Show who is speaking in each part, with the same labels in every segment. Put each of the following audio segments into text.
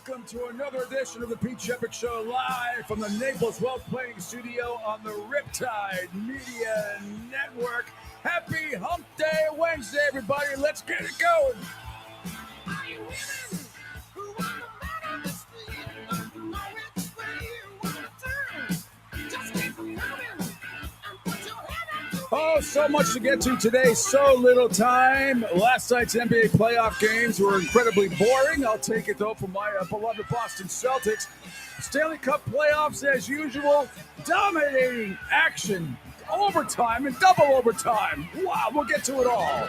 Speaker 1: welcome to another edition of the Pete Sheppard Show, live from the Naples Wealth Planning Studio on the Riptide Media Network. Happy Hump Day Wednesday, everybody. Let's get it going. Are you women who want to man on the street? You know which way you want to turn. Just keep moving and put your head up. Oh, so much to get to today. So little time. Last night's NBA playoff games were incredibly boring. I'll take it, though, from my beloved Boston Celtics. Stanley Cup playoffs, as usual, dominating action. Overtime and double overtime. Wow, we'll get to it all.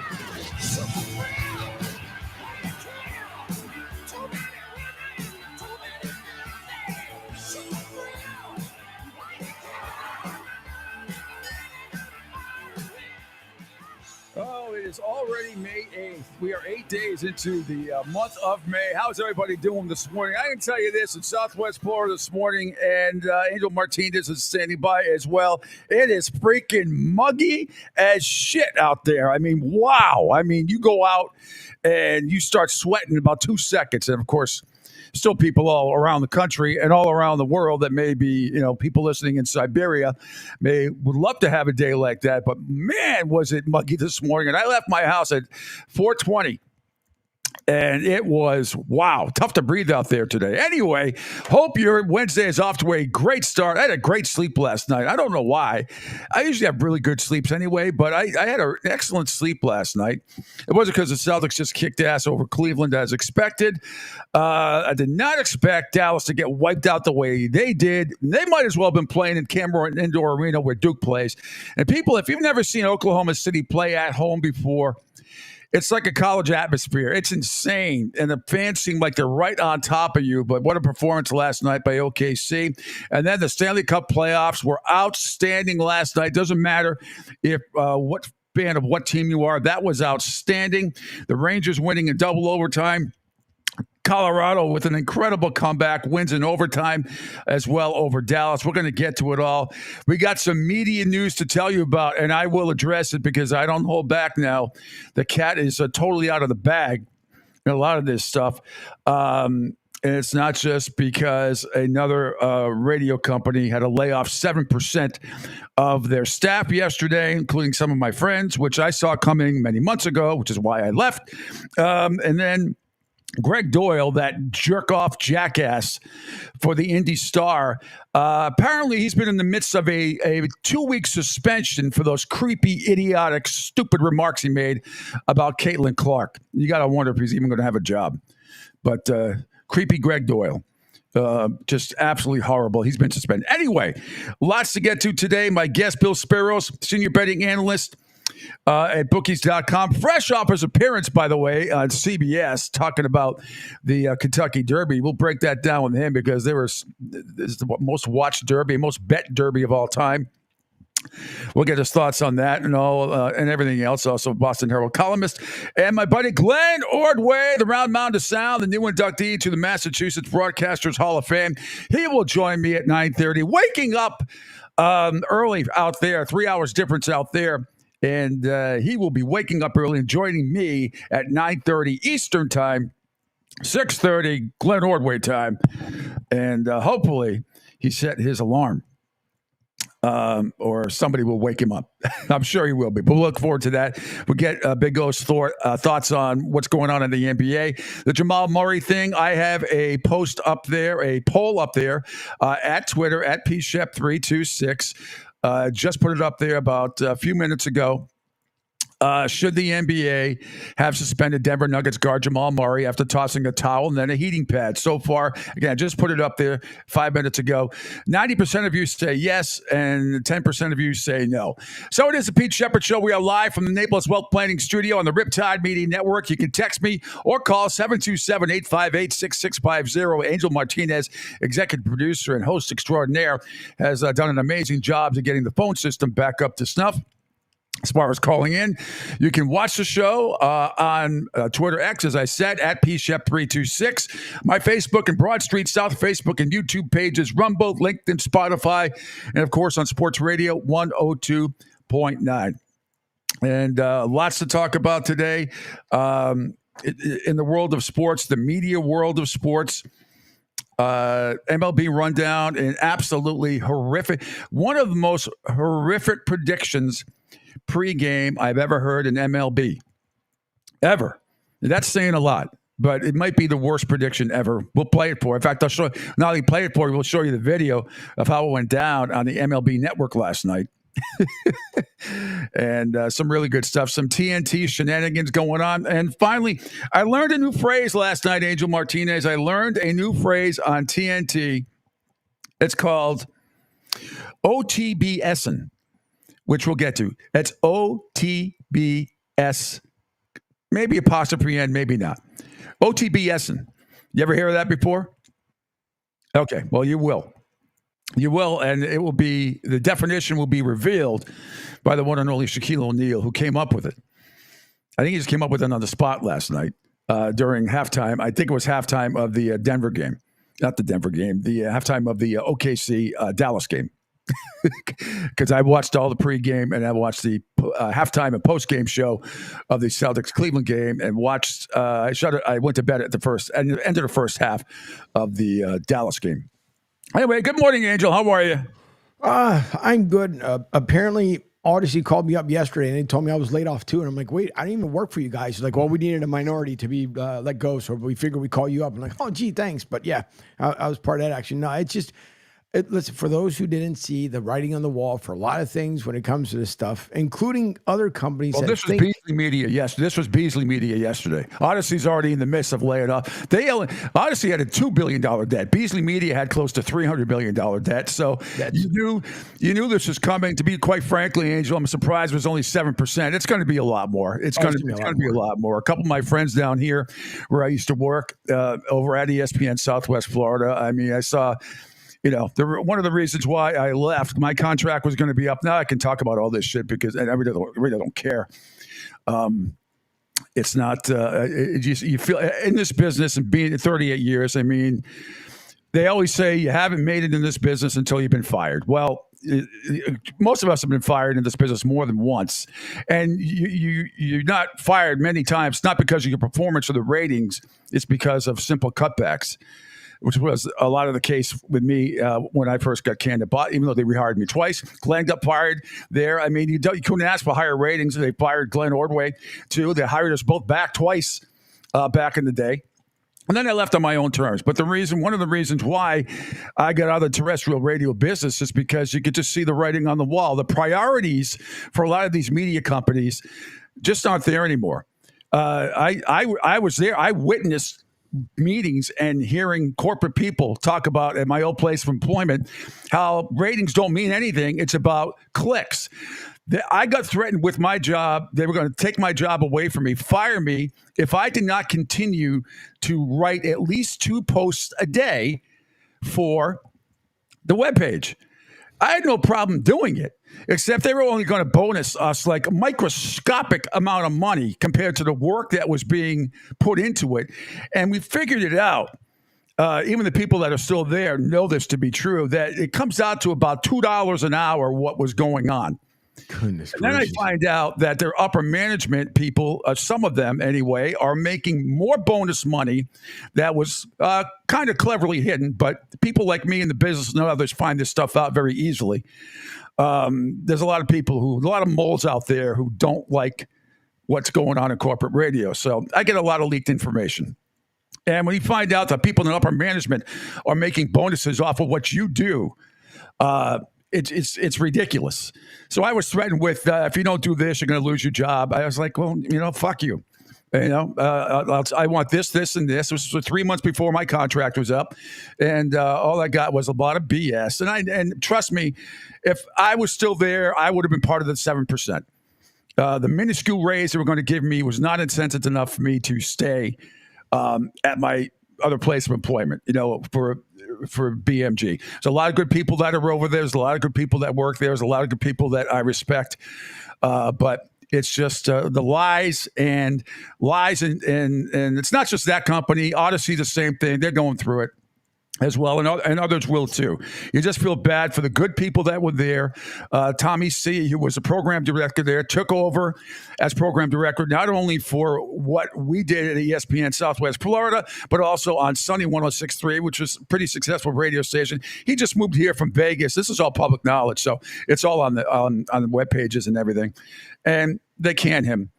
Speaker 1: Oh, it is already May 8th. We are 8 days into the month of May. How's everybody doing this morning? I can tell you this, in Southwest Florida this morning, and Angel Martinez is standing by as well. It is freaking muggy as shit out there. I mean, wow. I mean, you go out and you start sweating in about 2 seconds. And, of course, still people all around the country and all around the world that may be, people listening in Siberia would love to have a day like that. But man, was it muggy this morning. And I left my house at 4:20. And it was, wow, tough to breathe out there today. Anyway, hope your Wednesday is off to a great start. I had a great sleep last night. I don't know why. I usually have really good sleeps anyway, but I had an excellent sleep last night. It wasn't because the Celtics just kicked ass over Cleveland as expected. I did not expect Dallas to get wiped out the way they did. They might as well have been playing in Cameron Indoor Arena where Duke plays. And people, if you've never seen Oklahoma City play at home before, it's like a college atmosphere. It's insane. And the fans seem like they're right on top of you. But what a performance last night by OKC. And then the Stanley Cup playoffs were outstanding last night. Doesn't matter if what fan of what team you are. That was outstanding. The Rangers winning in double overtime. Colorado with an incredible comeback, wins in overtime as well over Dallas. We're going to get to it all. We got some media news to tell you about, and I will address it because I don't hold back now. The cat is totally out of the bag in a lot of this stuff. And it's not just because another radio company had to lay off 7% of their staff yesterday, including some of my friends, which I saw coming many months ago, which is why I left. And then Greg Doyle, that jerk-off jackass for the Indy Star, apparently he's been in the midst of a 2-week suspension for those creepy, idiotic, stupid remarks he made about Caitlin Clark. You got to wonder if he's even going to have a job. But creepy Greg Doyle. Just absolutely horrible. He's been suspended. Anyway, lots to get to today. My guest, Bill Spiros, senior betting analyst at bookies.com. Fresh off his appearance, by the way, on CBS, talking about the Kentucky Derby. We'll break that down with him because this is the most watched Derby, most bet Derby of all time. We'll get his thoughts on that and all and everything else. Also, Boston Herald columnist. And my buddy Glenn Ordway, the Round Mound of Sound, the new inductee to the Massachusetts Broadcasters Hall of Fame. He will join me at 9:30. Waking up early out there, 3 hours difference out there. And he will be waking up early and joining me at 9:30 Eastern time, 6:30 Glenn Ordway time. And hopefully he set his alarm or somebody will wake him up. I'm sure he will be. But we'll look forward to that. We'll get Big O's thoughts on what's going on in the NBA. The Jamal Murray thing, I have a post up there, a poll up there at Twitter, at pshep326. Just put it up there about a few minutes ago. Should the NBA have suspended Denver Nuggets guard Jamal Murray after tossing a towel and then a heating pad? So far, again, I just put it up there 5 minutes ago. 90% of you say yes, and 10% of you say no. So it is the Pete Sheppard Show. We are live from the Naples Wealth Planning Studio on the Riptide Media Network. You can text me or call 727-858-6650. Angel Martinez, executive producer and host extraordinaire, has done an amazing job of getting the phone system back up to snuff. As far as calling in, you can watch the show on Twitter X, as I said, at pshep326. My Facebook and Broad Street South Facebook and YouTube pages run both LinkedIn, Spotify, and, of course, on Sports Radio 102.9. And lots to talk about today. In the world of sports, the media world of sports, MLB rundown and absolutely horrific. One of the most horrific predictions pregame I've ever heard in MLB. Ever. That's saying a lot, but it might be the worst prediction ever. We'll play it for you. In fact, I'll show you. Not only play it for you, we'll show you the video of how it went down on the MLB network last night. And some really good stuff, some TNT shenanigans going on. And finally, I learned a new phrase last night, Angel Martinez. I learned a new phrase on TNT. It's called OTBSing, which we'll get to. It's OTBS, maybe apostrophe N, maybe not. OTBSing. You ever hear of that before? Okay, well, you will. You will, and it will be, the definition will be revealed by the one and only Shaquille O'Neal, who came up with it. I think he just came up with it on the spot last night during halftime. I think it was halftime of the Denver game. Not the Denver game, the halftime of the OKC Dallas game. Because I watched all the pregame and I watched the halftime and postgame show of the Celtics Cleveland game and watched. I went to bed at the end of the first half of the Dallas game. Anyway, good morning, Angel. How are you?
Speaker 2: I'm good. Apparently, Odyssey called me up yesterday and they told me I was laid off too. And I'm like, wait, I didn't even work for you guys. He's like, well, we needed a minority to be let go, so we figured we'd call you up. I'm like, oh, gee, thanks. But yeah, I was part of that action. No, it's just. Listen, for those who didn't see the writing on the wall for a lot of things when it comes to this stuff, including other companies.
Speaker 1: Well, this was Beasley Media. Yes, this was Beasley Media yesterday. Odyssey's already in the midst of laying off. Odyssey had a $2 billion debt. Beasley Media had close to $300 billion debt. So you knew this was coming. To be quite frankly, Angel, I'm surprised it was only 7%. It's going to be a lot more. It's going to be a lot more. A couple of my friends down here where I used to work over at ESPN Southwest Florida. I mean, I saw. One of the reasons why I left, my contract was going to be up. Now I can talk about all this shit because I really don't care. It's not, you feel in this business and being 38 years, I mean, they always say you haven't made it in this business until you've been fired. Well, most of us have been fired in this business more than once. And you're not fired many times, not because of your performance or the ratings. It's because of simple cutbacks, which was a lot of the case with me when I first got canned, even though they rehired me twice. Glenn got fired there. I mean, you couldn't ask for higher ratings. They fired Glenn Ordway, too. They hired us both back twice back in the day. And then I left on my own terms. But one of the reasons why I got out of the terrestrial radio business is because you could just see the writing on the wall. The priorities for a lot of these media companies just aren't there anymore. I was there. I witnessed meetings and hearing corporate people talk about at my old place of employment how ratings don't mean anything. It's about clicks. I got threatened with my job. They were going to take my job away from me, fire me if I did not continue to write at least 2 posts a day for the webpage. I had no problem doing it, except they were only going to bonus us like a microscopic amount of money compared to the work that was being put into it. And we figured it out. Even the people that are still there know this to be true, that it comes out to about $2 an hour what was going on.
Speaker 2: Goodness
Speaker 1: and then I find out that their upper management people, some of them anyway, are making more bonus money that was kind of cleverly hidden. But people like me in the business and others find this stuff out very easily. There's a lot of moles out there who don't like what's going on in corporate radio. So I get a lot of leaked information. And when you find out that people in upper management are making bonuses off of what you do, it's ridiculous. So I was threatened with, if you don't do this, you're going to lose your job. I was like, well, fuck you. I want this, and this. This was 3 months before my contract was up, and all I got was a lot of BS. And trust me, if I was still there, I would have been part of the 7%. The minuscule raise they were going to give me was not incentive enough for me to stay at my other place of employment. For BMG. There's a lot of good people that are over there. There's a lot of good people that work there. There's a lot of good people that I respect. But it's just the lies and it's not just that company. Odyssey, the same thing. They're going through it. as well, and others will too. You just feel bad for the good people that were there. Tommy C., who was the program director there, took over as program director, not only for what we did at ESPN Southwest Florida, but also on Sunny 106.3, which was a pretty successful radio station. He just moved here from Vegas. This is all public knowledge, so it's all on the web pages and everything. And they canned him.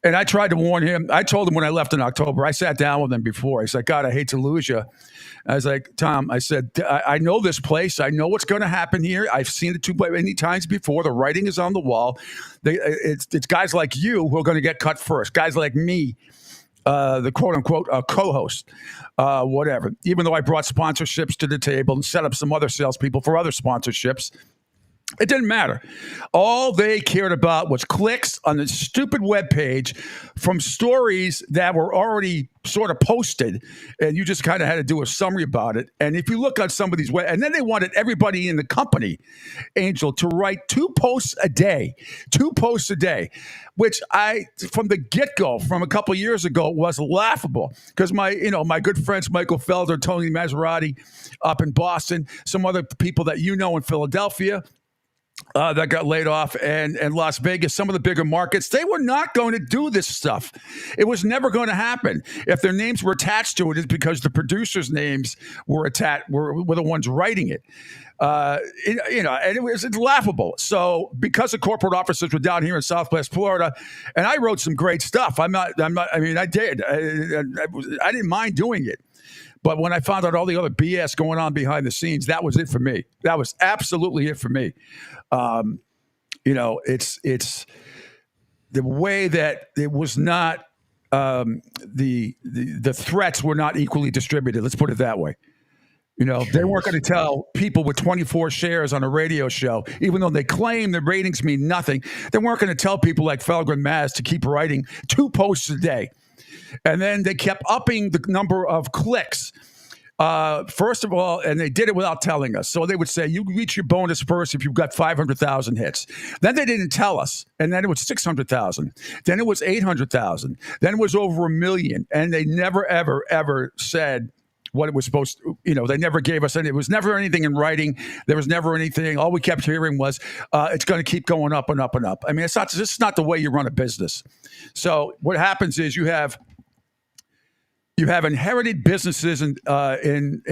Speaker 1: And I tried to warn him. I told him when I left in October, I sat down with him before. He's like, God, I hate to lose you. I was like, Tom, I said, I know this place. I know what's going to happen here. I've seen it too many times before. The writing is on the wall. It's guys like you who are going to get cut first. Guys like me, the quote-unquote co-host, whatever. Even though I brought sponsorships to the table and set up some other salespeople for other sponsorships, it didn't matter. All they cared about was clicks on the stupid webpage from stories that were already sort of posted, and you just kind of had to do a summary about it. And if you look on some of these and then they wanted everybody in the company, Angel, to write 2 posts a day, which from the get-go, from a couple of years ago, was laughable because my good friends Michael Felder, Tony Maserati up in Boston, some other people that in Philadelphia, that got laid off, and Las Vegas, some of the bigger markets, they were not going to do this stuff. It was never going to happen. If their names were attached to it, it's because the producers' names were the ones writing it. And it's laughable. So because the corporate offices were down here in Southwest Florida, and I wrote some great stuff. I did. I didn't mind doing it. But when I found out all the other BS going on behind the scenes, that was it for me. That was absolutely it for me. It's the way that it was not the threats were not equally distributed. Let's put it that way. They weren't going to tell people with 24 shares on a radio show, even though they claim the ratings mean nothing. They weren't going to tell people like Felgren Maz to keep writing 2 posts a day. And then they kept upping the number of clicks. First of all, and they did it without telling us. So they would say, you reach your bonus first if you've got 500,000 hits. Then they didn't tell us. And then it was 600,000. Then it was 800,000. Then it was over 1 million. And they never, ever, ever said what it was supposed to, they never gave us any. It was never anything in writing. There was never anything. All we kept hearing was, it's going to keep going up and up and up. I mean, this is not the way you run a business. So what happens is you have inherited businesses in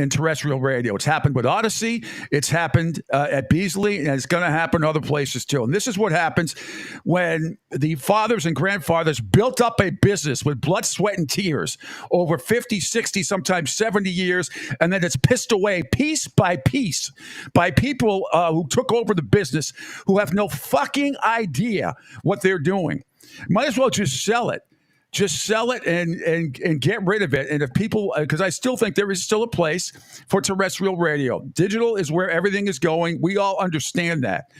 Speaker 1: terrestrial radio. It's happened with Odyssey. It's happened at Beasley, and it's going to happen other places too. And this is what happens when the fathers and grandfathers built up a business with blood, sweat, and tears over 50, 60, sometimes 70 years, and then it's pissed away piece by piece by people who took over the business who have no fucking idea what they're doing. Might as well just sell it. Just sell it and get rid of it. And if people, because I still think there is still a place for terrestrial radio. Digital is where everything is going. We all understand that.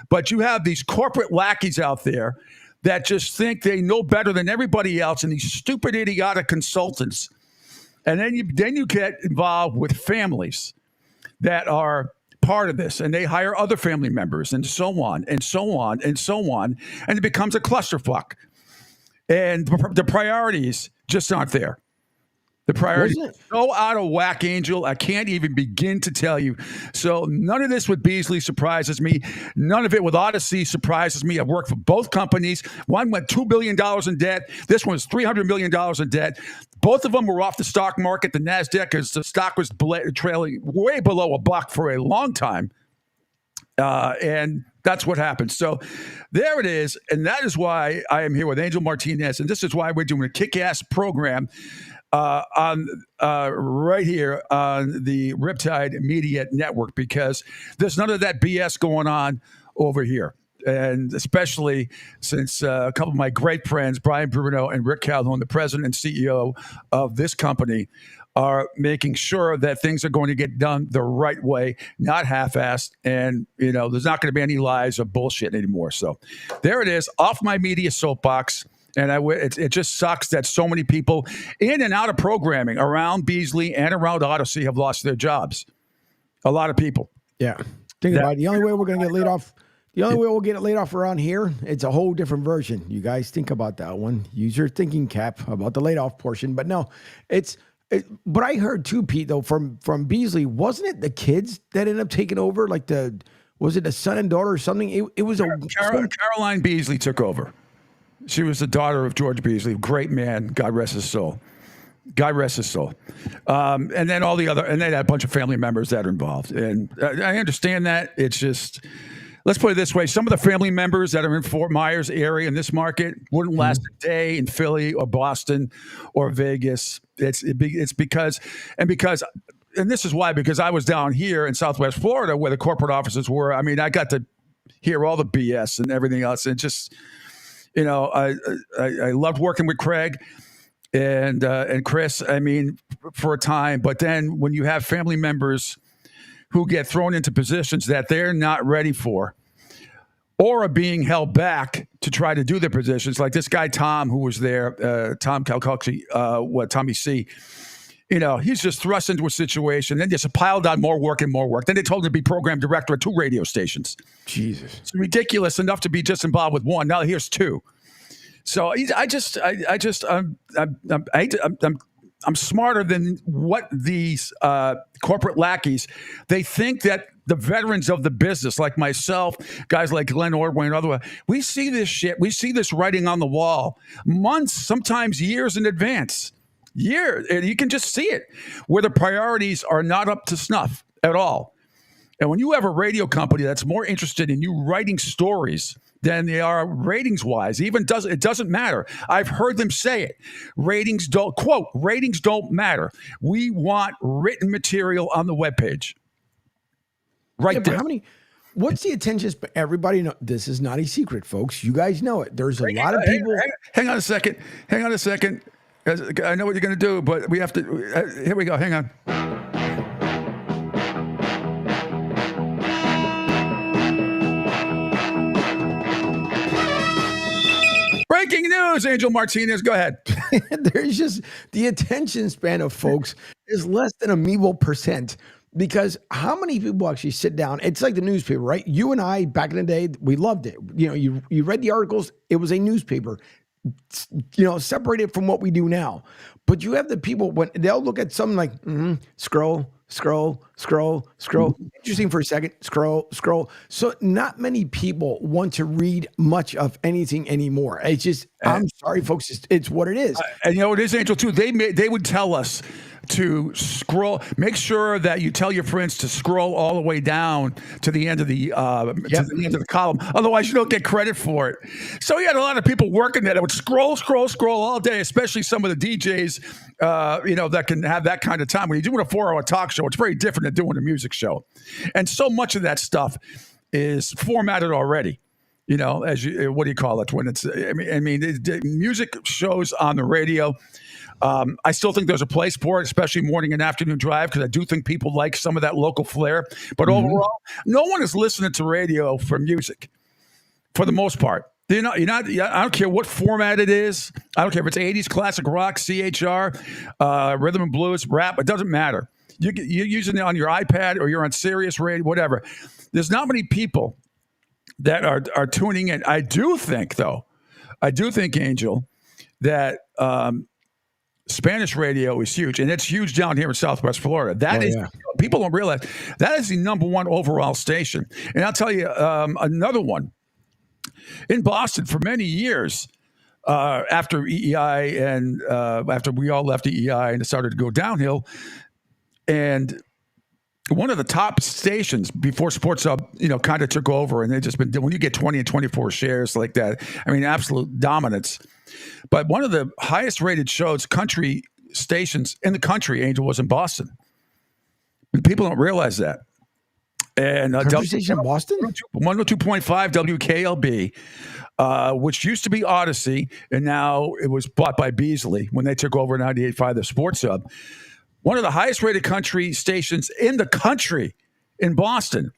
Speaker 1: But you have these corporate lackeys out there that just think they know better than everybody else, and these stupid, idiotic consultants. And then you get involved with families that are part of this, and they hire other family members, and so on, and so on, and so on. And it becomes a clusterfuck. And the priorities just aren't there. The priorities are so out of whack, Angel. I can't even begin to tell you. So none of this with Beasley surprises me. None of it with Odyssey surprises me. I've worked for both companies. One went $2 billion in debt. This one was $300 million in debt. Both of them were off the stock market, the NASDAQ, because the stock was trailing way below $1 for a long time. And that's what happened. So there it is. And that is why I am here with Angel Martinez. And this is why we're doing a kick-ass program on right here on the Riptide Media Network, because there's none of that BS going on over here. And especially since a couple of my great friends, Brian Bruno and Rick Calhoun, the president and CEO of this company, are making sure that things are going to get done the right way, not half-assed. And, there's not going to be any lies or bullshit anymore. So there it is, off my media soapbox. And it just sucks that so many people in and out of programming around Beasley and around Odyssey have lost their jobs. A lot of people.
Speaker 2: Yeah. Think about it. The only way we're going to get laid off, we'll get laid off around here, it's a whole different version. You guys think about that one. Use your thinking cap about the laid off portion. But no, But I heard too, Pete, though, from Beasley, wasn't it the kids that ended up taking over? Like was it a son and daughter or something? It was
Speaker 1: Caroline Beasley took over. She was the daughter of George Beasley, great man. God rest his soul. God rest his soul. And then all the other, and they had a bunch of family members that are involved. And I understand that. It's just, let's put it this way. Some of the family members that are in Fort Myers area in this market wouldn't last a day in Philly or Boston or Vegas. It's because, and this is why, because I was down here in Southwest Florida where the corporate offices were. I mean, I got to hear all the BS and everything else. And just, I loved working with Craig and Chris, I mean, for a time. But then when you have family members who get thrown into positions that they're not ready for or are being held back to try to do their positions, like this guy, Tom, who was there, Tom Calcucci, Tommy C., he's just thrust into a situation, then just piled on more work and more work. Then they told him to be program director at 2 radio stations. Jesus. It's ridiculous enough to be just involved with 1. Now here's 2. So I'm smarter than what these corporate lackeys. They think that the veterans of the business, like myself, guys like Glenn Ordway and other, we see this shit. We see this writing on the wall months, sometimes years in advance. And you can just see it, where the priorities are not up to snuff at all. And when you have a radio company that's more interested in you writing stories than they are ratings-wise, it doesn't matter. I've heard them say it. Ratings don't matter. We want written material on the webpage. Right there.
Speaker 2: What's the attention span? Everybody know this is not a secret, folks. You guys know it. There's a lot of people.
Speaker 1: Hang on a second. I know what you're going to do, but we have to. Here we go. Hang on. Breaking news, Angel Martinez. Go ahead.
Speaker 2: There's just the attention span of folks is less than a measly percent. Because how many people actually sit down? It's like the newspaper, right? You and I, back in the day, we loved it. You read the articles. It was a newspaper, separated from what we do now. But you have the people when they'll look at something like scroll. Interesting for a second. Scroll. So not many people want to read much of anything anymore. It's just, I'm sorry, folks. It's what it is.
Speaker 1: And it is, Angel, too. They would tell us to scroll. Make sure that you tell your friends to scroll all the way down to the end of the to the end of the column. Otherwise, you don't get credit for it. So you had a lot of people working that would scroll all day, especially some of the DJs. That can have that kind of time. When you're doing a 4-hour talk show, it's very different than doing a music show. And so much of that stuff is formatted already. As you, what do you call it? When it's, music shows on the radio. I still think there's a place for it, especially morning and afternoon drive, because I do think people like some of that local flair. But overall, no one is listening to radio for music, for the most part. You're not. I don't care what format it is. I don't care if it's 80s classic rock, CHR, rhythm and blues, rap. It doesn't matter. You're using it on your iPad or you're on Sirius Radio, whatever. There's not many people that are tuning in. I do think, Angel, that Spanish radio is huge, and it's huge down here in Southwest Florida. People don't realize that is the number 1 overall station. And I'll tell you another one. In Boston, for many years, after EEI and after we all left EEI and it started to go downhill, and one of the top stations before Sports Hub, kind of took over, and they just been, when you get 20 and 24 shares like that, absolute dominance. But one of the highest rated shows, country stations in the country, Angel, was in Boston. And people don't realize that. And
Speaker 2: station in Boston?
Speaker 1: 102.5 WKLB, which used to be Odyssey, and now it was bought by Beasley when they took over 98.5, the Sports Hub. One of the highest rated country stations in the country in Boston.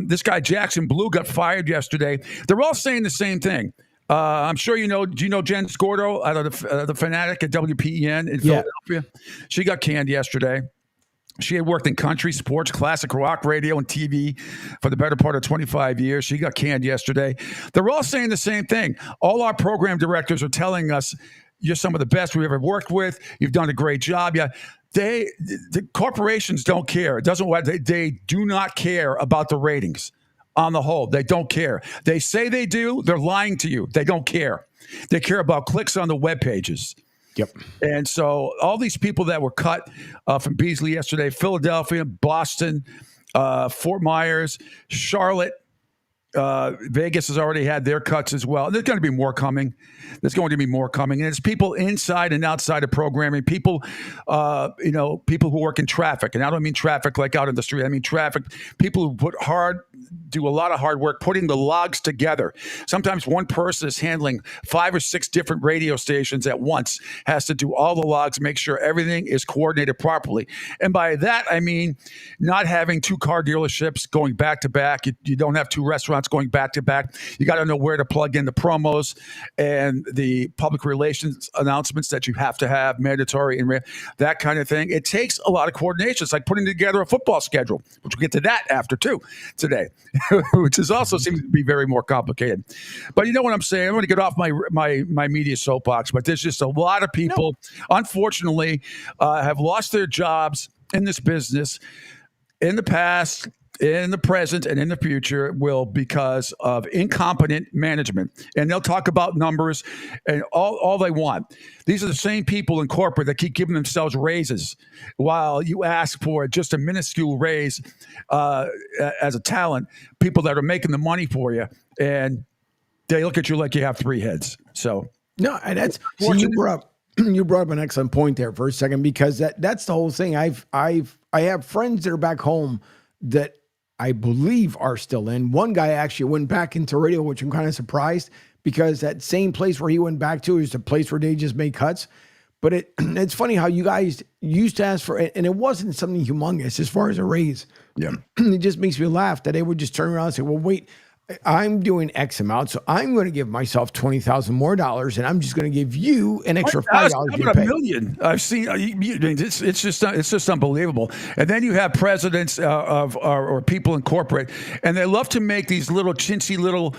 Speaker 1: This guy, Jackson Blue, got fired yesterday. They're all saying the same thing. I'm sure do you know Jen Scordo out of the Fanatic at WPEN in Philadelphia? She got canned yesterday. She had worked in country, sports, classic rock, radio, and TV for the better part of 25 years. She got canned yesterday. They're all saying the same thing. All our program directors are telling us You're some of the best we've ever worked with. You've done a great job. Yeah. The corporations don't care. It doesn't. They do not care about the ratings. On the whole, they don't care. They say they do. They're lying to you. They don't care. They care about clicks on the web pages.
Speaker 2: Yep.
Speaker 1: And so all these people that were cut from Beasley yesterday, Philadelphia, Boston, Fort Myers, Charlotte, Vegas has already had their cuts as well. There's going to be more coming. And it's people inside and outside of programming, people who work in traffic. And I don't mean traffic like out in the street. I mean traffic, people who do a lot of hard work putting the logs together. Sometimes one person is handling 5 or 6 different radio stations at once, has to do all the logs, make sure everything is coordinated properly. And by that, I mean not having 2 car dealerships going back to back. You don't have 2 restaurants going back to back. You got to know where to plug in the promos and the public relations announcements that you have to have, mandatory and that kind of thing. It takes a lot of coordination. It's like putting together a football schedule, which we'll get to that after too today, which is also seems to be very more complicated. But you know what I'm saying? I'm going to get off my media soapbox, but there's just a lot of people, unfortunately, have lost their jobs in this business in the past, in the present, and in the future because of incompetent management. And they'll talk about numbers and all they want. These are the same people in corporate that keep giving themselves raises while you ask for just a minuscule raise as a talent, people that are making the money for you. And they look at you like you have 3 heads. So
Speaker 2: no, and that's you brought up an excellent point there for a second, because that's the whole thing. I have friends that are back home that I believe are still in. One guy actually went back into radio, which I'm kind of surprised, because that same place where he went back to is the place where they just made cuts. But it's funny how you guys used to ask for it, and it wasn't something humongous as far as a raise.
Speaker 1: Yeah.
Speaker 2: It just makes me laugh that they would just turn around and say, well, wait, I'm doing X amount, so I'm going to give myself $20,000 more, and I'm just going to give you an extra $5.
Speaker 1: $1 million. I've seen. It's just unbelievable. And then you have presidents or people in corporate, and they love to make these little chintzy little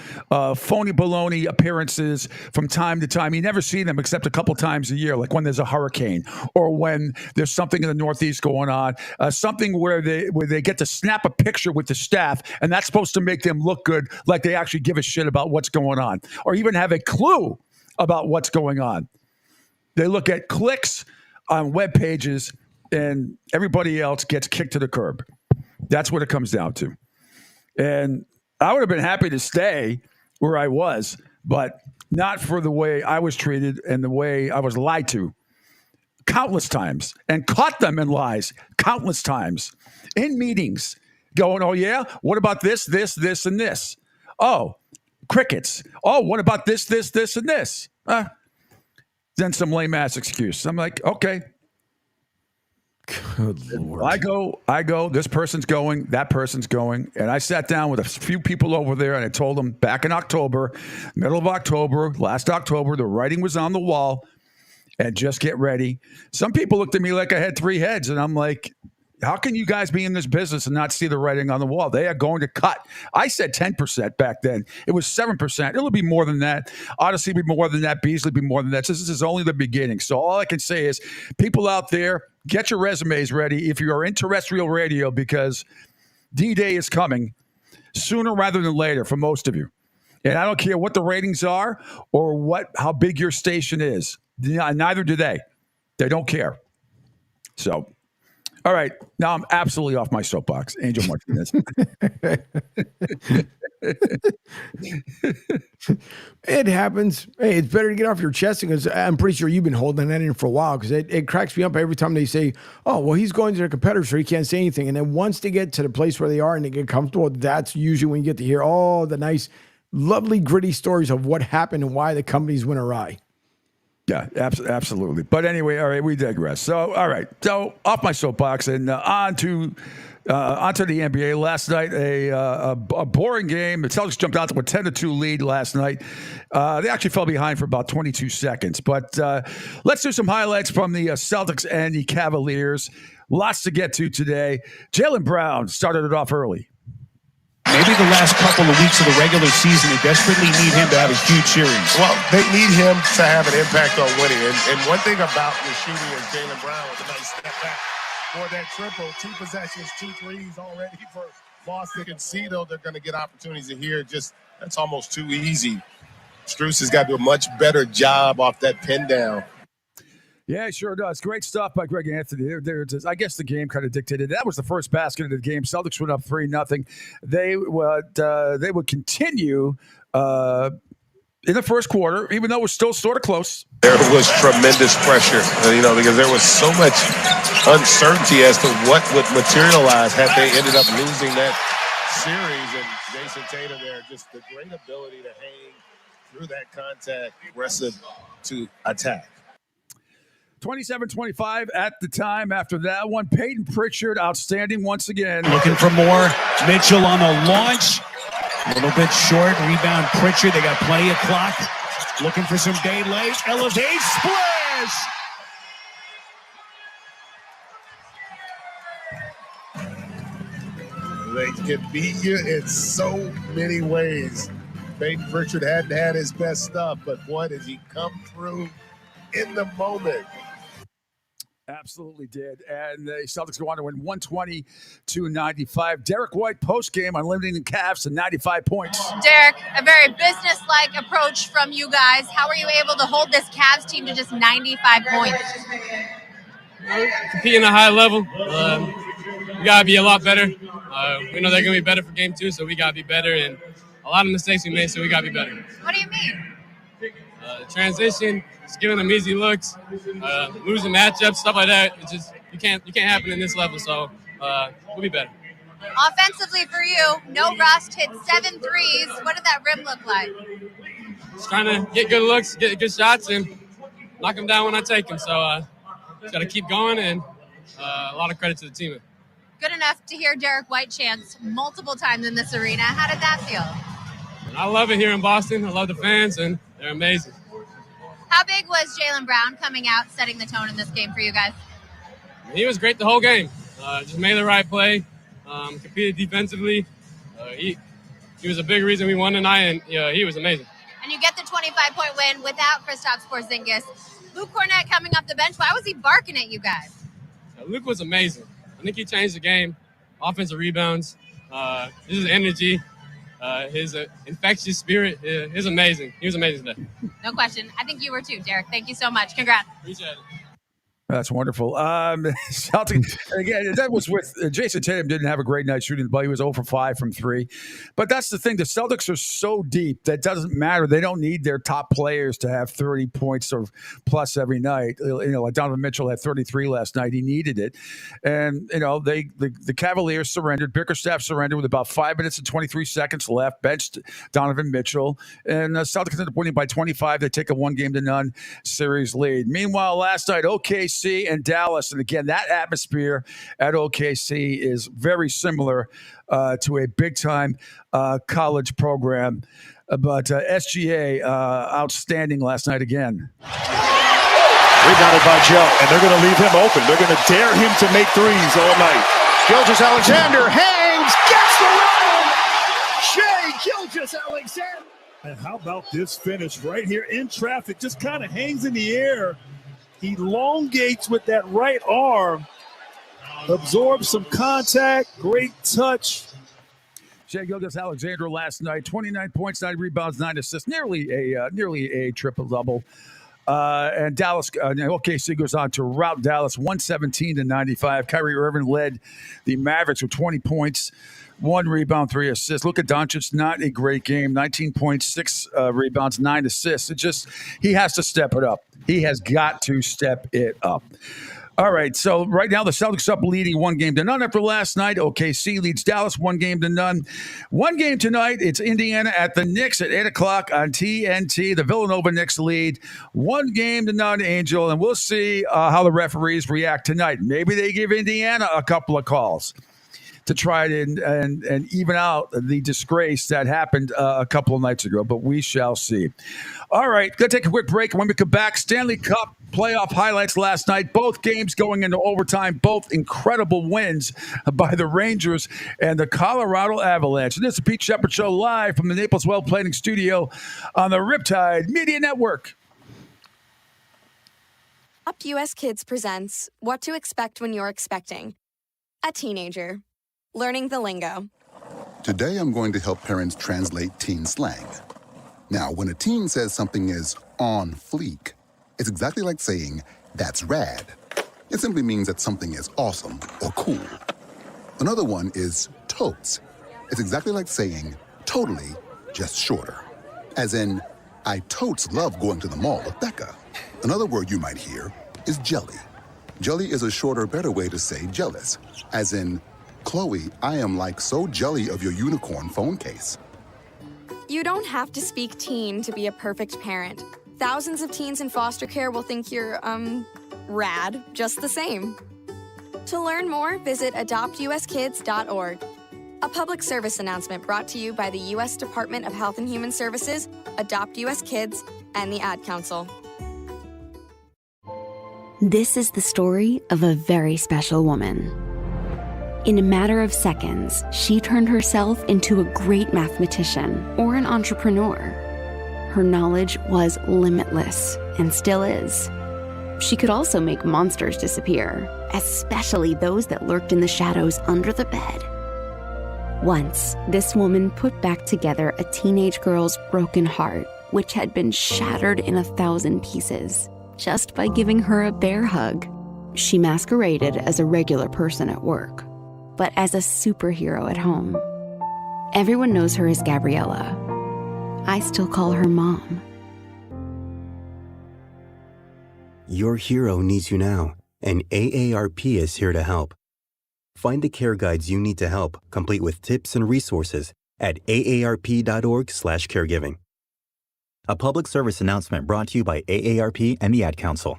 Speaker 1: phony baloney appearances from time to time. You never see them except a couple times a year, like when there's a hurricane or when there's something in the Northeast going on, something where they get to snap a picture with the staff, and that's supposed to make them look good, like they actually give a shit about what's going on or even have a clue about what's going on. They look at clicks on web pages and everybody else gets kicked to the curb. That's what it comes down to. And I would have been happy to stay where I was, but not for the way I was treated and the way I was lied to countless times and caught them in lies countless times in meetings going, oh yeah, what about this, and this? Oh, crickets. Oh, what about this, and this? Then some lame ass excuse. I'm like, okay.
Speaker 2: Good Lord.
Speaker 1: I go, this person's going, that person's going. And I sat down with a few people over there and I told them back in October, middle of October, last October, the writing was on the wall and just get ready. Some people looked at me like I had 3 heads and I'm like, how can you guys be in this business and not see the writing on the wall? They are going to cut. I said 10% back then. It was 7%. It'll be more than that. Odyssey will be more than that. Beasley will be more than that. So this is only the beginning. So all I can say is, people out there, get your resumes ready if you are in terrestrial radio, because D-Day is coming sooner rather than later for most of you. And I don't care what the ratings are or how big your station is. Neither do they. They don't care. So... all right, now I'm absolutely off my soapbox. Angel Martinez.
Speaker 2: It happens. Hey, it's better to get off your chest, because I'm pretty sure you've been holding that in for a while, because it cracks me up every time they say, oh, well, he's going to their competitor, so he can't say anything. And then once they get to the place where they are and they get comfortable, that's usually when you get to hear all the nice, lovely, gritty stories of what happened and why the companies went awry.
Speaker 1: Yeah, absolutely. But anyway, all right, we digress. So, all right. So, off my soapbox and on to the NBA. Last night, a boring game. The Celtics jumped out to a 10-2 lead last night. They actually fell behind for about 22 seconds. But let's do some highlights from the Celtics and the Cavaliers. Lots to get to today. Jaylen Brown started it off early.
Speaker 3: maybe the last couple of weeks of the regular season, they desperately need him to have a huge series.
Speaker 4: Well, they need him to have an impact on winning. And one thing about the shooting is Jaylen Brown with a nice step back for that triple. 2 possessions, 2 threes already for Boston. You can see, though, they're going to get opportunities here. Just that's almost too easy. Strus has got to do a much better job off that pin down.
Speaker 1: Yeah, it sure does. Great stuff by Greg Anthony. I guess the game kind of dictated. That was the first basket of the game. Celtics went up 3-0. They would continue in the first quarter, even though it was still sort of close.
Speaker 4: There was tremendous pressure, because there was so much uncertainty as to what would materialize had they ended up losing that series. And Jason Tatum there, just the great ability to hang through that contact, aggressive to attack.
Speaker 1: 27-25 at the time after that one. Peyton Pritchard, outstanding once again.
Speaker 3: Looking for more. Mitchell on the launch. A little bit short. Rebound Pritchard. They got plenty of clock. Looking for some daylight. Elevate. Splash!
Speaker 4: They can beat you in so many ways. Peyton Pritchard hadn't had his best stuff, but boy, does he come through in the moment.
Speaker 1: Absolutely did. And the Celtics go on to win 120-95. Derek White post-game on limiting the Cavs to 95 points.
Speaker 5: Derek, a very business-like approach from you guys. How are you able to hold this Cavs team to just 95 points?
Speaker 6: Competing at a high level. We got to be a lot better. We know they're going to be better for game 2, so we got to be better. And a lot of mistakes we made, so we got to be better.
Speaker 5: What do you mean?
Speaker 6: Transition, just giving them easy looks, losing matchups, stuff like that. It's just you can't happen in this level. So we'll be better.
Speaker 5: Offensively for you, no rust, hit 7 threes. What did that rim look like?
Speaker 6: Just trying to get good looks, get good shots, and knock them down when I take them. So just got to keep going, and a lot of credit to the team.
Speaker 5: Good enough to hear Derek White chants multiple times in this arena. How did that feel?
Speaker 6: And I love it here in Boston. I love the fans, and they're amazing.
Speaker 5: How big was Jaylen Brown coming out, setting the tone in this game for you guys?
Speaker 6: He was great the whole game. Just made the right play, competed defensively. He was a big reason we won tonight, and he was amazing.
Speaker 5: And you get the 25-point win without Kristaps Porzingis. Luke Cornett coming off the bench. Why was he barking at you guys?
Speaker 6: Luke was amazing. I think he changed the game. Offensive rebounds, his energy, his infectious spirit is amazing. He was amazing today.
Speaker 5: No question. I think you were too, Derek. Thank you so much. Congrats.
Speaker 6: Appreciate it.
Speaker 1: That's wonderful. Celtics, again, that was with Jason Tatum didn't have a great night shooting the ball. He was 0 for 5 from 3. But that's the thing. The Celtics are so deep that doesn't matter. They don't need their top players to have 30 points or plus every night. Like Donovan Mitchell had 33 last night. He needed it. And, the Cavaliers surrendered. Bickerstaff surrendered with about 5 minutes and 23 seconds left. Benched Donovan Mitchell. And the Celtics ended up winning by 25. They take a 1-0 series lead. Meanwhile, last night, OKC and Dallas. And again, that atmosphere at OKC is very similar to a big-time college program. But SGA, outstanding last night again.
Speaker 7: Rebounded by Joe, and they're going to leave him open. They're going to dare him to make threes all night. Gilgeous-Alexander hangs, gets the run. Shai Gilgeous-Alexander.
Speaker 8: And how about this finish right here in traffic? Just kind of hangs in the air. He elongates with that right arm, absorbs some contact, great touch.
Speaker 1: Shai Gilgeous-Alexander last night, 29 points, 9 rebounds, 9 assists, nearly a triple-double. And Dallas, OKC goes on to rout Dallas 117-95. Kyrie Irving led the Mavericks with 20 points, 1 rebound, 3 assists. Luka Doncic, not a great game, 19.6 rebounds, 9 assists. He has to step it up. He has got to step it up. All right, so right now the Celtics up leading 1-0 after last night. OKC leads Dallas 1-0. 1 game tonight, it's Indiana at the Knicks at 8 o'clock on TNT. The Villanova Knicks lead 1-0, Angel, and we'll see how the referees react tonight. Maybe they give Indiana a couple of calls. to try and even out the disgrace that happened a couple of nights ago. But we shall see. All right, going to take a quick break. When we come back, Stanley Cup playoff highlights last night. Both games going into overtime. Both incredible wins by the Rangers and the Colorado Avalanche. And this is the Pete Sheppard Show live from the Naples Well Planning Studio on the Riptide Media Network.
Speaker 9: Adopt US Kids presents What to Expect When You're Expecting. A teenager. Learning the lingo.
Speaker 10: Today I'm going to help parents translate teen slang. Now, when a teen says something is on fleek, it's exactly like saying, that's rad. It simply means that something is awesome or cool. Another one is totes. It's exactly like saying, totally, just shorter. As in, I totes love going to the mall with Becca. Another word you might hear is jelly. Jelly is a shorter, better way to say jealous. As in, Chloe, I am like so jelly of your unicorn phone case.
Speaker 9: You don't have to speak teen to be a perfect parent. Thousands of teens in foster care will think you're, rad, just the same. To learn more, visit adoptuskids.org. A public service announcement brought to you by the U.S. Department of Health and Human Services, Adopt U.S. Kids, and the Ad Council.
Speaker 11: This is the story of a very special woman. In a matter of seconds, she turned herself into a great mathematician or an entrepreneur. Her knowledge was limitless and still is. She could also make monsters disappear, especially those that lurked in the shadows under the bed. Once, this woman put back together a teenage girl's broken heart, which had been shattered in 1,000 pieces, just by giving her a bear hug. She masqueraded as a regular person at work, but as a superhero at home. Everyone knows her as Gabriella. I still call her Mom.
Speaker 12: Your hero needs you now, and AARP is here to help. Find the care guides you need to help, complete with tips and resources at aarp.org/caregiving. A public service announcement brought to you by AARP and the Ad Council.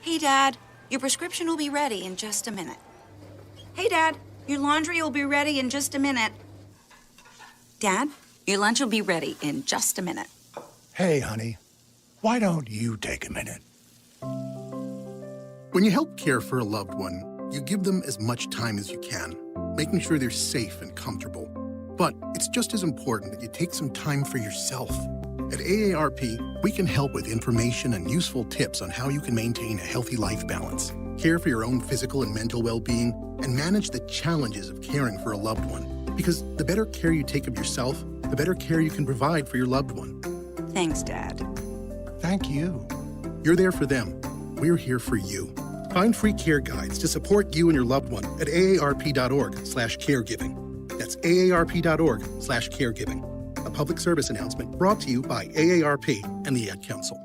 Speaker 13: Hey, Dad, your prescription will be ready in just a minute. Hey, Dad, your laundry will be ready in just a minute. Dad, your lunch will be ready in just a minute.
Speaker 14: Hey, honey, why don't you take a minute?
Speaker 15: When you help care for a loved one, you give them as much time as you can, making sure they're safe and comfortable. But it's just as important that you take some time for yourself. At AARP, we can help with information and useful tips on how you can maintain a healthy life balance, care for your own physical and mental well-being, and manage the challenges of caring for a loved one. Because the better care you take of yourself, the better care you can provide for your loved one.
Speaker 13: Thanks, Dad.
Speaker 14: Thank you.
Speaker 15: You're there for them. We're here for you. Find free care guides to support you and your loved one at aarp.org/caregiving. That's aarp.org/caregiving. A public service announcement brought to you by AARP and the Ad Council.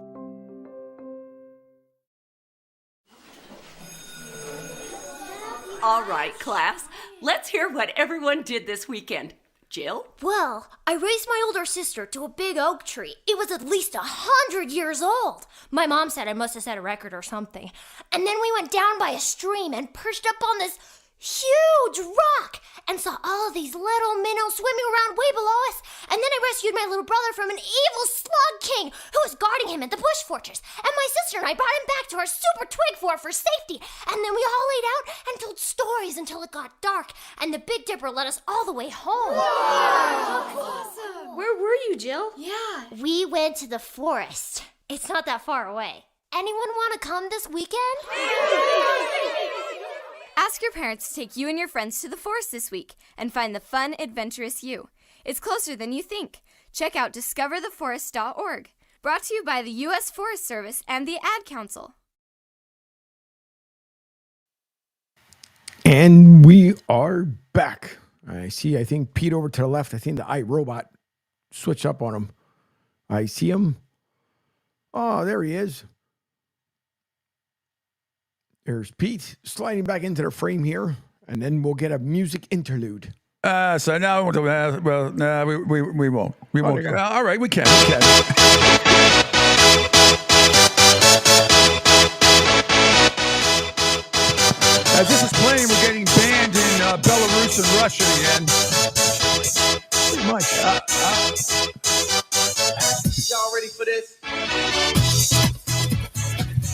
Speaker 16: All right, class. Let's hear what everyone did this weekend. Jill?
Speaker 17: Well, I raised my older sister to a big oak tree. It was at least 100 years old. My mom said I must have set a record or something. And then we went down by a stream and perched up on this huge rock and saw all of these little minnows swimming around way below us. And then I rescued my little brother from an evil slug king who was guarding him at the bush fortress. And my sister and I brought him back to our super twig fort for safety. And then we all laid out and told stories until it got dark. And the Big Dipper led us all the way home.
Speaker 16: Wow. Awesome. Where were you, Jill?
Speaker 17: Yeah. We went to the forest. It's not that far away. Anyone want to come this weekend?
Speaker 9: Ask your parents to take you and your friends to the forest this week and find the fun, adventurous you. It's closer than you think. Check out discovertheforest.org. Brought to you by the U.S. Forest Service and the Ad Council.
Speaker 2: And we are back. I think Pete over to the left. I think the iRobot switched up on him. I see him. Oh, there he is. There's Pete sliding back into the frame here, and then we'll get a music interlude.
Speaker 1: So now, we won't. We won't. All right, we can. As this is playing, we're getting banned in Belarus and Russia again.
Speaker 2: Pretty much.
Speaker 18: Y'all ready for this?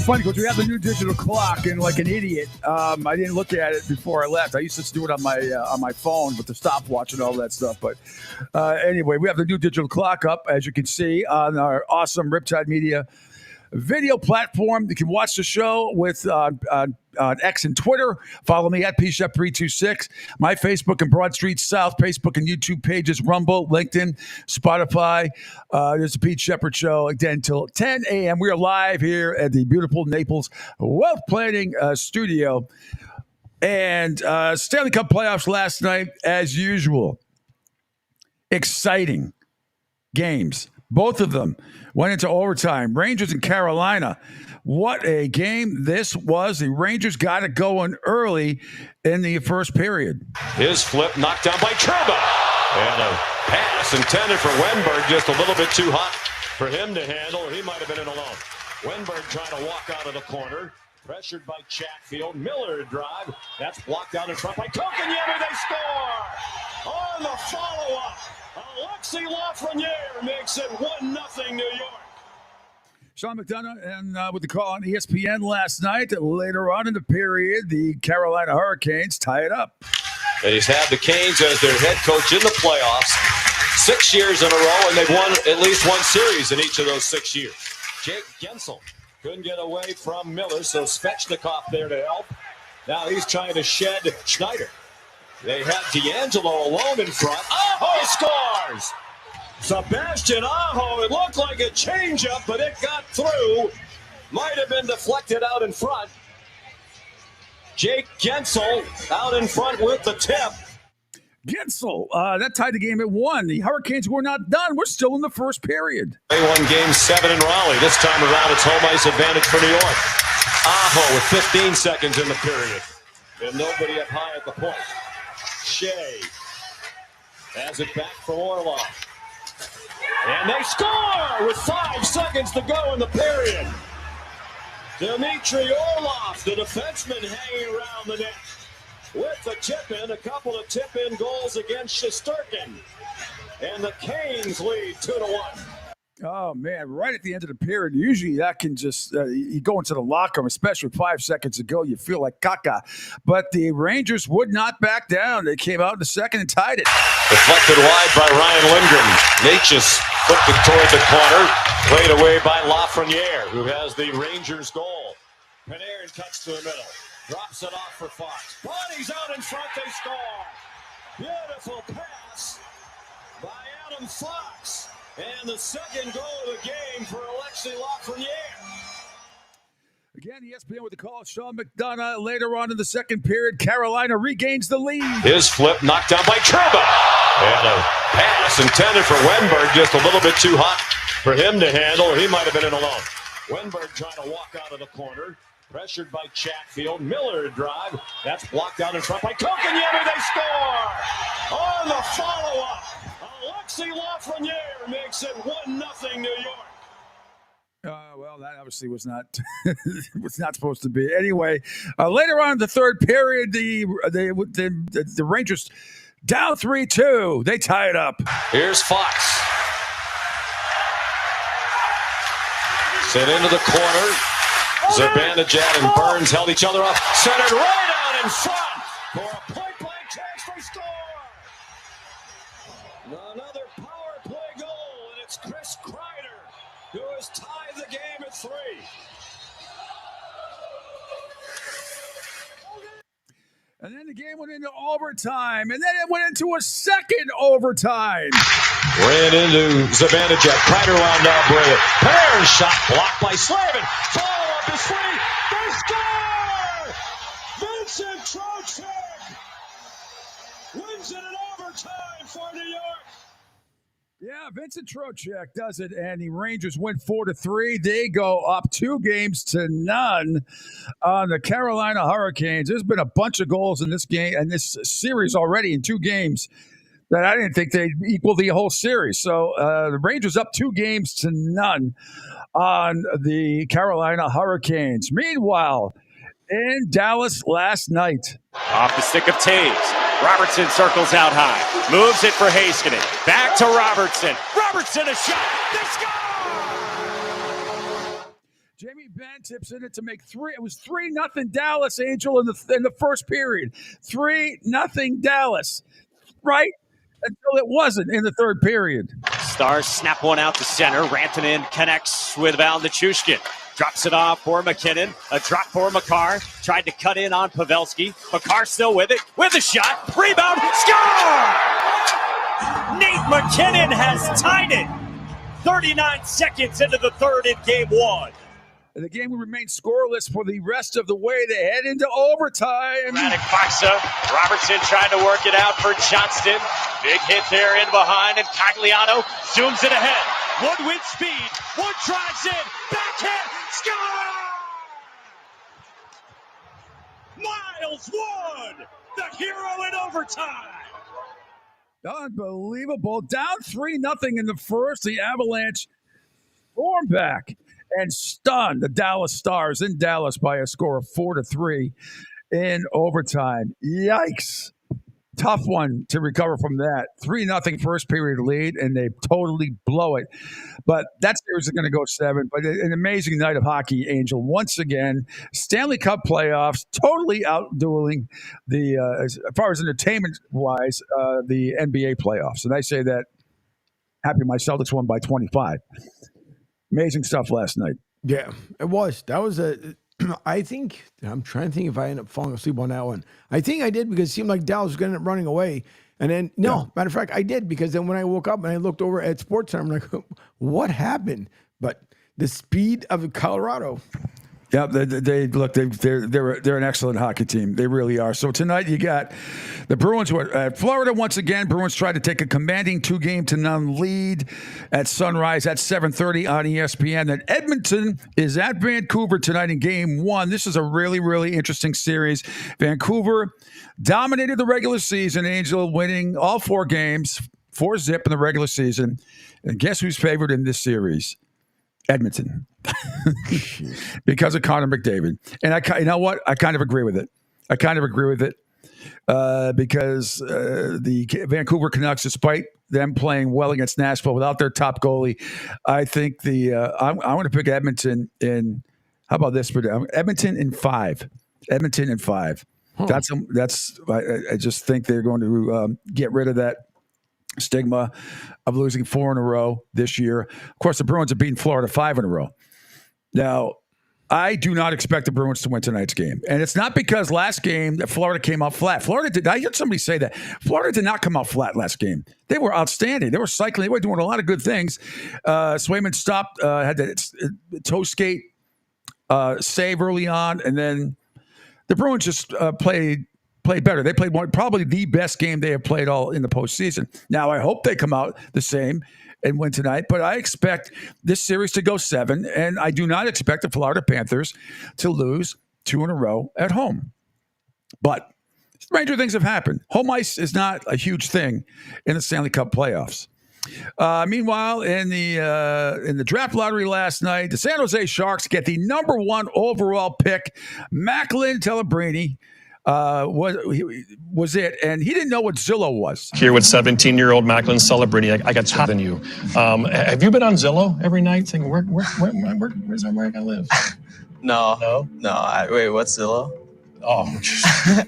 Speaker 1: Funny because we have the new digital clock, and like an idiot, I didn't look at it before I left. I used to do it on my phone with the stopwatch and all that stuff. But anyway, we have the new digital clock up, as you can see, on our awesome Riptide Media video platform. You can watch the show with on X and Twitter. Follow me at pshep326. My Facebook and Broad Street South Facebook and YouTube pages, Rumble, LinkedIn, Spotify. There's a Pete Sheppard Show again till 10 a.m. We are live here at the beautiful Naples Wealth Planning Studio. And Stanley Cup playoffs last night, as usual. Exciting games. Both of them went into overtime. Rangers and Carolina. What a game this was. The Rangers got it going early in the first period.
Speaker 7: His flip knocked down by Trouba. And a pass intended for Wenberg, just a little bit too hot for him to handle. He might have been in alone. Wenberg trying to walk out of the corner. Pressured by Chatfield. Miller drive. That's blocked out in front by Kotkaniemi. They score! On the follow-up. Alexis Lafreniere makes it 1-0 New York.
Speaker 1: Sean McDonough and with the call on ESPN last night. Later on in the period, the Carolina Hurricanes tie it up.
Speaker 7: And he's had the Canes as their head coach in the playoffs 6 years in a row, and they've won at least one series in each of those 6 years. Jake Gensel couldn't get away from Miller, so Svechnikov there to help. Now he's trying to shed Schneider. They had D'Angelo alone in front. Aho scores! Sebastian Aho, it looked like a changeup, but it got through. Might have been deflected out in front. Jake Gensel out in front with the tip.
Speaker 1: Gensel, that tied the game at 1. The Hurricanes were not done. We're still in the first period.
Speaker 7: They won Game 7 in Raleigh. This time around, it's home ice advantage for New York. Aho with 15 seconds in the period. And nobody up high at the point. Shea has it back for Orlov. And they score with 5 seconds to go in the period. Dmitry Orlov, the defenseman, hanging around the net. With the tip-in, a couple of tip-in goals against Shesterkin. And the Canes lead 2-1.
Speaker 1: Oh, man, right at the end of the period, usually that can just, you go into the locker room, especially with 5 seconds to go, you feel like caca. But the Rangers would not back down. They came out in the second and tied it.
Speaker 7: Deflected wide by Ryan Lindgren. Natchez flipped it toward the corner. Played away by Lafreniere, who has the Rangers goal. Panarin cuts to the middle. Drops it off for Fox. Bodies out in front, they score. Beautiful pass by Adam Fox. And the second goal of the game for Alexis Lafreniere.
Speaker 1: Again, ESPN with the call. Sean McDonough. Later on in the second period, Carolina regains the lead.
Speaker 7: His flip knocked down by Trouba. And a pass intended for Wenberg, just a little bit too hot for him to handle. He might have been in alone. Wenberg trying to walk out of the corner. Pressured by Chatfield. Miller drive. That's blocked out in front by Kotkaniemi. They score! On the follow-up. Alexis Lafreniere makes it 1-0 New York.
Speaker 1: Well, that obviously was not was not supposed to be. Anyway, later on in the third period, the Rangers down 3-2. They tie it up.
Speaker 7: Here's Fox. Sent into the corner. Zibanejad and Burns held each other up. Centered right out in front for a point-blank chance. They score. Another power play goal, and it's Chris Kreider who has tied the game at 3.
Speaker 1: And then the game went into overtime, and then it went into a second overtime.
Speaker 7: Ran into Zibanejad. Kreider wound up with it. Panarin shot blocked by Slavin. Follow-up is free. They score! Vincent Trocheck wins it in overtime for New York.
Speaker 1: Yeah, Vincent Trocheck does it, and the Rangers win 4-3. They go up 2-0 on the Carolina Hurricanes. There's been a bunch of goals in this game and this series already in 2 games that I didn't think they'd equal the whole series. So the Rangers up 2-0 on the Carolina Hurricanes. Meanwhile, in Dallas last night.
Speaker 19: Off the stick of Taves. Robertson circles out high. Moves it for Heiskanen. Back to Robertson. Robertson, a shot. They score!
Speaker 1: Jamie Benn tips in it to make three. It was 3-0 Dallas, Angel, in the first period. 3-0 Dallas, right? Until it wasn't in the third period.
Speaker 19: Stars snap one out to center. Rantanen connects with Val Nichushkin. Drops it off for McKinnon. A drop for Makar. Tried to cut in on Pavelski. Makar still with it. With a shot. Rebound. Score! Nate McKinnon has tied it. 39 seconds into the third in game one.
Speaker 1: And the game will remain scoreless for the rest of the way. They head into overtime.
Speaker 19: Radek-Faksa. Robertson trying to work it out for Johnston. Big hit there in behind, and Cagliano zooms it ahead. Wood with speed. Wood drives in. Backhand. Score! Miles Wood, the hero in overtime.
Speaker 1: Unbelievable. Down 3-0 in the first. The Avalanche storm back and stunned the Dallas Stars in Dallas by a score of 4-3 in overtime. Yikes. Tough one to recover from that. 3-0 first period lead, and they totally blow it. But that series is going to go 7. But an amazing night of hockey, Angel. Once again, Stanley Cup playoffs, totally outdueling the, as far as entertainment-wise, the NBA playoffs. And I say that happy my Celtics won by 25. Amazing stuff last night.
Speaker 2: Yeah, it was. That was I think, I'm trying to think if I ended up falling asleep on that one. I think I did because it seemed like Dallas was going to end up running away. And then, matter of fact, I did because then when I woke up and I looked over at SportsCenter, I'm like, what happened? But the speed of Colorado.
Speaker 1: Yeah, they're an excellent hockey team. They really are. So tonight you got the Bruins at Florida once again. Bruins tried to take a commanding 2-0 lead at Sunrise at 7:30 on ESPN. Then Edmonton is at Vancouver tonight in Game 1. This is a really, really interesting series. Vancouver dominated the regular season, Angel, winning all 4 games, 4-0 in the regular season. And guess who's favored in this series? Edmonton. Because of Connor McDavid. And you know what? I kind of agree with it. Because the Vancouver Canucks, despite them playing well against Nashville without their top goalie, I think I want to pick Edmonton in. How about this for Edmonton in 5? Edmonton in 5. Huh. I just think they're going to get rid of that stigma of losing 4 in a row this year. Of course, the Bruins have beaten Florida 5 in a row. Now, I do not expect the Bruins to win tonight's game. And it's not because last game that Florida came out flat. I heard somebody say that. Florida did not come out flat last game. They were outstanding. They were cycling. They were doing a lot of good things. Swayman stopped, had that toe skate save early on, and then the Bruins just played better. They played probably the best game they have played all in the postseason. Now, I hope they come out the same and win tonight, but I expect this series to go 7, and I do not expect the Florida Panthers to lose 2 in a row at home. But stranger things have happened. Home ice is not a huge thing in the Stanley Cup playoffs. Meanwhile, in the draft lottery last night, the San Jose Sharks get the number 1 overall pick, Macklin Telebrini. Was it, and he didn't know what Zillow was.
Speaker 20: Here with 17-year-old Macklin Celebrini. I got top than you. Have you been on Zillow every night thinking, where's where I gotta live?
Speaker 21: No. Wait, what's Zillow?
Speaker 20: Oh,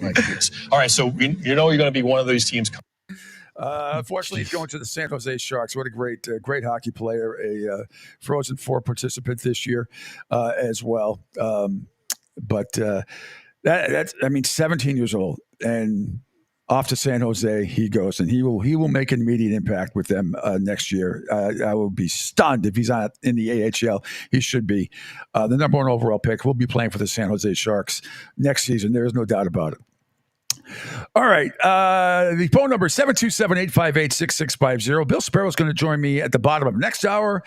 Speaker 20: my goodness. All right, so you know you're going to be one of these teams.
Speaker 1: Unfortunately, he's going to the San Jose Sharks. What a great hockey player, a Frozen Four participant this year as well. That's 17 years old and off to San Jose he goes, and he will make an immediate impact with them next year. I will be stunned if he's not in the AHL. He should be. The number 1 overall pick will be playing for the San Jose Sharks next season. There is no doubt about it. All right. The phone number is 727-858-6650. Bill Sparrow is going to join me at the bottom of next hour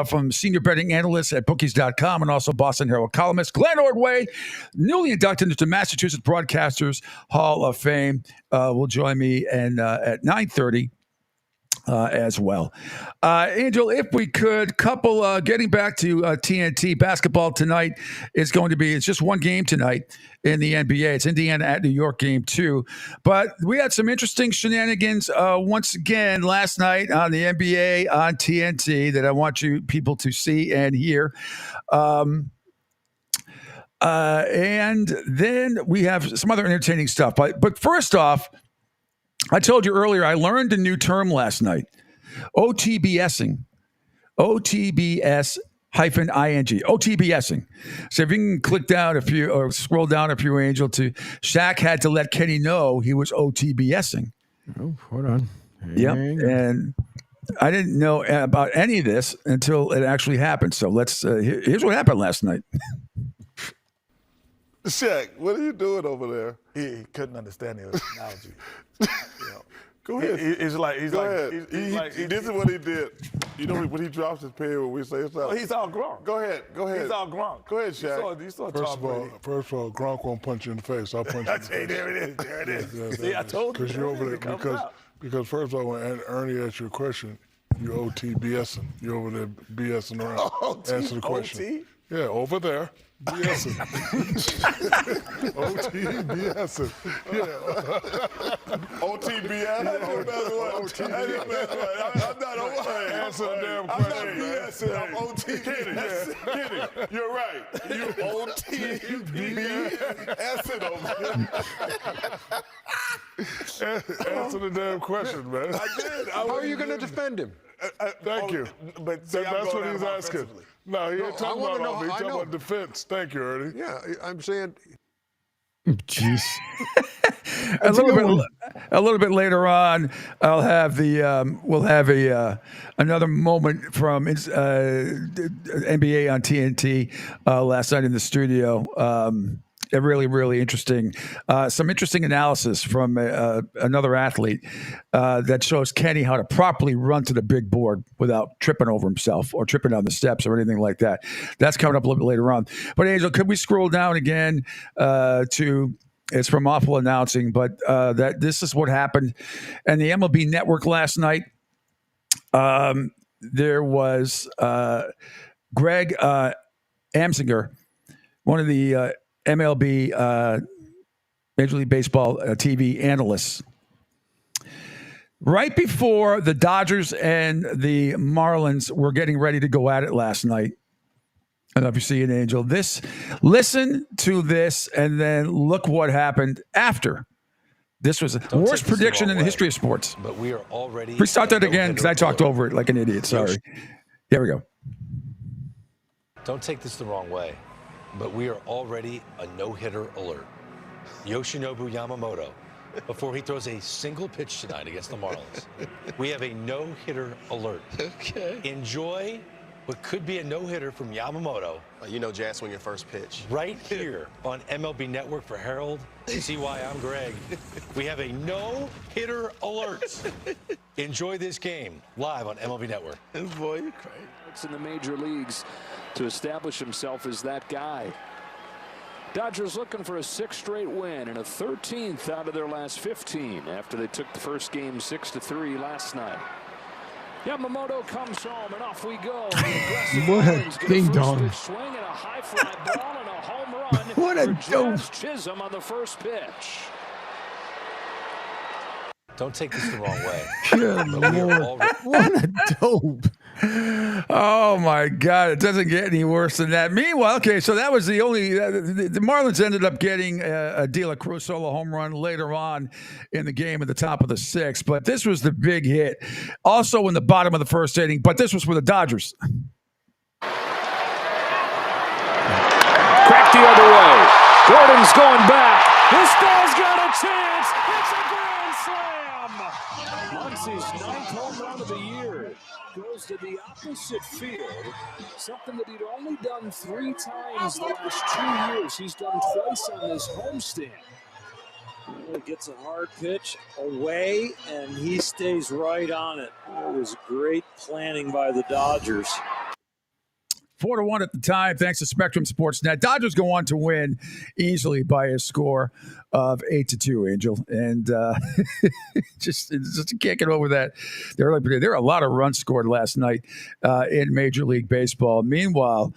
Speaker 1: from senior betting analyst at bookies.com and also Boston Herald columnist Glenn Ordway, newly inducted into Massachusetts Broadcasters Hall of Fame, will join me at 9:30 as well. Angel, if we could, getting back to TNT basketball tonight is going to be, it's just one game tonight in the NBA. It's Indiana at New York game 2. But we had some interesting shenanigans once again last night on the NBA on TNT that I want you people to see and hear. And then we have some other entertaining stuff. But first off, I told you earlier, I learned a new term last night, OTBSing, OTBS-ing, OTBSing. So if you can click down or scroll down a few, Angel, to Shaq had to let Kenny know he was OTBSing.
Speaker 2: Oh, hold on.
Speaker 1: Yep. And I didn't know about any of this until it actually happened. So here's what happened last night.
Speaker 4: Shaq, what are you doing over there?
Speaker 3: He couldn't understand the analogy.
Speaker 4: Go ahead.
Speaker 3: He's like,
Speaker 4: this is what he did. You know, when he drops his pen, when we say it's out.
Speaker 3: He's all Gronk.
Speaker 4: Go ahead.
Speaker 3: He's all Gronk.
Speaker 4: Go ahead, Shaq.
Speaker 3: You saw
Speaker 14: First of all, Gronk won't punch you in the face. I'll punch you in the face.
Speaker 3: There it is. See, I told you.
Speaker 14: Because you're over there. Because first of all, when Ernie asked you a question, you're OTBSing. You're over there BSing around. Answer the question.
Speaker 3: OT?
Speaker 14: Yeah, over there. BSing. OTBSing. Yeah.
Speaker 4: OTBS? I'm not over. Answer the damn question. I'm not BSing. I'm OTBS. Kenny, you're right. You OTBSing over.
Speaker 14: Answer the damn question, man.
Speaker 4: I did.
Speaker 14: How are you going to defend him? Thank you.
Speaker 4: But
Speaker 14: that's what he's asking. No, he ain't talking about he's talking about defense. Thank you, Ernie.
Speaker 22: Yeah, I'm saying.
Speaker 2: Jeez.
Speaker 1: a little bit later on, I'll have we'll have another moment from NBA on TNT last night in the studio. Really, really interesting. Some interesting analysis from another athlete that shows Kenny how to properly run to the big board without tripping over himself or tripping down the steps or anything like that. That's coming up a little bit later on. But Angel, could we scroll down again to? It's from Awful Announcing, but that this is what happened, and the MLB Network last night. There was Greg Amsinger, one of the MLB, Major League Baseball TV analysts. Right before the Dodgers and the Marlins were getting ready to go at it last night. I don't know if you see it, Angel. Listen to this, and then look what happened after. This was the worst prediction in the history of sports.
Speaker 23: But we are already.
Speaker 1: We start that again because I talked over it like an idiot. Sorry. Here we go.
Speaker 23: Don't take this the wrong way, but we are already a no-hitter alert. Yoshinobu Yamamoto, before he throws a single pitch tonight against the Marlins, we have a no-hitter alert.
Speaker 22: Okay.
Speaker 23: Enjoy what could be a no-hitter from Yamamoto.
Speaker 21: You know Jazz swing your first pitch.
Speaker 23: Right here on MLB Network for Harold. See why I'm Greg. We have a no-hitter alert. Enjoy this game live on MLB Network.
Speaker 22: Boy, you're crazy.
Speaker 24: It's in the major leagues to establish himself as that guy. Dodgers looking for a 6th straight win and a 13th out of their last 15 after they took the first game 6-3 last night. Yamamoto comes home and off we go.
Speaker 2: What a ding dong.
Speaker 24: Swing and a high fly ball and a home run.
Speaker 2: What a dope.
Speaker 24: Chisholm on the first pitch.
Speaker 23: Don't take this the wrong way.
Speaker 2: Good Lord. What a dope.
Speaker 1: Oh, my God. It doesn't get any worse than that. Meanwhile, okay, so that was the only the Marlins ended up getting a De La Cruz solo home run later on in the game at the top of the 6th. But this was the big hit. Also in the bottom of the first inning. But this was for the Dodgers.
Speaker 24: Crack the other way. Gordon's going back. This guy's got a chance. It's a grand slam. Muncie's 9th home run of the year goes to the opposite field. Something that he'd only done 3 times the last 2 years. He's done twice on this homestand.
Speaker 25: He gets a hard pitch away, and he stays right on it. It was great planning by the Dodgers.
Speaker 1: 4-1 at the time, thanks to Spectrum Sportsnet. Dodgers go on to win easily by a score of 8-2, Angel. And just you can't get over that. There are a lot of runs scored last night in Major League Baseball. Meanwhile,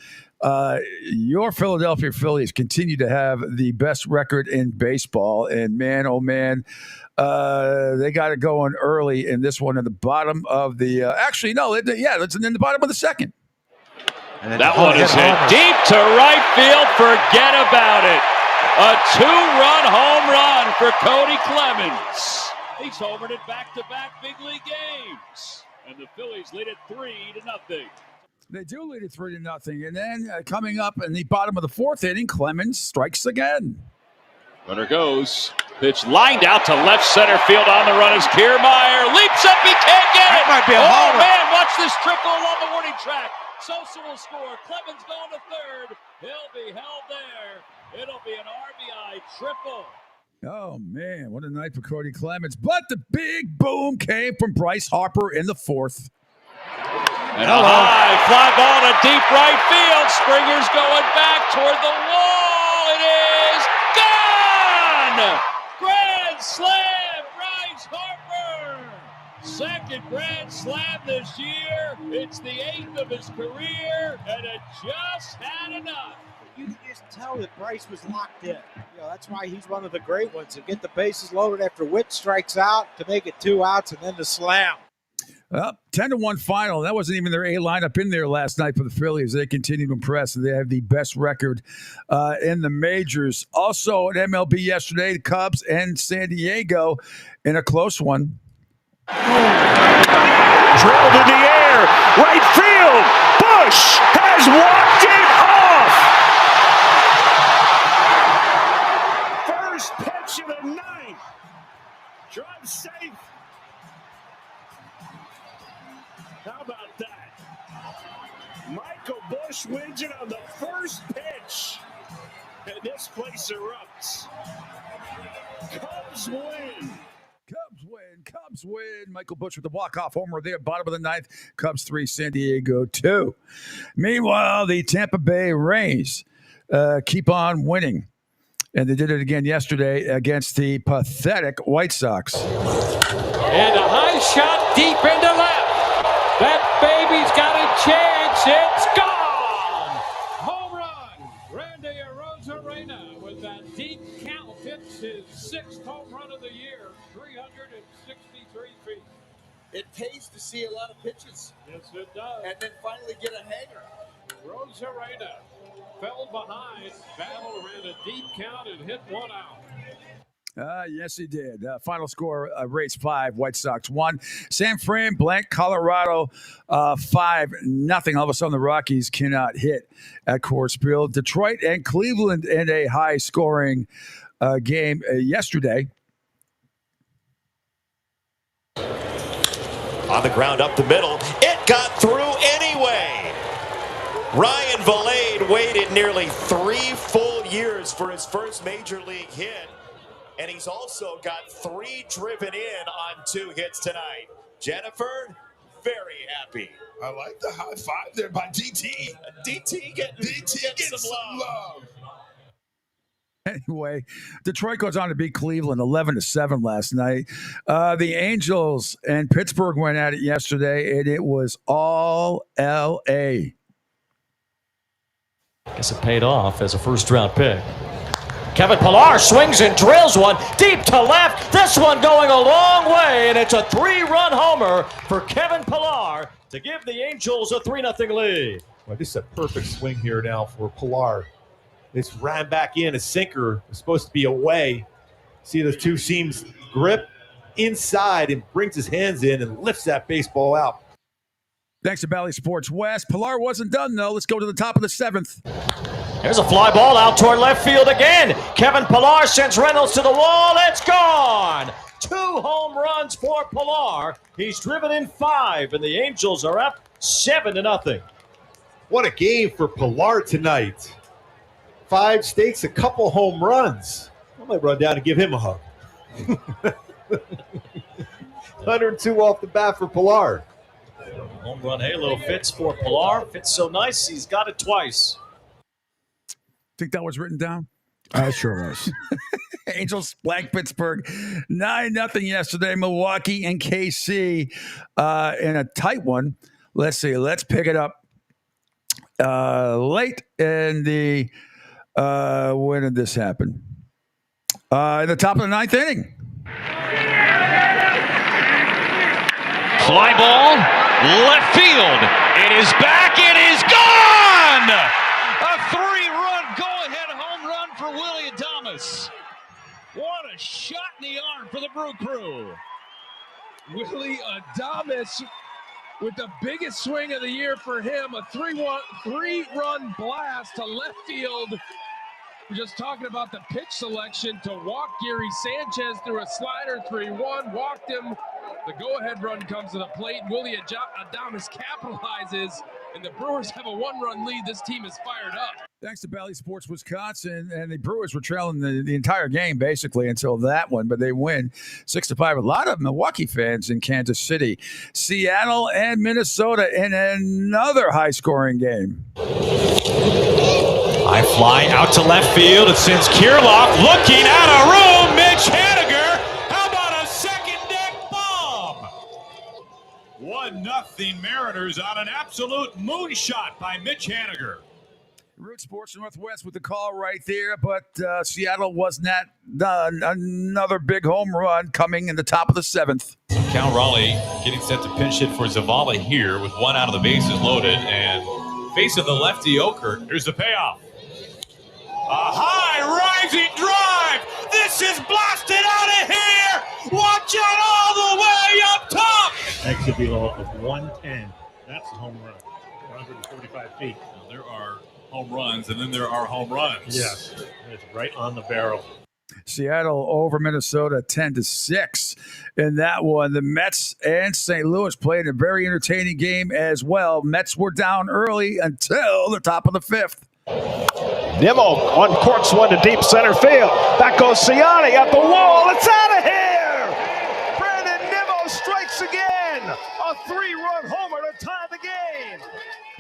Speaker 1: your Philadelphia Phillies continue to have the best record in baseball. And man, oh man, they got it going early in this one in the bottom of the it's in the bottom of the second.
Speaker 19: And that one is hit deep to right field. Forget about it. A 2-run home run for Cody Clemens. He's homered it back-to-back big league games. And the Phillies lead it 3-0.
Speaker 1: They do lead it 3-0. And then coming up in the bottom of the fourth inning, Clemens strikes again.
Speaker 19: Runner goes. Pitch lined out to left center field. On the run is Kiermaier. Leaps up. He can't get it.
Speaker 5: That might be a
Speaker 19: homer.
Speaker 5: homer.
Speaker 19: Man, watch this trickle along the warning track. Sosa will score. Clemens going to third. He'll be held there. It'll be an RBI triple.
Speaker 1: Oh, man, what a night for Cody Clemens. But the big boom came from Bryce Harper in the fourth.
Speaker 19: And a high fly ball to deep right field. Springer's going back toward the wall. It is gone! Grand slam, Bryce Harper! Second grand slam this year. It's the 8th of his career, and it just had enough.
Speaker 5: You can just tell that Bryce was locked in. That's why he's one of the great ones. To get the bases loaded after Witt strikes out, to make it 2 outs, and then to slam.
Speaker 1: Well, 10-1 final. That wasn't even their A lineup in there last night for the Phillies. They continue to impress. They have the best record in the majors. Also at MLB yesterday, the Cubs and San Diego in a close one.
Speaker 24: Drilled in the air, right field. Bush has walked it off. First pitch of the ninth. Drive safe. How about that? Michael Bush wins it on the first pitch. And this place erupts. Cubs win.
Speaker 1: Cubs win. Michael Bush with the walk-off homer there, bottom of the ninth. Cubs 3, San Diego 2. Meanwhile, the Tampa Bay Rays keep on winning. And they did it again yesterday against the pathetic White Sox.
Speaker 24: And a high shot deep into left. That baby's got a chance. It's gone. Home run. Randy Arozarena with that deep count hits his 6th home run of the year. 363 feet.
Speaker 18: It pays to see a lot of pitches.
Speaker 24: Yes, it does.
Speaker 18: And then finally get a hanger.
Speaker 24: Arozarena fell behind, battled, ran a deep count, and hit one out.
Speaker 1: Yes, he did. Final score, Rays 5, White Sox 1. San Fran blank Colorado 5-0. All of a sudden, the Rockies cannot hit at Coors Field. Detroit and Cleveland in a high-scoring game yesterday.
Speaker 6: On the ground up the middle. It got through anyway. Ryan Valade waited nearly 3 full years for his first major league hit. And he's also got 3 driven in on 2 hits tonight. Jennifer, very happy.
Speaker 4: I like the high five there by DT.
Speaker 6: DT getting some love.
Speaker 1: Anyway, Detroit goes on to beat Cleveland 11-7 last night. The Angels and Pittsburgh went at it yesterday, and it was all L.A.
Speaker 8: Guess it paid off as a first-round pick. Kevin Pillar swings and drills one deep to left. This one going a long way, and it's a 3-run homer for Kevin Pillar to give the Angels a 3-0 lead.
Speaker 10: Well, this is a perfect swing here now for Pillar. This ran back in. A sinker was supposed to be away. See those two seams grip inside and brings his hands in and lifts that baseball out.
Speaker 1: Thanks to Bally Sports West. Pilar wasn't done, though. Let's go to the top of the 7th.
Speaker 8: There's a fly ball out toward left field again. Kevin Pillar sends Reynolds to the wall. It's gone. 2 home runs for Pillar. He's driven in 5, and the Angels are up 7-0.
Speaker 10: What a game for Pillar tonight. 5 stakes, a couple home runs. I might run down and give him a hug. 102 off the bat for Pillar.
Speaker 8: Home run halo fits for Pilar. Fits so nice, he's got it twice.
Speaker 1: Think that was written down?
Speaker 2: Sure was.
Speaker 1: Angels blank Pittsburgh 9-0 yesterday. Milwaukee and KC in a tight one. Let's see. Let's pick it up late in the when did this happen? In the top of the ninth inning.
Speaker 11: Fly ball, left field. It is back. It is gone. A 3-run go-ahead home run for Willie Adames. What a shot in the arm for the Brew Crew.
Speaker 12: Willie Adames with the biggest swing of the year for him. A 3-run blast to left field. We're just talking about the pitch selection to walk Gary Sanchez through a slider. 3-1, walked him. The go-ahead run comes to the plate. Willie Adames capitalizes, and the Brewers have a 1-run lead. This team is fired up.
Speaker 1: Thanks to Bally Sports Wisconsin, and the Brewers were trailing the entire game basically until that one, but they win 6-5. A lot of Milwaukee fans in Kansas City. Seattle and Minnesota in another high-scoring game.
Speaker 11: High fly out to left field. It sends Kirilloff looking out of room. Mitch Haniger. How about a second deck bomb? 1-0 Mariners on an absolute moonshot by Mitch Haniger.
Speaker 1: Root Sports Northwest with the call right there, but Seattle was not done. Another big home run coming in the top of the 7th.
Speaker 11: Cal Raleigh getting set to pinch hit for Zavala here with 1 out of the bases loaded and facing the lefty Oker. Here's the payoff. A high rising drive. This is blasted out of here. Watch out all the way up top.
Speaker 13: Exit below of 110. That's a home run. 145 feet.
Speaker 11: Now, there are home runs, and then there are home runs.
Speaker 13: Yes, it's right on the barrel.
Speaker 1: Seattle over Minnesota 10-6 in that one. The Mets and St. Louis played a very entertaining game as well. Mets were down early until the top of the 5th.
Speaker 15: Nimmo uncorks one to deep center field. Back goes Ciani at the wall. It's out of here! Brandon Nimmo strikes again. A 3-run homer to tie the game.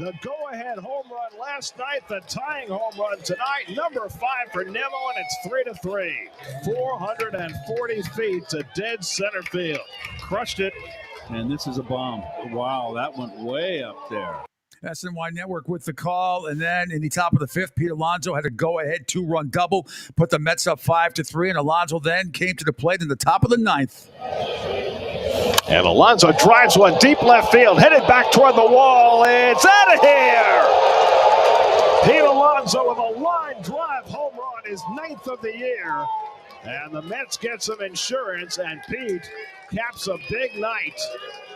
Speaker 15: The go-ahead home run last night, the tying home run tonight. Number 5 for Nimmo, and it's 3-3. 440 feet to dead center field. Crushed it.
Speaker 16: And this is a bomb. Wow, that went way up there.
Speaker 1: SNY Network with the call, and then in the top of the 5th, Pete Alonso had a go-ahead 2-run double, put the Mets up 5-3, and Alonso then came to the plate in the top of the 9th.
Speaker 15: And Alonso drives one deep left field, headed back toward the wall. It's out of here! Pete Alonso with a line drive home run, his 9th of the year. And the Mets get some insurance, and Pete caps a big night.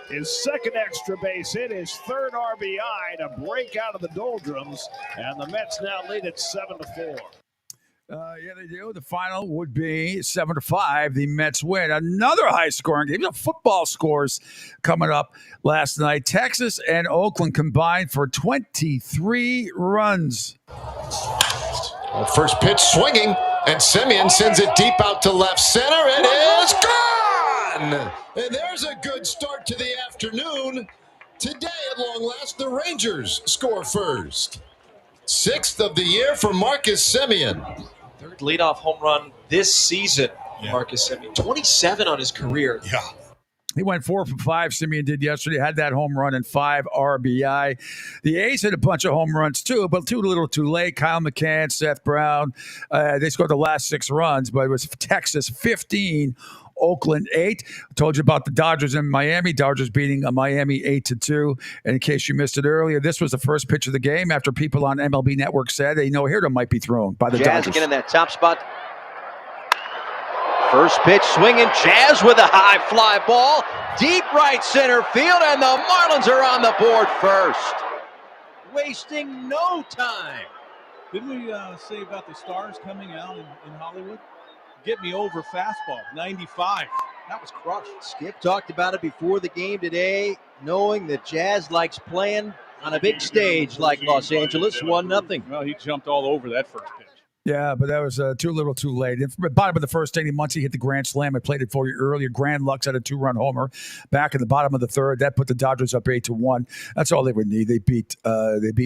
Speaker 15: His 2nd extra base hit, his 3rd RBI to break out of the doldrums, and the Mets now lead at 7-4.
Speaker 1: Yeah, they do. The final would be 7-5. The Mets win. Another high-scoring game. Football scores coming up last night. Texas and Oakland combined for 23 runs.
Speaker 26: First pitch swinging, and Semien sends it deep out to left center. It is gone! And there's a good start to the afternoon. Today, at long last, the Rangers score first. 6th of the year for Marcus Semien.
Speaker 27: 3rd leadoff home run this season, Marcus Semien. 27 on his career.
Speaker 1: Yeah. He went 4 for 5. Semien did yesterday. Had that home run and 5 RBI. The A's had a bunch of home runs too, but too little too late. Kyle McCann, Seth Brown. They scored the last 6 runs, but it was Texas 15. Oakland 8. I told you about the Dodgers in Miami. Dodgers beating Miami 8-2. And in case you missed it earlier, this was the first pitch of the game after people on MLB Network said a no-hitter might be thrown by the
Speaker 28: Jazz
Speaker 1: Dodgers.
Speaker 28: again in that top spot. First pitch swinging. Jazz with a high fly ball. Deep right center field, and the Marlins are on the board first. Wasting no time.
Speaker 25: Didn't we say about the Stars coming out in Hollywood? Get me over fastball, 95. That was crushed.
Speaker 28: Skip talked about it before the game today, knowing that Jazz likes playing on a big stage like Los Angeles. 1-0.
Speaker 25: Well, he jumped all over that first pitch.
Speaker 1: Yeah, but that was too little too late. At the bottom of the first inning, Muncy hit the grand slam. I played it for you earlier. Grand Lux had a 2-run homer back in the bottom of the third. That put the Dodgers up 8-1. That's all they would need. They beat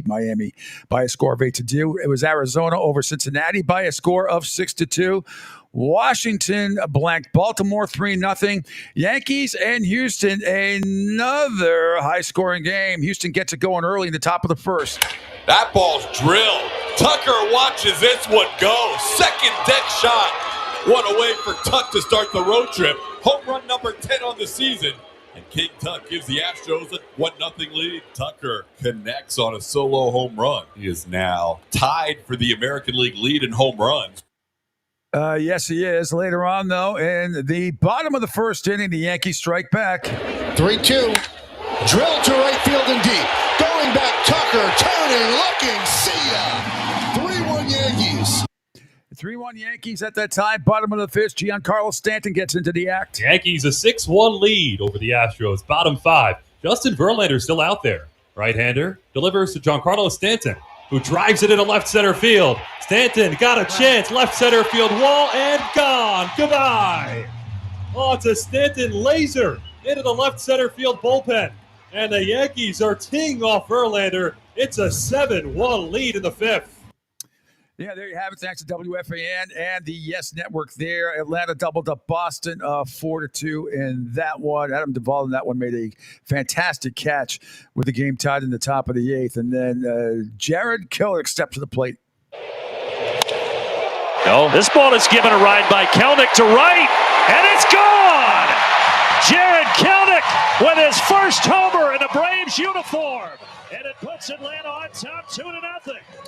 Speaker 1: Miami by a score of 8-2. It was Arizona over Cincinnati by a score of 6-2. Washington blanked Baltimore 3-0. Yankees and Houston, another high-scoring game. Houston gets it going early in the top of the first.
Speaker 3: That ball's drilled. Tucker watches this one go. Second deck shot. One away for Tuck to start the road trip. Home run number 10 on the season. And King Tuck gives the Astros a 1-0 lead. Tucker connects on a solo home run. He is now tied for the American League lead in home runs.
Speaker 1: Yes, he is. Later on, though, in the bottom of the first inning, the Yankees strike back.
Speaker 26: 3-2. Drilled to right field and deep. Going back, Tucker, turning, looking, see ya. 3-1 Yankees.
Speaker 1: 3-1 Yankees at that time. Bottom of the fifth, Giancarlo Stanton gets into the act.
Speaker 11: Yankees a 6-1 lead over the Astros. Bottom five. Justin Verlander still out there. Right-hander delivers to Giancarlo Stanton, who drives it into left center field. Stanton got a chance. Left center field wall and gone. Goodbye. Oh, it's a Stanton laser into the left center field bullpen. And the Yankees are teeing off Verlander. It's a 7-1 lead in the fifth.
Speaker 1: Yeah, there you have it. Thanks to WFAN and the Yes Network there. Atlanta doubled up Boston 4-2 in that one. Adam Duvall in that one made a fantastic catch with the game tied in the top of the eighth. And then Jared Kelenic stepped to the plate.
Speaker 24: No, this ball is given a ride by Kelenic to right, and it's gone! Jared Kelenic with his first homer in a Braves uniform. And it puts Atlanta on top 2-0.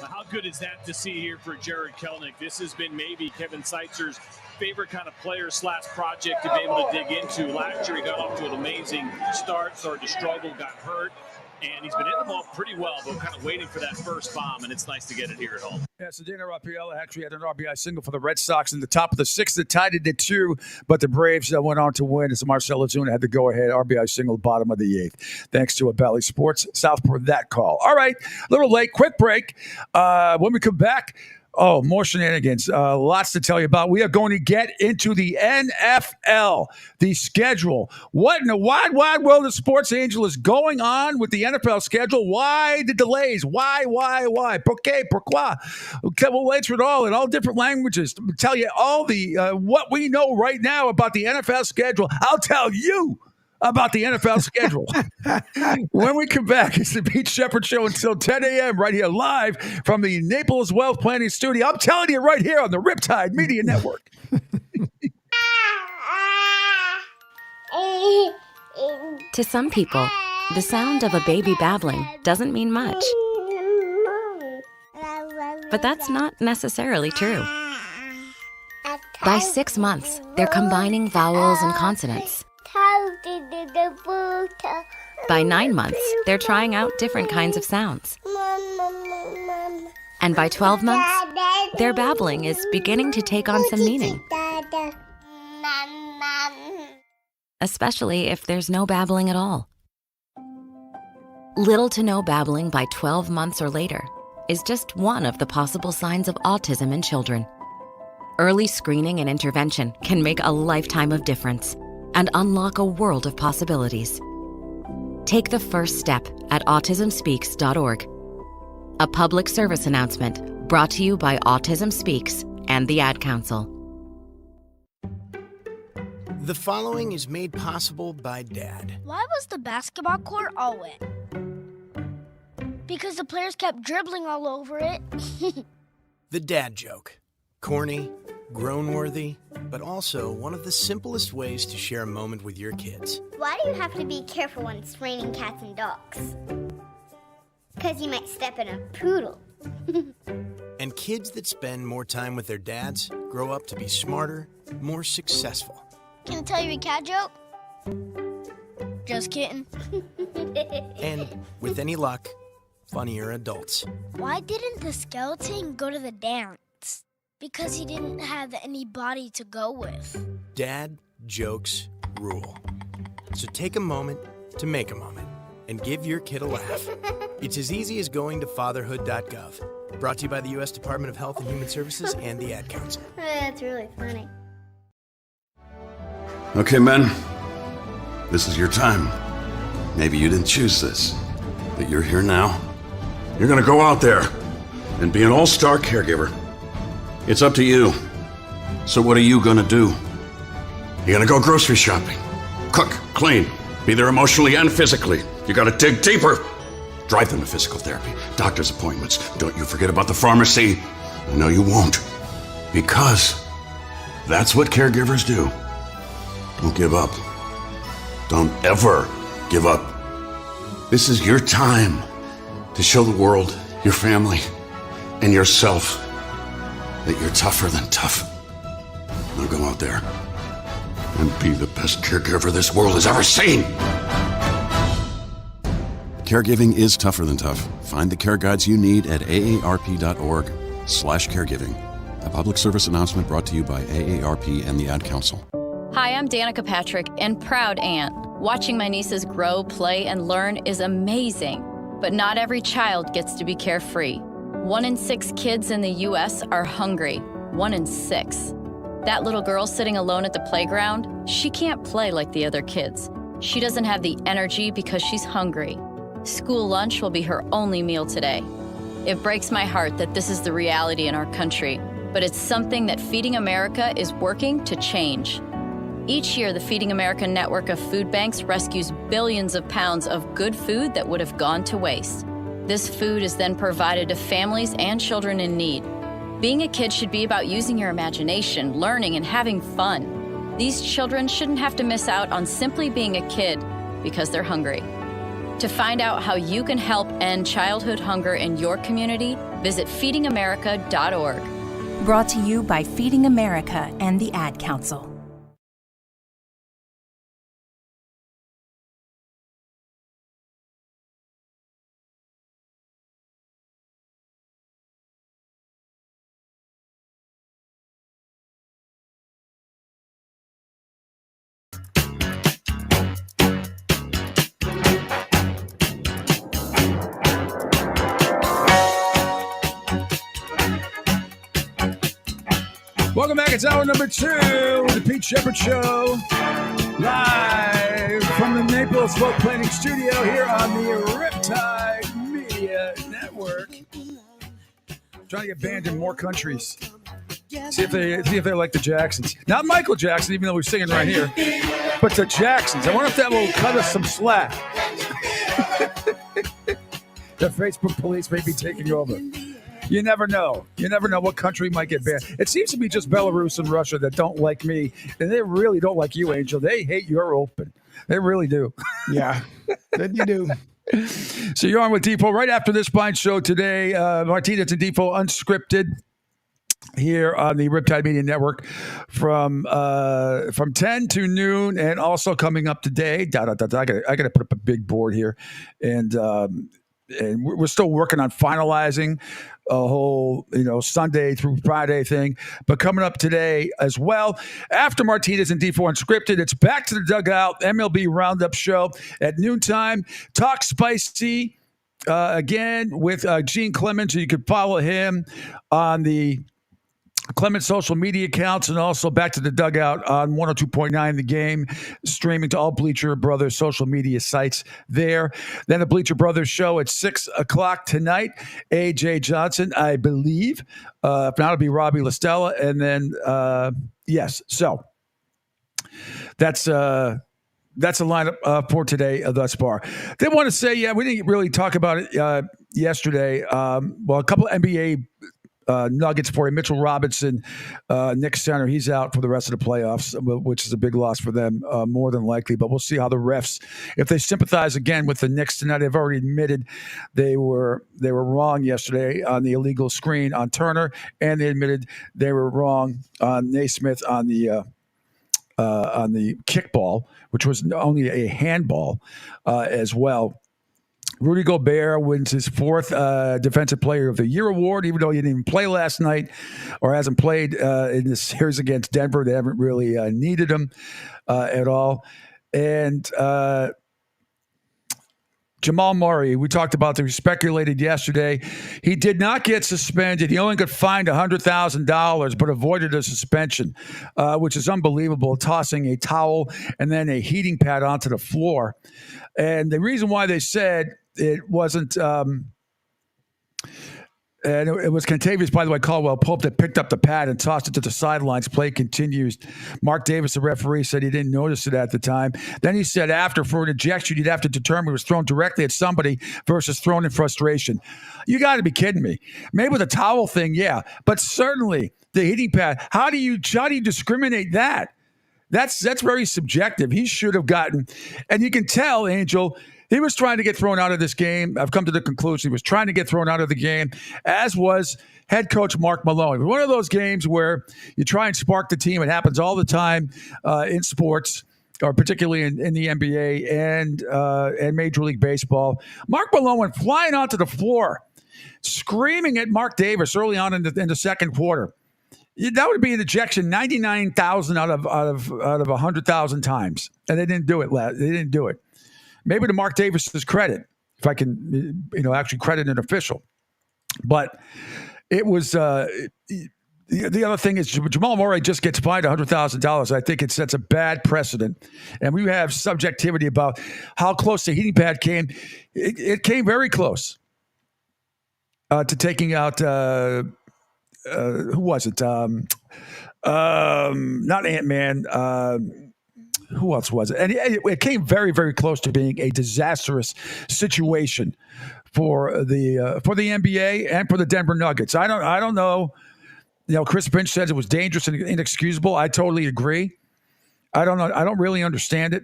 Speaker 7: How good is that to see here for Jared Kelenic? This has been maybe Kevin Seitzer's favorite kind of player / project to be able to dig into. Last year he got off to an amazing start, started to struggle, got hurt, and he's been hitting the ball pretty well, but kind of waiting for that first bomb, and it's nice to get it here at home.
Speaker 1: Yeah, so Dana Raphael actually had an RBI single for the Red Sox in the top of the sixth that tied it at 2, but the Braves went on to win as Marcell Ozuna had the go-ahead RBI single bottom of the eighth. Thanks to Bally Sports, Southport, that call. All right, a little late, quick break. When we come back, more shenanigans. Lots to tell you about. We are going to get into the NFL, the schedule. What in the wide, wide world of sports, Angel, is going on with the NFL schedule? Why the delays? Why? Pourquoi? Okay, we'll answer it all in all different languages. Tell you all the what we know right now about the NFL schedule. I'll tell you about the NFL schedule. When we come back, it's the Pete Sheppard Show until 10 a.m. right here live from the Naples Wealth Planning Studio. I'm telling you right here on the Riptide Media Network.
Speaker 9: To some people, the sound of a baby babbling doesn't mean much. But that's not necessarily true. By 6 months, they're combining vowels and consonants. By 9 months, they're trying out different kinds of sounds. And by 12 months, their babbling is beginning to take on some meaning. Especially if there's no babbling at all. Little to no babbling by 12 months or later is just one of the possible signs of autism in children. Early screening and intervention can make a lifetime of difference and unlock a world of possibilities. Take the first step at autismspeaks.org. A public service announcement brought to you by Autism Speaks and the Ad Council.
Speaker 14: The following is made possible by Dad.
Speaker 17: Why was the basketball court all wet? Because the players kept dribbling all over it.
Speaker 14: The dad joke. Corny, grown-worthy, but also one of the simplest ways to share a moment with your kids.
Speaker 20: Why do you have to be careful when it's raining cats and dogs? Because you might step in a poodle.
Speaker 14: And kids that spend more time with their dads grow up to be smarter, more successful.
Speaker 17: Can I tell you a cat joke? Just kidding.
Speaker 14: And, with any luck, funnier adults.
Speaker 17: Why didn't the skeleton go to the dance? Because he didn't have anybody to go with.
Speaker 14: Dad jokes rule. So take a moment to make a moment and give your kid a laugh. It's as easy as going to fatherhood.gov Brought to you by the U.S. Department of Health and Human Services and the Ad Council.
Speaker 20: That's really funny.
Speaker 4: Okay, men, this is your time. Maybe you didn't choose this, but you're here now. You're gonna go out there and be an all-star caregiver. It's up to you. So what are you gonna do? You're gonna go grocery shopping, cook, clean, be there emotionally and physically. You gotta dig deeper. Drive them to physical therapy, doctor's appointments. Don't you forget about the pharmacy. I know you won't, because that's what caregivers do. Don't give up. Don't ever give up. This is your time to show the world, your family, and yourself that you're tougher than tough. Now go out there and be the best caregiver this world has ever seen. Caregiving is tougher than tough. Find the care guides you need at aarp.org/caregiving. A public service announcement brought to you by AARP and the Ad Council.
Speaker 5: Hi, I'm Danica Patrick and proud aunt. Watching my nieces grow, play, and learn is amazing. But not every child gets to be carefree. 1 in 6 kids in the U.S. are hungry. 1 in 6. That little girl sitting alone at the playground, she can't play like the other kids. She doesn't have the energy because she's hungry. School lunch will be her only meal today. It breaks my heart that this is the reality in our country, but it's something that Feeding America is working to change. Each year, the Feeding America network of food banks rescues billions of pounds of good food that would have gone to waste. This food is then provided to families and children in need. Being a kid should be about using your imagination, learning, and having fun. These children shouldn't have to miss out on simply being a kid because they're hungry. To find out how you can help end childhood hunger in your community, visit feedingamerica.org.
Speaker 6: Brought to you by Feeding America and the Ad Council.
Speaker 1: Welcome back. It's hour number 2 of the Pete Sheppard Show. Live from the Naples Float Planning Studio here on the Riptide Media Network. Trying to get banned in more countries. See if they like the Jacksons. Not Michael Jackson, even though we're singing right here, but the Jacksons. I wonder if that will cut us some slack. The Facebook police may be taking over. You never know. You never know what country might get banned. It seems to be just Belarus and Russia that don't like me, and they really don't like you, Angel. They hate your open. They really do.
Speaker 2: Yeah, that you do.
Speaker 1: So you're on with Depot right after this blind show today. Martinez and Depot Unscripted here on the Riptide Media Network from 10 to noon, and also coming up today. I got to put up a big board here, and we're still working on finalizing a whole, Sunday through Friday thing. But coming up today as well, after Martinez and D4 Unscripted, it's Back to the Dugout, MLB Roundup show at noontime. Talk Spicy again with Gene Clemens. So you can follow him on the Clemens social media accounts, and also Back to the Dugout on 102.9 The Game, streaming to all Bleacher Brothers social media sites there. Then the Bleacher Brothers show at 6 o'clock tonight. AJ Johnson, I believe. If not, it'll be Robbie LaStella. And then, yes. So that's a lineup for today thus far. They want to say, we didn't really talk about it yesterday. A couple of NBA nuggets for you. Mitchell Robinson, Knicks center, he's out for the rest of the playoffs, which is a big loss for them, more than likely. But we'll see how the refs, if they sympathize again with the Knicks tonight. They've already admitted they were wrong yesterday on the illegal screen on Turner, and they admitted they were wrong on Naismith on the kickball, which was only a handball as well. Rudy Gobert wins his 4th Defensive Player of the Year award, even though he didn't even play last night or hasn't played in this series against Denver. They haven't really needed him at all. And Jamal Murray, we talked about we speculated yesterday. He did not get suspended. He only got fined $100,000, but avoided a suspension, which is unbelievable, tossing a towel and then a heating pad onto the floor. And the reason why they said it wasn't and it was Contavious, by the way, Caldwell Pope that picked up the pad and tossed it to the sidelines. Play continues. Mark Davis, the referee, said he didn't notice it at the time. Then he said after, for an ejection, you'd have to determine it was thrown directly at somebody versus thrown in frustration. You got to be kidding me. Maybe with a towel thing, yeah. But certainly the heating pad, how do you discriminate that? That's very subjective. He should have gotten, and you can tell, Angel, he was trying to get thrown out of this game. I've come to the conclusion he was trying to get thrown out of the game, as was head coach Mark Malone. It was one of those games where you try and spark the team. It happens all the time in sports, or particularly in the NBA and Major League Baseball. Mark Malone went flying onto the floor, screaming at Mark Davis early on in the second quarter. That would be an ejection 99,000 out of 100,000 times, and they didn't do it. They didn't do it. Maybe to Mark Davis's credit, if I can, actually credit an official. But it was the other thing is Jamal Murray just gets fined $100,000. I think it sets a bad precedent, and we have subjectivity about how close the heating pad came. It came very close to taking out. Who was it? Not Ant-Man. Who else was it? And it came very, very close to being a disastrous situation for the NBA and for the Denver Nuggets. I don't know. Chris Finch says it was dangerous and inexcusable. I totally agree. I don't know. I don't really understand it.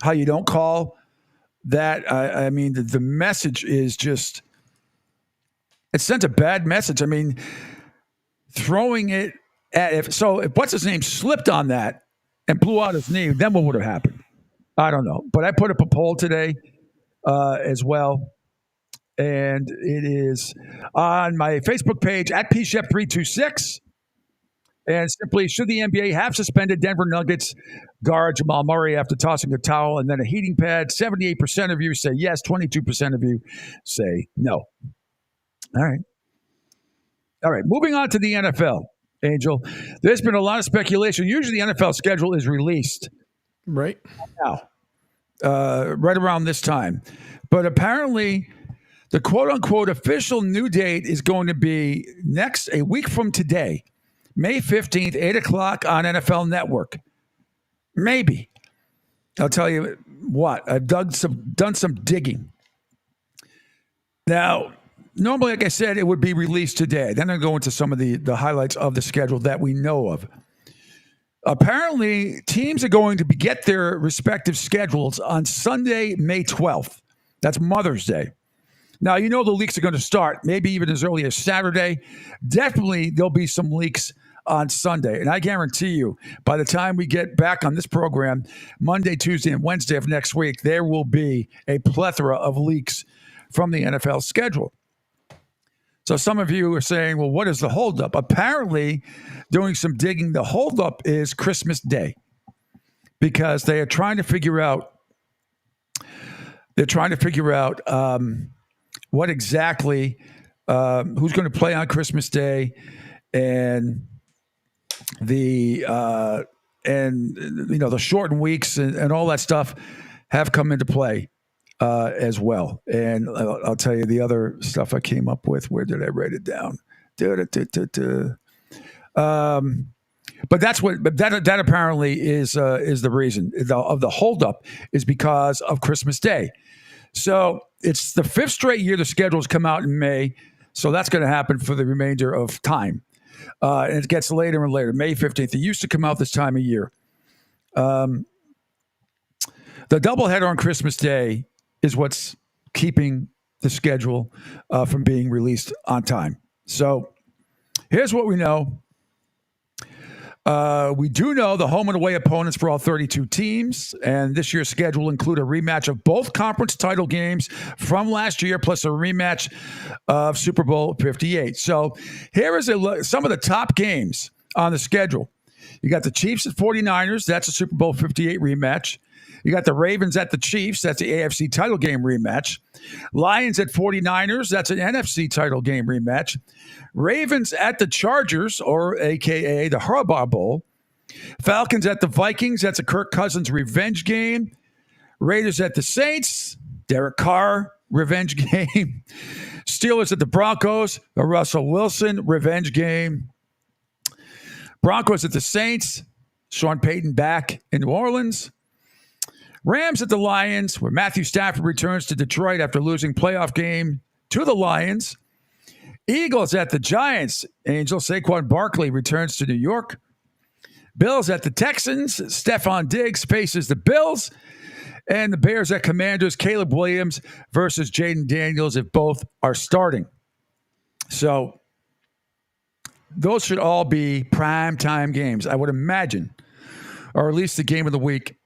Speaker 1: How you don't call that? I mean, the message is just. It sends a bad message. I mean, throwing it at if what's his name slipped on that and blew out his knee, then what would have happened? I don't know. But I put up a poll today as well. And it is on my Facebook page at PShep326. And simply, should the NBA have suspended Denver Nuggets guard Jamal Murray after tossing a towel and then a heating pad? 78% of you say yes. 22% of you say no. All right. Moving on to the NFL. Angel, there's been a lot of speculation. Usually the NFL schedule is released
Speaker 2: right
Speaker 1: now, right around this time. But apparently the quote-unquote official new date is going to be a week from today, May 15th, 8 o'clock on NFL Network. Maybe. I'll tell you what, I've done some digging. Now, normally, like I said, it would be released today. Then I'll go into some of the highlights of the schedule that we know of. Apparently, teams are going to get their respective schedules on Sunday, May 12th. That's Mother's Day. Now, the leaks are going to start, maybe even as early as Saturday. Definitely, there'll be some leaks on Sunday. And I guarantee you, by the time we get back on this program, Monday, Tuesday, and Wednesday of next week, there will be a plethora of leaks from the NFL schedule. So some of you are saying, well, what is the holdup? Apparently, doing some digging, the holdup is Christmas Day, because they are trying to figure out. What exactly who's going to play on Christmas Day, and the shortened weeks and all that stuff have come into play. As well. And I'll tell you the other stuff I came up with. Where did I write it down? But that apparently is the reason of the holdup is because of Christmas Day. So it's the fifth straight year the schedules come out in May. So that's going to happen for the remainder of time. And it gets later and later. May 15th. It used to come out this time of year. The doubleheader on Christmas Day is what's keeping the schedule from being released on time. So here's what we know. We do know the home and away opponents for all 32 teams, and this year's schedule will include a rematch of both conference title games from last year, plus a rematch of Super Bowl 58. So here is some of the top games on the schedule. You got the Chiefs at 49ers. That's a Super Bowl 58 rematch. You got the Ravens at the Chiefs. That's the AFC title game rematch. Lions at 49ers. That's an NFC title game rematch. Ravens at the Chargers, or a.k.a. the Harbaugh Bowl. Falcons at the Vikings. That's a Kirk Cousins revenge game. Raiders at the Saints. Derek Carr revenge game. Steelers at the Broncos. A Russell Wilson revenge game. Broncos at the Saints. Sean Payton back in New Orleans. Rams at the Lions, where Matthew Stafford returns to Detroit after losing playoff game to the Lions. Eagles at the Giants. Angel Saquon Barkley returns to New York. Bills at the Texans. Stephon Diggs faces the Bills. And the Bears at Commanders. Caleb Williams versus Jaden Daniels if both are starting. So those should all be primetime games, I would imagine, or at least the game of the week,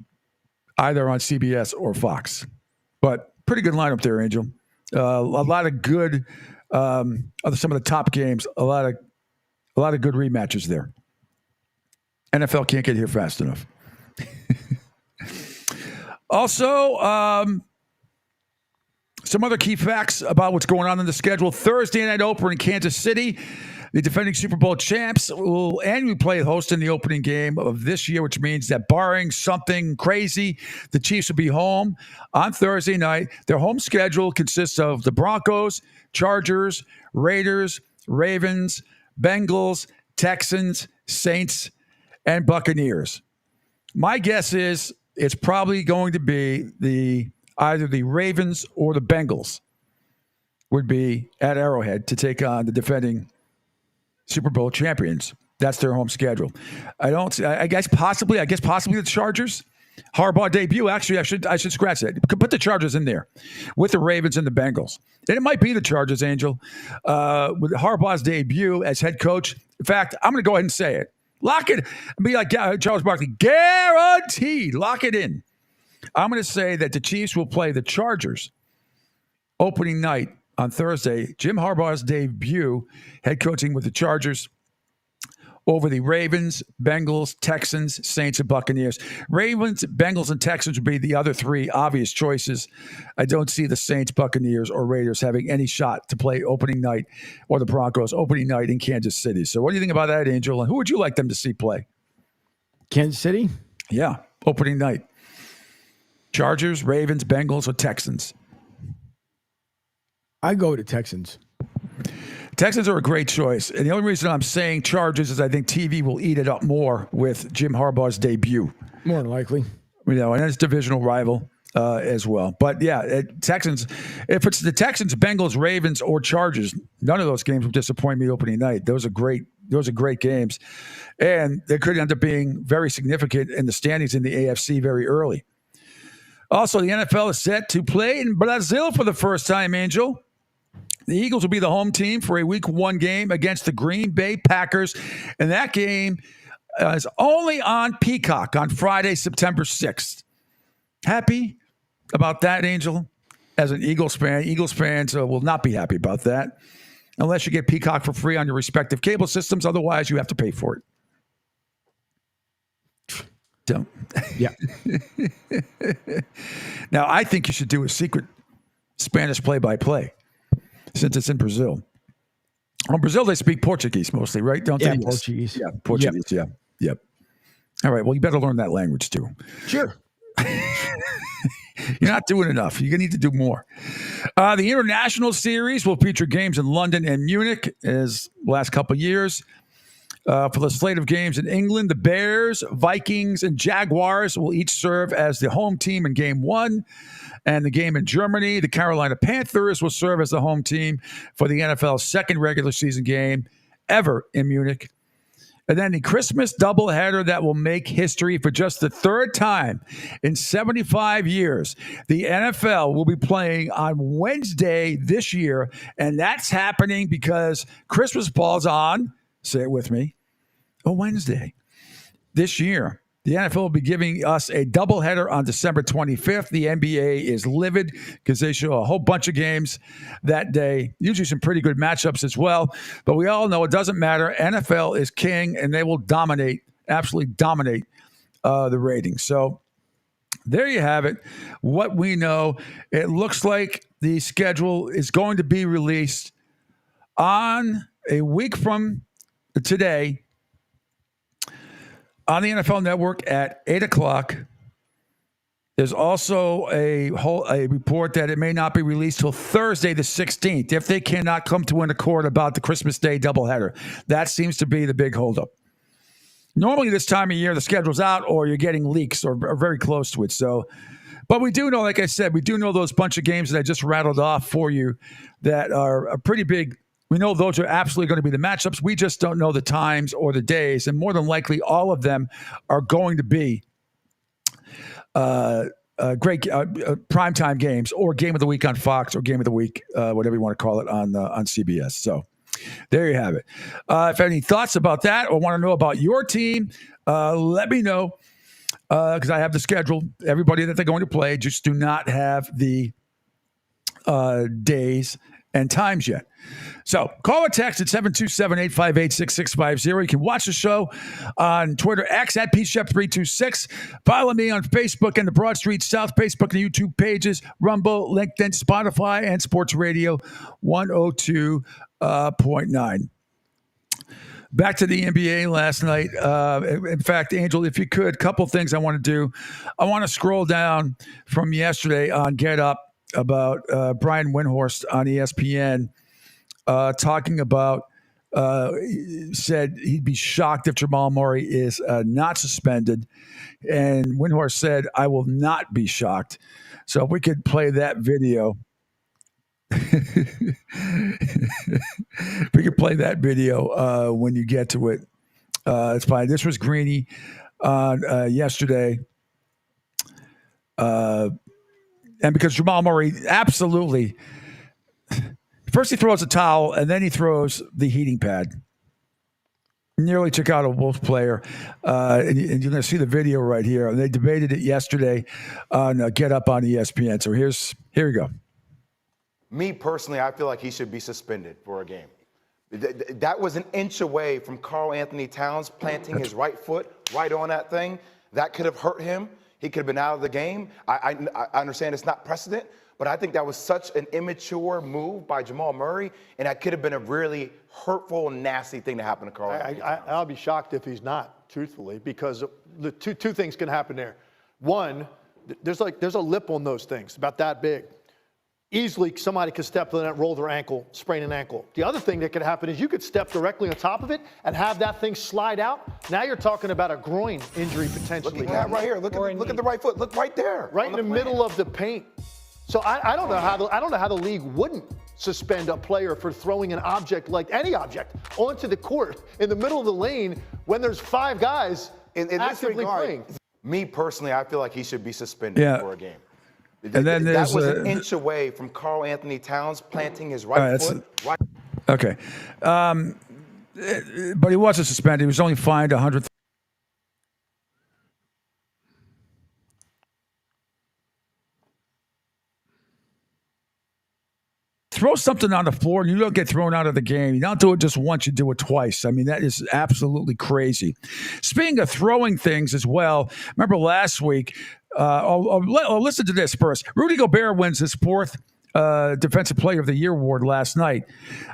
Speaker 1: either on CBS or Fox. But pretty good lineup there, Angel. A lot of good, some of the top games. A lot of good rematches there. NFL can't get here fast enough. Also, some other key facts about what's going on in the schedule. Thursday night opener in Kansas City. The defending Super Bowl champs will annually play host in the opening game of this year, which means that barring something crazy, the Chiefs will be home on Thursday night. Their home schedule consists of the Broncos, Chargers, Raiders, Ravens, Bengals, Texans, Saints, and Buccaneers. My guess is it's probably going to be either the Ravens or the Bengals would be at Arrowhead to take on the defending Super Bowl champions. That's their home schedule. I guess possibly the Chargers. Harbaugh debut. Actually, I should scratch that. Put the Chargers in there with the Ravens and the Bengals. And it might be the Chargers, Angel, with Harbaugh's debut as head coach. In fact, I'm going to go ahead and say it. Lock it. Be like Charles Barkley. Guaranteed. Lock it in. I'm going to say that the Chiefs will play the Chargers opening night on Thursday. Jim Harbaugh's debut, head coaching with the Chargers, over the Ravens, Bengals, Texans, Saints, and Buccaneers. Ravens, Bengals, and Texans would be the other three obvious choices. I don't see the Saints, Buccaneers, or Raiders having any shot to play opening night, or the Broncos opening night in Kansas City. So what do you think about that, Angel? And who would you like them to see play?
Speaker 2: Kansas City?
Speaker 1: Yeah, opening night. Chargers, Ravens, Bengals, or Texans?
Speaker 2: I go to Texans.
Speaker 1: Texans are a great choice. And the only reason I'm saying Chargers is I think TV will eat it up more with Jim Harbaugh's debut.
Speaker 2: More than likely.
Speaker 1: And it's divisional rival as well. But yeah, Texans, if it's the Texans, Bengals, Ravens, or Chargers, none of those games will disappoint me opening night. Those are great games. And they could end up being very significant in the standings in the AFC very early. Also, the NFL is set to play in Brazil for the first time, Angel. The Eagles will be the home team for a Week 1 game against the Green Bay Packers. And that game is only on Peacock on Friday, September 6th. Happy about that, Angel? As an Eagles fan, Eagles fans will not be happy about that unless you get Peacock for free on your respective cable systems. Otherwise, you have to pay for it. Don't.
Speaker 2: Yeah.
Speaker 1: Now, I think you should do a secret Spanish play-by-play. Since it's in Brazil. In Brazil, they speak Portuguese mostly, right? Don't they?
Speaker 2: Portuguese.
Speaker 1: Yeah, Portuguese,
Speaker 2: Yep.
Speaker 1: Yep. All right, well, you better learn that language too.
Speaker 2: Sure.
Speaker 1: You're not doing enough. You need to do more. The International Series will feature games in London and Munich as last couple of years. For the slate of games in England, the Bears, Vikings, and Jaguars will each serve as the home team in Game 1. And the game in Germany, the Carolina Panthers will serve as the home team for the NFL's second regular season game ever in Munich. And then the Christmas doubleheader that will make history for just the third time in 75 years. The NFL will be playing on Wednesday this year, and that's happening because Christmas falls on, say it with me, a Wednesday this year. The NFL will be giving us a doubleheader on December 25th. The NBA is livid because they show a whole bunch of games that day. Usually some pretty good matchups as well. But we all know it doesn't matter. NFL is king, and they will dominate, absolutely dominate the ratings. So there you have it. What we know, it looks like the schedule is going to be released on a week from today on the NFL Network at 8 o'clock. There's also a report that it may not be released till Thursday the 16th if they cannot come to an accord about the Christmas Day doubleheader. That seems to be the big holdup. Normally this time of year, the schedule's out or you're getting leaks or very close to it. So, but we do know, like I said, we do know those bunch of games that I just rattled off for you that are pretty big. We know those are absolutely going to be the matchups. We just don't know the times or the days. And more than likely, all of them are going to be great primetime games or game of the week on Fox or game of the week, whatever you want to call it, on CBS. So there you have it. If any thoughts about that or want to know about your team, let me know because I have the schedule. Everybody that they're going to play, just do not have the days and times yet. So call or text at 727-858-6650. You can watch the show on Twitter, X at PShep326. Follow me on Facebook and the Broad Street South Facebook and YouTube pages, Rumble, LinkedIn, Spotify, and Sports Radio 102.9. Back to the NBA last night. In fact, Angel, if you could, a couple things I want to do. I want to scroll down from yesterday on Get Up about Brian Windhorst on ESPN talking about, said he'd be shocked if Jamal Murray is not suspended. And Windhorst said, I will not be shocked. So if we could play that video. We could play that video when you get to it. It's fine. This was Greeny on yesterday. And because Jamal Murray absolutely, first he throws a towel and then he throws the heating pad. Nearly took out a Wolves player. And you're going to see the video right here. And they debated it yesterday on Get Up on ESPN. So here we go.
Speaker 8: Me personally, I feel like he should be suspended for a game. That was an inch away from Karl Anthony Towns planting his right foot right on that thing. That could have hurt him. He could have been out of the game. I understand it's not precedent, but I think that was such an immature move by Jamal Murray, and that could have been a really hurtful, nasty thing to happen to Karl Anthony Towns.
Speaker 10: I'll be shocked if he's not, truthfully, because the two things can happen there. One, there's a lip on those things, about that big. Easily, somebody could step on that, roll their ankle, sprain an ankle. The other thing that could happen is you could step directly on top of it and have that thing slide out. Now you're talking about a groin injury potentially.
Speaker 8: Look at that right here. Look at the right foot. Look right there.
Speaker 10: Right in the middle of the paint. So I don't know how the league wouldn't suspend a player for throwing an object, like any object, onto the court in the middle of the lane when there's five guys actively playing.
Speaker 8: Me personally, I feel like he should be suspended for a game.
Speaker 1: And then
Speaker 8: that was an inch away from Karl Anthony Towns planting his right foot.
Speaker 1: Okay. But he wasn't suspended. He was only fined $100,000. Throw something on the floor and you don't get thrown out of the game. You don't do it just once, you do it twice. I mean, that is absolutely crazy. Speaking of throwing things as well, remember last week, listen to this first. Rudy Gobert wins his fourth Defensive Player of the Year award last night.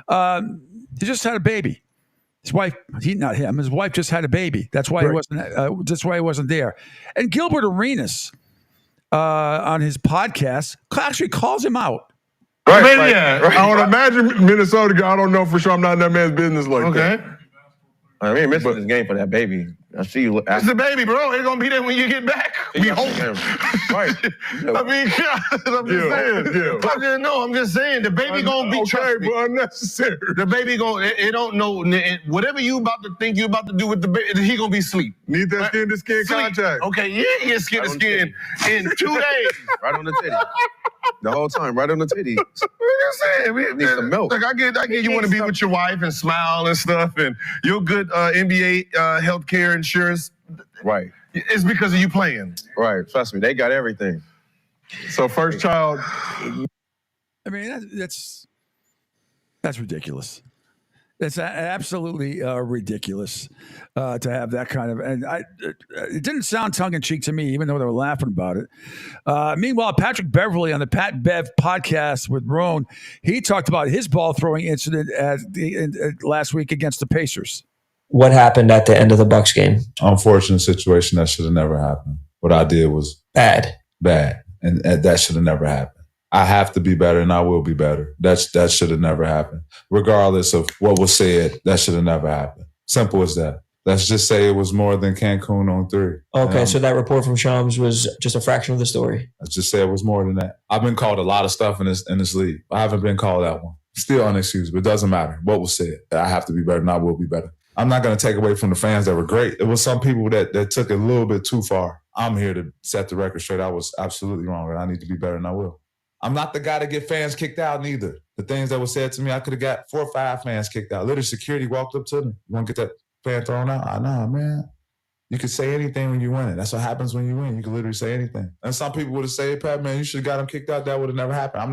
Speaker 1: He just had a baby. His wife, not him. His wife just had a baby. That's why he wasn't. That's why he wasn't there. And Gilbert Arenas on his podcast actually calls him out.
Speaker 12: Right, I would imagine Minnesota guy. I don't know for sure. I'm not in that man's business like that.
Speaker 18: I mean, missing this game for that baby. I see you.
Speaker 12: It's the baby, bro. It's gonna be there when you get back. We hope.
Speaker 18: Right.
Speaker 12: I mean, I'm just saying. I'm just saying. The baby gonna be trust me, but unnecessary. The baby gonna. It don't know. Whatever you about to think you about to do with the baby, he gonna be asleep. Need that skin to skin contact. Okay, you ain't get skin to skin in 2 days.
Speaker 18: Right on the titty. The whole time, right on the titty.
Speaker 12: What you saying? We
Speaker 18: need some milk.
Speaker 12: Look, I get you want to be with your wife and smile and stuff, and your good NBA healthcare insurance.
Speaker 18: Right.
Speaker 12: It's because of you playing.
Speaker 18: Right. Trust me, they got everything.
Speaker 12: So first child.
Speaker 1: I mean, that's ridiculous. It's absolutely ridiculous to have that kind of, and it didn't sound tongue in cheek to me, even though they were laughing about it. Meanwhile, Patrick Beverly on the Pat Bev podcast with Roan, he talked about his ball throwing incident last week against the Pacers.
Speaker 13: What happened at the end of the Bucks game?
Speaker 15: Unfortunate situation that should have never happened. What I did was
Speaker 13: bad,
Speaker 15: and that should have never happened. I have to be better, and I will be better. That should have never happened. Regardless of what was said, that should have never happened. Simple as that. Let's just say it was more than Cancun on 3.
Speaker 13: Okay, so that report from Shams was just a fraction of the story.
Speaker 15: Let's just say it was more than that. I've been called a lot of stuff in this league. I haven't been called that one. Still unexcused, but it doesn't matter what was said. I have to be better, and I will be better. I'm not going to take away from the fans that were great. It was some people that took it a little bit too far. I'm here to set the record straight. I was absolutely wrong, and I need to be better, and I will. I'm not the guy to get fans kicked out neither. The things that were said to me, I could have got 4 or 5 fans kicked out. Literally, security walked up to me. You want to get that fan thrown out? Nah, man. You can say anything when you win it. That's what happens when you win. You can literally say anything. And some people would have said, Pat, man, you should have got him kicked out. That would have never happened. I'm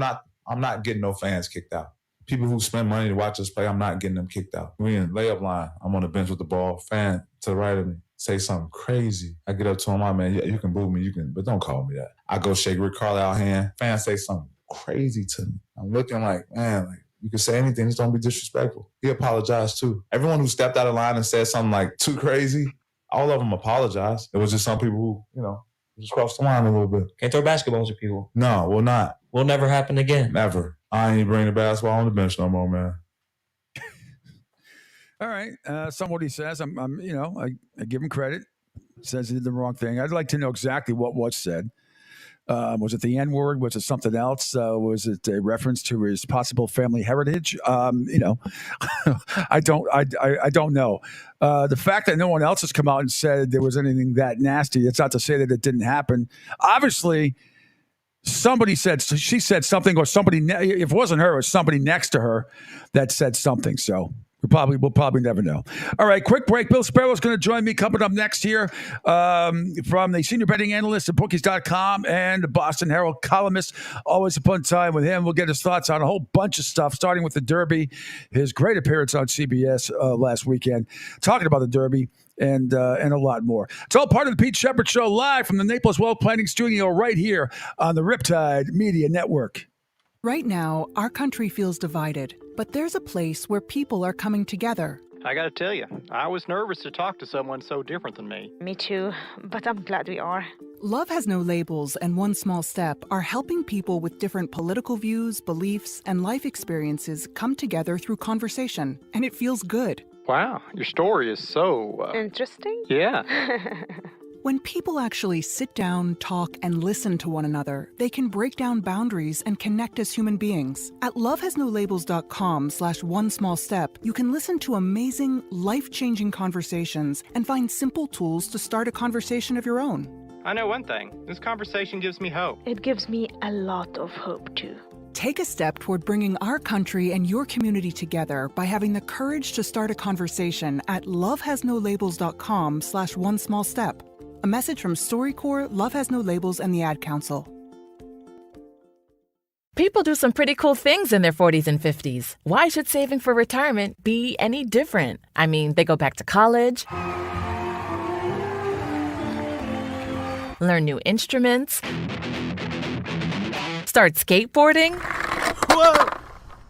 Speaker 15: not getting no fans kicked out. People who spend money to watch us play, I'm not getting them kicked out. We in layup line. I'm on the bench with the ball. Fan to the right of me. Say something crazy. I get up to him, man, you can boo me, but don't call me that. I go shake Rick Carlisle's hand. Fan say something crazy to me. I'm looking like, man, like you can say anything, just don't be disrespectful. He apologized too. Everyone who stepped out of line and said something like too crazy, all of them apologized. It was just some people who, just crossed the line a little bit.
Speaker 13: Can't throw basketballs at people.
Speaker 15: No, we'll not.
Speaker 13: Will never happen again.
Speaker 15: Never. I ain't bringing the basketball on the bench no more, man.
Speaker 1: All right. Some what he says. I give him credit. Says he did the wrong thing. I'd like to know exactly what was said. Was it the N-word? Was it something else? Was it a reference to his possible family heritage? I don't know. The fact that no one else has come out and said there was anything that nasty, it's not to say that it didn't happen. Obviously, she said something, or somebody, if it wasn't her, it was somebody next to her that said something. So we'll probably never know. All right, quick break. Bill Sparrow is going to join me coming up next here from the senior betting analyst at bookies.com and the Boston Herald columnist. Always a fun time with him. We'll get his thoughts on a whole bunch of stuff, starting with the Derby, his great appearance on CBS last weekend, talking about the Derby and a lot more. It's all part of the Pete Sheppard Show, live from the Naples Wealth Planning Studio right here on the Riptide Media Network.
Speaker 16: Right now, our country feels divided, but there's a place where people are coming together.
Speaker 19: I gotta tell you, I was nervous to talk to someone so different than me.
Speaker 21: Me too, but I'm glad we are.
Speaker 16: Love Has No Labels and One Small Step are helping people with different political views, beliefs, and life experiences come together through conversation, and it feels good.
Speaker 19: Wow, your story is so...
Speaker 21: interesting?
Speaker 19: Yeah.
Speaker 16: When people actually sit down, talk, and listen to one another, they can break down boundaries and connect as human beings. At lovehasnolabels.com/onesmallstep, you can listen to amazing, life-changing conversations and find simple tools to start a conversation of your own.
Speaker 19: I know one thing. This conversation gives me hope.
Speaker 21: It gives me a lot of hope, too.
Speaker 16: Take a step toward bringing our country and your community together by having the courage to start a conversation at lovehasnolabels.com/onesmallstep. A message from StoryCorps, Love Has No Labels, and the Ad Council.
Speaker 22: People do some pretty cool things in their 40s and 50s. Why should saving for retirement be any different? I mean, they go back to college, learn new instruments, start skateboarding. Whoa!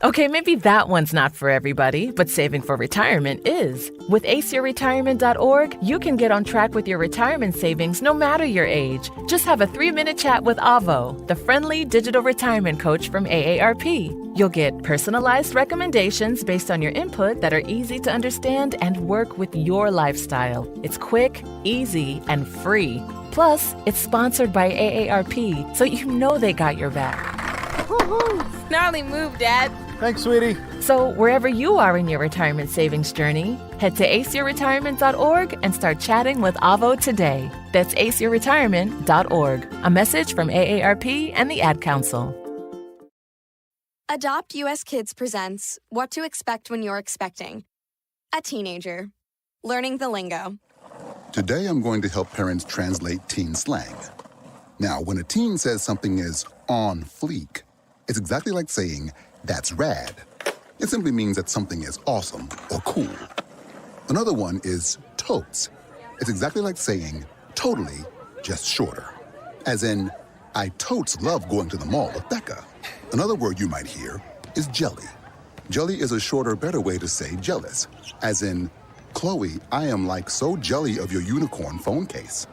Speaker 22: Okay, maybe that one's not for everybody, but saving for retirement is. With aceyourretirement.org, you can get on track with your retirement savings no matter your age. Just have a 3-minute chat with Avo, the friendly digital retirement coach from AARP. You'll get personalized recommendations based on your input that are easy to understand and work with your lifestyle. It's quick, easy, and free. Plus, it's sponsored by AARP, so you know they got your back.
Speaker 21: Woohoo! Gnarly move, Dad.
Speaker 10: Thanks, sweetie.
Speaker 22: So wherever you are in your retirement savings journey, head to aceyourretirement.org and start chatting with Avo today. That's aceyourretirement.org. A message from AARP and the Ad Council.
Speaker 23: Adopt US Kids presents What to Expect When You're Expecting. A teenager. Learning the lingo.
Speaker 27: Today I'm going to help parents translate teen slang. Now, when a teen says something is on fleek, it's exactly like saying, that's rad. It simply means that something is awesome or cool. Another one is totes. It's exactly like saying totally, just shorter. As in, I totes love going to the mall with Becca. Another word you might hear is jelly. Jelly is a shorter, better way to say jealous. As in, Chloe, I am like so jelly of your unicorn phone case.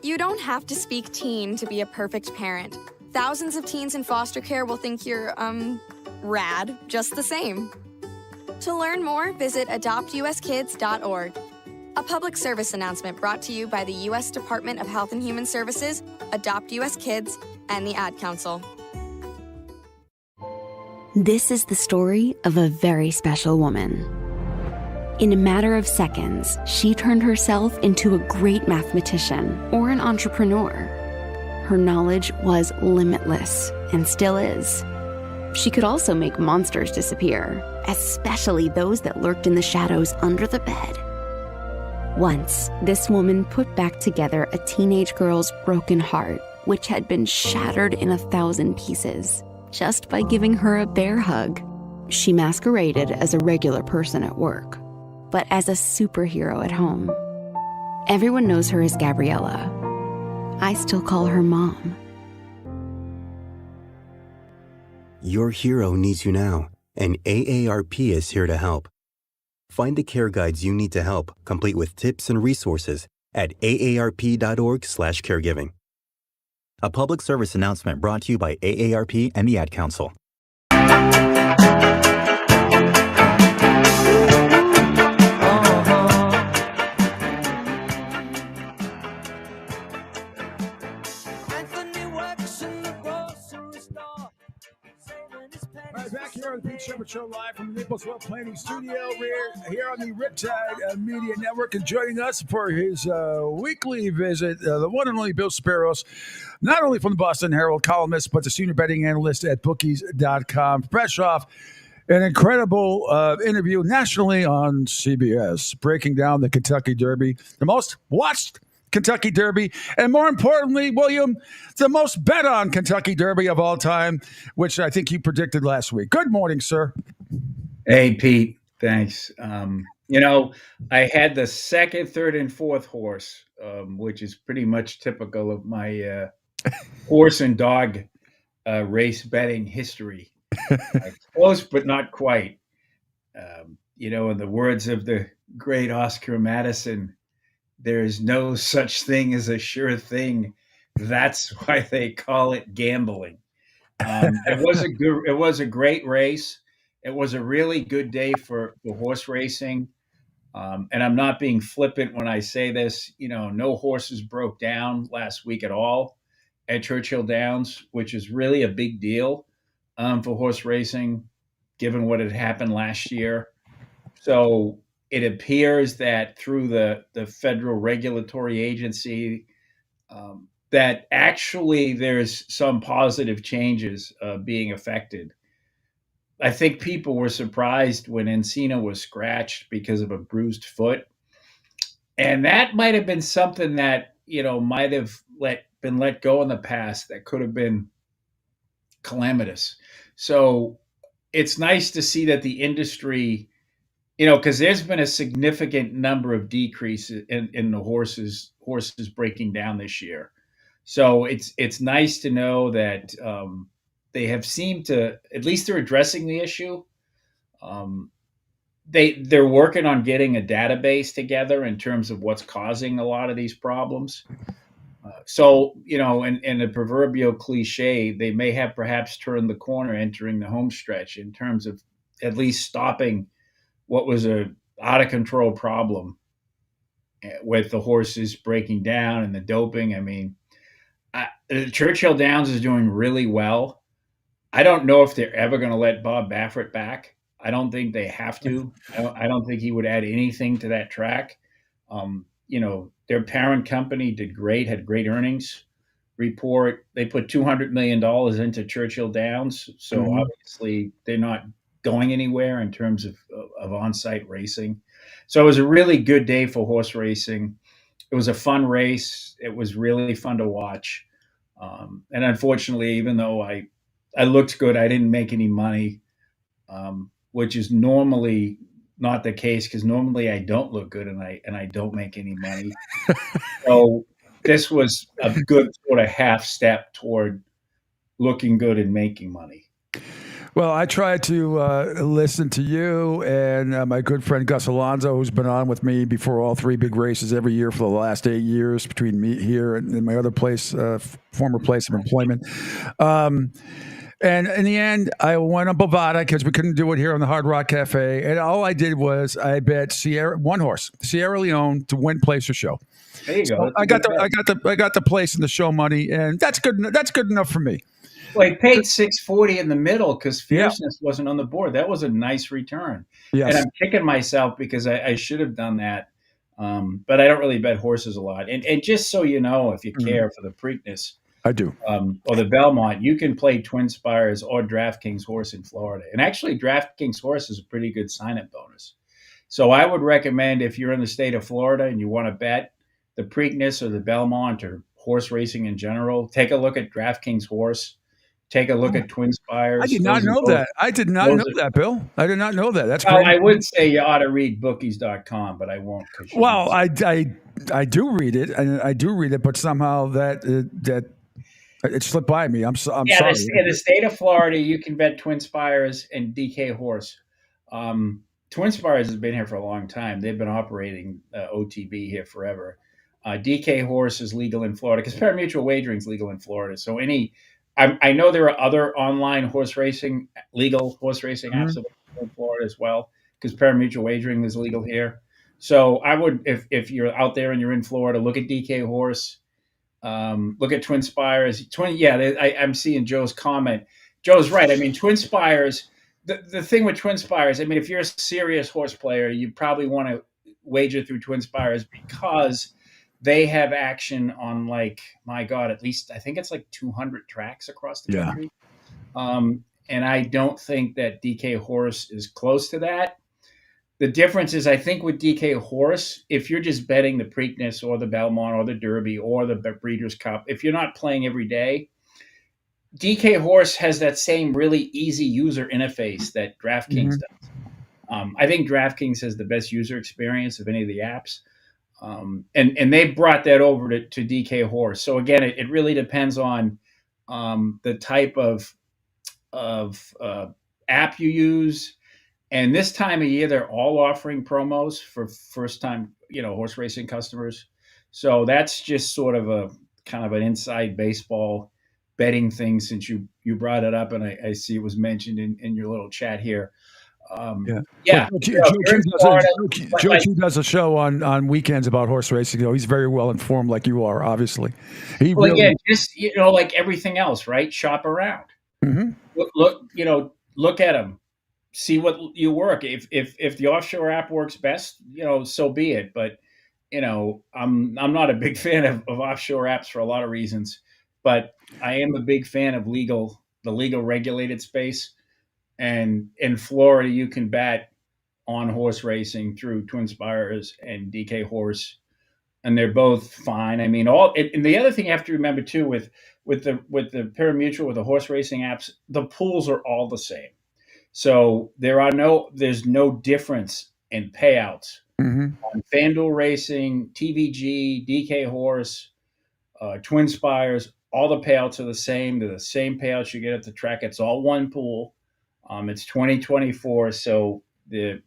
Speaker 23: You don't have to speak teen to be a perfect parent. Thousands of teens in foster care will think you're, rad just the same. To learn more, visit adoptuskids.org. A public service announcement brought to you by the U.S. Department of Health and Human Services, Adopt U.S. Kids, and the Ad Council.
Speaker 3: This is the story of a very special woman. In a matter of seconds, she turned herself into a great mathematician or an entrepreneur. Her knowledge was limitless and still is. She could also make monsters disappear, especially those that lurked in the shadows under the bed. Once, this woman put back together a teenage girl's broken heart, which had been shattered in 1,000 pieces, just by giving her a bear hug. She masqueraded as a regular person at work, but as a superhero at home. Everyone knows her as Gabriella. I still call her Mom.
Speaker 7: Your hero needs you now, and AARP is here to help. Find the care guides you need to help, complete with tips and resources at aarp.org/caregiving. A public service announcement brought to you by AARP and the Ad Council.
Speaker 1: Back here on the Pete Sheppard Show live from the Naples Well Planning Studio. We're here on the Riptide Media Network, and joining us for his weekly visit, the one and only Bill Sparrows, not only from the Boston Herald, columnist, but the senior betting analyst at bookies.com. Fresh off an incredible interview nationally on CBS, breaking down the Kentucky Derby, the most watched Kentucky Derby, and more importantly, William, the most bet on Kentucky Derby of all time, which I think you predicted last week. Good morning, sir.
Speaker 9: Hey, Pete. Thanks. I had the second, third, and fourth horse, which is pretty much typical of my horse and dog race betting history. Close, but not quite. In the words of the great Oscar Madison, there's no such thing as a sure thing. That's why they call it gambling. It was a great race. It was a really good day for horse racing. And I'm not being flippant when I say this. No horses broke down last week at all at Churchill Downs, which is really a big deal for horse racing, given what had happened last year. So it appears that through the federal regulatory agency, that actually there's some positive changes being affected. I think people were surprised when Encino was scratched because of a bruised foot. And that might have been something that, might have been let go in the past that could have been calamitous. So it's nice to see that the industry, because there's been a significant number of decreases in the horses breaking down this year. So it's nice to know that they have seemed to, at least they're addressing the issue. They're working on getting a database together in terms of what's causing a lot of these problems. In the proverbial cliche, they may have perhaps turned the corner entering the home stretch in terms of at least stopping what was a out of control problem with the horses breaking down and the doping. I mean, Churchill Downs is doing really well. I don't know if they're ever going to let Bob Baffert back. I don't think they have to. I don't think he would add anything to that track. Their parent company did great, had great earnings report. They put $200 million into Churchill Downs. So obviously they're not going anywhere in terms of on-site racing. So it was a really good day for horse racing. It was a fun race. It was really fun to watch. And unfortunately, even though I looked good, I didn't make any money. which is normally not the case because normally I don't look good and I don't make any money. So this was a good sort of half step toward looking good and making money.
Speaker 1: Well, I tried to listen to you and my good friend Gus Alonso, who's been on with me before all three big races every year for the last 8 years between me here and my other place, former place of employment. And in the end, I went on Bovada because we couldn't do it here on the Hard Rock Cafe. And all I did was I bet one horse, Sierra Leone, to win place or show.
Speaker 9: There you go.
Speaker 1: So I got the place and the show money, and that's good. That's good enough for me.
Speaker 9: Well, he paid $640 in the middle because Fierceness wasn't on the board. That was a nice return.
Speaker 1: Yes.
Speaker 9: And I'm kicking myself because I should have done that. But I don't really bet horses a lot. And just so you know, if you care for the Preakness,
Speaker 1: I do.
Speaker 9: Or the Belmont, you can play Twin Spires or DraftKings horse in Florida. And actually, DraftKings horse is a pretty good sign-up bonus. So I would recommend if you're in the state of Florida and you want to bet the Preakness or the Belmont or horse racing in general, take a look at DraftKings horse. Take a look at Twin Spires.
Speaker 1: I did not know that. I did not know that, Bill. I did not know that. That's great.
Speaker 9: I would say you ought to read bookies.com, but I won't.
Speaker 1: Well, I do read it, and I do read it, but somehow that it slipped by me. I'm sorry.
Speaker 9: In the state of Florida, you can bet Twin Spires and DK Horse. Twin Spires has been here for a long time. They've been operating OTB here forever. DK Horse is legal in Florida because pari-mutuel wagering is legal in Florida. So I know there are other online legal horse racing apps in Florida as well, because pari-mutuel wagering is legal here. So I would, if you're out there and you're in Florida, look at DK Horse, look at Twin Spires. I'm seeing Joe's comment. Joe's right. I mean, Twin Spires, the thing with Twin Spires, I mean, if you're a serious horse player, you probably want to wager through Twin Spires because they have action on at least I think it's 200 tracks across the country. And I don't think that DK Horse is close to that. The difference is I think with DK Horse, if you're just betting the Preakness or the Belmont or the Derby or the Breeders' Cup, if you're not playing every day, DK Horse has that same really easy user interface that DraftKings does. I think DraftKings has the best user experience of any of the apps. And they brought that over to DK Horse. So again, it really depends on the type of app you use. And this time of year, they're all offering promos for first-time, horse racing customers. So that's just sort of a kind of an inside baseball betting thing since you brought it up, and I see it was mentioned in your little chat here. Joe
Speaker 1: does a show on weekends about horse racing. He's very well informed, like you are, obviously.
Speaker 9: Just like everything else, right? Shop around. Look at them, see what you work. If the offshore app works best, so be it. But I'm not a big fan of offshore apps for a lot of reasons. But I am a big fan of the legal regulated space. And in Florida, you can bet on horse racing through Twin Spires and DK Horse, and they're both fine. I mean, and the other thing you have to remember too with the pari-mutuel, with the horse racing apps, the pools are all the same. So there's no difference in payouts on FanDuel Racing, TVG, DK Horse, Twin Spires. All the payouts are the same. They're the same payouts you get at the track. It's all one pool. It's 2024, so the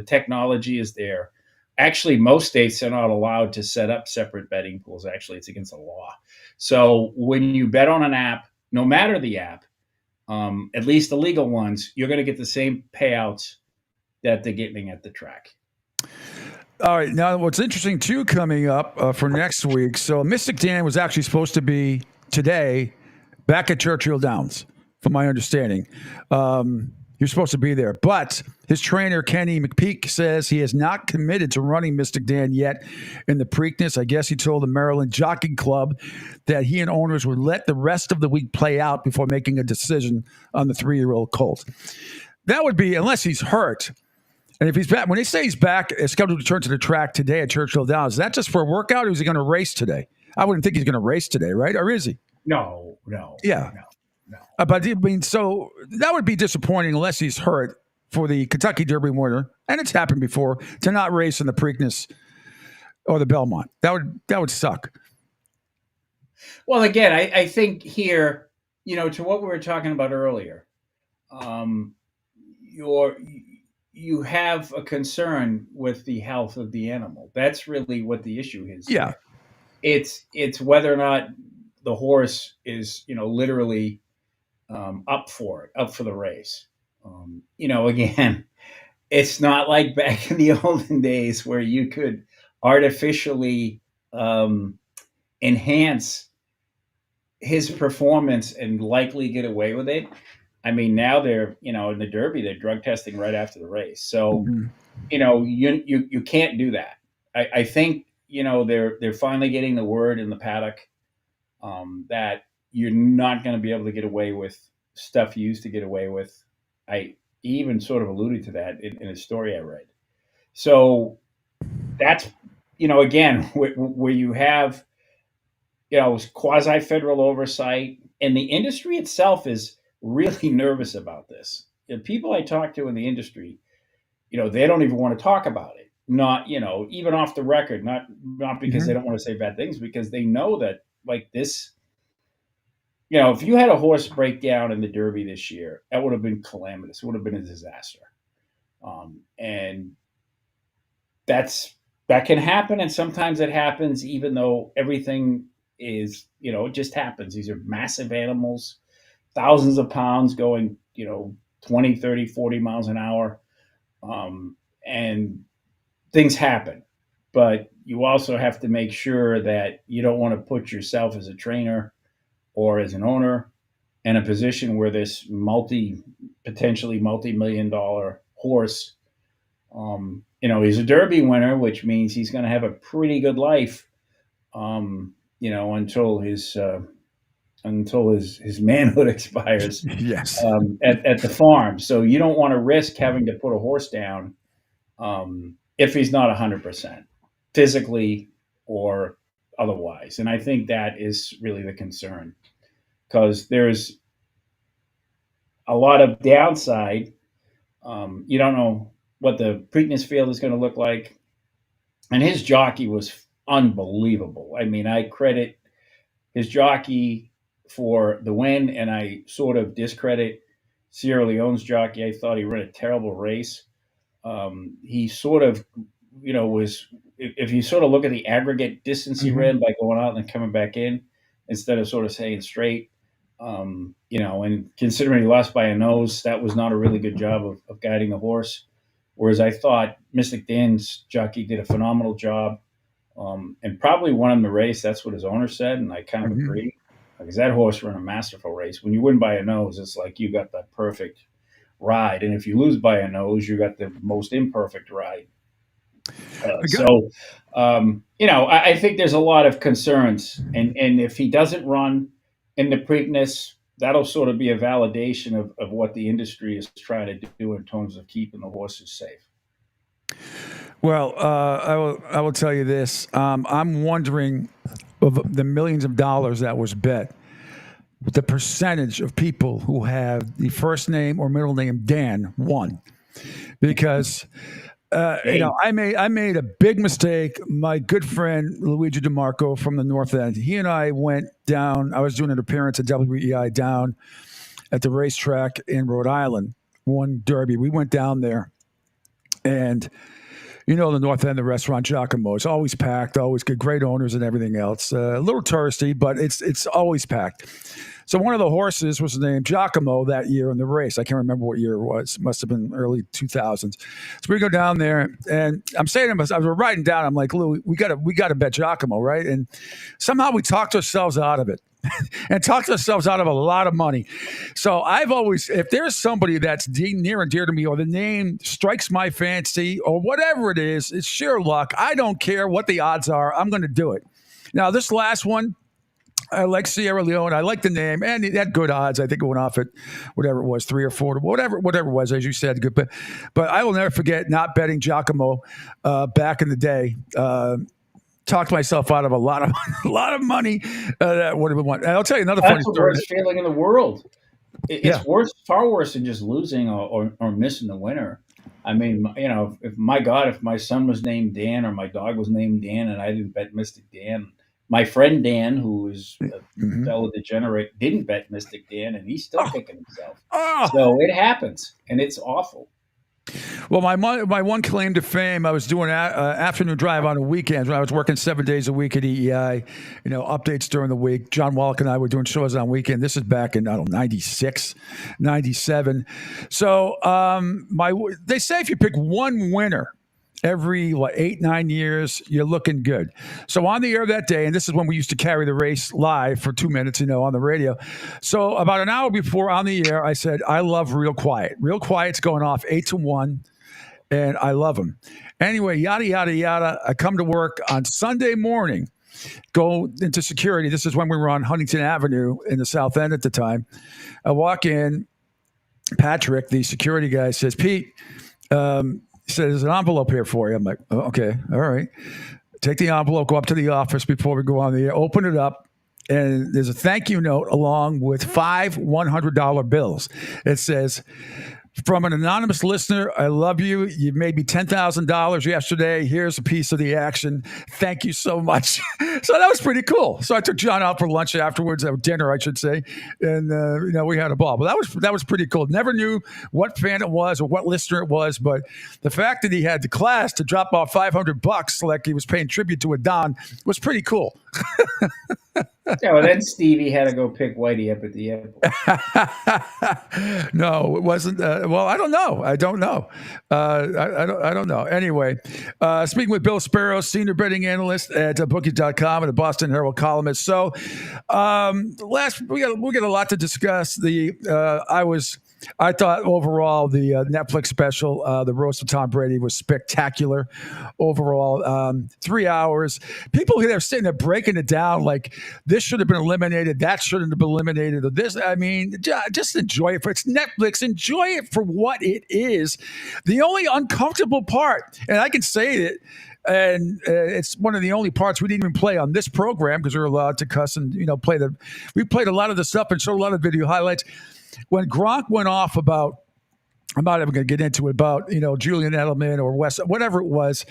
Speaker 9: technology is there. Actually, most states are not allowed to set up separate betting pools. Actually, it's against the law. So when you bet on an app, no matter the app, at least the legal ones, you're going to get the same payouts that they're getting at the track.
Speaker 1: All right. Now, what's interesting, too, coming up for next week. So Mystic Dan was actually supposed to be today back at Churchill Downs, from my understanding. You're supposed to be there. But his trainer, Kenny McPeak, says he has not committed to running Mystic Dan yet in the Preakness. I guess he told the Maryland Jockey Club that he and owners would let the rest of the week play out before making a decision on the 3-year-old colt. That would be, unless he's hurt. And if he's back, when they say he's back, scheduled to return to the track today at Churchill Downs, is that just for a workout, or is he going to race today? I wouldn't think he's going to race today, right? Or is he?
Speaker 9: No.
Speaker 1: Yeah.
Speaker 9: No.
Speaker 1: But I mean, so that would be disappointing unless he's hurt for the Kentucky Derby winner, and it's happened before, to not race in the Preakness or the Belmont. That would suck.
Speaker 9: Well, again, I think here, to what we were talking about earlier, you have a concern with the health of the animal. That's really what the issue is.
Speaker 1: Yeah.
Speaker 9: It's whether or not the horse is, literally up for the race. Again, it's not like back in the olden days where you could artificially enhance his performance and likely get away with it. I mean, now they're, in the Derby, they're drug testing right after the race. So, you can't do that. I think, they're finally getting the word in the paddock that you're not going to be able to get away with stuff you used to get away with. I even sort of alluded to that in a story I read. So that's, again, where you have, quasi-federal oversight, and the industry itself is really nervous about this. The people I talk to in the industry, they don't even want to talk about it. Not, even off the record, not because they don't want to say bad things, because they know that like this, if you had a horse break down in the Derby this year, that would have been calamitous. It would have been a disaster. And that can happen. And sometimes it happens, even though everything is, it just happens. These are massive animals, thousands of pounds going, 20, 30, 40 miles an hour. And things happen, but you also have to make sure that you don't want to put yourself as a trainer or as an owner in a position where this potentially multi-million-dollar horse, he's a Derby winner, which means he's going to have a pretty good life, until his manhood expires.
Speaker 1: Yes.
Speaker 9: At the farm. So you don't want to risk having to put a horse down if he's not 100% physically or otherwise. And I think that is really the concern, because there's a lot of downside. You don't know what the Preakness field is going to look like. And his jockey was unbelievable. I mean, I credit his jockey for the win, and I sort of discredit Sierra Leone's jockey. I thought he ran a terrible race. He sort of, was, if you sort of look at the aggregate distance he ran by going out and then coming back in, instead of sort of staying straight, and considering he lost by a nose, that was not a really good job of guiding the horse. Whereas I thought Mystic Dan's jockey did a phenomenal job, and probably won him the race. That's what his owner said, and I kind of agree, because that horse ran a masterful race. When you win by a nose, it's like you got the perfect ride, and if you lose by a nose, you got the most imperfect ride. I think there's a lot of concerns, and if he doesn't run in the Preakness, that'll sort of be a validation of what the industry is trying to do in terms of keeping the horses safe.
Speaker 1: Well, I will tell you this. I'm wondering, of the millions of dollars that was bet, the percentage of people who have the first name or middle name Dan won, because I made a big mistake. My good friend Luigi DeMarco from the North End, he and I went down. I was doing an appearance at WEI down at the racetrack in Rhode Island, one Derby. We went down there, and the North End, the restaurant Giacomo, it's always packed, always good, great owners and everything else. A little touristy, but it's always packed. So one of the horses was named Giacomo that year in the race. I can't remember what year it was. Must have been early 2000s. So we go down there, and I'm saying to myself, I was writing down, I'm like, Lou, we got to bet Giacomo, right? And somehow we talked ourselves out of it. And talked ourselves out of a lot of money. So I've always, if there's somebody that's near and dear to me, or the name strikes my fancy, or whatever it is, it's sheer luck. I don't care what the odds are. I'm going to do it. Now, this last one, I like Sierra Leone. I like the name, and it had good odds. I think it went off at whatever it was, 3 or 4, whatever it was, as you said. Good, but I will never forget not betting Giacomo back in the day. talked myself out of a lot of money that would have been won. And I'll tell you another funny
Speaker 9: That's the
Speaker 1: story.
Speaker 9: worst feeling in the world. It's
Speaker 1: Yeah.
Speaker 9: worse, far worse than just losing or missing the winner. I mean, you know, if my son was named Dan or my dog was named Dan and I didn't bet Mystic Dan, my friend Dan, who is a fellow degenerate, didn't bet Mystic Dan and he's still kicking himself. So it happens and it's awful.
Speaker 1: Well, my one claim to fame, I was doing afternoon drive on the weekends when I was working 7 days a week at EEI, updates during the week. John Wallach and I were doing shows on weekend. This is back in, 96, 97. So they say if you pick one winner every 8-9 years, you're looking good. So on the air that day, and this is when we used to carry the race live for 2 minutes, on the radio. So about an hour before on the air, I said, I love Real Quiet. Real Quiet's going off 8-1, and I love him. Anyway, yada, yada, yada. I come to work on Sunday morning, go into security. This is when we were on Huntington Avenue in the South End at the time. I walk in. Patrick, the security guy, says, Pete, he said, there's an envelope here for you. I'm like, oh, okay, all right. Take the envelope, go up to the office before we go on the air, open it up, and there's a thank you note along with 5 $100 bills. It says, from an anonymous listener, I love you. You made me $10,000 yesterday. Here's a piece of the action. Thank you so much. So that was pretty cool. So I took John out for lunch afterwards, dinner, I should say, and we had a ball. But that was pretty cool. Never knew what fan it was or what listener it was, but the fact that he had the class to drop off $500 like he was paying tribute to a Don was pretty cool.
Speaker 9: Yeah, well, then Stevie had to go pick Whitey up at the
Speaker 1: airport. No, it wasn't. Well, I don't know. I don't know. I don't know. Anyway, speaking with Bill Sparrow, senior betting analyst at bookies.com and the Boston Herald columnist. So, we got a lot to discuss. I thought overall the Netflix special, The Roast of Tom Brady, was spectacular overall. 3 hours. People here are sitting there breaking it down like this should have been eliminated, that shouldn't have been eliminated, or this. I mean, just enjoy it. It's Netflix. Enjoy it for what it is. The only uncomfortable part, and I can say it, and it's one of the only parts we didn't even play on this program because we were allowed to cuss and we played a lot of the stuff and showed a lot of video highlights. When Gronk went off about, I'm not even going to get into it, about, Julian Edelman or West, whatever it was,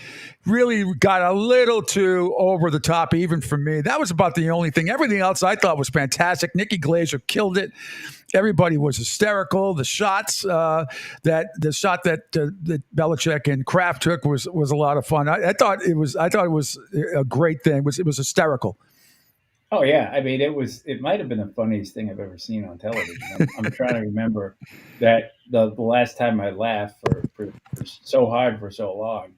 Speaker 1: really got a little too over the top, even for me. That was about the only thing. Everything else I thought was fantastic. Nikki Glaser killed it. Everybody was hysterical. The shots, that Belichick and Kraft took was a lot of fun. I thought it was a great thing. It was hysterical.
Speaker 9: Oh yeah, I mean it might have been the funniest thing I've ever seen on television. I'm trying to remember that the last time I laughed for so hard for so long.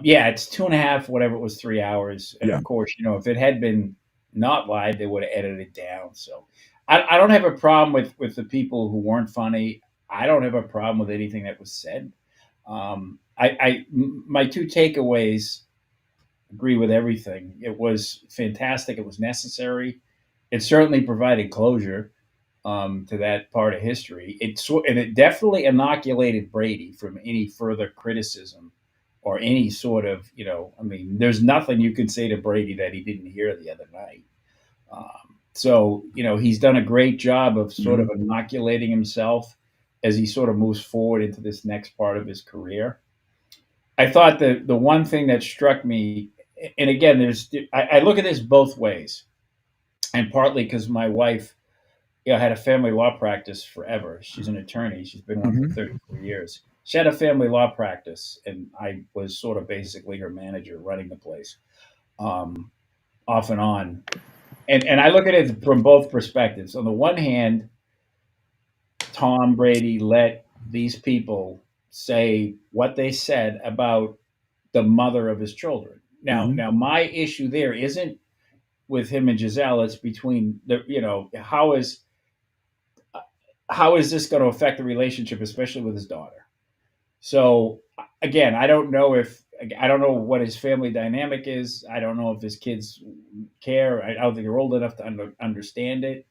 Speaker 9: It's 2.5, whatever it was, 3 hours. And of course, if it had been not live, they would have edited it down. So I don't have a problem with the people who weren't funny. I don't have a problem with anything that was said. My two takeaways. Agree with everything. It was fantastic. It was necessary. It certainly provided closure to that part of history. It definitely inoculated Brady from any further criticism or any sort of, there's nothing you could say to Brady that he didn't hear the other night. So he's done a great job of sort of inoculating himself as he sort of moves forward into this next part of his career. I thought that the one thing that struck me, and again, I look at this both ways, and partly because my wife, had a family law practice forever. She's an attorney. She's been one for 34 years. She had a family law practice, and I was sort of basically her manager running the place, off and on. And I look at it from both perspectives. On the one hand, Tom Brady let these people say what they said about the mother of his children. Now my issue there isn't with him and Giselle. It's between how is this going to affect the relationship, especially with his daughter? So again, I don't know what his family dynamic is. I don't know if his kids care. I don't think they're old enough to understand it.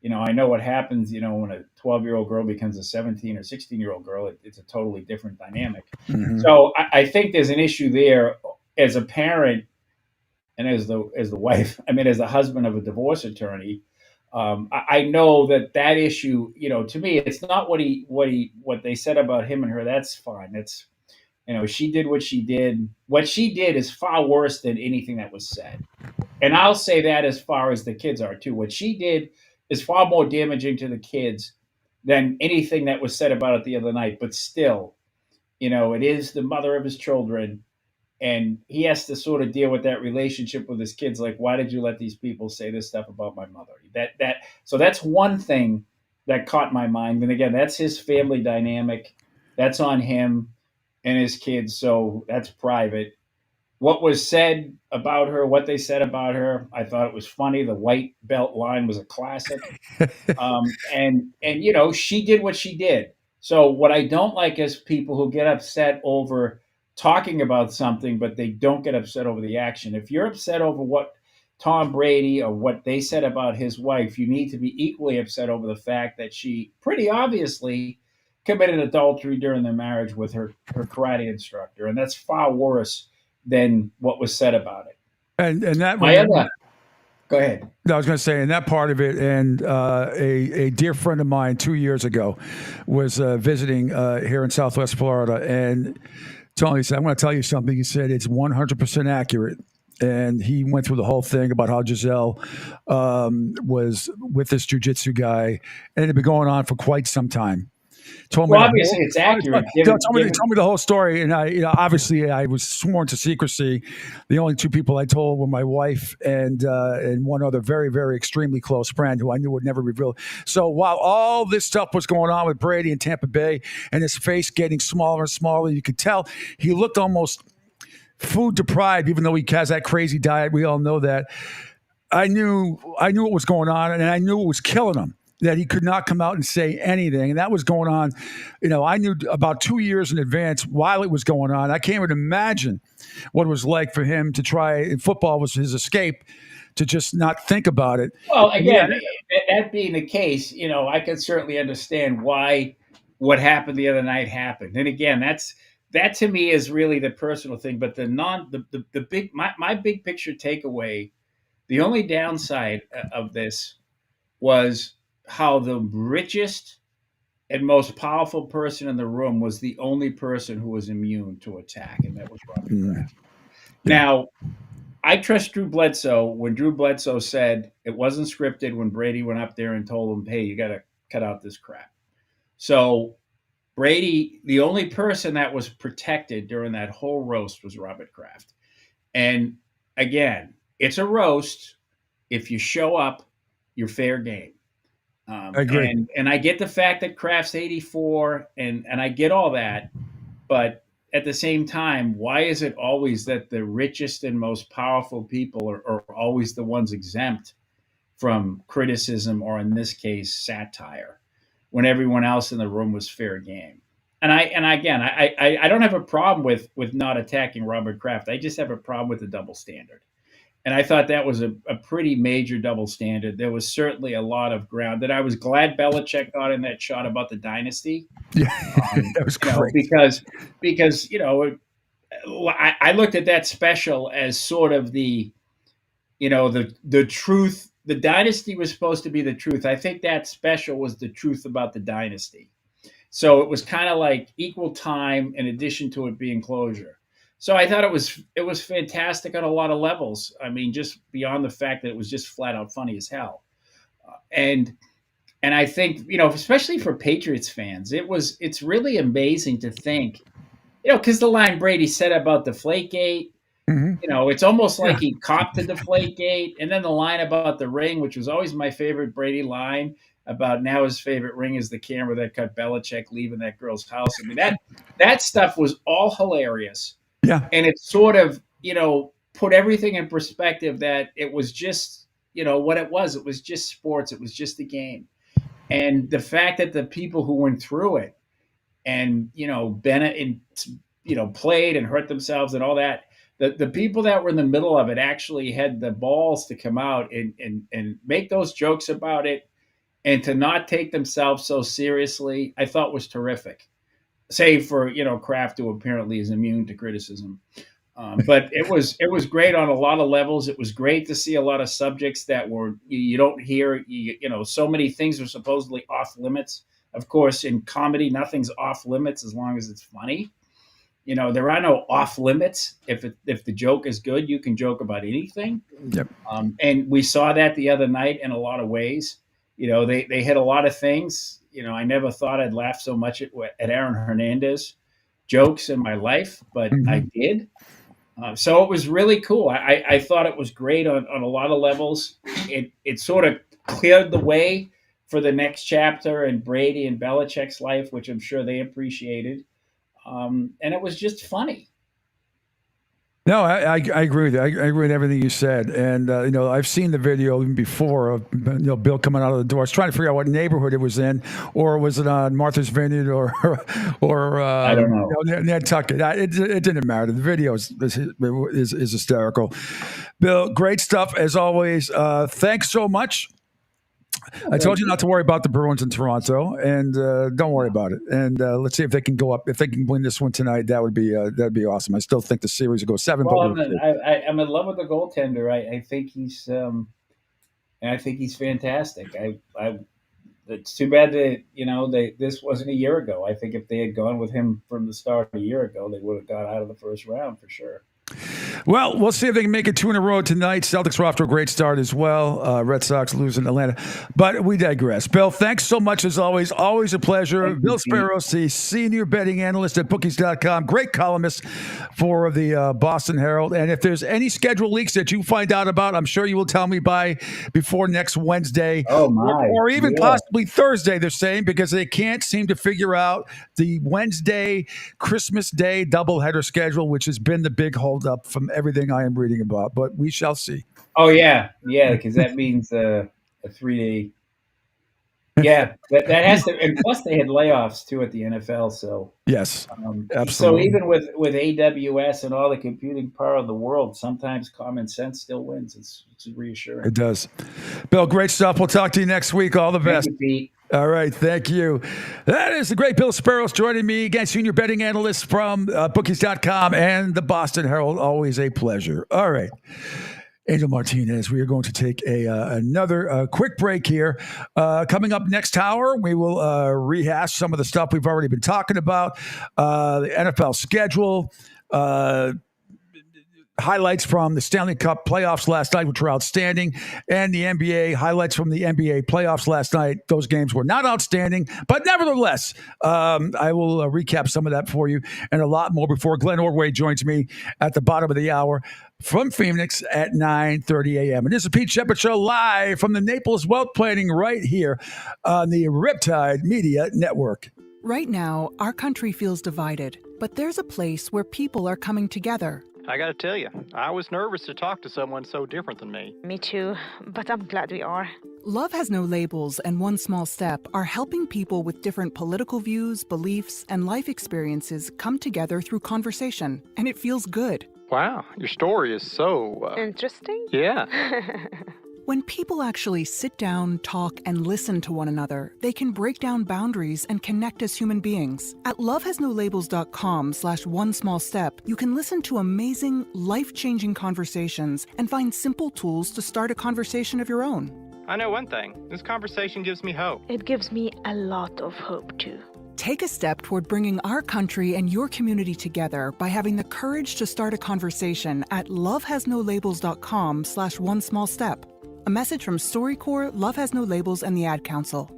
Speaker 9: I know what happens, when a 12-year-old girl becomes a 17 or 16-year-old girl, it's a totally different dynamic. So I think there's an issue there. As a parent, and as the wife, I mean, as the husband of a divorce attorney, I know that issue, to me, it's not what they said about him and her. That's fine. That's, she did what she did. What she did is far worse than anything that was said. And I'll say that as far as the kids are too. What she did is far more damaging to the kids than anything that was said about it the other night. But still, it is the mother of his children, and he has to sort of deal with that relationship with his kids. Like, why did you let these people say this stuff about my mother? So that's one thing that caught my mind. And again, that's his family dynamic. That's on him and his kids. So that's private. What was said about her, what they said about her, I thought it was funny. The white belt line was a classic. And she did what she did. So what I don't like is people who get upset over talking about something, but they don't get upset over the action. If you're upset over what Tom Brady or what they said about his wife, you need to be equally upset over the fact that she pretty obviously committed adultery during their marriage with her karate instructor. And that's far worse than what was said about it.
Speaker 1: And that
Speaker 9: go ahead.
Speaker 1: I was going to say, in that part of it, and a dear friend of mine 2 years ago was visiting here in Southwest Florida, and Tony said, "I'm going to tell you something." He said, "It's 100% accurate." And he went through the whole thing about how Giselle was with this jiu-jitsu guy, and it had been going on for quite some time.
Speaker 9: Obviously, it's accurate.
Speaker 1: Told me the whole story, and obviously I was sworn to secrecy. The only two people I told were my wife and one other very, very extremely close friend who I knew would never reveal. So while all this stuff was going on with Brady in Tampa Bay, and his face getting smaller and smaller, you could tell he looked almost food deprived, even though he has that crazy diet. We all know that. I knew what was going on, and I knew it was killing him, that he could not come out and say anything. And that was going on. I knew about 2 years in advance while it was going on. I can't even imagine what it was like for him to try, and football was his escape, to just not think about it.
Speaker 9: Well, again, that being the case, I can certainly understand why what happened the other night happened. And again, that to me is really the personal thing. But my big picture takeaway, the only downside of this was how the richest and most powerful person in the room was the only person who was immune to attack, and that was Robert Kraft. Now, I trust Drew Bledsoe when Drew Bledsoe said it wasn't scripted when Brady went up there and told him, "Hey, you got to cut out this crap." So Brady, the only person that was protected during that whole roast was Robert Kraft. And again, it's a roast. If you show up, you're fair game.
Speaker 1: I agree.
Speaker 9: And I get the fact that Kraft's 84, and I get all that. But at the same time, why is it always that the richest and most powerful people are always the ones exempt from criticism, or in this case, satire, when everyone else in the room was fair game? And I don't have a problem with not attacking Robert Kraft. I just have a problem with the double standard. And I thought that was a pretty major double standard. There was certainly a lot of ground that I was glad Belichick got in that shot about the dynasty.
Speaker 1: Yeah, that was great.
Speaker 9: Because I looked at that special as sort of the truth. The dynasty was supposed to be the truth. I think that special was the truth about the dynasty. So it was kind of like equal time in addition to it being closure. So I thought it was fantastic on a lot of levels. I mean, just beyond the fact that it was just flat out funny as hell. And I think, especially for Patriots fans, it's really amazing to think, because the line Brady said about Deflategate, it's almost like he copped the Deflategate. And then the line about the ring, which was always my favorite Brady line, about now his favorite ring is the camera that cut Belichick leaving that girl's house. I mean, that stuff was all hilarious.
Speaker 1: Yeah.
Speaker 9: And it sort of, put everything in perspective, that it was just, what it was. It was just sports. It was just a game. And the fact that the people who went through it and, Bennett and, played and hurt themselves and all that, the people that were in the middle of it actually had the balls to come out and make those jokes about it, and to not take themselves so seriously, I thought was terrific. Save for, Kraft, who apparently is immune to criticism. But it was great on a lot of levels. It was great to see a lot of subjects that were you don't hear. So many things are supposedly off limits. Of course, in comedy, nothing's off limits as long as it's funny. There are no off limits. If the joke is good, you can joke about anything.
Speaker 1: Yep.
Speaker 9: And we saw that the other night in a lot of ways. They hit a lot of things. I never thought I'd laugh so much at Aaron Hernandez jokes in my life, but I did. So it was really cool. I thought it was great on a lot of levels. It sort of cleared the way for the next chapter in Brady and Belichick's life, which I'm sure they appreciated. And it was just funny.
Speaker 1: No, I agree with you. I agree with everything you said. And, I've seen the video even before of, Bill coming out of the door. I was trying to figure out what neighborhood it was in, or was it on Martha's Vineyard or
Speaker 9: I don't know.
Speaker 1: Nantucket. It didn't matter. The video is hysterical. Bill, great stuff as always. Thanks so much. I told you not to worry about the Bruins in Toronto, and don't worry about it. And let's see if they can go up. If they can win this one tonight, that'd be awesome. I still think the series will go 7.
Speaker 9: Well, I'm in love with the goaltender. I think he's fantastic. It's too bad that this wasn't a year ago. I think if they had gone with him from the start a year ago, they would have got out of the first round for sure.
Speaker 1: Well, we'll see if they can make it 2 in a row tonight. Celtics are off to a great start as well. Red Sox losing Atlanta. But we digress. Bill, thanks so much as always. Always a pleasure. Bill Sparrows, the senior betting analyst at bookies.com. Great columnist for the Boston Herald. And if there's any schedule leaks that you find out about, I'm sure you will tell me before next Wednesday.
Speaker 9: Oh, my.
Speaker 1: Or even possibly Thursday, they're saying, because they can't seem to figure out the Wednesday, Christmas Day doubleheader schedule, which has been the big holdup from everything I am reading about, but we shall see.
Speaker 9: Oh yeah, because that means a 3-day. Yeah, that has to, and plus they had layoffs too at the NFL. So
Speaker 1: yes, absolutely.
Speaker 9: So even with AWS and all the computing power of the world, sometimes common sense still wins. It's reassuring.
Speaker 1: It does. Bill, great stuff. We'll talk to you next week. All the best.
Speaker 9: Thank you, Pete.
Speaker 1: All right, thank you. That is the great Bill Sparrows joining me again, senior betting analyst from bookies.com and the Boston Herald. Always a pleasure. All right, Angel Martinez, we are going to take another quick break here. Coming up next hour, we will rehash some of the stuff we've already been talking about, the NFL schedule, highlights from the Stanley Cup playoffs last night, which were outstanding, and the NBA highlights from the NBA playoffs last night. Those games were not outstanding, but nevertheless, I will recap some of that for you and a lot more before Glenn Ordway joins me at the bottom of the hour from Phoenix at 9:30 a.m. And this is Pete Sheppard Show live from the Naples Wealth Planning right here on the Riptide Media Network.
Speaker 16: Right now, our country feels divided, but there's a place where people are coming together.
Speaker 19: I gotta tell you, I was nervous to talk to someone so different than me.
Speaker 21: Me too, but I'm glad we are.
Speaker 16: Love Has No Labels and One Small Step are helping people with different political views, beliefs, and life experiences come together through conversation, and it feels good.
Speaker 19: Wow, your story is so...
Speaker 21: Interesting?
Speaker 19: Yeah.
Speaker 16: When people actually sit down, talk, and listen to one another, they can break down boundaries and connect as human beings. At lovehasnolabels.com/onesmallstep, you can listen to amazing, life-changing conversations and find simple tools to start a conversation of your own.
Speaker 19: I know one thing. This conversation gives me hope.
Speaker 21: It gives me a lot of hope, too.
Speaker 16: Take a step toward bringing our country and your community together by having the courage to start a conversation at lovehasnolabels.com/onesmallstep. A message from StoryCorps, Love Has No Labels, and the Ad Council.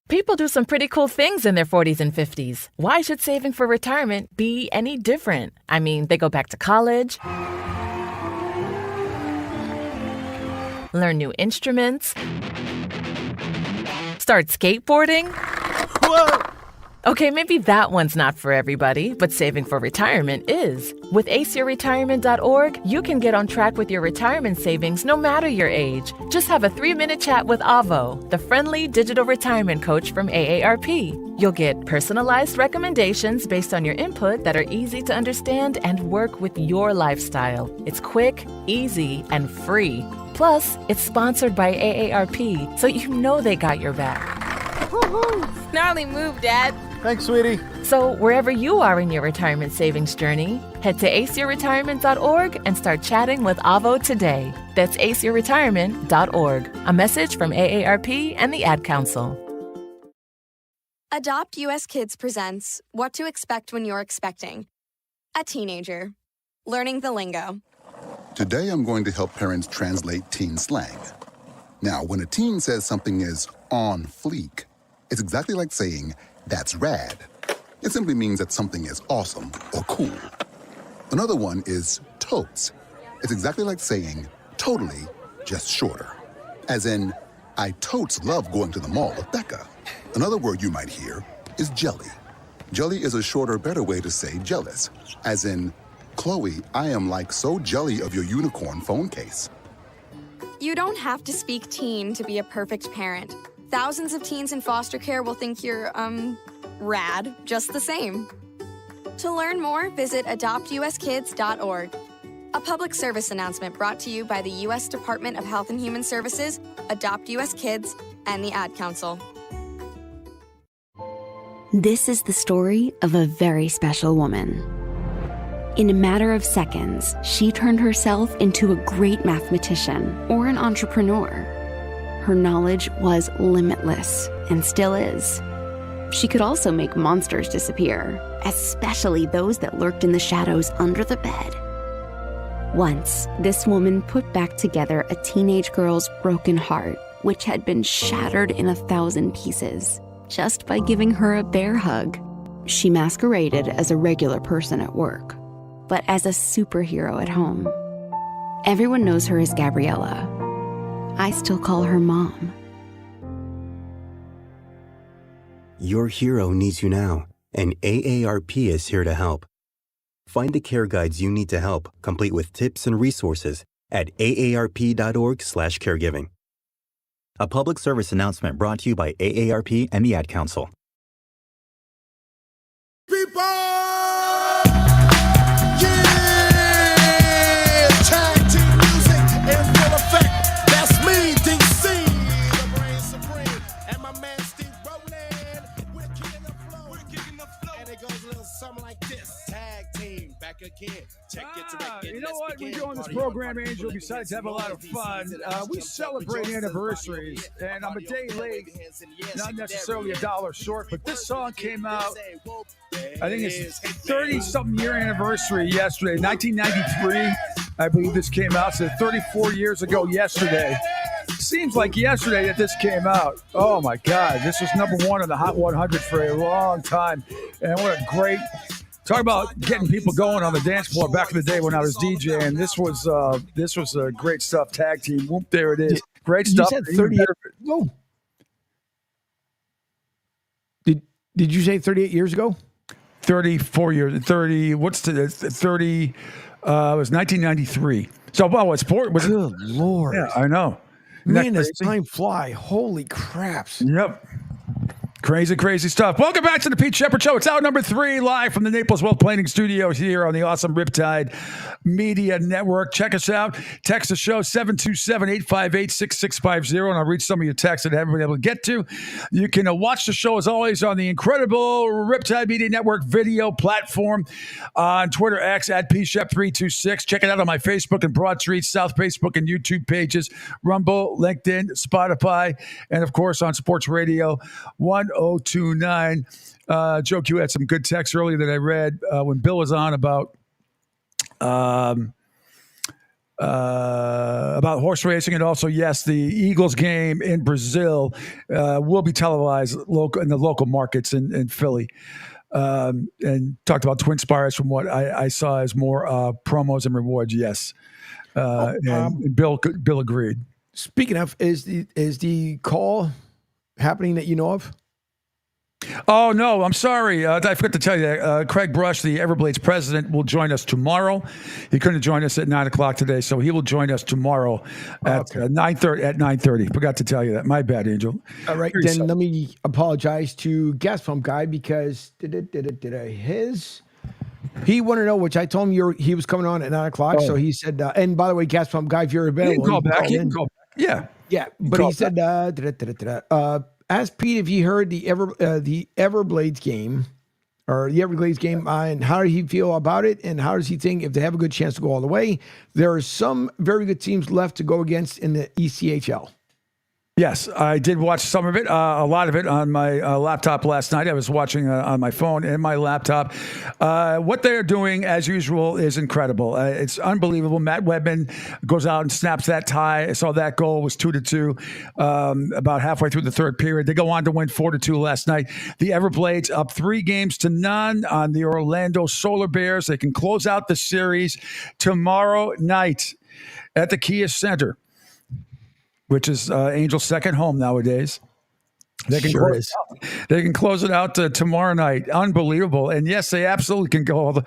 Speaker 22: People do some pretty cool things in their 40s and 50s. Why should saving for retirement be any different? I mean, they go back to college, learn new instruments, start skateboarding.
Speaker 21: Whoa!
Speaker 22: Okay, maybe that one's not for everybody, but saving for retirement is. With aceyourretirement.org, you can get on track with your retirement savings no matter your age. Just have a 3-minute chat with Avo, the friendly digital retirement coach from AARP. You'll get personalized recommendations based on your input that are easy to understand and work with your lifestyle. It's quick, easy, and free. Plus, it's sponsored by AARP, so you know they got your back.
Speaker 21: Woohoo! Gnarly move, Dad.
Speaker 1: Thanks, sweetie.
Speaker 22: So wherever you are in your retirement savings journey, head to aceyourretirement.org and start chatting with Avo today. That's aceyourretirement.org. A message from AARP and the Ad Council.
Speaker 23: Adopt US Kids presents What to Expect When You're Expecting. A teenager. Learning the lingo.
Speaker 27: Today I'm going to help parents translate teen slang. Now, when a teen says something is on fleek, it's exactly like saying, that's rad. It simply means that something is awesome or cool. Another one is totes. It's exactly like saying, totally, just shorter. As in, I totes love going to the mall with Becca. Another word you might hear is jelly. Jelly is a shorter, better way to say jealous. As in, Chloe, I am like so jelly of your unicorn phone case.
Speaker 23: You don't have to speak teen to be a perfect parent. Thousands of teens in foster care will think you're, rad, just the same. To learn more, visit adoptuskids.org. A public service announcement brought to you by the U.S. Department of Health and Human Services, Adopt U.S. Kids, and the Ad Council.
Speaker 3: This is the story of a very special woman. In a matter of seconds, she turned herself into a great mathematician or an entrepreneur. Her knowledge was limitless and still is. She could also make monsters disappear, especially those that lurked in the shadows under the bed. Once, this woman put back together a teenage girl's broken heart, which had been shattered in 1,000 pieces, just by giving her a bear hug. She masqueraded as a regular person at work, but as a superhero at home. Everyone knows her as Gabriella. I still call her Mom.
Speaker 7: Your hero needs you now, and AARP is here to help. Find the care guides you need to help, complete with tips and resources at aarp.org/caregiving. A public service announcement brought to you by AARP and the Ad Council.
Speaker 11: People! Yeah! Tag team music in full effect. That's me, DC, the brain supreme. And my man Steve Rowland. We're kicking the flow. And it goes a little something like this. Tag team, back again. Check it to
Speaker 1: You know what? We do on this program, Angel, besides have a lot of fun, we celebrate anniversaries, and I'm a day late, not necessarily $1 short, but this song came out, I think it's 30-something year anniversary yesterday, 1993, I believe this came out, so 34 years ago yesterday. Seems like yesterday that this came out. Oh, my God. This was number one on the Hot 100 for a long time, and what a great... Talk about getting people going on the dance floor back in the day when I was DJing. This was great stuff. Tag team. Whoop, there it is. Great stuff.
Speaker 2: You said 38. Whoa. Did you say 38 years ago?
Speaker 1: 34 years. 30. What's the 30? It was 1993. So, well, it's four.
Speaker 2: Good Lord.
Speaker 1: Yeah, I know.
Speaker 2: Man, does time fly. Holy craps.
Speaker 1: Yep. Crazy, crazy stuff. Welcome back to the Pete Sheppard Show. It's hour number 3, live from the Naples Wealth Planning Studios here on the awesome Riptide Media Network. Check us out. Text the show 727-858-6650, and I'll read some of your texts that I haven't been able to get to. You can watch the show, as always, on the incredible Riptide Media Network video platform on Twitter X at PShep326. Check it out on my Facebook and Broad Street South Facebook and YouTube pages, Rumble, LinkedIn, Spotify, and, of course, on Sports Radio 1029. Joe Q had some good text earlier that I read when Bill was on about horse racing, and also, yes, the Eagles game in Brazil will be televised in the local markets in Philly. And talked about Twin Spires from what I saw as more promos and rewards. Yes, and Bill agreed.
Speaker 2: Speaking of, is the call happening that you know of?
Speaker 1: Oh, no, I'm sorry. I forgot to tell you that Craig Brush, the Everblades president, will join us tomorrow. He couldn't join us at 9 o'clock today, so he will join us tomorrow at 9:30. Forgot to tell you that. My bad, Angel.
Speaker 2: All right, then let me apologize to Gas Pump Guy because he wanted to know, which I told him he was coming on at 9 o'clock, so he said, and by the way, Gas Pump Guy, if you're available,
Speaker 1: you can call back. Yeah.
Speaker 2: Yeah, but he said, asked Pete if he heard the Everblades game or the Everglades game, and how did he feel about it, and how does he think if they have a good chance to go all the way? There are some very good teams left to go against in the ECHL.
Speaker 1: Yes, I did watch some of it, a lot of it on my laptop last night. I was watching on my phone and my laptop. What they're doing, as usual, is incredible. It's unbelievable. Matt Webman goes out and snaps that tie. I saw that goal was 2-2 about halfway through the third period. They go on to win 4-2 last night. The Everblades up 3-0 on the Orlando Solar Bears. They can close out the series tomorrow night at the Kia Center, which is Angel's second home nowadays. They can close it out tomorrow night. Unbelievable. And yes, they absolutely can go.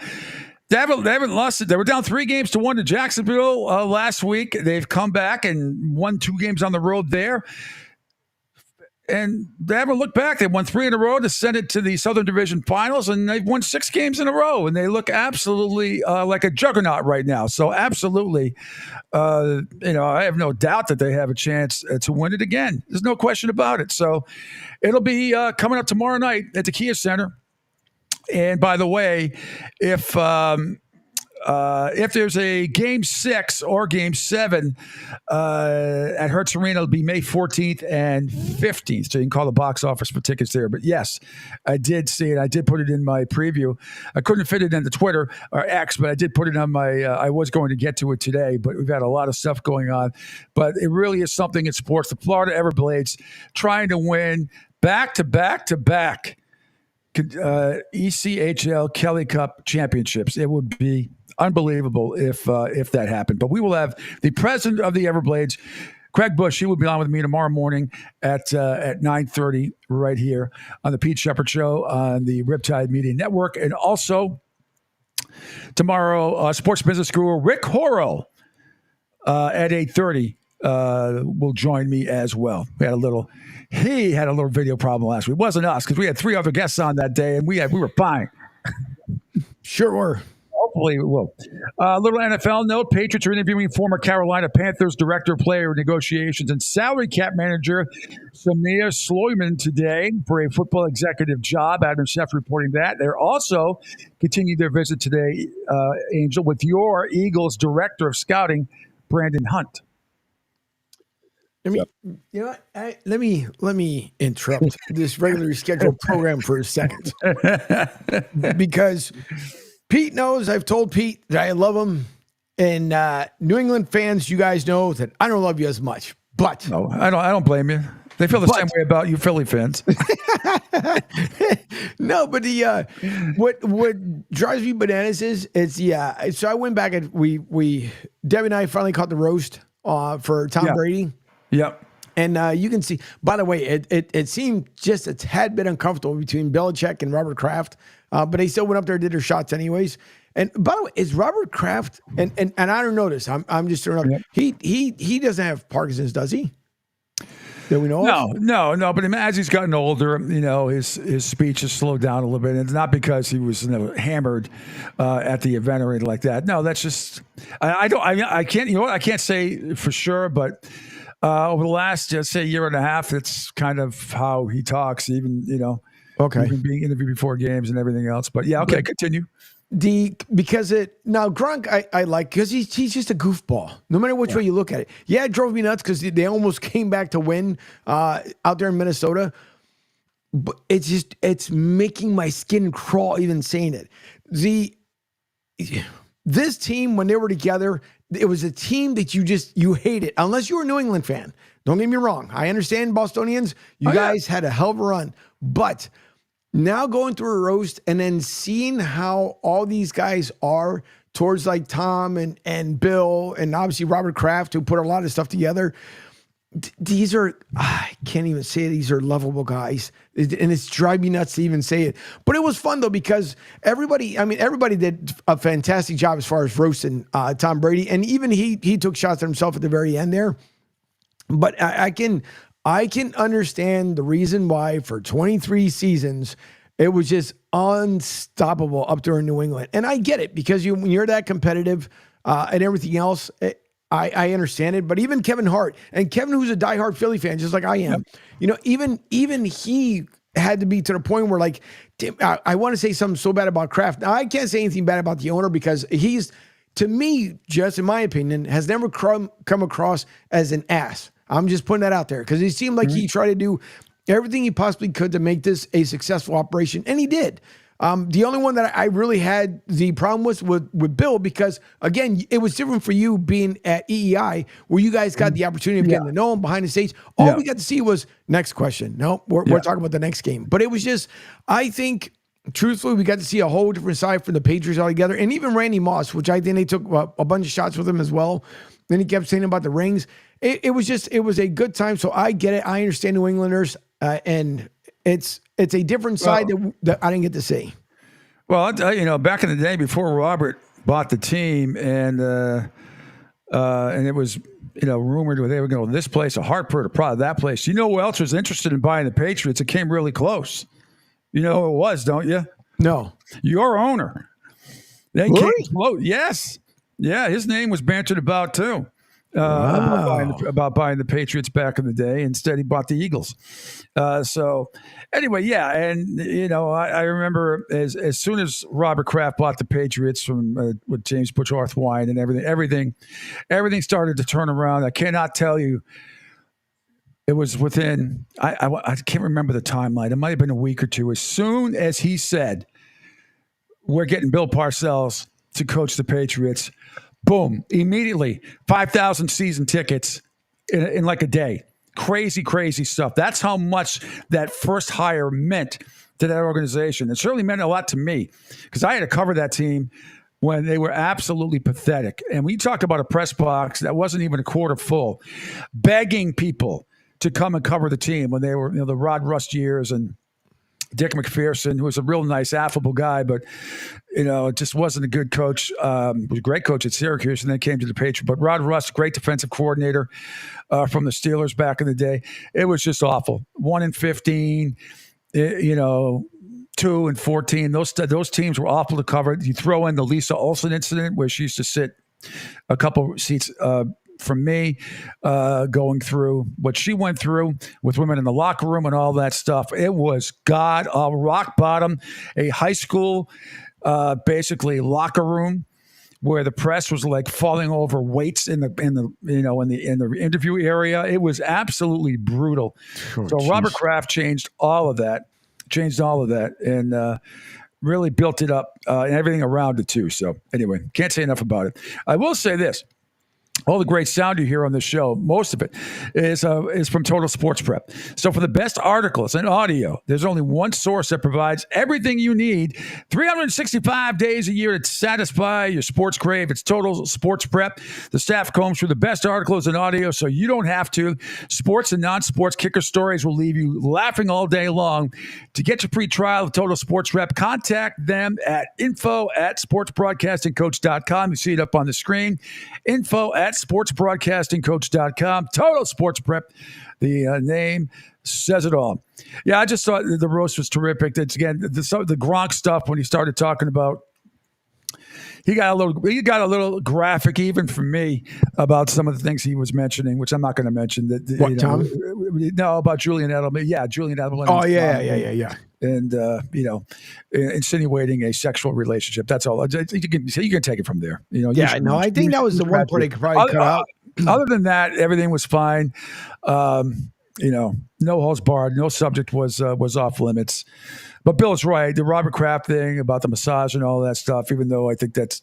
Speaker 1: They haven't lost it. They were down 3-1 to Jacksonville last week. They've come back and won 2 games on the road there. And they haven't looked back. They won 3 in a row to send it to the Southern Division Finals, and they've won 6 games in a row. And they look absolutely like a juggernaut right now. So absolutely, I have no doubt that they have a chance to win it again. There's no question about it. So it'll be coming up tomorrow night at the Kia Center. And by the way, if there's a Game 6 or Game 7 at Hertz Arena, it'll be May 14th and 15th. So you can call the box office for tickets there. But yes, I did see it. I did put it in my preview. I couldn't fit it into Twitter or X, but I did put it on my I was going to get to it today, but we've had a lot of stuff going on. But it really is something in sports. The Florida Everblades trying to win back-to-back ECHL Kelly Cup championships. It would be unbelievable if that happened. But we will have the president of the Everblades, Craig Bush. He will be on with me tomorrow morning at 9:30 right here on the Pete Sheppard Show on the Riptide Media Network. And also tomorrow, sports business guru Rick Horrow at 8:30 will join me as well. He had a little video problem last week. It wasn't us, because we had 3 other guests on that day, and we were fine.
Speaker 2: Sure were.
Speaker 1: Hopefully we will. Little NFL note: Patriots are interviewing former Carolina Panthers director of player negotiations and salary cap manager Samir Sloyman today for a football executive job. Adam Schefter reporting that. They're also continuing their visit today, Angel, with your Eagles director of scouting, Brandon Hunt.
Speaker 2: You know what? Let me interrupt this regularly scheduled program for a second, because Pete knows I've told Pete that I love him, and New England fans, you guys know that I don't love you as much. But
Speaker 1: no, I don't blame you. They feel the same way about you, Philly fans.
Speaker 2: No, but what drives me bananas is So I went back and Debbie and I finally caught the roast for Tom Brady.
Speaker 1: Yep.
Speaker 2: And you can see, by the way, it seemed just a tad bit uncomfortable between Belichick and Robert Kraft, but they still went up there and did their shots anyways. And by the way, is Robert Kraft, and I don't know this, I'm just throwing up, he doesn't have Parkinson's, does he? That we know of?
Speaker 1: No. But as he's gotten older, his speech has slowed down a little bit. And it's not because he was hammered at the event or anything like that. No, that's just I can't say for sure, but over the last, let's say, year and a half, it's kind of how he talks, even even being interviewed before games and everything else. But continue.
Speaker 2: Because Gronk I like, because he's just a goofball. No matter which way you look at it. Yeah, it drove me nuts because they almost came back to win out there in Minnesota. But it's making my skin crawl even saying it. This team, when they were together, it was a team that you hated, unless you were a New England fan. Don't get me wrong. I understand Bostonians. You guys had a hell of a run. But now going through a roast and then seeing how all these guys are towards like Tom and Bill and obviously Robert Kraft, who put a lot of stuff together. These are, I can't even say it, these are lovable guys. And it's driving me nuts to even say it. But it was fun, though, because everybody did a fantastic job as far as roasting Tom Brady. And even he took shots at himself at the very end there. But I can understand the reason why for 23 seasons, it was just unstoppable up there in New England. And I get it, because when you're that competitive and everything else, I understand it. But even Kevin Hart, and Kevin, who's a diehard Philly fan, just like I am, even he had to be to the point where, like, I want to say something so bad about Kraft. Now, I can't say anything bad about the owner because he's, to me, just in my opinion, has never come across as an ass. I'm just putting that out there because it seemed like he tried to do everything he possibly could to make this a successful operation, and he did. The only one that I really had the problem with Bill, because again, it was different for you being at EEI, where you guys got the opportunity of getting to know him behind the scenes. All we got to see was next question. No, we're talking about the next game. But it was just, I think, truthfully, we got to see a whole different side from the Patriots altogether. And even Randy Moss, which I think they took a bunch of shots with him as well. Then he kept saying about the rings. It was a good time. So I get it. I understand New Englanders, and it's a different side that I didn't get to see.
Speaker 1: Well, back in the day before Robert bought the team, and it was rumored they were going to this place, a Hartford, or probably that place. You know who else was interested in buying the Patriots? It came really close. You know who it was, don't you?
Speaker 2: No.
Speaker 1: Your owner. They came close. Yes. Yeah, his name was bantered about too. About buying the Patriots back in the day. Instead, he bought the Eagles. So anyway, and I remember as soon as Robert Kraft bought the Patriots from with James Butch Arthwine and everything started to turn around. I cannot tell you. It was within I can't remember the timeline. It might have been a week or two. As soon as he said, "We're getting Bill Parcells to coach the Patriots," boom, immediately 5,000 season tickets in like a day. Crazy stuff. That's how much that first hire meant to that organization. It certainly meant a lot to me because I had to cover that team when they were absolutely pathetic. And we talked about a press box that wasn't even a quarter full, begging people to come and cover the team when they were, the Rod Rust years and Dick McPherson, who was a real nice, affable guy, but, it just wasn't a good coach. He was a great coach at Syracuse and then came to the Patriots. But Rod Rust, great defensive coordinator from the Steelers back in the day. It was just awful. 1-15, 2-14. Those teams were awful to cover. You throw in the Lisa Olsen incident where she used to sit a couple seats from me, going through what she went through with women in the locker room and all that stuff. It was rock bottom, a high school, basically locker room where the press was like falling over weights in the interview area. It was absolutely brutal. Robert Kraft changed all of that, and really built it up and everything around it too. So anyway, can't say enough about it. I will say this. All the great sound you hear on this show, most of it is from Total Sports Prep. So for the best articles and audio, there's only one source that provides everything you need 365 days a year to satisfy your sports crave. It's Total Sports Prep. The staff combs through the best articles and audio so you don't have to. Sports and non-sports kicker stories will leave you laughing all day long. To get your free trial of Total Sports Prep, contact them at info@sportsbroadcastingcoach.com. You see it up on the screen. Info@sportsbroadcastingcoach.com. Total Sports Prep. The name says it all. Yeah, I just thought the roast was terrific. It's, again, the Gronk stuff when he started talking about, he got a little graphic even from me about some of the things he was mentioning, which I'm not going to mention.
Speaker 2: Tom?
Speaker 1: No, about Julian Edelman. Yeah, Julian Edelman.
Speaker 2: Oh, yeah.
Speaker 1: And, insinuating a sexual relationship. That's all. You can take it from there.
Speaker 2: I think that was the one part I could probably cut out.
Speaker 1: Other than that, everything was fine. No holds barred. No subject was off limits. But Bill's right. The Robert Kraft thing about the massage and all that stuff, even though I think that's,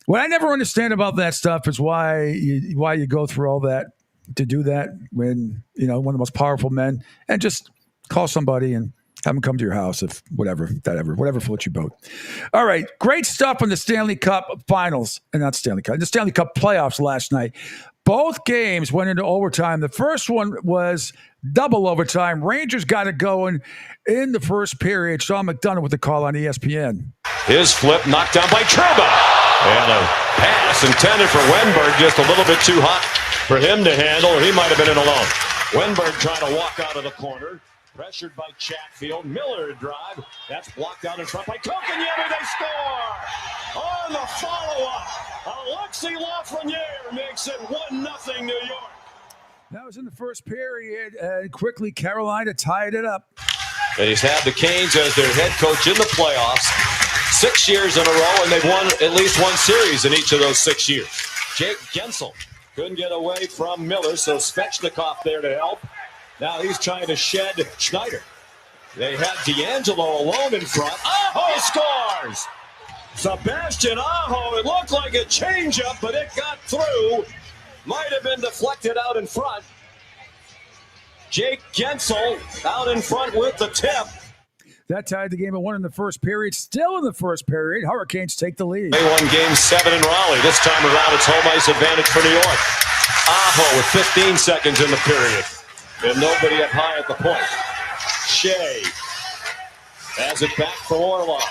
Speaker 1: what I never understand about that stuff is why you go through all that to do that when, one of the most powerful men, and just call somebody and have them come to your house if whatever floats your boat. All right. Great stuff on the Stanley Cup finals, and not Stanley Cup, the Stanley Cup playoffs last night. Both games went into overtime. The first one was double overtime. Rangers got it going in the first period. Sean McDonough with the call on ESPN.
Speaker 4: His flip knocked down by Trouba. And a pass intended for Wenberg, just a little bit too hot for him to handle, or he might have been in alone. Wenberg trying to walk out of the corner. Pressured by Chatfield. Miller to drive. That's blocked out in front by Kokenyemi. They score! On the follow-up, Alexi Lafreniere makes it 1-0 New York.
Speaker 1: That was in the first period. Quickly, Carolina tied it up.
Speaker 4: And he's had the Canes as their head coach in the playoffs 6 years in a row, and they've won at least one series in each of those 6 years. Jake Gensel couldn't get away from Miller, so Svechnikov there to help. Now he's trying to shed Schneider. They had D'Angelo alone in front. Aho scores! Sebastian Aho, it looked like a changeup, but it got through. Might have been deflected out in front. Jake Gensel out in front with the tip.
Speaker 1: That tied the game at 1 in the first period. Still in the first period, Hurricanes take the lead.
Speaker 4: They won Game 7 in Raleigh. This time around, it's home ice advantage for New York. Aho with 15 seconds in the period. And nobody up high at the point. Shea has it back for Orlov.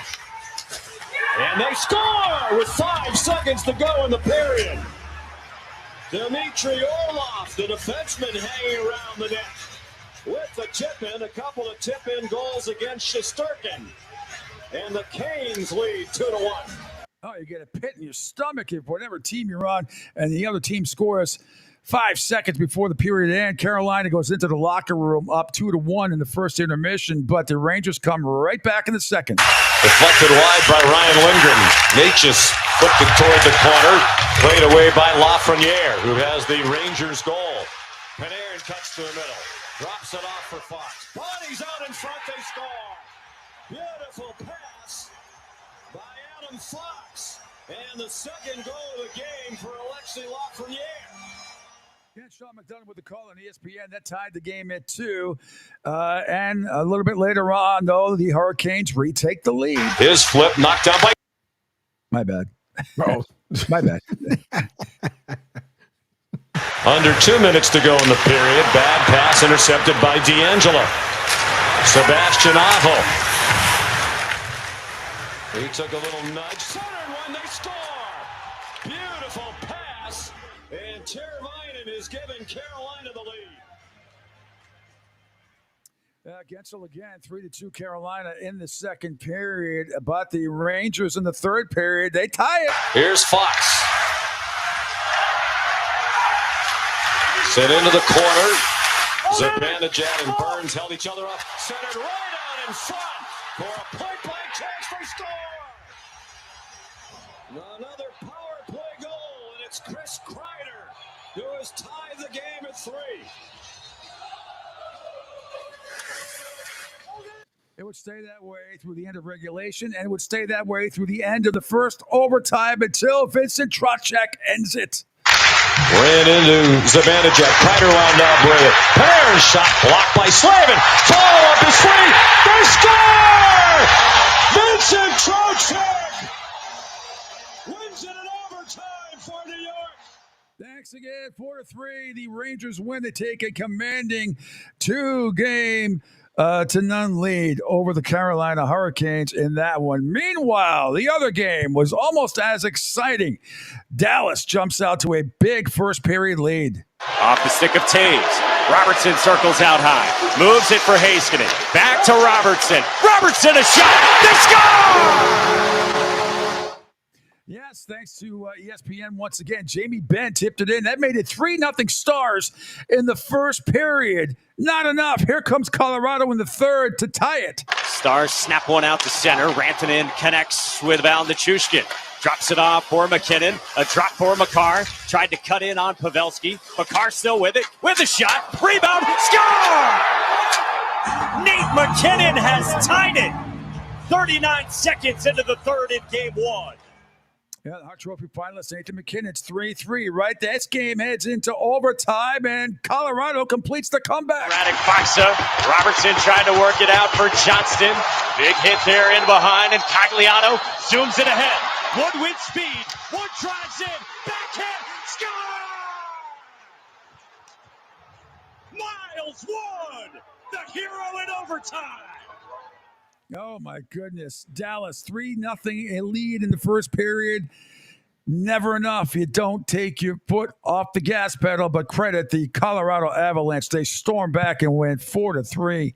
Speaker 4: And they score with 5 seconds to go in the period. Dmitry Orlov, the defenseman, hanging around the net. With the tip-in, a couple of tip-in goals against Shesterkin. And the Canes lead 2-1.
Speaker 1: Oh, you get a pit in your stomach if whatever team you're on and the other team scores 5 seconds before the period ends. Carolina goes into the locker room up 2-1 in the first intermission, but the Rangers come right back in the second.
Speaker 4: Deflected wide by Ryan Lindgren. Natchez flipped it toward the corner. Played away by Lafreniere, who has the Rangers goal. Panarin cuts to the middle. Drops it off for Fox. Bodies out in front, they score. Beautiful pass by Adam Fox. And the second goal of the game for Alexi Lafreniere.
Speaker 1: Yeah, Sean McDonough with the call on ESPN. That tied the game at 2. And a little bit later on, though, the Hurricanes retake the lead.
Speaker 4: His flip knocked down by...
Speaker 1: My bad. Oh, my bad.
Speaker 4: Under 2 minutes to go in the period. Bad pass intercepted by D'Angelo. Sebastian Aho. He took a little nudge. Centered one, they score! Beautiful pass. And Teravainen is giving Carolina the lead.
Speaker 1: Gensel again, 3-2 Carolina in the second period. But the Rangers in the third period, they tie it.
Speaker 4: Here's Fox. Sent into the corner. Zibanejad and Burns held each other up. Centered right out in front for a point-blank chance. They score! Another power play goal, and it's Chris Kreider who has tied the game at 3.
Speaker 1: It would stay that way through the end of regulation, and it would stay that way through the end of the first overtime until Vincent Trocheck ends it.
Speaker 4: Ran into Zibanejad. Kreider wound up with it. Panarin shot blocked by Slavin. Follow-up is free. They score! Vincent Trocheck wins it in overtime for New York.
Speaker 1: Thanks again. 4-3. The Rangers win. They take a commanding 2-0 lead over the Carolina Hurricanes in that one. Meanwhile, the other game was almost as exciting. Dallas jumps out to a big first period lead.
Speaker 5: Off the stick of Taves. Robertson circles out high. Moves it for Heiskanen. Back to Robertson. Robertson a shot. They score!
Speaker 1: Yes, thanks to ESPN once again. Jamie Benn tipped it in. That made it 3-0 Stars in the first period. Not enough. Here comes Colorado in the third to tie it.
Speaker 5: Stars snap one out to center. Rantanen connects with Val Nichushkin. Drops it off for McKinnon. A drop for Makar. Tried to cut in on Pavelski. Makar still with it. With a shot. Rebound. Score! Nate McKinnon has tied it. 39 seconds into the third in game 1.
Speaker 1: Yeah, the Hart Trophy finalist, Nathan McKinnon. It's 3-3, right? This game heads into overtime, and Colorado completes the comeback.
Speaker 5: Radek Faksa. Robertson trying to work it out for Johnston. Big hit there in behind, and Cagliano zooms it ahead. Wood with speed. Wood drives in. Backhand. Score! Miles Wood, the hero in overtime.
Speaker 1: Oh, my goodness. Dallas, 3-0 a lead in the first period. never enough. You don't take your foot off the gas pedal, but credit the Colorado Avalanche. They stormed back and went 4-3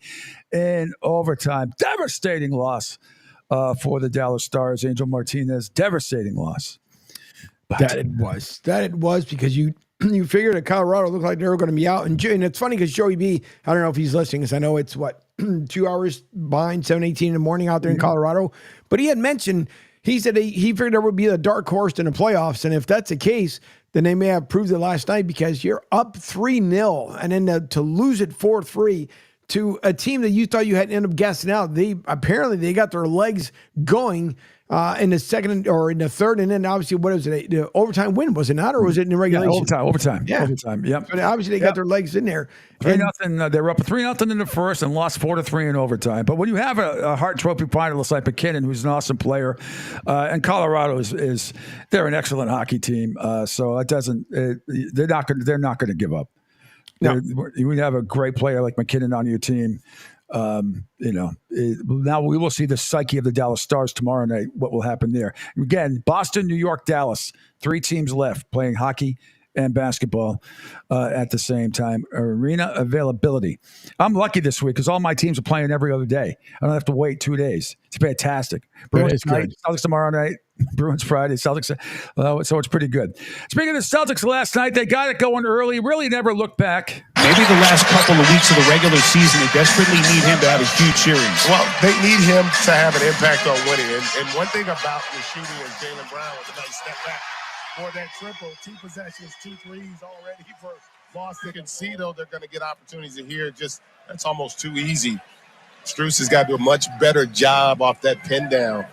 Speaker 1: in overtime. Devastating loss for the Dallas Stars. Angel Martinez, devastating loss.
Speaker 2: But that it was because you figured that Colorado looked like they were going to be out. And it's funny because Joey B, I don't know if he's listening, because I know it's 2 hours behind, 7:18 in the morning out there in Colorado. But he had mentioned, he said he figured there would be a dark horse in the playoffs. And if that's the case, then they may have proved it last night, because you're up 3-0 and then to lose it 4-3 to a team that you thought you had to end up guessing out. They got their legs going in the second or in the third, and then obviously, what was it? The overtime win, was it not, or was it in the regulation?
Speaker 1: Yeah, overtime.
Speaker 2: Yeah,
Speaker 1: overtime. Yep.
Speaker 2: But obviously, they got their legs in there.
Speaker 1: 3-0. They were up 3-0 in the first and lost 4-3 in overtime. But when you have a Hart Trophy finalist like McKinnon, who's an awesome player, and Colorado is they're an excellent hockey team. So it doesn't. They're not going to give up. No. You would have a great player like McKinnon on your team. Now we will see the psyche of the Dallas Stars tomorrow night. What will happen there? Again, Boston, New York, Dallas. 3 teams left playing hockey and basketball at the same time. Arena availability. I'm lucky this week because all my teams are playing every other day. I don't have to wait 2 days. It's fantastic. Bruins tonight, Celtics tomorrow night. Bruins Friday, Celtics. So it's pretty good. Speaking of the Celtics last night, they got it going early. Really never looked back.
Speaker 6: Maybe the last couple of weeks of the regular season, they desperately need him to have a huge series.
Speaker 12: Well, they need him to have an impact on winning. And one thing about the shooting is Jaylen Brown with a nice step back for that triple. 2 possessions, 2 threes already for Boston. You can see, though, they're going to get opportunities in here. That's almost too easy. Strus has got to do a much better job off that pin down.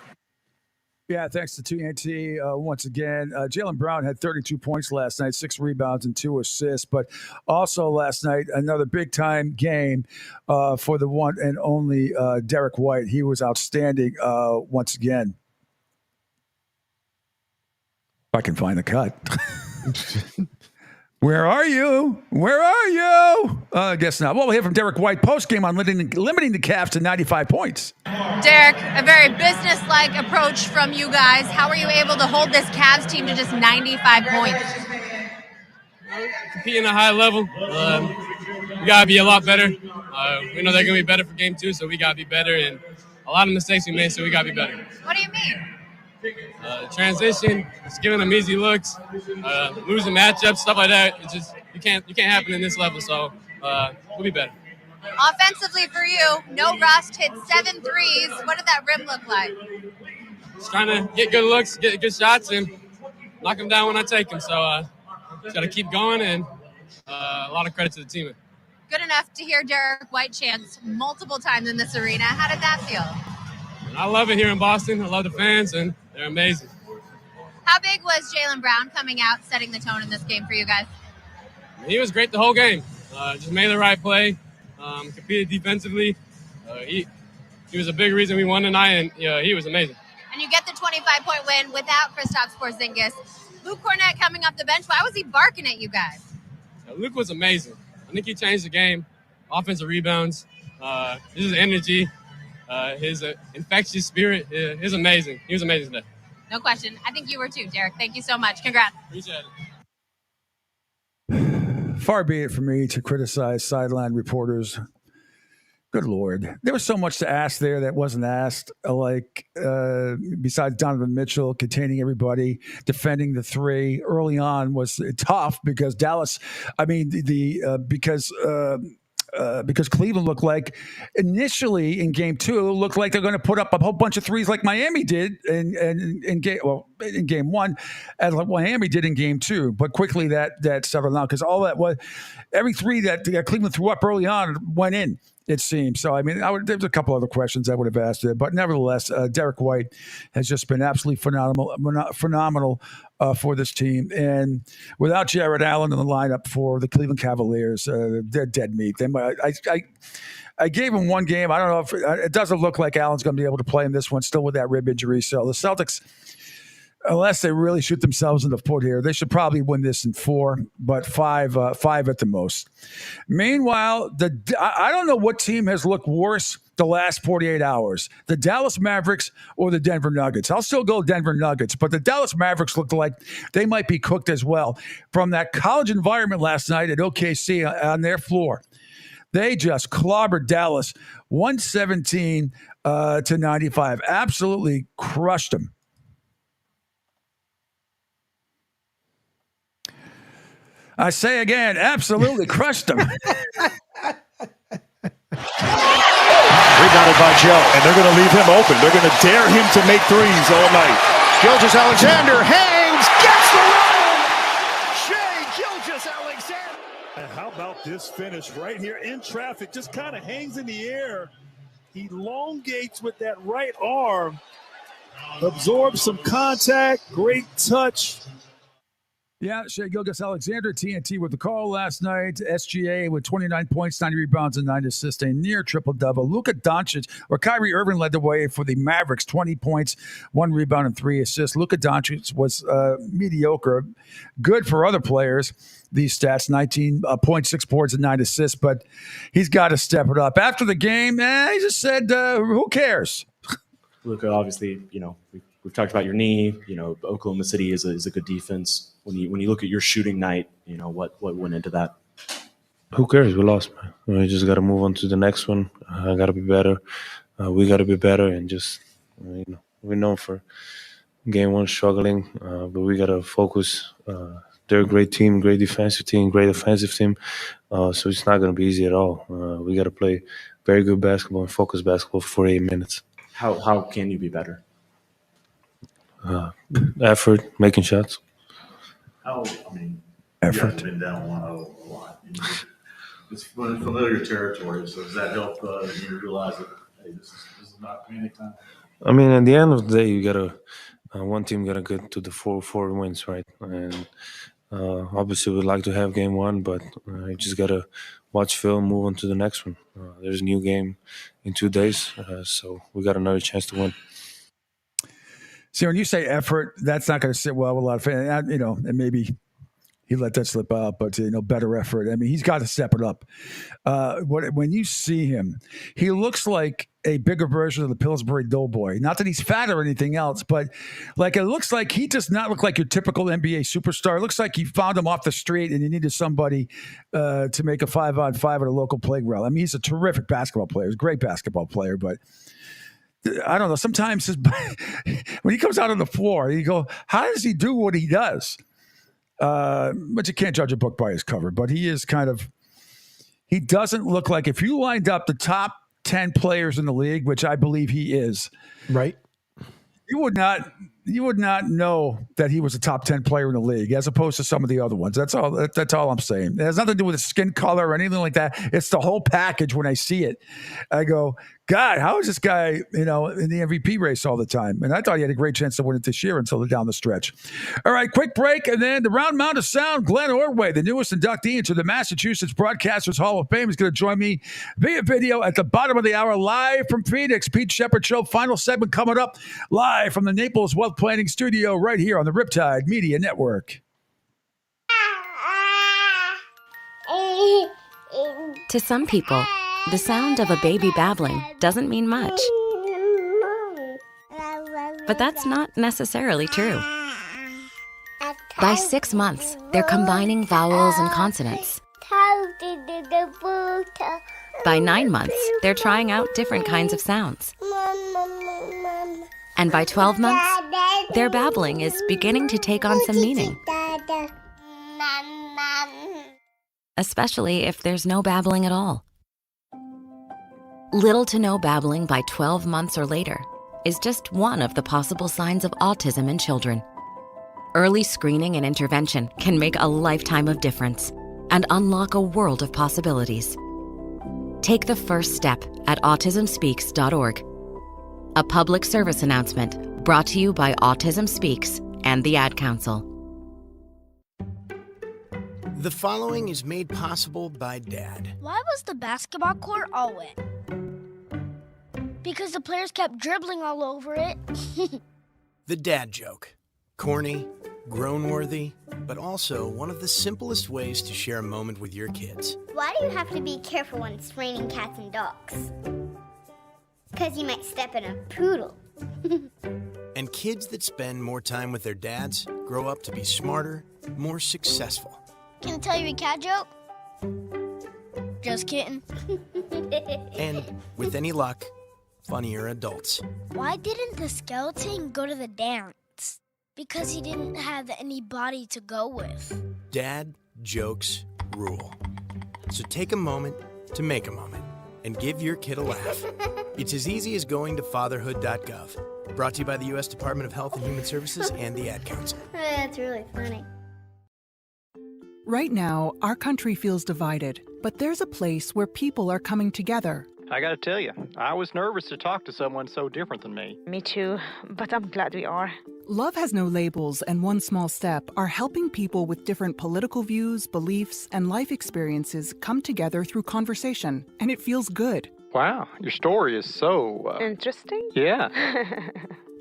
Speaker 1: Yeah, thanks to TNT once again. Jaylen Brown had 32 points last night, 6 rebounds and 2 assists. But also last night, another big-time game for the one and only Derek White. He was outstanding once again. If I can find the cut. Where are you? Where are you? I guess not. Well, we'll hear from Derek White post-game on limiting the Cavs to 95 points.
Speaker 14: Derek, a very business-like approach from you guys. How are you able to hold this Cavs team to just 95 points?
Speaker 17: Competing at a high level. We got to be a lot better. We know they're going to be better for game 2, so we got to be better. And a lot of mistakes we made, so we got to be better.
Speaker 14: What do you mean?
Speaker 17: Transition, just giving them easy looks, losing matchups, stuff like that. It's just you can't happen in this level. So we'll be better.
Speaker 14: Offensively for you, no rust, hit 7 threes. What did that rim look like?
Speaker 17: Just trying to get good looks, get good shots, and knock them down when I take them. So just got to keep going, and a lot of credit to the team.
Speaker 14: Good enough to hear Derek White chants multiple times in this arena. How did that feel?
Speaker 17: I love it here in Boston. I love the fans, and they're amazing.
Speaker 14: How big was Jaylen Brown coming out, setting the tone in this game for you guys?
Speaker 17: He was great the whole game. Just made the right play, competed defensively. He was a big reason we won tonight, and he was amazing.
Speaker 14: And you get the 25-point win without Kristaps Porzingis. Luke Cornett coming off the bench. Why was he barking at you guys?
Speaker 17: Luke was amazing. I think he changed the game. Offensive rebounds, his energy. His infectious spirit is amazing. He was amazing today.
Speaker 14: No question. I think you were too, Derek. Thank you so much. Congrats.
Speaker 17: Appreciate it.
Speaker 1: Far be it from me to criticize sideline reporters. Good Lord. There was so much to ask there that wasn't asked, besides Donovan Mitchell containing everybody, defending the 3 early on was tough because Dallas, because Cleveland looked like initially in game 2 looked like they're going to put up a whole bunch of threes like Miami did in game 1, as like Miami did in game 2. But quickly that settled down because all that was every 3 that Cleveland threw up early on went in. It seems so. There's a couple other questions I would have asked it, but nevertheless, Derek White has just been absolutely phenomenal for this team. And without Jared Allen in the lineup for the Cleveland Cavaliers, they're dead meat. I gave him 1 game. I don't know if it doesn't look like Allen's going to be able to play in this one, still with that rib injury. So the Celtics, unless they really shoot themselves in the foot here, they should probably win this in 4, but 5 at the most. Meanwhile, I don't know what team has looked worse the last 48 hours, the Dallas Mavericks or the Denver Nuggets. I'll still go Denver Nuggets, but the Dallas Mavericks looked like they might be cooked as well from that college environment last night at OKC on their floor. They just clobbered Dallas 117 to 95. Absolutely crushed them. I say again, absolutely crushed them.
Speaker 6: Rebounded by Joe. And they're going to leave him open. They're going to dare him to make threes all night.
Speaker 11: Gilgeous-Alexander hangs, gets the run! Shai Gilgeous-Alexander.
Speaker 8: And how about this finish right here in traffic? Just kind of hangs in the air. He elongates with that right arm. Absorbs some contact. Great touch.
Speaker 1: Yeah, Shai Gilgeous-Alexander, TNT with the call last night. SGA with 29 points, 90 rebounds, and 9 assists, a near triple-double. Luka Doncic, or Kyrie Irving led the way for the Mavericks, 20 points, 1 rebound, and 3 assists. Luka Doncic was mediocre, good for other players, these stats, 19.6 boards and 9 assists, but he's got to step it up. After the game, he just said, who cares?
Speaker 13: Luka, obviously, we've talked about your knee. Oklahoma City is a good defense. When you look at your shooting night, what went into that?
Speaker 18: Who cares? We lost, man. We just got to move on to the next one. I got to be better. We got to be better, and just we're known for game one struggling, but we got to focus. They're a great team, great defensive team, great offensive team. So it's not going to be easy at all. We got to play very good basketball and focus basketball for 48 minutes.
Speaker 13: How can you be better?
Speaker 18: Effort, making shots.
Speaker 20: Effort.
Speaker 18: You
Speaker 20: haven't been down 1-0 a lot. It's familiar territory, so does that help you realize that, hey, this is not panic time?
Speaker 18: I mean, at the end of the day, you gotta one team gotta get to the four wins, right? And obviously, we'd like to have game one, but you just gotta watch film, move on to the next one. There's a new game in 2 days, so we got another chance to win.
Speaker 1: See, when you say effort, that's not going to sit well with a lot of fans. And maybe he let that slip out, but better effort. I mean, he's got to step it up. When you see him, he looks like a bigger version of the Pillsbury Doughboy. Not that he's fat or anything else, but it looks like he does not look like your typical NBA superstar. It looks like you found him off the street and you needed somebody to make a 5-on-5 at a local playground. I mean, he's a terrific basketball player. He's a great basketball player, but I don't know. Sometimes when he comes out on the floor, you go, how does he do what he does? But you can't judge a book by his cover. But he is he doesn't look like, if you lined up the top 10 players in the league, which I believe he is,
Speaker 2: right?
Speaker 1: You would not know that he was a top 10 player in the league as opposed to some of the other ones. That's all I'm saying. It has nothing to do with his skin color or anything like that. It's the whole package. When I see it, I go, God, how is this guy, in the MVP race all the time? And I thought he had a great chance to win it this year until down the stretch. All right, quick break. And then the Round Mound of Sound, Glenn Ordway, the newest inductee into the Massachusetts Broadcasters Hall of Fame, is going to join me via video at the bottom of the hour, live from Phoenix. Pete Sheppard Show, final segment coming up, live from the Naples Wealth Planning Studio right here on the Riptide Media Network.
Speaker 3: To some people, the sound of a baby babbling doesn't mean much. But that's not necessarily true. By 6 months, they're combining vowels and consonants. By 9 months, they're trying out different kinds of sounds. And by 12 months, their babbling is beginning to take on some meaning. Especially if there's no babbling at all. Little to no babbling by 12 months or later is just one of the possible signs of autism in children. Early screening and intervention can make a lifetime of difference and unlock a world of possibilities. Take the first step at autismspeaks.org. A public service announcement brought to you by Autism Speaks and the Ad Council.
Speaker 24: The following is made possible by Dad.
Speaker 25: Why was the basketball court all wet? Because the players kept dribbling all over it.
Speaker 24: The dad joke. Corny, grown-worthy, but also one of the simplest ways to share a moment with your kids.
Speaker 26: Why do you have to be careful when it's raining cats and dogs?
Speaker 25: Because you might step in a poodle.
Speaker 24: And kids that spend more time with their dads grow up to be smarter, more successful.
Speaker 25: Can I tell you a cat joke? Just kidding.
Speaker 24: And with any luck, funnier adults.
Speaker 25: Why didn't the skeleton go to the dance? Because he didn't have any body to go with.
Speaker 24: Dad jokes rule. So take a moment to make a moment and give your kid a laugh. It's as easy as going to fatherhood.gov. Brought to you by the U.S. Department of Health and Human Services and the Ad Council.
Speaker 25: That's really funny.
Speaker 9: Right now, our country feels divided, but there's a place where people are coming together.
Speaker 10: I gotta tell you, I was nervous to talk to someone so different than me.
Speaker 15: Me too, but I'm glad we are.
Speaker 22: Love Has No Labels and One Small Step are helping people with different political views, beliefs, and life experiences come together through conversation, and it feels good.
Speaker 10: Wow, your story is so...
Speaker 15: Interesting?
Speaker 10: Yeah.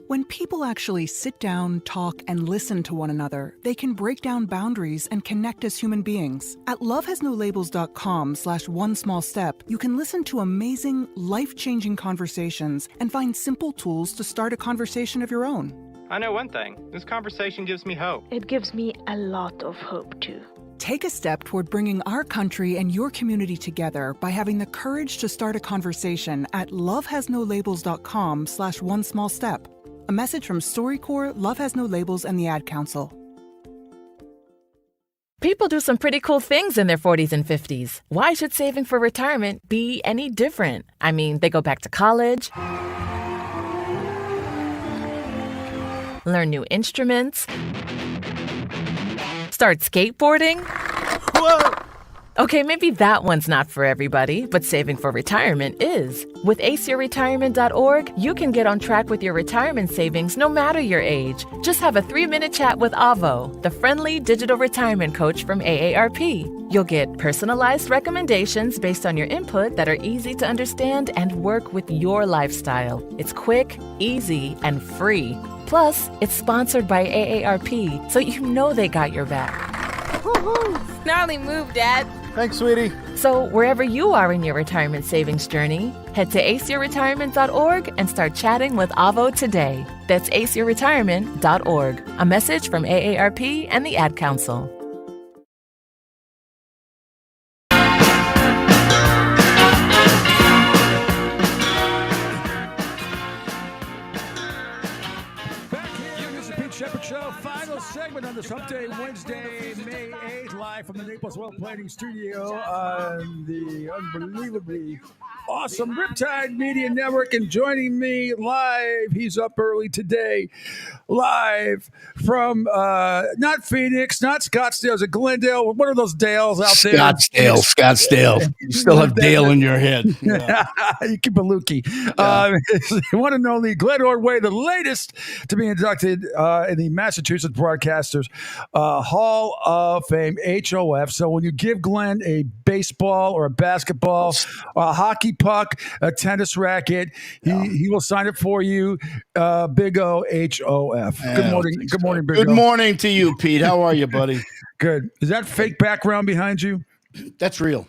Speaker 22: When people actually sit down, talk, and listen to one another, they can break down boundaries and connect as human beings. At lovehasnolabels.com/onesmallstep, you can listen to amazing, life-changing conversations and find simple tools to start a conversation of your own.
Speaker 10: I know one thing. This conversation gives me hope.
Speaker 15: It gives me a lot of hope, too.
Speaker 22: Take a step toward bringing our country and your community together by having the courage to start a conversation at lovehasnolabels.com/onesmallstep. A message from StoryCorps, Love Has No Labels, and the Ad Council. People do some pretty cool things in their 40s and 50s. Why should saving for retirement be any different? I mean, they go back to college, learn new instruments, start skateboarding. Whoa! Okay, maybe that one's not for everybody, but saving for retirement is. With aceyourretirement.org, you can get on track with your retirement savings no matter your age. Just have a 3-minute chat with Avo, the friendly digital retirement coach from AARP. You'll get personalized recommendations based on your input that are easy to understand and work with your lifestyle. It's quick, easy, and free. Plus, it's sponsored by AARP, so you know they got your back.
Speaker 15: Woohoo! Gnarly move, Dad.
Speaker 10: Thanks, sweetie.
Speaker 22: So wherever you are in your retirement savings journey, head to aceyourretirement.org and start chatting with Avo today. That's aceyourretirement.org. A message from AARP and the Ad Council.
Speaker 1: Sheppard Show, final segment on this Hump Day, Wednesday, May 8th, live from the Naples Well Planning Studio on the unbelievably awesome Riptide Media Network. And joining me live, he's up early today, live from not Phoenix, not Scottsdale, is it Glendale? What are those Dales out there?
Speaker 16: Scottsdale. You still have Dale in your head.
Speaker 1: Yeah. You keep a lookie. One and only Glenn Ordway, the latest to be inducted in the Massachusetts Broadcasters Hall of Fame, HOF. So when you give Glenn a baseball or a basketball, a hockey puck, a tennis racket, he will sign it for you. Big O, HOF. Good morning. Good morning, Big O.
Speaker 16: Good morning to you, Pete. How are you, buddy?
Speaker 1: Good. Is that fake background behind you?
Speaker 16: That's real.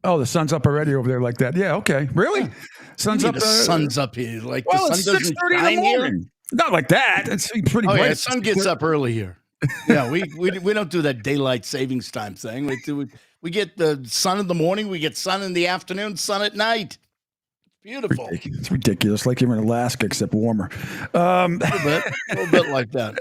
Speaker 1: Oh, the sun's up already over there like that. Yeah, okay. Really? Sun's up.
Speaker 16: The sun's up here. Like
Speaker 1: well,
Speaker 16: the sun
Speaker 1: it's
Speaker 16: doesn't
Speaker 1: 6:30 in
Speaker 16: shine
Speaker 1: the
Speaker 16: here.
Speaker 1: morning. Not like that. It's pretty bright.
Speaker 16: Yeah, the sun gets up early here. Yeah, we don't do that daylight savings time thing. We get the sun in the morning, we get sun in the afternoon, sun at night. Beautiful.
Speaker 1: It's ridiculous. Like you're in Alaska, except warmer.
Speaker 16: A little bit like that.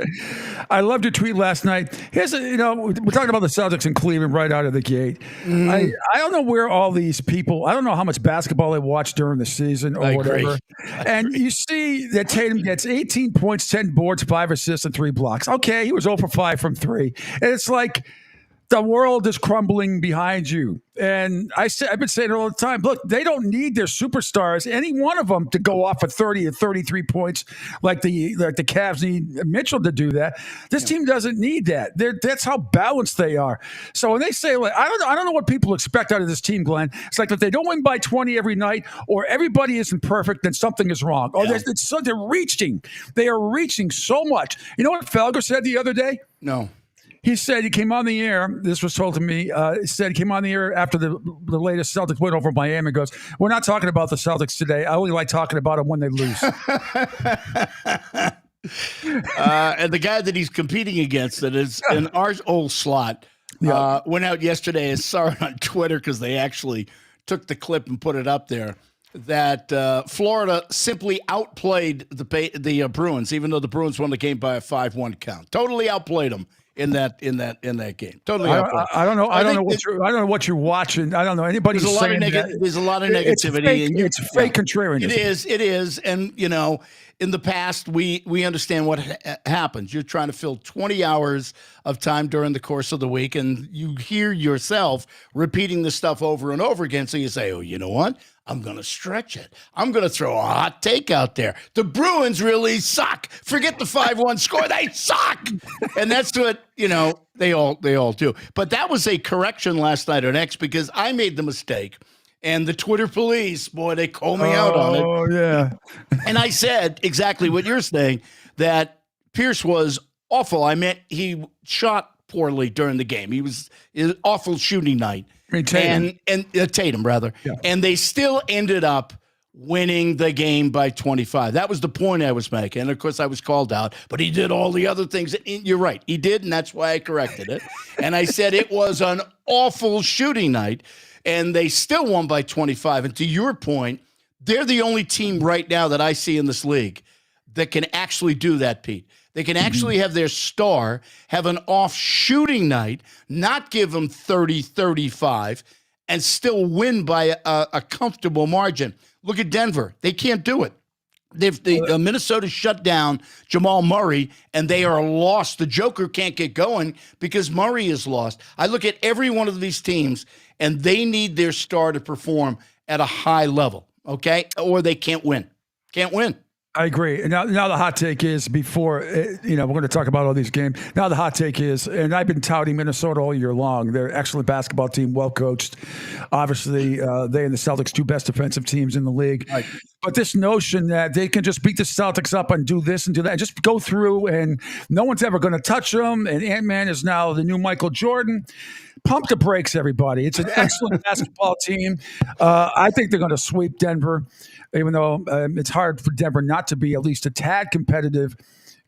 Speaker 1: I loved your tweet last night. We're talking about the Celtics in Cleveland right out of the gate. I don't know where all these people, I don't know how much basketball they watch during the season or whatever. And you see that Tatum gets 18 points, 10 boards, 5 assists, and 3 blocks. Okay, he was 0 for 5 from 3. And it's like, the world is crumbling behind you. And I've been saying it all the time. Look, they don't need their superstars, any one of them, to go off for 30 or 33 points like the Cavs need Mitchell to do that. This team doesn't need that. That's how balanced they are. So when they say, like, I don't know what people expect out of this team, Glenn. It's like if they don't win by 20 every night or everybody isn't perfect, then something is wrong. They're reaching. They are reaching so much. You know what Felger said the other day?
Speaker 16: No.
Speaker 1: He said he came on the air. This was told to me. He said he came on the air after the latest Celtics win over Miami. Goes, we're not talking about the Celtics today. I only like talking about them when they lose.
Speaker 16: And the guy that he's competing against, that is in our old slot, went out yesterday and saw it on Twitter because they actually took the clip and put it up there, that Florida simply outplayed the Bruins, even though the Bruins won the game by a 5-1 count. Totally outplayed them in that game. Totally outplayed.
Speaker 1: I don't know. I don't know what you're watching. I don't know. Anybody's
Speaker 16: there's a lot
Speaker 1: saying
Speaker 16: of
Speaker 1: that.
Speaker 16: There's a lot of negativity.
Speaker 1: It's fake contrarianism.
Speaker 16: It is. And, in the past, we understand what happens. You're trying to fill 20 hours of time during the course of the week, and you hear yourself repeating this stuff over and over again. So you say, oh, you know what? I'm going to stretch it. I'm going to throw a hot take out there. The Bruins really suck. Forget the 5-1 score. They suck. And that's what, they all do. But that was a correction last night on X because I made the mistake. And the Twitter police, boy, they called me out on it.
Speaker 1: Oh, yeah.
Speaker 16: And I said exactly what you're saying, that Pierce was awful. I meant he shot poorly during the game. It was an awful shooting night.
Speaker 1: Tatum.
Speaker 16: And Tatum, rather. Yeah. And they still ended up winning the game by 25. That was the point I was making. And, of course, I was called out. But he did all the other things. You're right. He did, and that's why I corrected it. And I said it was an awful shooting night. And they still won by 25. And to your point, they're the only team right now that I see in this league that can actually do that, Pete. They can actually have their star have an off shooting night, not give them 30, 35, and still win by a comfortable margin. Look at Denver. They can't do it. Minnesota shut down Jamal Murray, and they are lost. The Joker can't get going because Murray is lost. I look at every one of these teams, and they need their star to perform at a high level, okay? Or they can't win. Can't win.
Speaker 1: I agree. And now the hot take is before, we're going to talk about all these games. Now the hot take is, and I've been touting Minnesota all year long. They're an excellent basketball team, well coached. Obviously, they and the Celtics, two best defensive teams in the league. Right. But this notion that they can just beat the Celtics up and do this and do that, and just go through and no one's ever going to touch them. And Ant-Man is now the new Michael Jordan. Pump the brakes, everybody. It's an excellent basketball team. I think they're going to sweep Denver, even though it's hard for Denver not to be at least a tad competitive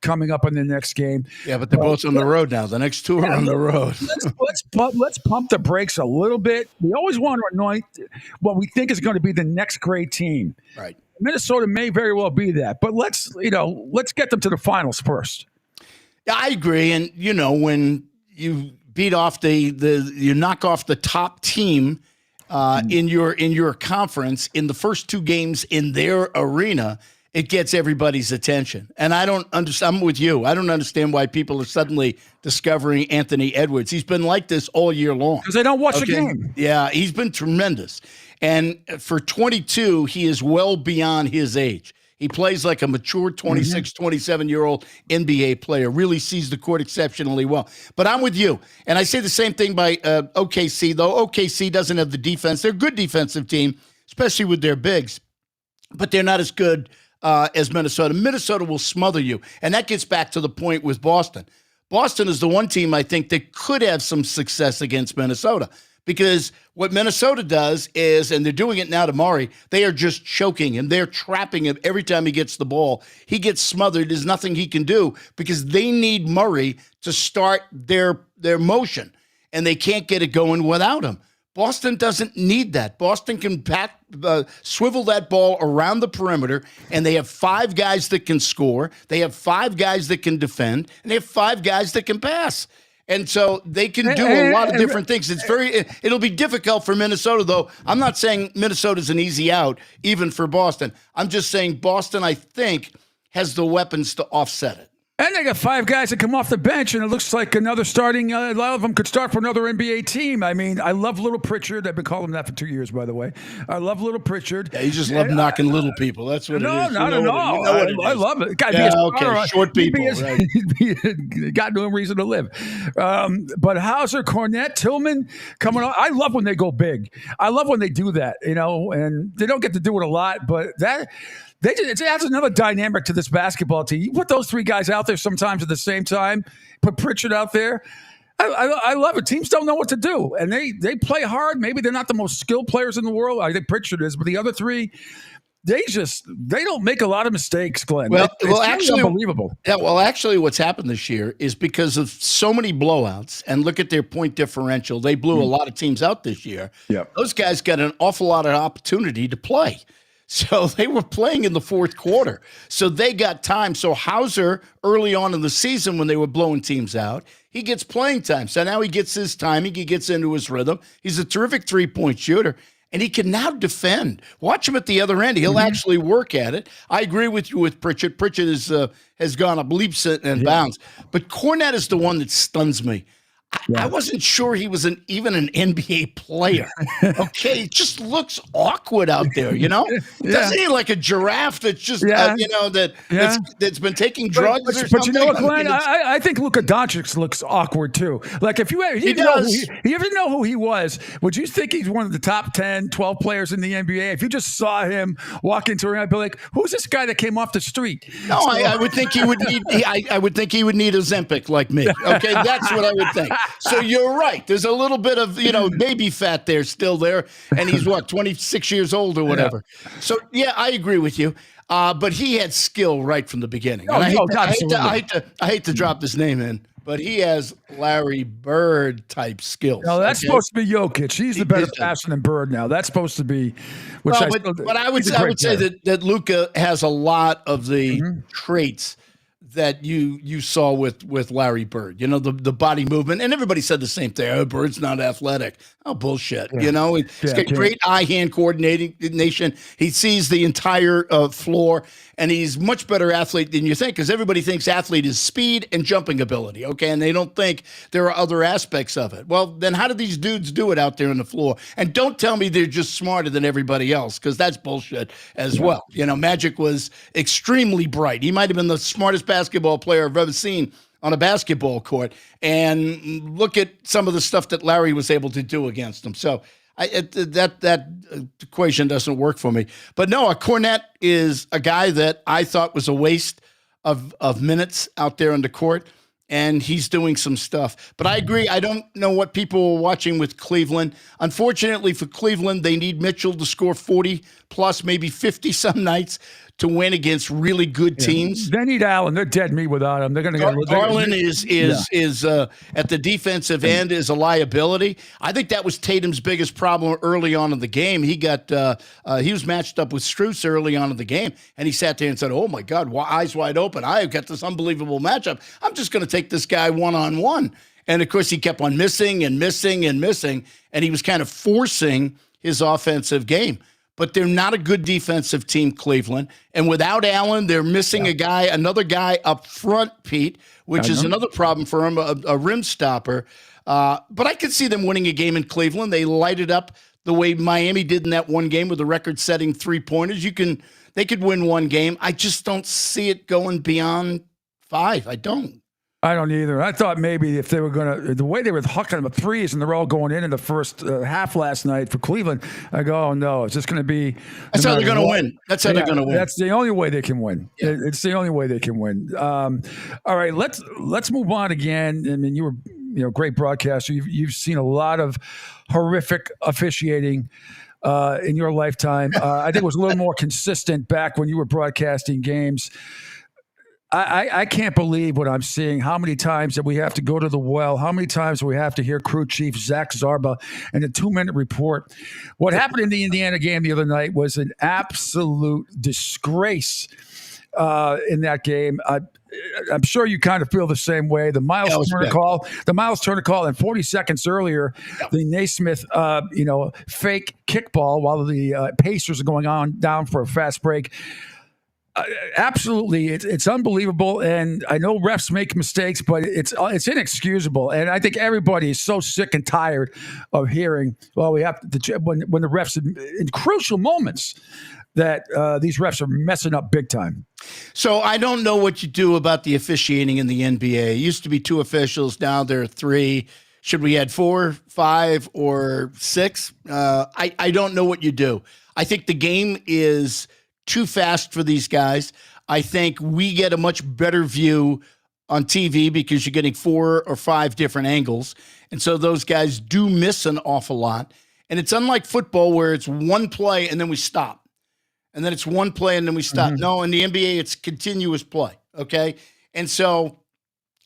Speaker 1: coming up in the next game.
Speaker 16: Yeah, but they're both on the road now. The next two are on the road.
Speaker 1: Let's pump the brakes a little bit. We always want to anoint what we think is going to be the next great team.
Speaker 16: Right.
Speaker 1: Minnesota may very well be that, but let's get them to the finals first.
Speaker 16: Yeah, I agree. And when you beat off you knock off the top team in your conference in the first two games in their arena, it gets everybody's attention. And I don't understand. I'm with you. I don't understand why people are suddenly discovering Anthony Edwards. He's been like this all year long.
Speaker 1: Because they don't watch the game.
Speaker 16: Yeah, he's been tremendous. And for 22, he is well beyond his age. He plays like a mature 26, 27-year-old NBA player, really sees the court exceptionally well. But I'm with you. And I say the same thing by OKC, though OKC doesn't have the defense. They're a good defensive team, especially with their bigs. But they're not as good as Minnesota. Minnesota will smother you. And that gets back to the point with Boston. Boston is the one team I think that could have some success against Minnesota. Because what Minnesota does is, and they're doing it now to Murray, they are just choking him. They're trapping him every time he gets the ball. He gets smothered. There's nothing he can do because they need Murray to start their motion, and they can't get it going without him. Boston doesn't need that. Boston can swivel that ball around the perimeter, and they have 5 guys that can score. They have 5 guys that can defend, and they have 5 guys that can pass. And so they can do a lot of different things. It'll be difficult for Minnesota, though. I'm not saying Minnesota's an easy out, even for Boston. I'm just saying Boston, I think, has the weapons to offset it.
Speaker 1: And they got 5 guys that come off the bench, and it looks like another starting. A lot of them could start for another NBA team. I mean, I love Little Pritchard. I've been calling him that for 2 years, by the way. I love Little Pritchard.
Speaker 16: Yeah, you just love knocking little people. That's what it is.
Speaker 1: No, not at all. I love it.
Speaker 16: Short people.
Speaker 1: Right. Got no reason to live. But Hauser, Cornette, Tillman coming on. I love when they go big. I love when they do that, and they don't get to do it a lot, but that. It adds another dynamic to this basketball team. You put those 3 guys out there sometimes at the same time, put Pritchard out there. I love it. Teams don't know what to do, and they play hard. Maybe they're not the most skilled players in the world. I think Pritchard is, but the other three, they don't make a lot of mistakes, Glenn.
Speaker 16: Well,
Speaker 1: It's
Speaker 16: actually,
Speaker 1: unbelievable.
Speaker 16: Yeah, well, actually, what's happened this year is because of so many blowouts, and look at their point differential. They blew a lot of teams out this year.
Speaker 1: Yeah,
Speaker 16: those guys got an awful lot of opportunity to play. So they were playing in the fourth quarter. So they got time. So Hauser, early on in the season when they were blowing teams out, he gets playing time. So now he gets his timing. He gets into his rhythm. He's a terrific three-point shooter, and he can now defend. Watch him at the other end. He'll actually work at it. I agree with you with Pritchard. Pritchard has gone up leaps and bounds. But Cornette is the one that stuns me. I wasn't sure he was even an NBA player. Okay, it just looks awkward out there, Doesn't he like a giraffe that's just, that's been taking drugs or something?
Speaker 1: But you know what, Glenn? I think Luka Doncic looks awkward too. Like if you ever know who he was, would you think he's one of the top 10, 12 players in the NBA? If you just saw him walk into a ring, I'd be like, who's this guy that came off the street?
Speaker 16: No, I would think he would need. I would think he would need a Ozempic like me. Okay, that's what I would think. So you're right. There's a little bit of, baby fat there still there. And he's 26 years old or whatever. Yeah. So, yeah, I agree with you. But he had skill right from the beginning. I hate to drop this name in, but he has Larry Bird type skills.
Speaker 1: No, that's supposed to be Jokic. He's the better passer than Bird now. That's supposed to be.
Speaker 16: But I would say that Luka has a lot of the traits that you saw with Larry Bird, the body movement, and everybody said the same thing. Oh, Bird's not athletic. Oh, bullshit.
Speaker 1: Yeah.
Speaker 16: He's got great eye-hand coordination. He sees the entire floor, and he's much better athlete than you think, because everybody thinks athlete is speed and jumping ability, okay? And they don't think there are other aspects of it. Well, then how do these dudes do it out there on the floor? And don't tell me they're just smarter than everybody else, because that's bullshit as well. Magic was extremely bright. He might have been the smartest basketball player I've ever seen on a basketball court, and look at some of the stuff that Larry was able to do against him. So that equation doesn't work for me. But no, Cornette is a guy that I thought was a waste of minutes out there on the court, and he's doing some stuff. But I agree. I don't know what people were watching with Cleveland. Unfortunately for Cleveland, they need Mitchell to score 40 plus, maybe 50 some nights to win against really good teams.
Speaker 1: They need Allen. They're dead meat without him. They're going to get
Speaker 16: Garland is at the defensive end is a liability. I think that was Tatum's biggest problem early on in the game. He was matched up with Strus early on in the game, and he sat there and said, "Oh my God, eyes wide open! I've got this unbelievable matchup. I'm just going to take this guy one-on-one." And of course, he kept on missing, and he was kind of forcing his offensive game. But they're not a good defensive team, Cleveland. And without Allen, they're missing another guy up front, Pete, which is another problem for him, a rim stopper. But I could see them winning a game in Cleveland. They light it up the way Miami did in that one game with the record-setting three-pointers. They could win one game. I just don't see it going beyond 5. I don't.
Speaker 1: I don't either. I thought maybe if they were going to, the way they were hucking them threes and they're all going in the first half last night for Cleveland, I go, oh no, it's just going to be.
Speaker 16: That's how they're going to win. That's how they're going to win.
Speaker 1: That's the only way they can win. Yeah. It's the only way they can win. All right, let's move on again. I mean, you were great broadcaster. You've seen a lot of horrific officiating in your lifetime. I think it was a little more consistent back when you were broadcasting games. I can't believe what I'm seeing, how many times that we have to go to the well, how many times we have to hear crew chief Zach Zarba in a 2-minute report. What happened in the Indiana game the other night was an absolute disgrace in that game. I'm sure you kind of feel the same way. The Miles Turner call, and 40 seconds earlier, the Naismith, fake kickball while the Pacers are going on down for a fast break. Absolutely, it's unbelievable, and I know refs make mistakes, but it's inexcusable. And I think everybody is so sick and tired of hearing, well, we have to, when the refs in crucial moments that these refs are messing up big time.
Speaker 16: So I don't know what you do about the officiating in the NBA. It used to be 2 officials, now there are 3. Should we add 4, 5, or 6? I don't know what you do. I think the game is too fast for these guys. I think we get a much better view on TV because you're getting 4 or 5 different angles. And so those guys do miss an awful lot. And it's unlike football where it's one play and then we stop. And then it's one play and then we stop. No, in the NBA, it's continuous play, okay? And so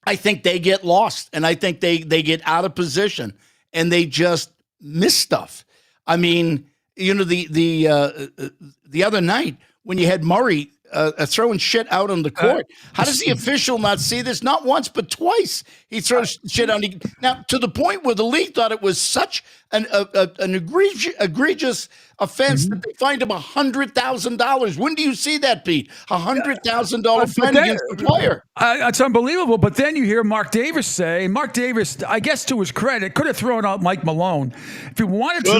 Speaker 16: I think they get lost, and I think they get out of position, and they just miss stuff. I mean, you know, the other night when you had Murray throwing shit out on the court. How does the official not see this? Not once, but twice. He throws shit on. Now, to the point where the league thought it was such an egregious offense that they fined him $100,000. When do you see that, Pete? $100,000 fine against the player.
Speaker 1: It's unbelievable. But then you hear Mark Davis say, Mark Davis, I guess to his credit, could have thrown out Mike Malone if he wanted to.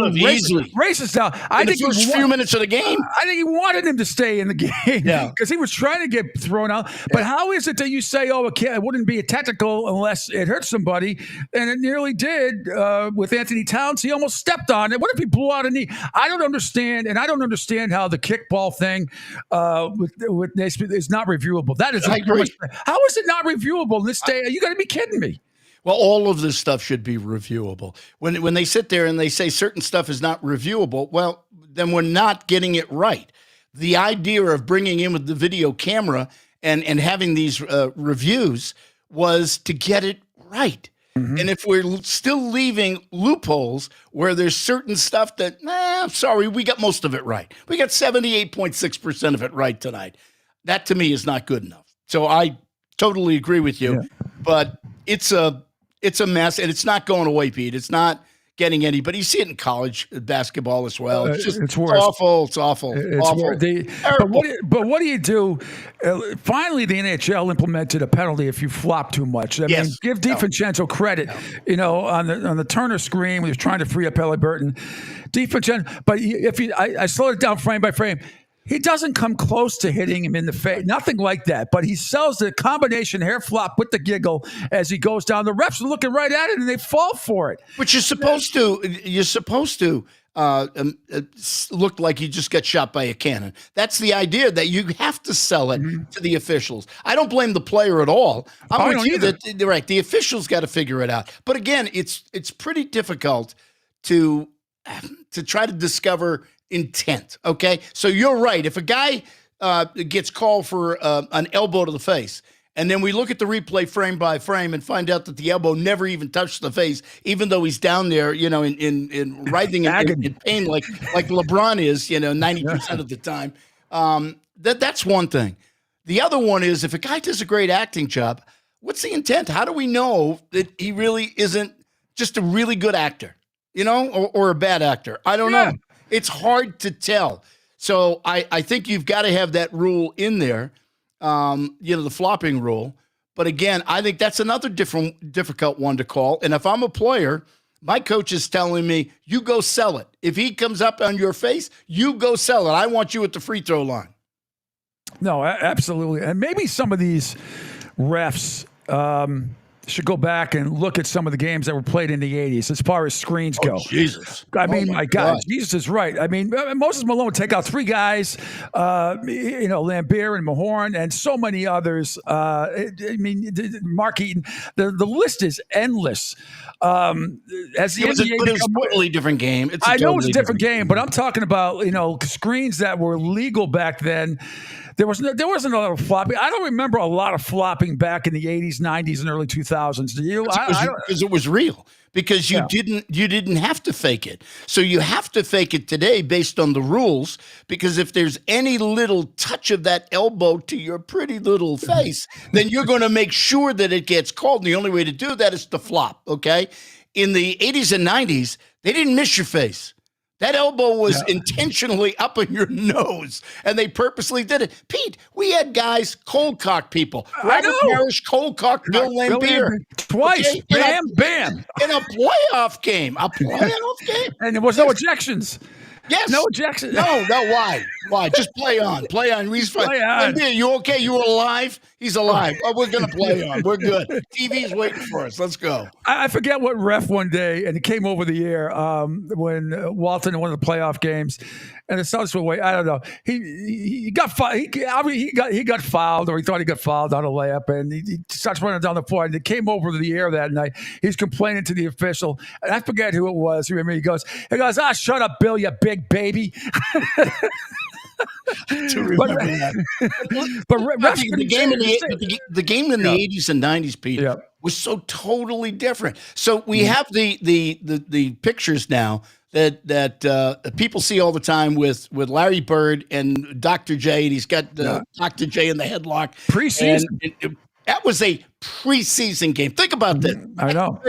Speaker 1: Racist down.
Speaker 16: I think the first few minutes of the game.
Speaker 1: I think he wanted him to stay in the game because he was trying to get thrown out. But how is it that you say, oh, it wouldn't be a technical unless it hurt somebody? And it nearly did with Anthony Towns. He almost stepped on it. What if he blew out a knee? I don't understand, and I don't understand how the kickball thing with Naismith is not reviewable. That is,
Speaker 16: I agree.
Speaker 1: How is it not reviewable in this day? You got to be kidding me.
Speaker 16: Well, all of this stuff should be reviewable. When they sit there and they say certain stuff is not reviewable, well, then we're not getting it right. The idea of bringing in with the video camera and having these reviews was to get it right. And if we're still leaving loopholes where there's certain stuff that, I'm sorry, we got most of it right. We got 78.6% of it right tonight. That to me is not good enough. So I totally agree with you, but it's a mess, and it's not going away, Pete. It's not getting any, but you see it in college basketball as well. It's just
Speaker 1: it's worse.
Speaker 16: Awful. It's awful.
Speaker 1: It's
Speaker 16: awful.
Speaker 1: But what do you do? Finally, the NHL implemented a penalty if you flop too much. I mean, give DiFrancesco credit. You know, on the Turner screen, we was trying to free up Halliburton. DiFrancesco, but I slowed it down frame by frame. He doesn't come close to hitting him in the face, nothing like that. But he sells the combination hair flop with the giggle as he goes down. The refs are looking right at it, and they fall for it.
Speaker 16: But you're supposed to. You're supposed to look like you just got shot by a cannon. That's the idea, that you have to sell it to the officials. I don't blame the player at all. I'm with you that right. The officials got to figure it out. But again, it's pretty difficult to try to discover intent. Okay, so you're right. If a guy gets called for an elbow to the face, and then we look at the replay frame by frame and find out that the elbow never even touched the face, even though he's down there, you know, in writhing in pain like LeBron is, you know, 90% of the time. That's one thing. The other one is, if a guy does a great acting job, what's the intent? How do we know that he really isn't just a really good actor, you know, or a bad actor? I don't know. It's hard to tell. So I think you've got to have that rule in there, you know, the flopping rule. But again, I think that's another difficult one to call. And if I'm a player, my coach is telling me, you go sell it. If he comes up on your face, you go sell it. I want you at the free throw line.
Speaker 1: No, absolutely. And maybe some of these refs should go back and look at some of the games that were played in the 80s as far as screens go.
Speaker 16: Jesus.
Speaker 1: I mean, my God, Jesus is right. I mean, Moses Malone would take out 3 guys, you know, Lambert and Mahorn and so many others. I mean, Mark Eaton. The list is endless. As the
Speaker 16: NBA it was a totally different game.
Speaker 1: I know it's a different game, but I'm talking about, you know, screens that were legal back then. There wasn't a lot of flopping. I don't remember a lot of flopping back in the 80s, 90s, and early 2000s. Do you?
Speaker 16: Because it was real. Because you didn't have to fake it. So you have to fake it today based on the rules. Because if there's any little touch of that elbow to your pretty little face, then you're going to make sure that it gets called. And the only way to do that is to flop. Okay. In the 80s and 90s, they didn't miss your face. That elbow was intentionally up in your nose, and they purposely did it. Pete, we had guys cold cock people. Robert Parrish cold cock Bill Lambert
Speaker 1: twice. Okay? Bam.
Speaker 16: In a playoff game.
Speaker 1: And there was no ejections.
Speaker 16: Yes.
Speaker 1: No ejections.
Speaker 16: No. Why? Why? Just play on. He's fine.
Speaker 1: Play on.
Speaker 16: Lambert, you okay? You were alive? He's alive. Oh, we're going to play on. We're good. TV's waiting for us. Let's go.
Speaker 1: I forget what ref one day, and it came over the air when Walton in one of the playoff games, and the Celtics were waiting. I don't know. He got he got fouled, or he thought he got fouled on a layup, and he starts running down the floor. And it came over the air that night. He's complaining to the official, and I forget who it was. Remember, he goes, "Ah, shut up, Bill, you big baby."
Speaker 16: To remember that.
Speaker 1: But
Speaker 16: the game in the 80s and 90s, Pete, was so totally different. So we have the pictures now that people see all the time with Larry Bird and Dr. J, and he's got Dr. J in the headlock.
Speaker 1: Preseason.
Speaker 16: That was a preseason game. Think about this.
Speaker 1: I know.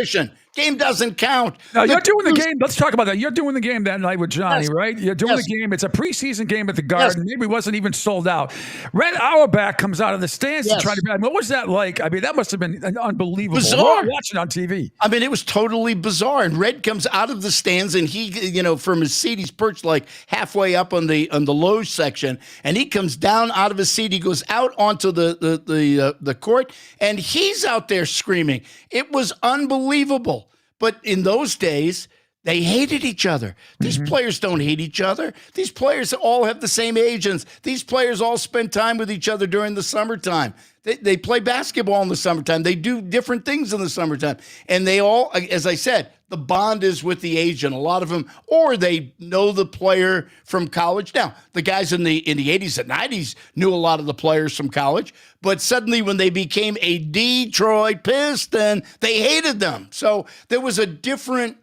Speaker 16: Game doesn't count.
Speaker 1: Now, you're doing the game. Let's talk about that. You're doing the game that night with Johnny, right? You're doing the game. It's a preseason game at the Garden. Maybe it wasn't even sold out. Red Auerbach comes out of the stands to try to. What was that like? I mean, that must have been unbelievable.
Speaker 16: Bizarre.
Speaker 1: Watching on TV.
Speaker 16: I mean, it was totally bizarre. And Red comes out of the stands, and he, from his seat, he's perched like halfway up on the loge section, and he comes down out of his seat. He goes out onto the court, and he's out there screaming. It was unbelievable. But in those days, they hated each other. These players don't hate each other. These players all have the same agents. These players all spend time with each other during the summertime. They play basketball in the summertime. They do different things in the summertime. And they all, as I said, the bond is with the agent. A lot of them, or they know the player from college. Now, the guys in the 80s and 90s knew a lot of the players from college, but suddenly when they became a Detroit Piston, they hated them. So there was a different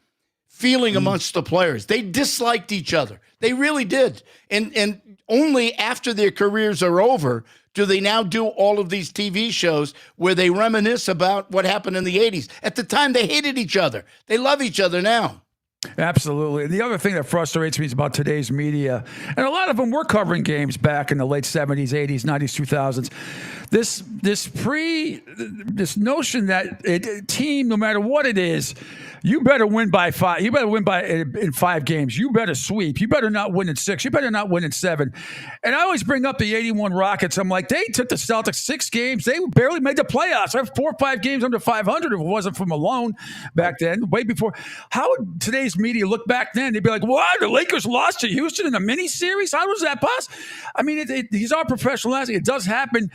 Speaker 16: feeling amongst the players. They disliked each other. They really did. And only after their careers are over do they now do all of these TV shows where they reminisce about what happened in the 80s. At the time, they hated each other. They love each other now.
Speaker 1: Absolutely. And the other thing that frustrates me is about today's media, and a lot of them were covering games back in the late 70s, 80s, 90s, 2000s. This notion that a team, no matter what it is, you better win by 5. You better win in 5 games. You better sweep. You better not win in 6. You better not win in 7. And I always bring up the 81 Rockets. I'm like, they took the Celtics 6 games. They barely made the playoffs. I have 4 or 5 games under 500 if it wasn't for Malone back then, way before. How would today's media look back then? They'd be like, what? The Lakers lost to Houston in a mini-series? How was that possible? I mean, these are professional athletes. It does happen.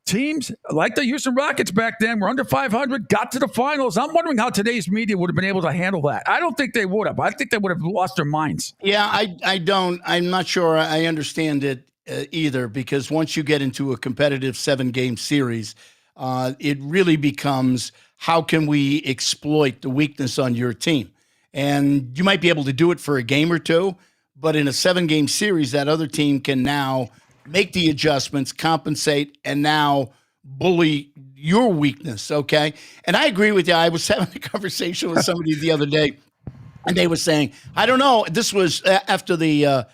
Speaker 1: Teams like the Houston Rockets back then were under 500, got to the finals. I'm wondering how today's media would have been able to handle that. I don't think they would have. I think they would have lost their minds.
Speaker 16: Yeah, I don't. I'm not sure I understand it either, because once you get into a competitive 7-game series, it really becomes, how can we exploit the weakness on your team? And you might be able to do it for a game or two, but in a 7-game series, that other team can now make the adjustments, compensate, and now bully your weakness, okay? And I agree with you. I was having a conversation with somebody the other day, and they were saying, I don't know, this was after the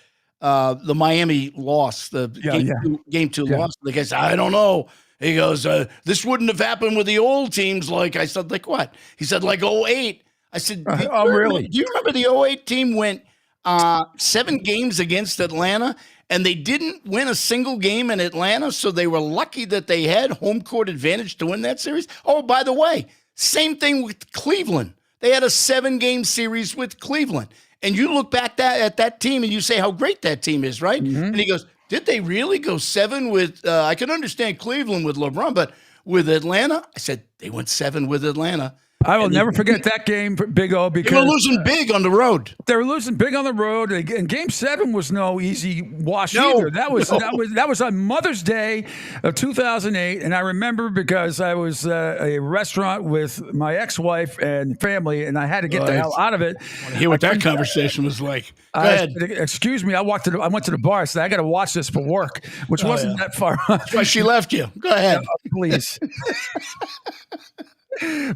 Speaker 16: Miami loss, the game two loss. The guy said, I don't know. He goes, this wouldn't have happened with the old teams. Like, I said, like what? He said, like 08. I said,
Speaker 1: really?
Speaker 16: Do you remember the 08 team went 7 games against Atlanta, and they didn't win a single game in Atlanta, so they were lucky that they had home court advantage to win that series? Oh, by the way, same thing with Cleveland. They had a 7-game series with Cleveland. And you look back at that team and you say how great that team is, right? And he goes, did they really go 7 with I can understand Cleveland with LeBron, but with Atlanta? I said, they went 7 with Atlanta.
Speaker 1: I will never forget that game, Big O, because
Speaker 16: they were losing big on the road.
Speaker 1: They were losing big on the road, and Game 7 was no easy wash either. That was on Mother's Day of 2008, and I remember because I was at a restaurant with my ex-wife and family, and I had to get the hell out of it.
Speaker 16: I want to hear what that conversation was like. Go ahead.
Speaker 1: Excuse me, I went to the bar. I said I got to watch this for work, which wasn't that far.
Speaker 16: That's why she left you. Go ahead,
Speaker 1: please.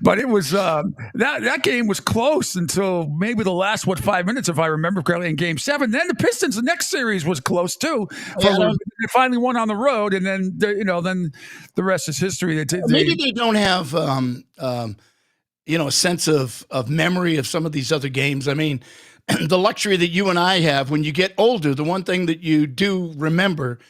Speaker 1: But it was that game was close until maybe the last 5 minutes, if I remember correctly, in Game 7. Then the Pistons, the next series was close too. They finally won on the road, and then then the rest is history.
Speaker 16: Maybe they don't have a sense of memory of some of these other games. I mean, the luxury that you and I have when you get older, the one thing that you do remember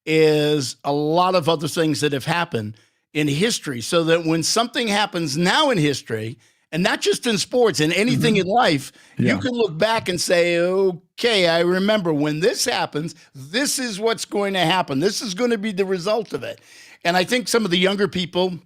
Speaker 16: is a lot of other things that have happened. in history, so that when something happens now in history, and not just in sports, in anything in life, you can look back and say, okay, I remember when this happens, this is what's going to happen. This is going to be the result of it. And I think some of the younger people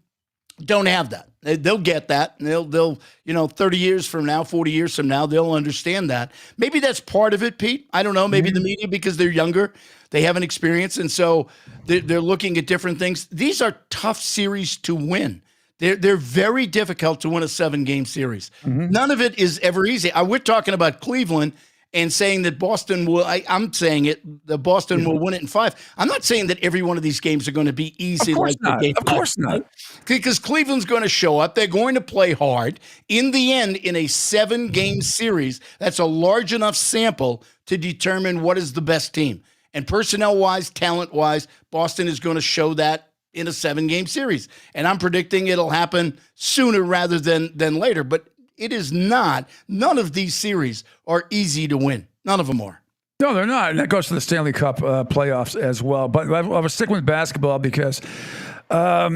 Speaker 16: don't have that. They'll get that. They'll 30 years from now, 40 years from now, they'll understand that. Maybe that's part of it, Pete. I don't know. Maybe the media, because they're younger, they haven't experienced, and so they're looking at different things. These are tough series to win. They're very difficult to win a 7-game series. None of it is ever easy. We're talking about Cleveland and saying that Boston will. I'm saying that Boston will win it in 5. I'm not saying that every one of these games are going to be easy.
Speaker 1: Of course not.
Speaker 16: Of
Speaker 1: course not.
Speaker 16: Because Cleveland's going to show up. They're going to play hard. In the end, in a 7-game series, that's a large enough sample to determine what is the best team. And personnel-wise, talent-wise, Boston is going to show that in a 7-game series. And I'm predicting it'll happen sooner rather than later. But it is not. None of these series are easy to win. None of them are.
Speaker 1: No, they're not. And that goes to the Stanley Cup playoffs as well. But I was sticking with basketball because, I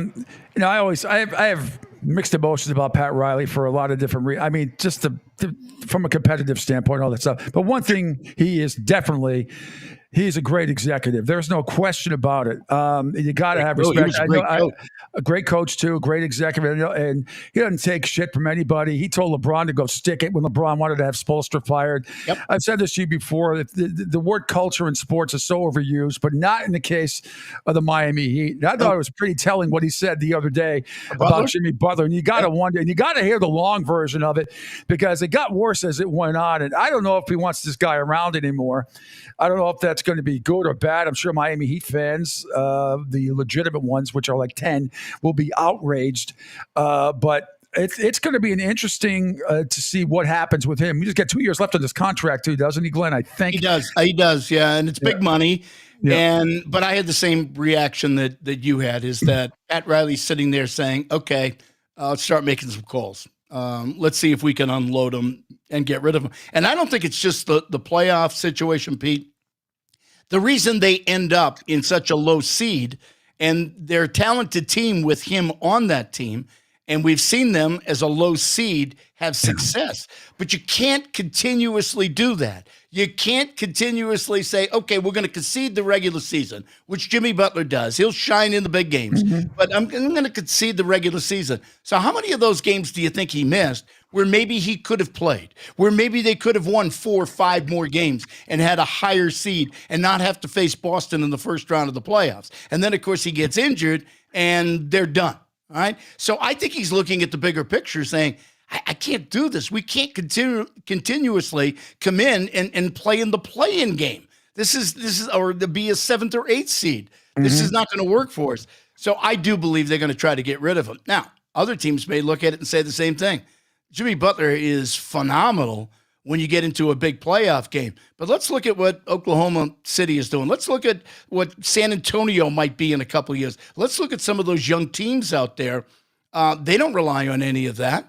Speaker 1: have mixed emotions about Pat Riley for a lot of different reasons. I mean, just from a competitive standpoint, all that stuff. But one thing he is definitely, he's a great executive. There's no question about it. You got to have respect. A great coach too, a great executive, and he doesn't take shit from anybody. He told LeBron to go stick it when LeBron wanted to have Spoelstra fired. Yep. I've said this to you before. The word culture in sports is so overused, but not in the case of the Miami Heat. And I thought it was pretty telling what he said the other day about Jimmy Butler. And you got to wonder, and you got to hear the long version of it, because it got worse as it went on. And I don't know if he wants this guy around anymore. I don't know if that's going to be good or bad. I'm sure Miami Heat fans, the legitimate ones, which are like 10, will be outraged. But it's going to be an interesting to see what happens with him. He just got 2 years left on this contract too, doesn't he, Glenn? I think
Speaker 16: he does. He does, yeah, and it's big money. Yeah. But I had the same reaction that you had, is that Pat Riley's sitting there saying, "Okay, let's start making some calls. Let's see if we can unload him and get rid of him." And I don't think it's just the playoff situation, Pete. The reason they end up in such a low seed, and they're a talented team with him on that team, and we've seen them as a low seed have success. But you can't continuously do that. You can't continuously say, okay, we're going to concede the regular season, which Jimmy Butler does. He'll shine in the big games, but I'm going to concede the regular season. So how many of those games do you think he missed where maybe he could have played, where maybe they could have won 4 or 5 more games and had a higher seed and not have to face Boston in the first round of the playoffs? And then, of course, he gets injured and they're done. All right. So I think he's looking at the bigger picture saying, I can't do this. We can't continuously come in and play in the play-in game. This is or to be a 7th or 8th seed. This is not going to work for us. So I do believe they're going to try to get rid of him. Now, other teams may look at it and say the same thing. Jimmy Butler is phenomenal when you get into a big playoff game. But let's look at what Oklahoma City is doing. Let's look at what San Antonio might be in a couple of years. Let's look at some of those young teams out there. They don't rely on any of that.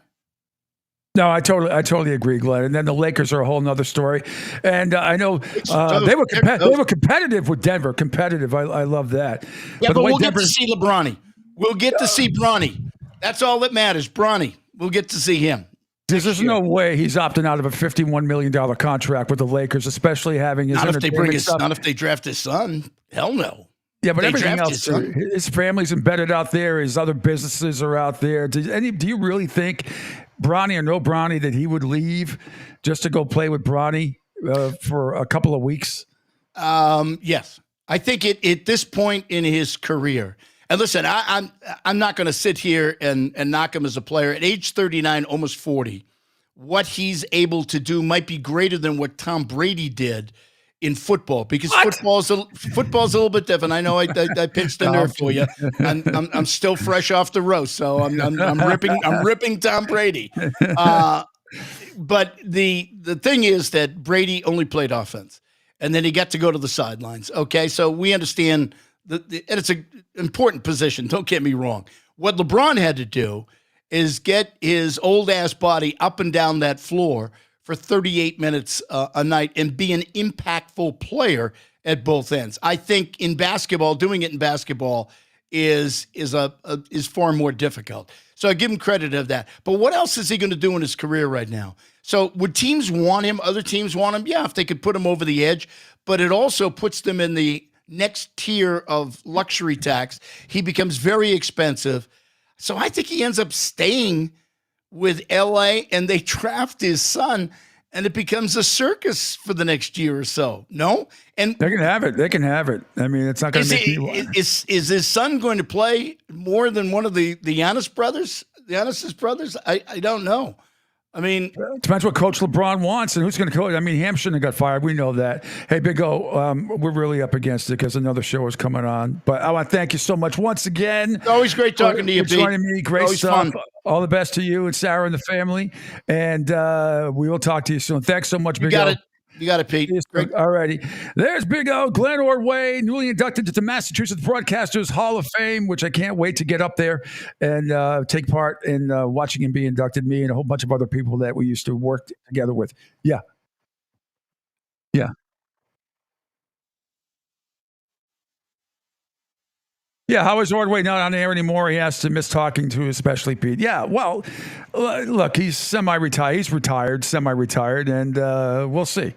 Speaker 1: No, I totally agree, Glenn. And then the Lakers are a whole nother story. And I know they were competitive with Denver. Competitive. I love that.
Speaker 16: Yeah, but we'll get to see LeBronny. We'll get to see Bronny. That's all that matters. Bronny. We'll get to see him.
Speaker 1: There's no way he's opting out of a $51 million contract with the Lakers, especially having his
Speaker 16: not if they draft his son. Hell no.
Speaker 1: Yeah, but everything else, his family's embedded out there. His other businesses are out there. Do you really think, Bronny or no Bronny, that he would leave just to go play with Bronny for a couple of weeks?
Speaker 16: Yes. I think at this point in his career, and listen, I'm not going to sit here and knock him as a player. At age 39, almost 40, what he's able to do might be greater than what Tom Brady did in football, because football's a little bit different. I know I pitched the nerve for you. I'm still fresh off the roast, so I'm ripping Tom Brady. But the thing is that Brady only played offense, and then he got to go to the sidelines. Okay, so we understand and it's an important position. Don't get me wrong. What LeBron had to do is get his old ass body up and down that floor for 38 minutes a night and be an impactful player at both ends. I think in basketball, doing it in basketball is far more difficult. So I give him credit of that. But what else is he going to do in his career right now? So would teams want him? Other teams want him? Yeah, if they could put him over the edge. But it also puts them in the next tier of luxury tax. He becomes very expensive. So I think he ends up staying with LA, and they draft his son, and it becomes a circus for the next year or so. No? And
Speaker 1: they can have it. They can have it. I mean, it's not going to make me.
Speaker 16: Is his son going to play more than one of the Giannis brothers? The Giannis brothers? I don't know. I mean,
Speaker 1: depends what Coach LeBron wants and who's going to coach. I mean, Ham shouldn't have got fired. We know that. Hey, Big O, we're really up against it because another show is coming on. But I want to thank you so much once again.
Speaker 16: It's always great talking to you,
Speaker 1: Pete. Joining me. Great
Speaker 16: always
Speaker 1: stuff.
Speaker 16: Fun.
Speaker 1: All the best to you and Sarah and the family. And we will talk to you soon. Thanks so much, Big O.
Speaker 16: You got it, Pete.
Speaker 1: All righty. There's Big O, Glenn Ordway, newly inducted to the Massachusetts Broadcasters Hall of Fame, which I can't wait to get up there and take part in watching him be inducted, me and a whole bunch of other people that we used to work together with. Yeah. Yeah. Yeah, how is Ordway not on air anymore? He has to miss talking to, especially Pete. Yeah, well, look, he's semi-retired. He's retired, semi-retired, and we'll see.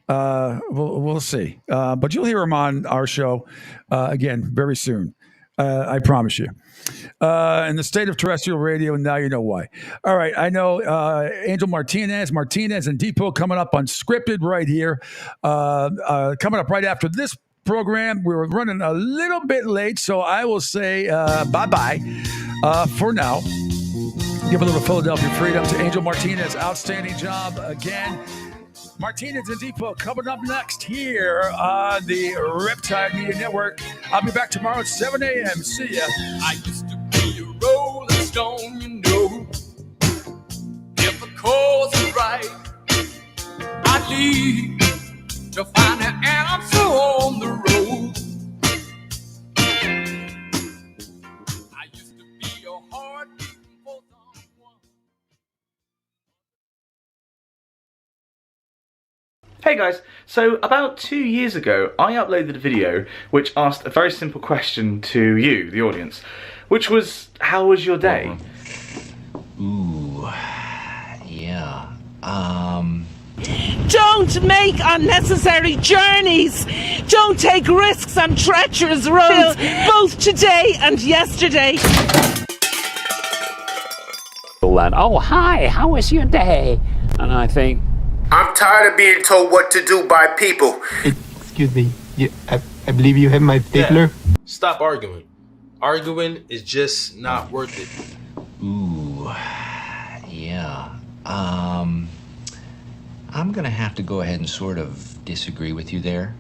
Speaker 1: We'll see. But you'll hear him on our show again very soon. I promise you. In the state of terrestrial radio, now you know why. All right, I know Angel Martinez, and Depot coming up unscripted right here. Coming up right after this program. We were running a little bit late, so I will say bye-bye for now. Give a little Philadelphia freedom to Angel Martinez. Outstanding job again. Martinez and Depot coming up next here on the Riptide Media Network. I'll be back tomorrow at 7 a.m. See ya.
Speaker 11: I used to be a rolling stone, you know. If the cause is right, I'd leave to find an answer on the road. I used to be a heart beating for someone.
Speaker 4: Hey guys, so about 2 years ago I uploaded a video which asked a very simple question to you, the audience, which was, how was your day?
Speaker 7: Ooh, yeah,
Speaker 19: Don't make unnecessary journeys. Don't take risks on treacherous roads, both today and yesterday.
Speaker 21: Oh, hi, how was your day? And I think,
Speaker 23: I'm tired of being told what to do by people.
Speaker 26: Excuse me, I believe you have my stapler.
Speaker 27: Yeah. Stop arguing. Arguing is just not worth it.
Speaker 7: ooh, yeah, I'm gonna have to go ahead and sort of disagree with you there.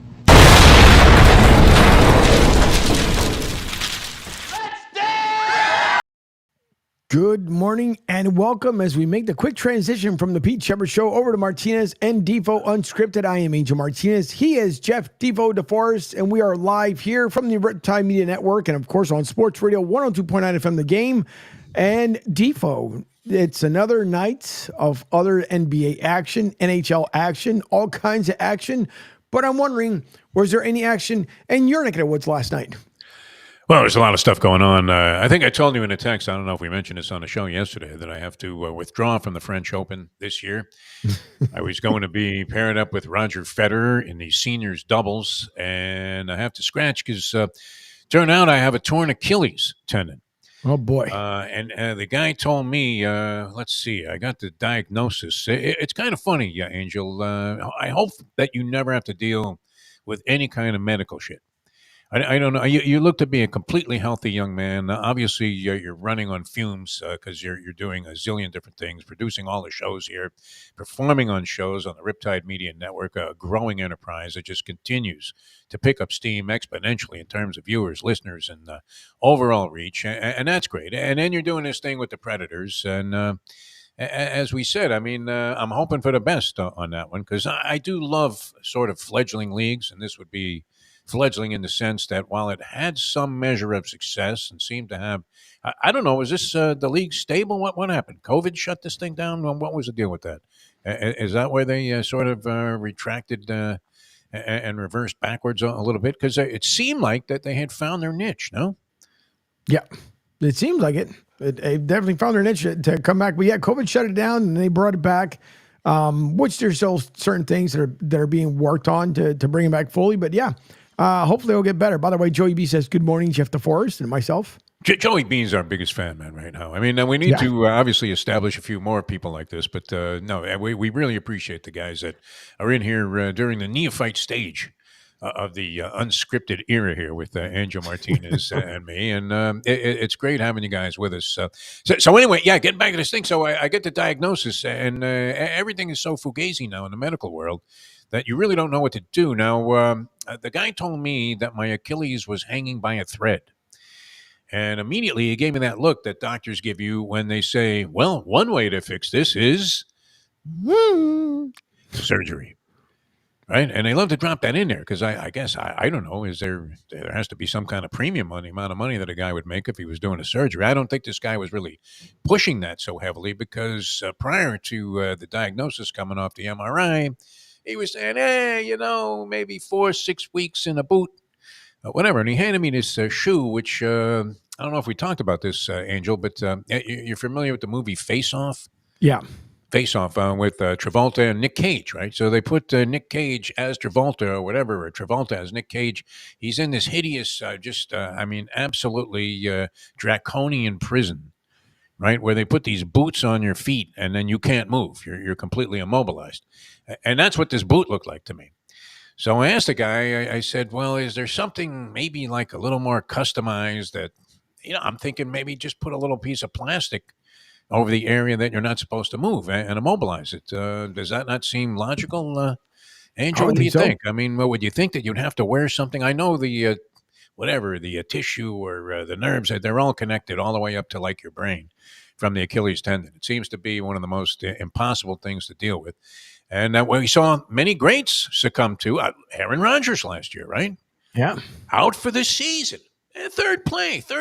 Speaker 2: Good morning and welcome as we make the quick transition from the Pete Sheppard Show over to Martinez and Defoe Unscripted. I am Angel Martinez. He is Jeff Defoe DeForest, and we are live here from the Riptide Media Network and, of course, on Sports Radio 102.9 FM The Game. And Defoe, it's another night of other NBA action, NHL action, all kinds of action. But I'm wondering, was there any action in your neck of the woods last night?
Speaker 28: Well, there's a lot of stuff going on. I think I told you in a text, I don't know if we mentioned this on the show yesterday, that I have to withdraw from the French Open this year. I was going to be paired up with Roger Federer in the seniors doubles, and I have to scratch because turned out I have a torn Achilles tendon.
Speaker 2: Oh, boy.
Speaker 28: And the guy told me, let's see, I got the diagnosis. It's kind of funny, Angel. I hope that you never have to deal with any kind of medical shit. I don't know. You look to be a completely healthy young man. Obviously, you're running on fumes because you're doing a zillion different things, producing all the shows here, performing on shows on the Riptide Media Network, a growing enterprise that just continues to pick up steam exponentially in terms of viewers, listeners, and overall reach. And that's great. And then you're doing this thing with the Predators. And as we said, I mean, I'm hoping for the best on that one because I do love sort of fledgling leagues, and this would be fledgling in the sense that while it had some measure of success and seemed to have, I don't know, is this the league stable? What happened? COVID shut this thing down? What was the deal with that? Is that where they sort of retracted and reversed backwards a little bit? Because it seemed like that they had found their niche, no?
Speaker 2: Yeah, it seems like it. It definitely found their niche to come back. But yeah, COVID shut it down and they brought it back. Which there's still certain things that are being worked on to bring it back fully. But yeah, hopefully it'll get better. By the way, Joey B says good morning, Jeff DeForest and myself.
Speaker 28: Joey Bean's our biggest fan, man, right now. I mean, we need to obviously establish a few more people like this, but no, we really appreciate the guys that are in here during the neophyte stage of the unscripted era here with Angel Martinez and me, and it's great having you guys with us. So anyway, yeah, getting back to this thing. So I get the diagnosis, and everything is so fugazi now in the medical world that you really don't know what to do. Now, the guy told me that my Achilles was hanging by a thread. And immediately he gave me that look that doctors give you when they say, well, one way to fix this is surgery. Right? And they love to drop that in there because I guess, I don't know, there has to be some kind of premium on the amount of money that a guy would make if he was doing a surgery. I don't think this guy was really pushing that so heavily because prior to the diagnosis coming off the MRI, he was saying, hey, maybe 4-6 weeks in a boot. Whatever. And he handed me this shoe, which I don't know if we talked about this, Angel, but you're familiar with the movie Face Off?
Speaker 2: Yeah.
Speaker 28: Face Off with Travolta and Nick Cage, right? So they put Nick Cage as Travolta or whatever, or Travolta as Nick Cage. He's in this hideous, absolutely draconian prison, right? Where they put these boots on your feet and then you can't move. You're completely immobilized. And that's what this boot looked like to me. So I asked the guy, I said, well, is there something maybe like a little more customized that, I'm thinking maybe just put a little piece of plastic over the area that you're not supposed to move and immobilize it. Does that not seem logical, Angel? What do you think? I mean, would you think that you'd have to wear something? I know the, the tissue or the nerves, they're all connected all the way up to like your brain from the Achilles tendon. It seems to be one of the most impossible things to deal with. And we saw many greats succumb to Aaron Rodgers last year, right?
Speaker 2: Yeah.
Speaker 28: Out for the season. Third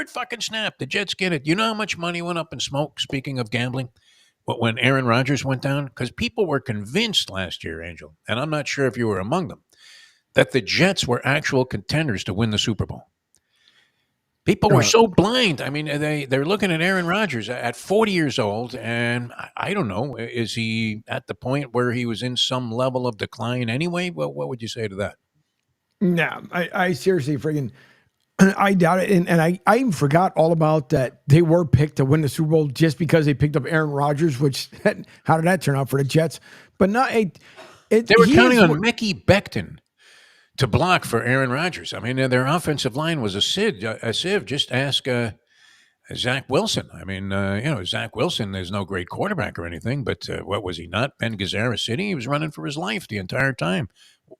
Speaker 28: fucking snap. The Jets get it. You know how much money went up in smoke, speaking of gambling, when Aaron Rodgers went down? Because people were convinced last year, Angel, and I'm not sure if you were among them, that the Jets were actual contenders to win the Super Bowl. People were so blind. I mean, they're looking at Aaron Rodgers at 40 years old, and I don't know, is he at the point where he was in some level of decline anyway? Well, what would you say to that?
Speaker 2: No, I seriously friggin', I doubt it. And I even forgot all about that they were picked to win the Super Bowl just because they picked up Aaron Rodgers, which, how did that turn out for the Jets? But not they
Speaker 28: were counting on Mickey Becton to block for Aaron Rodgers. I mean, their offensive line was a sieve. Just ask Zach Wilson. I mean, Zach Wilson is no great quarterback or anything, but what was he not? Ben Gazzara City? He was running for his life the entire time.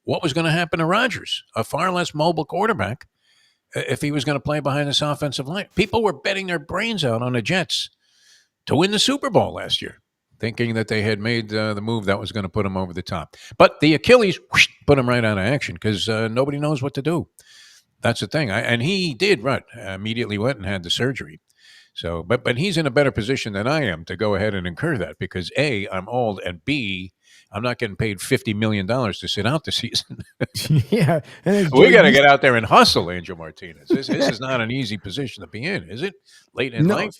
Speaker 28: What was going to happen to Rodgers? A far less mobile quarterback if he was going to play behind this offensive line. People were betting their brains out on the Jets to win the Super Bowl last year, thinking that they had made the move that was going to put them over the top. But the Achilles put him right out of action because nobody knows what to do. That's the thing. And he did immediately went and had the surgery. So, but he's in a better position than I am to go ahead and incur that because A, I'm old, and B, I'm not getting paid $50 million to sit out the season.
Speaker 2: Yeah.
Speaker 28: We got to get out there and hustle, Angel Martinez. This is not an easy position to be in, is it? Late in life?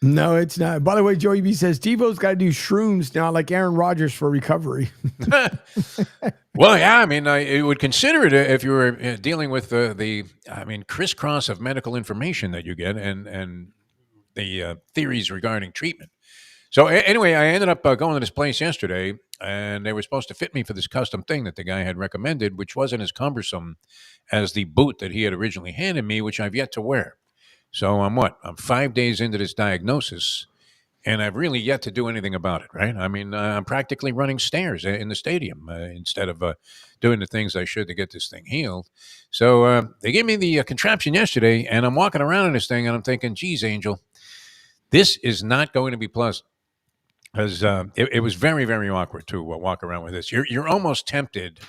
Speaker 2: No, it's not. By the way, Joey B says TiVo's got to do shrooms now, like Aaron Rodgers for recovery.
Speaker 28: Well, yeah, I mean, I would consider it if you were dealing with the crisscross of medical information that you get and the theories regarding treatment. So anyway, I ended up going to this place yesterday, and they were supposed to fit me for this custom thing that the guy had recommended, which wasn't as cumbersome as the boot that he had originally handed me, which I've yet to wear. So I'm 5 days into this diagnosis, and I've really yet to do anything about it, right? I mean, I'm practically running stairs in the stadium instead of doing the things I should to get this thing healed. So they gave me the contraption yesterday, and I'm walking around in this thing, and I'm thinking, geez, Angel, this is not going to be pleasant. Because it was very, very awkward to walk around with this. You're almost tempted,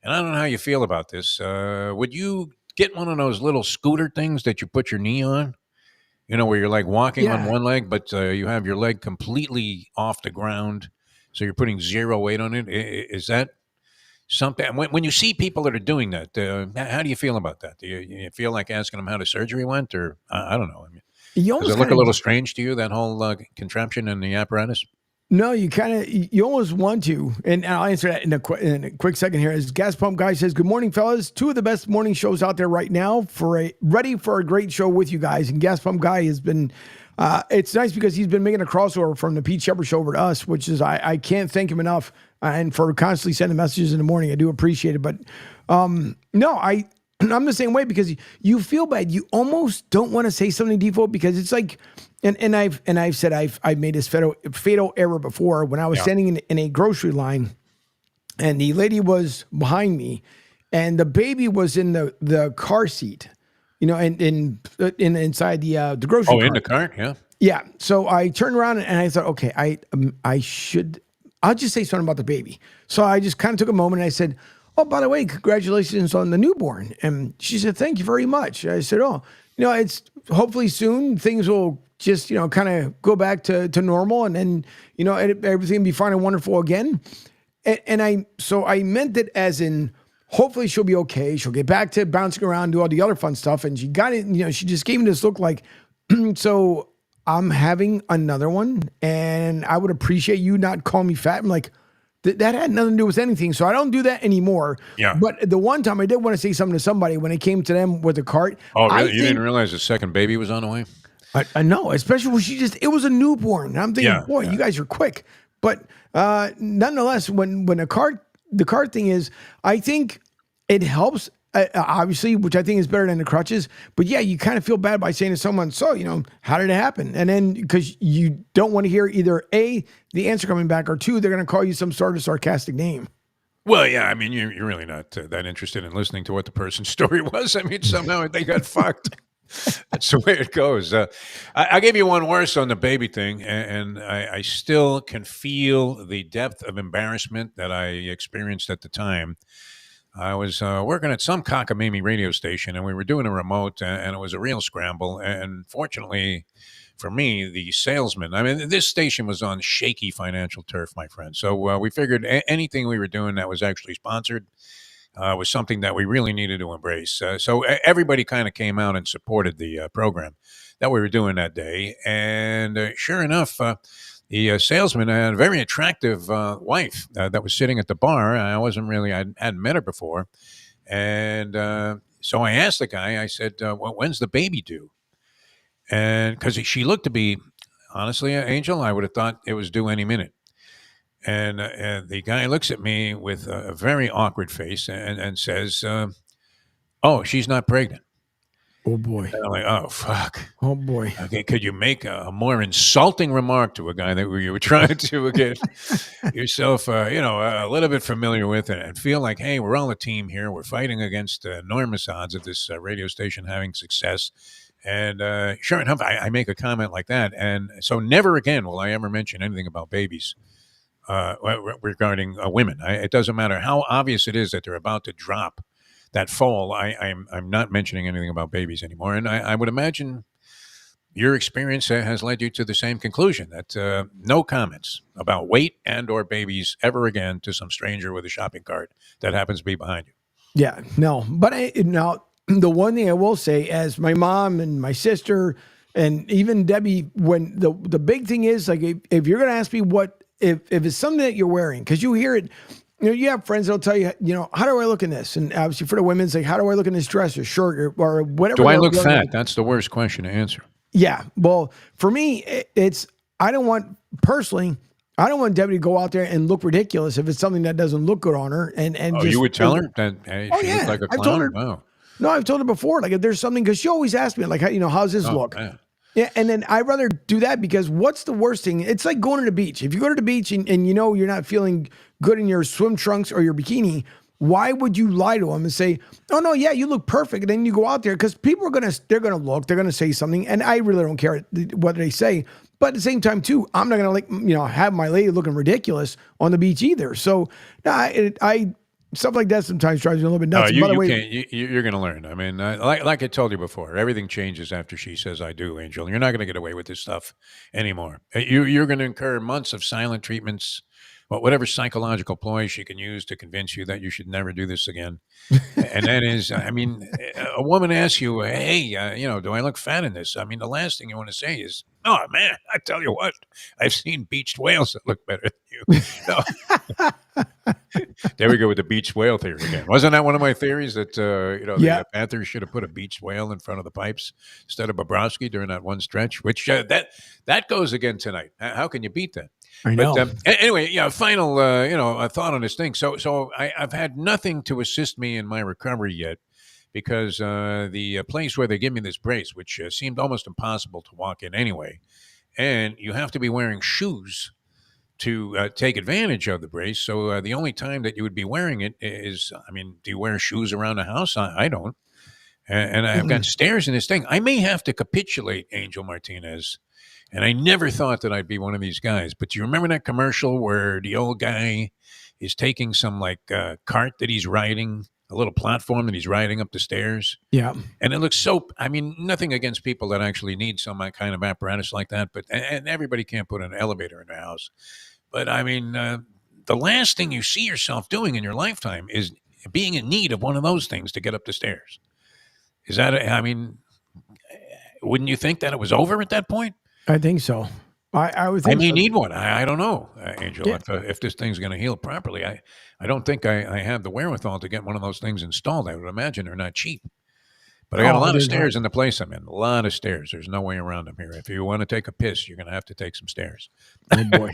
Speaker 28: and I don't know how you feel about this. Would you get one of those little scooter things that you put your knee on? You know, where you're like walking on one leg, but you have your leg completely off the ground, so you're putting zero weight on it. Is that something. When you see people that are doing that, how do you feel about that? Do you feel like asking them how the surgery went, or I don't know? I mean,
Speaker 2: You
Speaker 28: does
Speaker 2: almost
Speaker 28: it look a
Speaker 2: kinda
Speaker 28: little strange to you, that whole contraption and the apparatus?
Speaker 2: No, you almost want to, and I'll answer that in a quick second here. As Gas Pump Guy says, "Good morning, fellas. Two of the best morning shows out there right now ready for a great show with you guys." And Gas Pump Guy has been. It's nice because he's been making a crossover from the Pete Sheppard show over to us, which is I can't thank him enough, and for constantly sending messages in the morning. I do appreciate it, but no, I'm the same way because you feel bad. You almost don't want to say something default because it's like. And I've said I've made this fatal error before when I was standing in a grocery line, and the lady was behind me, and the baby was in the car seat, and inside the grocery.
Speaker 28: Oh,
Speaker 2: cart.
Speaker 28: in the cart, yeah.
Speaker 2: Yeah. So I turned around and I thought, okay, I'll just say something about the baby. So I just kind of took a moment and I said, "Oh, by the way, congratulations on the newborn." And she said, "Thank you very much." I said, "Oh, it's hopefully soon things will just, kind of go back to normal, and then, everything will be fine and wonderful again." And I meant it as in, hopefully she'll be okay. She'll get back to bouncing around, do all the other fun stuff. And she got it, she just gave me this look like, so I'm having another one, and I would appreciate you not calling me fat. I'm like, that had nothing to do with anything. So I don't do that anymore.
Speaker 28: Yeah.
Speaker 2: But the one time I did want to say something to somebody when it came to them with a cart.
Speaker 28: Oh, really? You didn't realize the second baby was on the way?
Speaker 2: I know, especially when it was a newborn. And I'm thinking, boy, you guys are quick. But nonetheless, when the cart thing is, I think it helps, obviously, which I think is better than the crutches. But yeah, you kind of feel bad by saying to someone, "So, how did it happen?" And then because you don't want to hear either A, the answer coming back, or two, they're going to call you some sort of sarcastic name.
Speaker 28: Well, yeah, I mean, you're really not that interested in listening to what the person's story was. I mean, somehow they got fucked. That's the way it goes. I gave you one worse on the baby thing, and I still can feel the depth of embarrassment that I experienced at the time. I was working at some cockamamie radio station, and we were doing a remote, and it was a real scramble. And fortunately for me, the salesman, I mean, this station was on shaky financial turf, my friend. So we figured anything we were doing that was actually sponsored was something that we really needed to embrace. So everybody kind of came out and supported the program that we were doing that day. And sure enough, the salesman had a very attractive wife that was sitting at the bar. I hadn't met her before. And so I asked the guy, I said, when's the baby due? And because she looked to be, honestly, Angel, I would have thought it was due any minute. And the guy looks at me with a very awkward face and says, "Oh, she's not pregnant."
Speaker 2: Oh, boy.
Speaker 28: And I'm like, "Oh, fuck."
Speaker 2: Oh, boy.
Speaker 28: Okay, could you make a more insulting remark to a guy that you were trying to get yourself, a little bit familiar with and feel like, hey, we're all a team here. We're fighting against enormous odds of this radio station having success. And sure enough, I make a comment like that. And so never again will I ever mention anything about babies. Regarding women, it doesn't matter how obvious it is that they're about to drop that foal. I'm not mentioning anything about babies anymore, and I would imagine your experience has led you to the same conclusion that no comments about weight and or babies ever again to some stranger with a shopping cart that happens to be behind you.
Speaker 2: Yeah, no, but now the one thing I will say, as my mom and my sister and even Debbie, when the big thing is, like, if you're going to ask me if it's something that you're wearing, because you hear it, you have friends that'll tell you, how do I look in this? And obviously for the women, it's like, how do I look in this dress or shirt or whatever?
Speaker 28: Do I look fat? That's the worst question to answer.
Speaker 2: Yeah. Well, for me, I don't want Debbie to go out there and look ridiculous if it's something that doesn't look good on her. And
Speaker 28: you would tell her that she looks like a clown?
Speaker 2: I've told her,
Speaker 28: wow.
Speaker 2: No, I've told her before, like, if there's something, because she always asks me, like, how's this look? Man. Yeah, and then I'd rather do that, because what's the worst thing? It's like going to the beach. If you go to the beach and you're not feeling good in your swim trunks or your bikini, why would you lie to them and say, "Oh no, yeah, you look perfect," and then you go out there, because people are they're gonna say something, and I really don't care what they say. But at the same time, too, I'm not gonna have my lady looking ridiculous on the beach either. So I stuff like that sometimes drives me a little bit nuts.
Speaker 28: You're going to learn. I mean, like I told you before, everything changes after she says "I do," Angel. You're not going to get away with this stuff anymore. You're going to incur months of silent treatments whatever psychological ploy she can use to convince you that you should never do this again. And that is, I mean, a woman asks you, hey, do I look fat in this? I mean, the last thing you want to say is, oh, man, I tell you what, I've seen beached whales that look better than you. No. There we go with the beached whale theory again. Wasn't that one of my theories that, the Panthers should have put a beached whale in front of the pipes instead of Bobrovsky during that one stretch, which that goes again tonight. How can you beat that?
Speaker 2: I know.
Speaker 28: But anyway, final, a thought on this thing. So I've had nothing to assist me in my recovery yet because the place where they give me this brace, which seemed almost impossible to walk in anyway, and you have to be wearing shoes to take advantage of the brace. So the only time that you would be wearing it is, I mean, do you wear shoes around the house? I don't. And I've got stairs in this thing. I may have to capitulate, Angel Martinez. And I never thought that I'd be one of these guys. But do you remember that commercial where the old guy is taking some cart that he's riding, a little platform that he's riding up the stairs?
Speaker 2: Yeah.
Speaker 28: And it looks so, I mean, nothing against people that actually need some kind of apparatus like that. But and everybody can't put an elevator in their house. But I mean, the last thing you see yourself doing in your lifetime is being in need of one of those things to get up the stairs. Is that, wouldn't you think that it was over at that point?
Speaker 2: I think so. I would think
Speaker 28: I may
Speaker 2: so.
Speaker 28: need one. I don't know, Angel. Yeah. If this thing's going to heal properly, I don't think I have the wherewithal to get one of those things installed. I would imagine they're not cheap. But I got a lot of stairs in the place I'm in. A lot of stairs. There's no way around them here. If you want to take a piss, you're going to have to take some stairs.
Speaker 2: Oh boy.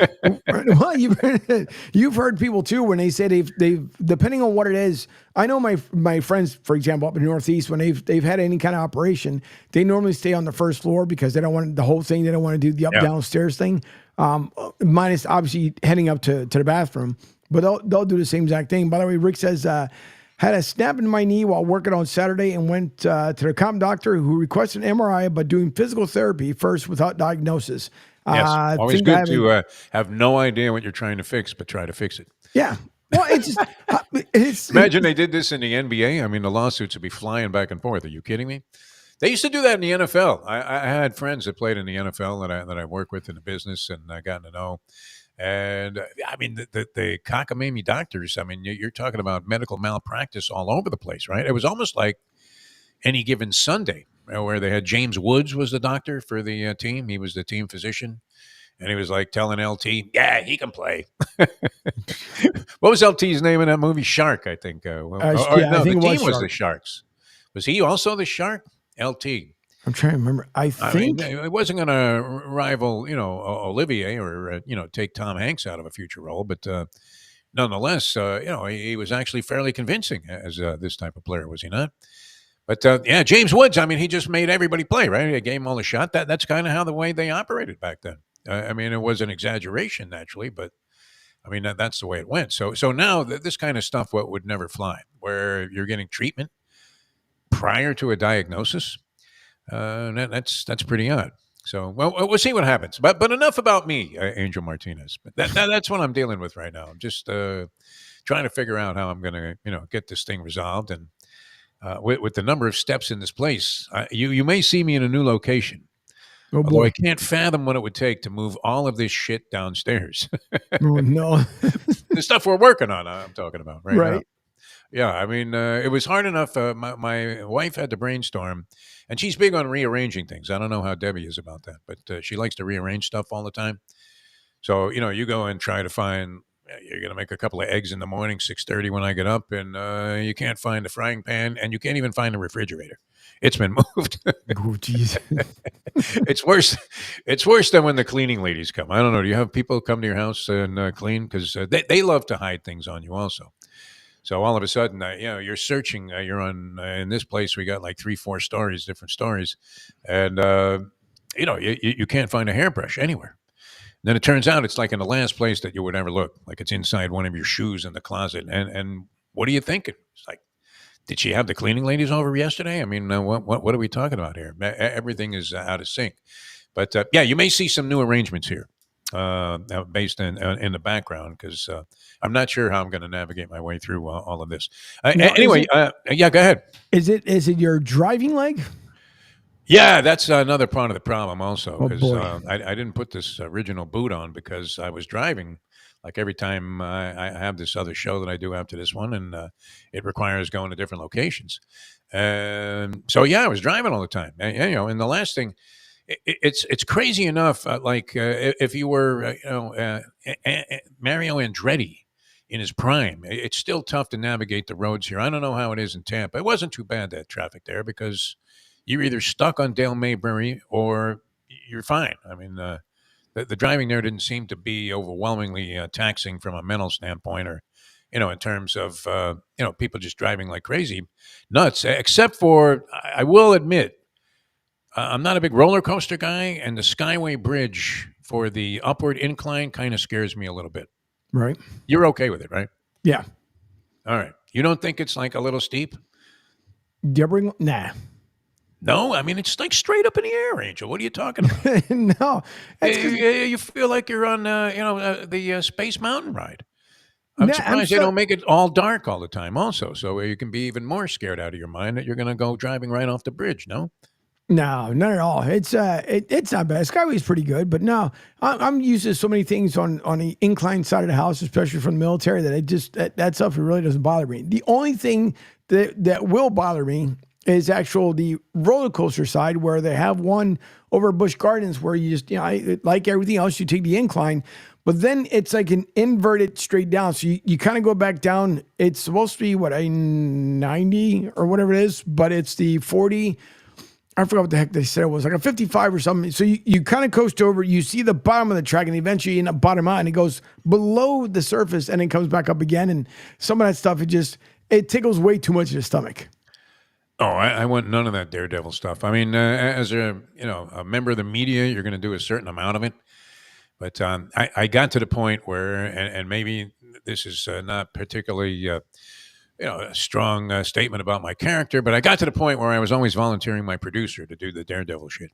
Speaker 2: Well, you've heard people too when they say they've depending on what it is. I know my friends, for example, up in the Northeast, when they've had any kind of operation, they normally stay on the first floor because they don't want the whole thing. They don't want to do the up down stairs thing. Minus obviously heading up to the bathroom, but they'll do the same exact thing. By the way, Rick says. Had a snap in my knee while working on Saturday and went to the comp doctor who requested an MRI, but doing physical therapy first without diagnosis.
Speaker 28: Yes, always good to have no idea what you're trying to fix, but try to fix it.
Speaker 2: Yeah. Well, it's
Speaker 28: Imagine they did this in the NBA. I mean, the lawsuits would be flying back and forth. Are you kidding me? They used to do that in the NFL. I had friends that played in the NFL that I work with in the business and I got to know. And I mean, the cockamamie doctors, I mean, you're talking about medical malpractice all over the place, right? It was almost like Any Given Sunday, where they had James Woods was the doctor for the team. He was the team physician. And he was like telling LT, yeah, he can play. What was LT's name in that movie? Shark, I think.
Speaker 2: I think
Speaker 28: the team was the Sharks. Was he also the Shark? LT.
Speaker 2: I'm trying to remember. I think
Speaker 28: it wasn't going to rival, Olivier or, take Tom Hanks out of a future role. But nonetheless, he was actually fairly convincing as this type of player, was he not? But, James Woods, I mean, he just made everybody play, right? He gave them all a shot. That's kind of how the way they operated back then. I mean, it was an exaggeration, naturally, but, I mean, that's the way it went. So now this kind of stuff would never fly, where you're getting treatment prior to a diagnosis. That's pretty odd. So, well, we'll see what happens. But enough about me, Angel Martinez. But that's what I'm dealing with right now. I'm just trying to figure out how I'm going to, get this thing resolved. And with the number of steps in this place, you may see me in a new location.
Speaker 2: Oh boy!
Speaker 28: Although I can't fathom what it would take to move all of this shit downstairs.
Speaker 2: Oh no!
Speaker 28: The stuff we're working on, I'm talking about right now.
Speaker 2: Right.
Speaker 28: Yeah, I mean, it was hard enough. My wife had to brainstorm, and she's big on rearranging things. I don't know how Debbie is about that, but she likes to rearrange stuff all the time. So, you go and try to find, you're going to make a couple of eggs in the morning, 6:30 when I get up, and you can't find the frying pan, and you can't even find the refrigerator. It's been moved.
Speaker 2: Oh, geez.
Speaker 28: It's worse. It's worse than when the cleaning ladies come. I don't know. Do you have people come to your house and clean? Because they love to hide things on you also. So all of a sudden, you're searching. You're on in this place. We got like 3-4 stories, different stories, and you can't find a hairbrush anywhere. And then it turns out it's like in the last place that you would ever look, like it's inside one of your shoes in the closet. And what are you thinking? It's like, did she have the cleaning ladies over yesterday? I mean, what are we talking about here? Everything is out of sync. But you may see some new arrangements here. Based in the background, because I'm not sure how I'm going to navigate my way through all of this. Anyway, go ahead.
Speaker 2: Is it your driving leg?
Speaker 28: Yeah, that's another part of the problem also
Speaker 2: Oh
Speaker 28: because
Speaker 2: boy.
Speaker 28: I didn't put this original boot on because I was driving. Like every time I have this other show that I do after this one, and it requires going to different locations. So yeah, I was driving all the time. And the last thing, it's crazy enough. If you were, Mario Andretti in his prime, it's still tough to navigate the roads here. I don't know how it is in Tampa. It wasn't too bad that traffic there because you're either stuck on Dale Maybury or you're fine. I mean, the driving there didn't seem to be overwhelmingly taxing from a mental standpoint, or in terms of people just driving like crazy, nuts. Except for, I will admit, I'm not a big roller coaster guy, and the Skyway Bridge for the upward incline kind of scares me a little bit.
Speaker 2: Right.
Speaker 28: You're okay with it, right?
Speaker 2: Yeah.
Speaker 28: All right. You don't think it's like a little steep?
Speaker 2: Nah.
Speaker 28: No, I mean it's like straight up in the air, Angel. What are you talking about?
Speaker 2: No,
Speaker 28: you feel like you're on, the Space Mountain ride. I'm surprised they don't make it all dark all the time, also, so you can be even more scared out of your mind that you're going to go driving right off the bridge. No.
Speaker 2: No, not at all. It's not bad. Skyway's pretty good, but no, I'm used to so many things on the inclined side of the house, especially from the military, that that stuff really doesn't bother me. The only thing that will bother me is the roller coaster side, where they have one over Busch Gardens where you just, like everything else, you take the incline, but then it's like an inverted straight down. So you kind of go back down. It's supposed to be a 90 or whatever it is, but it's the 40. I forgot what the heck they said it was, like a 55 or something. So you kind of coast over, you see the bottom of the track, and eventually you end up bottom out, and it goes below the surface and then comes back up again. And some of that stuff, it tickles way too much in the stomach.
Speaker 28: Oh, I want none of that daredevil stuff. I mean, as a member of the media, you're going to do a certain amount of it. But I got to the point where, and maybe this is not particularly a strong statement about my character, but I got to the point where I was always volunteering my producer to do the daredevil shit.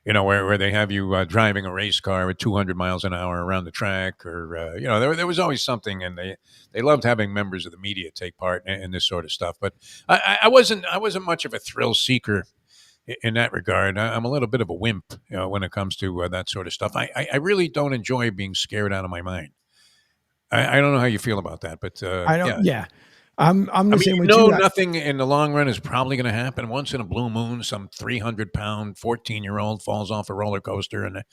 Speaker 28: Where they have you driving a race car at 200 miles an hour around the track, or there was always something, and they loved having members of the media take part in this sort of stuff. But I wasn't much of a thrill seeker in that regard. I'm a little bit of a wimp, when it comes to that sort of stuff. I really don't enjoy being scared out of my mind. I don't know how you feel about that, but
Speaker 2: I don't. Yeah. I'm the same way
Speaker 28: too.
Speaker 2: too.
Speaker 28: Nothing in the long run is probably going to happen. Once in a blue moon, some 300-pound 14-year-old falls off a roller coaster, and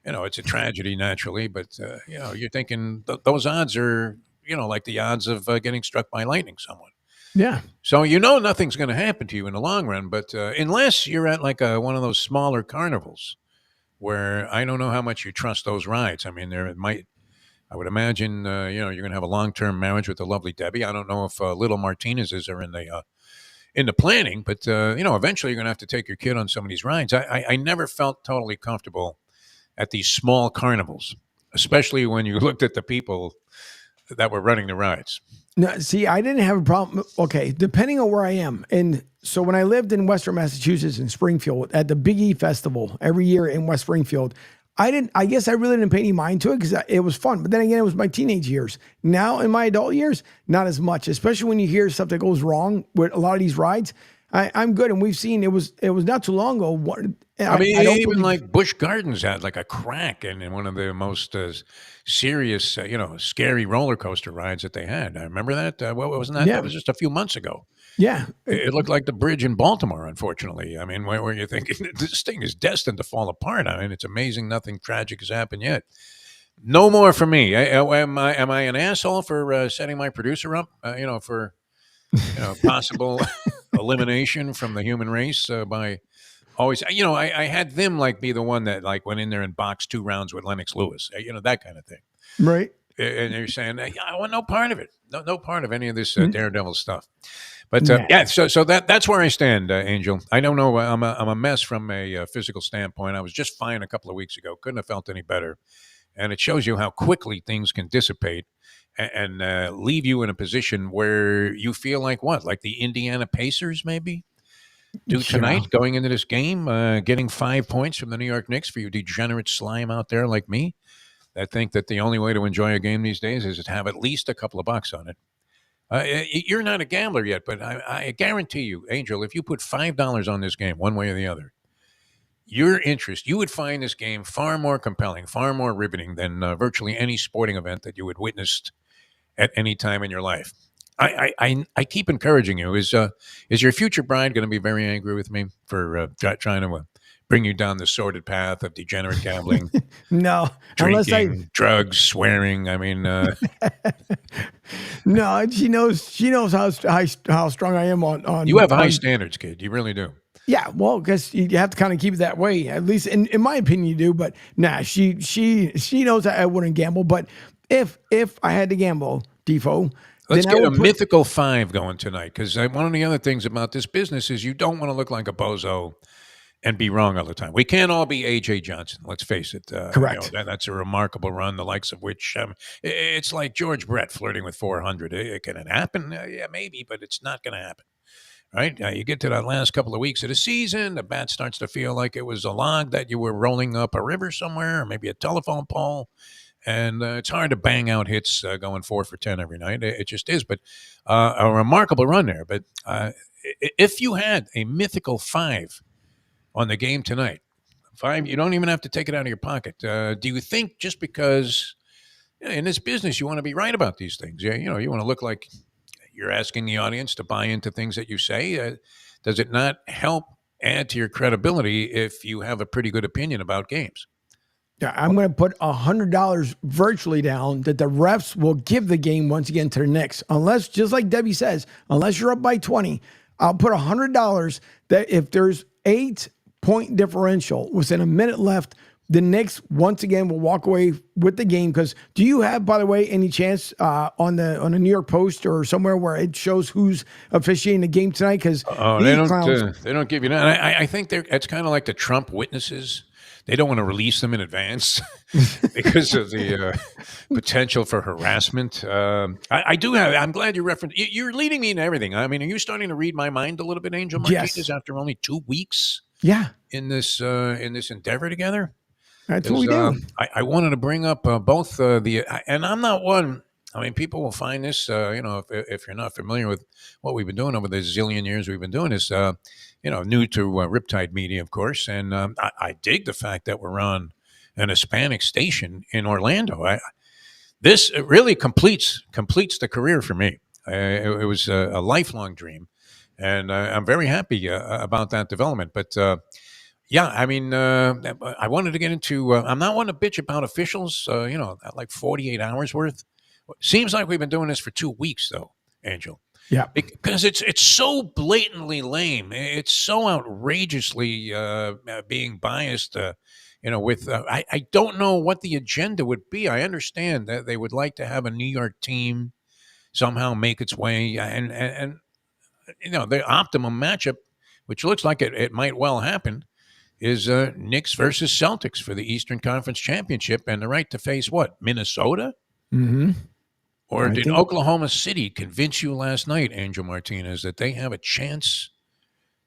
Speaker 28: it's a tragedy naturally. But you're thinking those odds are like the odds of getting struck by lightning somewhat.
Speaker 2: Yeah.
Speaker 28: So nothing's going to happen to you in the long run, but unless you're at like one of those smaller carnivals, where I don't know how much you trust those rides. I mean, I would imagine, you're going to have a long-term marriage with the lovely Debbie. I don't know if little Martinez's are in the planning, but eventually you're going to have to take your kid on some of these rides. I never felt totally comfortable at these small carnivals, especially when you looked at the people that were running the rides.
Speaker 2: No, see, I didn't have a problem. Okay, depending on where I am. And so when I lived in Western Massachusetts in Springfield at the Big E Festival every year in West Springfield, I guess I really didn't pay any mind to it because it was fun. But then again, it was my teenage years. Now in my adult years, not as much, especially when you hear stuff that goes wrong with a lot of these rides. I'm good. And we've seen, it was not too long ago.
Speaker 28: Even like Busch Gardens had like a crack in one of the most serious, scary roller coaster rides that they had. I remember that. What wasn't that?
Speaker 2: Yeah.
Speaker 28: That was just a few months ago.
Speaker 2: Yeah.
Speaker 28: It looked like the bridge in Baltimore, unfortunately. I mean, where you're thinking this thing is destined to fall apart. I mean, it's amazing nothing tragic has happened yet. No more for me. Am I an asshole for setting my producer up, for possible elimination from the human race by always, I had them like be the one that like went in there and boxed 2 rounds with Lennox Lewis, that kind of thing.
Speaker 2: Right.
Speaker 28: And they're saying, I want no part of it. No part of any of this daredevil stuff. But so that's where I stand, Angel. I don't know. I'm a mess from a physical standpoint. I was just fine a couple of weeks ago. Couldn't have felt any better. And it shows you how quickly things can dissipate and leave you in a position where you feel like what? Like the Indiana Pacers, maybe? Do tonight, going into this game, getting 5 points from the New York Knicks for you degenerate slime out there like me that think that the only way to enjoy a game these days is to have at least a couple of bucks on it. You're not a gambler yet, but I guarantee you, Angel, if you put $5 on this game, one way or the other, your interest, you would find this game far more compelling, far more riveting than virtually any sporting event that you had witnessed at any time in your life. I keep encouraging you. Is your future bride going to be very angry with me for trying to bring you down the sordid path of degenerate gambling,
Speaker 2: No, unless
Speaker 28: drinking, drugs, swearing? I mean,
Speaker 2: no, she knows how strong I am on.
Speaker 28: you have high
Speaker 2: on,
Speaker 28: standards, kid. You really do.
Speaker 2: Yeah, well, because you have to kind of keep it that way. At least in my opinion, you do. But nah, she knows I wouldn't gamble. But if I had to gamble, Defo,
Speaker 28: Let's
Speaker 2: then
Speaker 28: get a mythical 5 going tonight, because one of the other things about this business is you don't want to look like a bozo and be wrong all the time. We can't all be A.J. Johnson. Let's face it.
Speaker 2: Correct.
Speaker 28: That's a remarkable run, the likes of which it's like George Brett flirting with 400. Can it happen? Yeah, maybe, but it's not going to happen. Right? You get to that last couple of weeks of the season, the bat starts to feel like it was a log that you were rolling up a river somewhere, or maybe a telephone pole. And it's hard to bang out hits going 4 for 10 every night. It just is. But a remarkable run there. But if you had a mythical 5 on the game tonight, 5, you don't even have to take it out of your pocket. Do you think just because in this business you want to be right about these things? Yeah, you want to look like you're asking the audience to buy into things that you say. Does it not help add to your credibility if you have a pretty good opinion about games?
Speaker 2: Yeah, I'm going to put $100 virtually down that the refs will give the game once again to the Knicks. Unless, just like Debbie says, unless you're up by 20, I'll put $100 that if there's 8-point differential within a minute left, the Knicks once again will walk away with the game. Because do you have, by the way, any chance on the New York Post or somewhere where it shows who's officiating the game tonight? Because
Speaker 28: they don't give you that. I think it's kind of like the Trump witnesses. They don't want to release them in advance because of the potential for harassment. I do have. I'm glad you referenced. You're leading me into everything. I mean, are you starting to read my mind a little bit, Angel Martinez,
Speaker 2: Yes.
Speaker 28: after only 2 weeks?
Speaker 2: Yeah.
Speaker 28: In this endeavor together.
Speaker 2: That's what we do.
Speaker 28: I wanted to bring up both and I'm not one. I mean, people will find this, if you're not familiar with what we've been doing over the zillion years we've been doing this, new to Riptide Media, of course. And I dig the fact that we're on an Hispanic station in Orlando. This really completes the career for me. It was a lifelong dream, and I'm very happy about that development. But yeah, I mean, I wanted to get into. I'm not one to bitch about officials. Like 48 hours worth. Seems like we've been doing this for 2 weeks, though, Angel.
Speaker 2: Yeah,
Speaker 28: because it's so blatantly lame. It's so outrageously being biased. I don't know what the agenda would be. I understand that they would like to have a New York team somehow make its way, and the optimum matchup, which looks like it might well happen, is Knicks versus Celtics for the Eastern Conference Championship and the right to face what, Minnesota?
Speaker 2: Mm-hmm.
Speaker 28: Or did Oklahoma City convince you last night, Angel Martinez, that they have a chance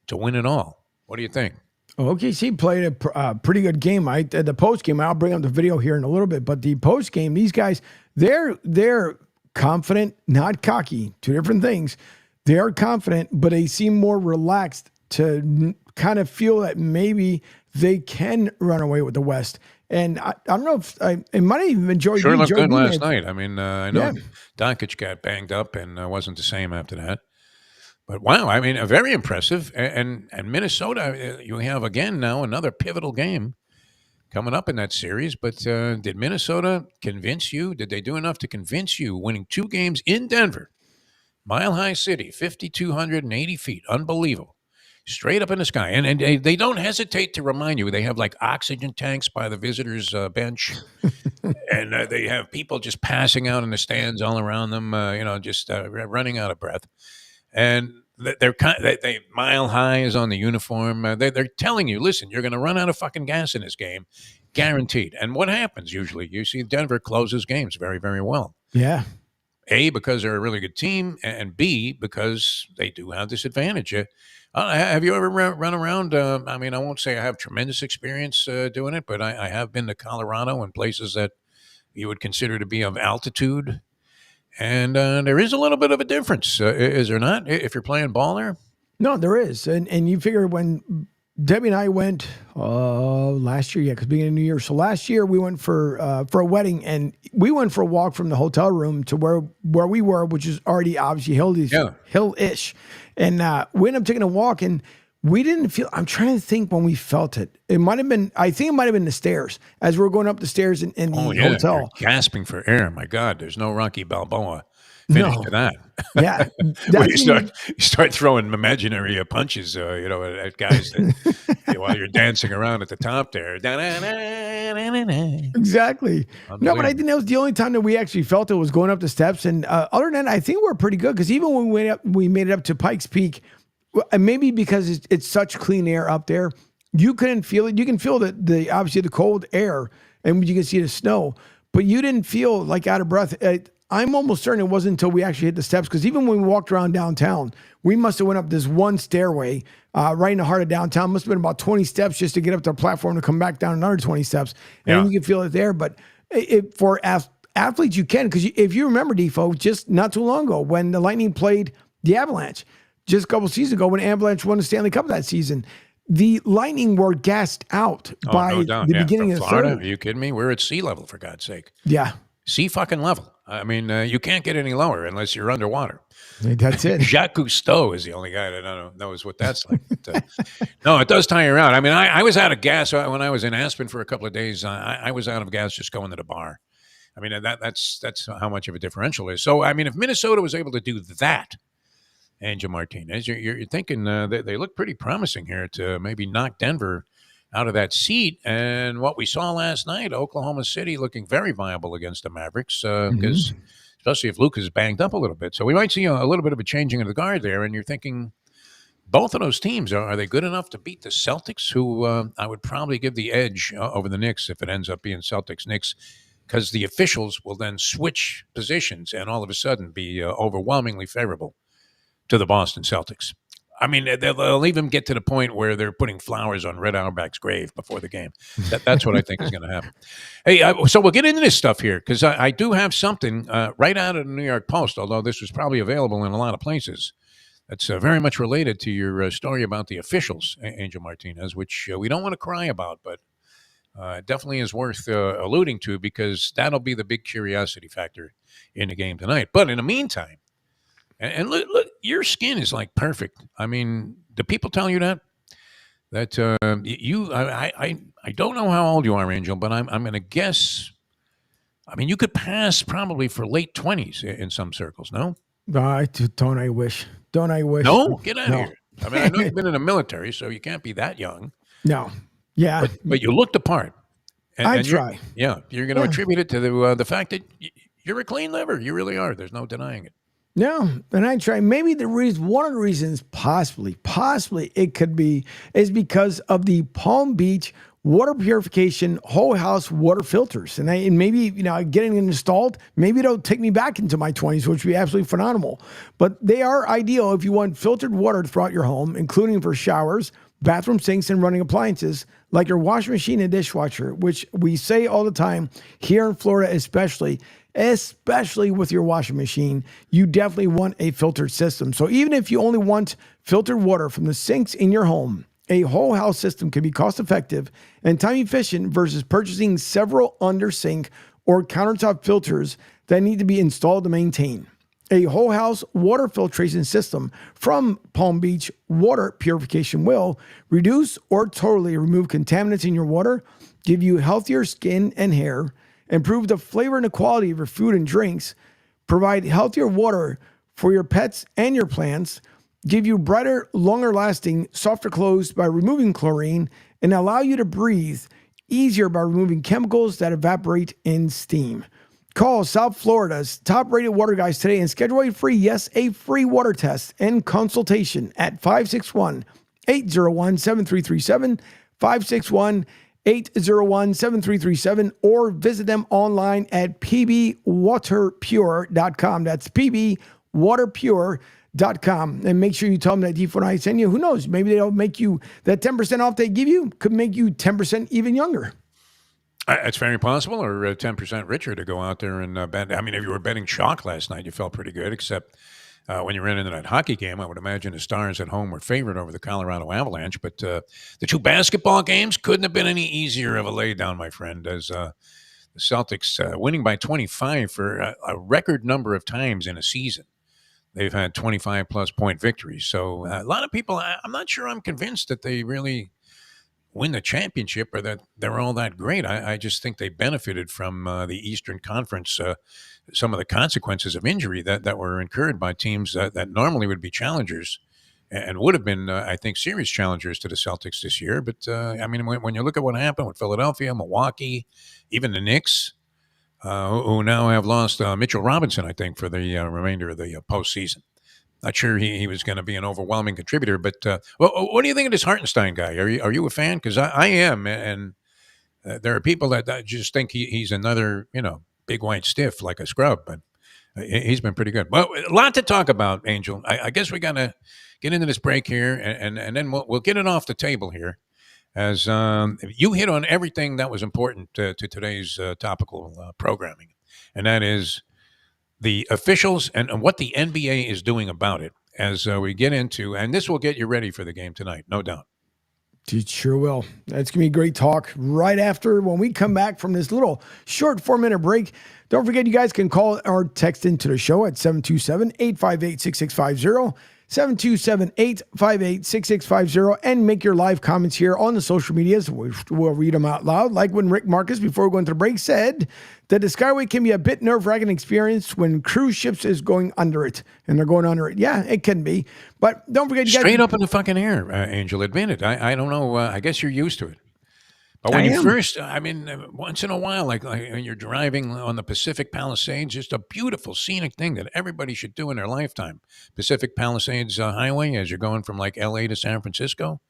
Speaker 28: to win it all? What do you think?
Speaker 2: OKC played a pretty good game. The post game, I'll bring up the video here in a little bit, but the post game, these guys, they're confident, not cocky, two different things. They are confident, but they seem more relaxed to kind of feel that maybe they can run away with the West. And I don't know if it might have even been Joey.
Speaker 28: Sure looked
Speaker 2: Joey
Speaker 28: good last
Speaker 2: Nunez.
Speaker 28: night. I mean, I know Doncic got banged up and wasn't the same after that. But wow, I mean, very impressive. And Minnesota, you have again now another pivotal game coming up in that series. But did Minnesota convince you? Did they do enough to convince you, winning 2 games in Denver, Mile High City, 5,280 feet, unbelievable. Straight up in the sky. And they don't hesitate to remind you. They have like oxygen tanks by the visitors' bench. And they have people just passing out in the stands all around them, just running out of breath. And they're they Mile High is on the uniform. They're telling you, listen, you're going to run out of fucking gas in this game. Guaranteed. And what happens usually? You see Denver closes games very, very well.
Speaker 2: Yeah.
Speaker 28: A, because they're a really good team, and B, because they do have this advantage. Have you ever run around? I mean, I won't say I have tremendous experience doing it, but I have been to Colorado and places that you would consider to be of altitude. And there is a little bit of a difference, is there not, if you're playing ball there?
Speaker 2: No, there is. And you figure when Debbie and I went last year, because beginning of New Year. So last year we went for a wedding, and we went for a walk from the hotel room to where we were, which is already obviously hill-ish. And we ended up taking a walk, and we didn't feel. I'm trying to think when we felt it. It might have been. I think it might have been the stairs as we were going up the stairs in the hotel.
Speaker 28: You're gasping for air. My God, there's no Rocky Balboa finish to that.
Speaker 2: Yeah,
Speaker 28: Where you start throwing imaginary punches, at guys while you're dancing around at the top there.
Speaker 2: Exactly. No, but I think that was the only time that we actually felt it was going up the steps. And other than that, I think we're pretty good, because even when we made it up to Pikes Peak, and maybe because it's such clean air up there, you couldn't feel it. You can feel the obviously the cold air, and you can see the snow, but you didn't feel like out of breath. I'm almost certain it wasn't until we actually hit the steps, because even when we walked around downtown, we must have went up this one stairway right in the heart of downtown. Must have been about 20 steps just to get up to the platform to come back down another 20 steps. And you can feel it there. But for athletes, you can, because if you remember, Defo, just not too long ago when the Lightning played the Avalanche, just a couple seasons ago when Avalanche won the Stanley Cup that season, the Lightning were gassed out by the beginning of the
Speaker 28: Florida.
Speaker 2: third.
Speaker 28: Are you kidding me? We're at sea level, for God's sake.
Speaker 2: Yeah.
Speaker 28: Sea fucking level. I mean, you can't get any lower unless you're underwater.
Speaker 2: That's it.
Speaker 28: Jacques Cousteau is the only guy that knows what that's like. But, no, it does tire you out. I mean, I was out of gas when I was in Aspen for a couple of days. I was out of gas just going to the bar. I mean, that's how much of a differential is. So, I mean, if Minnesota was able to do that, Angel Martinez, you're thinking they look pretty promising here to maybe knock Denver out of that seat. And what we saw last night, Oklahoma City looking very viable against the Mavericks, because especially if Luka's banged up a little bit. So we might see a little bit of a changing of the guard there. And you're thinking, both of those teams, are they good enough to beat the Celtics, who I would probably give the edge over the Knicks if it ends up being Celtics-Knicks, because the officials will then switch positions and all of a sudden be overwhelmingly favorable to the Boston Celtics. I mean, they'll even get to the point where they're putting flowers on Red Auerbach's grave before the game. That's what I think is going to happen. Hey, so we'll get into this stuff here, because I do have something right out of the New York Post, although this was probably available in a lot of places, that's very much related to your story about the officials, Angel Martinez, which we don't want to cry about, but definitely is worth alluding to, because that'll be the big curiosity factor in the game tonight. But in the meantime, and look, your skin is like perfect. I mean, do people tell you that? That I don't know how old you are, Angel, but I'm going to guess. I mean, you could pass probably for late 20s in some circles. No?
Speaker 2: Don't I wish? Don't I wish?
Speaker 28: No, get out of here. I mean, I know you've been in the military, so you can't be that young.
Speaker 2: No. Yeah.
Speaker 28: But you look the part.
Speaker 2: I try.
Speaker 28: You're going to attribute it to the fact that you're a clean liver. You really are. There's no denying it.
Speaker 2: No, and I try. Maybe one of the reasons, possibly it could be, is because of the Palm Beach water purification whole house water filters, and maybe getting it installed. Maybe it'll take me back into my 20s, which would be absolutely phenomenal. But they are ideal if you want filtered water throughout your home, including for showers, bathroom sinks, and running appliances like your washing machine and dishwasher, which we say all the time here in Florida, especially with your washing machine, you definitely want a filtered system. So even if you only want filtered water from the sinks in your home, a whole house system can be cost effective and time efficient versus purchasing several under sink or countertop filters that need to be installed to maintain. A whole house water filtration system from Palm Beach Water Purification will reduce or totally remove contaminants in your water, give you healthier skin and hair, improve the flavor and the quality of your food and drinks, provide healthier water for your pets and your plants, give you brighter, longer lasting, softer clothes by removing chlorine, and allow you to breathe easier by removing chemicals that evaporate in steam. Call South Florida's top-rated water guys today and schedule a free water test and consultation at 561-801-7337, 561-801-7337, or visit them online at pbwaterpure.com. That's pbwaterpure.com. And make sure you tell them that D4 and I send you. Who knows? Maybe they'll make you, that 10% off they give you could make you 10% even younger.
Speaker 28: It's very possible, or 10% richer to go out there and bet. I mean, if you were betting chalk last night, you felt pretty good, except when you ran into that hockey game, I would imagine the Stars at home were favored over the Colorado Avalanche. But the two basketball games couldn't have been any easier of a laydown, my friend, as the Celtics winning by 25 for a record number of times in a season. They've had 25-plus point victories. So a lot of people, I'm not sure I'm convinced that they really win the championship or that they're all that great. I just think they benefited from the Eastern Conference, some of the consequences of injury that were incurred by teams that normally would be challengers and would have been, I think, serious challengers to the Celtics this year. But, I mean, when you look at what happened with Philadelphia, Milwaukee, even the Knicks, who now have lost Mitchell Robinson, I think, for the remainder of the postseason. Not sure he was going to be an overwhelming contributor, but what do you think of this Hartenstein guy? Are you a fan? Because I am, and there are people that just think he's another big white stiff like a scrub, but he's been pretty good. Well, a lot to talk about, Angel. I guess we got to get into this break here, and then we'll get it off the table here, as you hit on everything that was important to today's topical programming, and that is the officials and what the NBA is doing about it as we get into, and this will get you ready for the game tonight, no doubt.
Speaker 2: It sure will. That's going to be great talk right after when we come back from this little short 4-minute break. Don't forget, you guys can call or text into the show at 727-858-6650. 727-858-6650, and make your live comments here on the social medias. We'll read them out loud. Like when Rick Marcus, before we go into the break, said that the Skyway can be a bit nerve-wracking experience when cruise ships is going under it, and they're going under it. Yeah, it can be. But don't forget, you guys
Speaker 28: straight up in the fucking air, Angel. Admit it. I don't know. I guess you're used to it. But when you first, I mean, once in a while, like when you're driving on the Pacific Palisades, just a beautiful scenic thing that everybody should do in their lifetime. Pacific Palisades Highway, as you're going from like LA to San Francisco.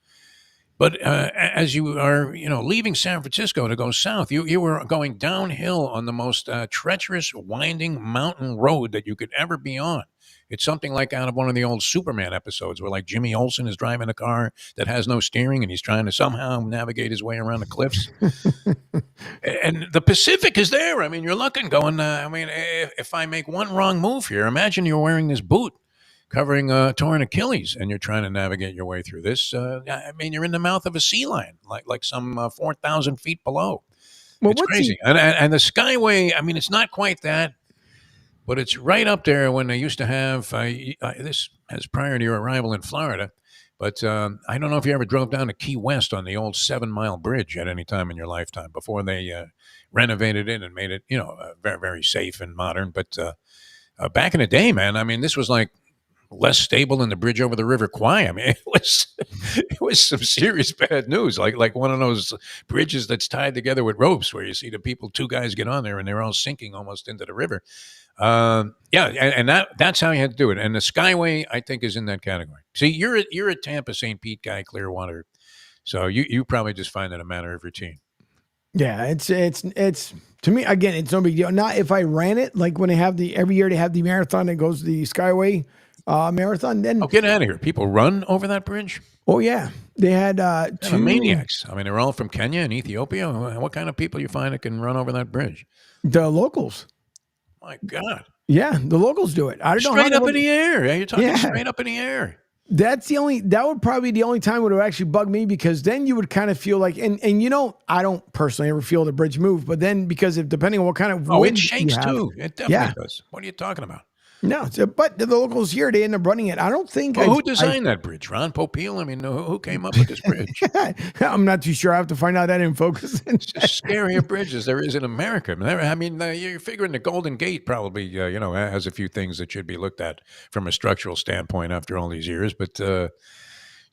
Speaker 28: But as you are, leaving San Francisco to go south, you were going downhill on the most treacherous, winding mountain road that you could ever be on. It's something like out of one of the old Superman episodes where like Jimmy Olsen is driving a car that has no steering and he's trying to somehow navigate his way around the cliffs. And the Pacific is there. I mean, you're looking going, if I make one wrong move here, imagine you're wearing this boot covering a torn Achilles and you're trying to navigate your way through this. You're in the mouth of a sea lion, like some 4,000 feet below. Well, it's crazy. And the Skyway, it's not quite that. But it's right up there when they used to have, this as prior to your arrival in Florida, but I don't know if you ever drove down to Key West on the old 7-mile bridge at any time in your lifetime before they renovated it and made it, very, very safe and modern. But back in the day, man, this was like less stable than the bridge over the River Kwai. It was some serious bad news, like one of those bridges that's tied together with ropes where you see two guys get on there and they're all sinking almost into the river. And that's how you had to do it. And the Skyway, I think, is in that category. See, you're a Tampa, St. Pete guy, Clearwater, so you probably just find that a matter of routine.
Speaker 2: Yeah, it's to me, again, it's no big deal. Not if I ran it, like when they have every year they have the marathon that goes the Skyway marathon. Then
Speaker 28: get out of here! People run over that bridge.
Speaker 2: Oh yeah, they had two
Speaker 28: maniacs. They're all from Kenya and Ethiopia. What kind of people you find that can run over that bridge?
Speaker 2: The locals.
Speaker 28: My God.
Speaker 2: Yeah, the locals do it. I don't know.
Speaker 28: Straight up in the air. Yeah, you're talking straight up in the air.
Speaker 2: That would probably be the only time it would actually bug me, because then you would kind of feel like, and I don't personally ever feel the bridge move, but then depending on what kind of wind
Speaker 28: it shakes too. It definitely does. What are you talking about?
Speaker 2: No, but the locals here, they end up running it. I don't think.
Speaker 28: Well, who designed that bridge? Ron Popeil? Who came up with this bridge?
Speaker 2: I'm not too sure. I have to find out that info.
Speaker 28: It's just scarier bridges there is in America. You're figuring the Golden Gate probably, has a few things that should be looked at from a structural standpoint after all these years. But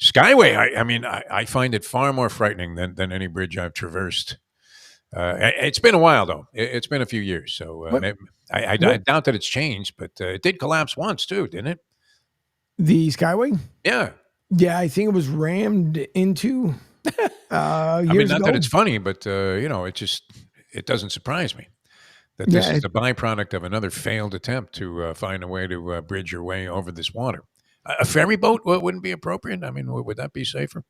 Speaker 28: Skyway, I find it far more frightening than any bridge I've traversed. It's been a while, though. It's been a few years, so I doubt that it's changed, but it did collapse once, too, didn't it?
Speaker 2: The Skyway?
Speaker 28: Yeah.
Speaker 2: Yeah, I think it was rammed into years
Speaker 28: not
Speaker 2: ago.
Speaker 28: that it's funny, but, it doesn't surprise me that this is a byproduct of another failed attempt to find a way to bridge your way over this water. A ferry boat wouldn't be appropriate? Would that be safer?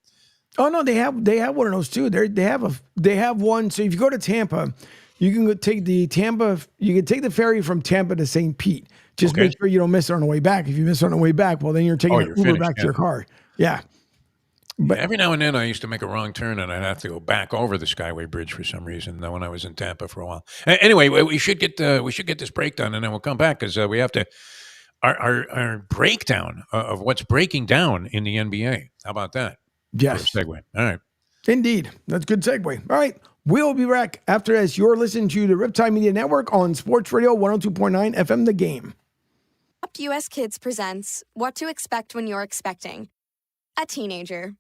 Speaker 2: Oh no, they have one of those too. They have one. So if you go to Tampa, You can go take the Tampa. You can take the ferry from Tampa to St. Pete. Just
Speaker 28: Okay.
Speaker 2: make sure you don't miss it on the way back. If you miss it on the way back, well, then you're taking an
Speaker 28: you're
Speaker 2: Uber
Speaker 28: finished,
Speaker 2: back to your car. Yeah.
Speaker 28: But every now and then I used to make a wrong turn and I'd have to go back over the Skyway Bridge for some reason when I was in Tampa for a while. Anyway, we should get this break done and then we'll come back because we have to our breakdown of what's breaking down in the NBA. How about that?
Speaker 2: Yes.
Speaker 28: For a segue. All right.
Speaker 2: Indeed. That's a good segue. All right. We'll be back after as you're listening to the Riptide Media Network on Sports Radio 102.9 FM The Game.
Speaker 5: Adopt US Kids presents What to Expect When You're Expecting. A teenager.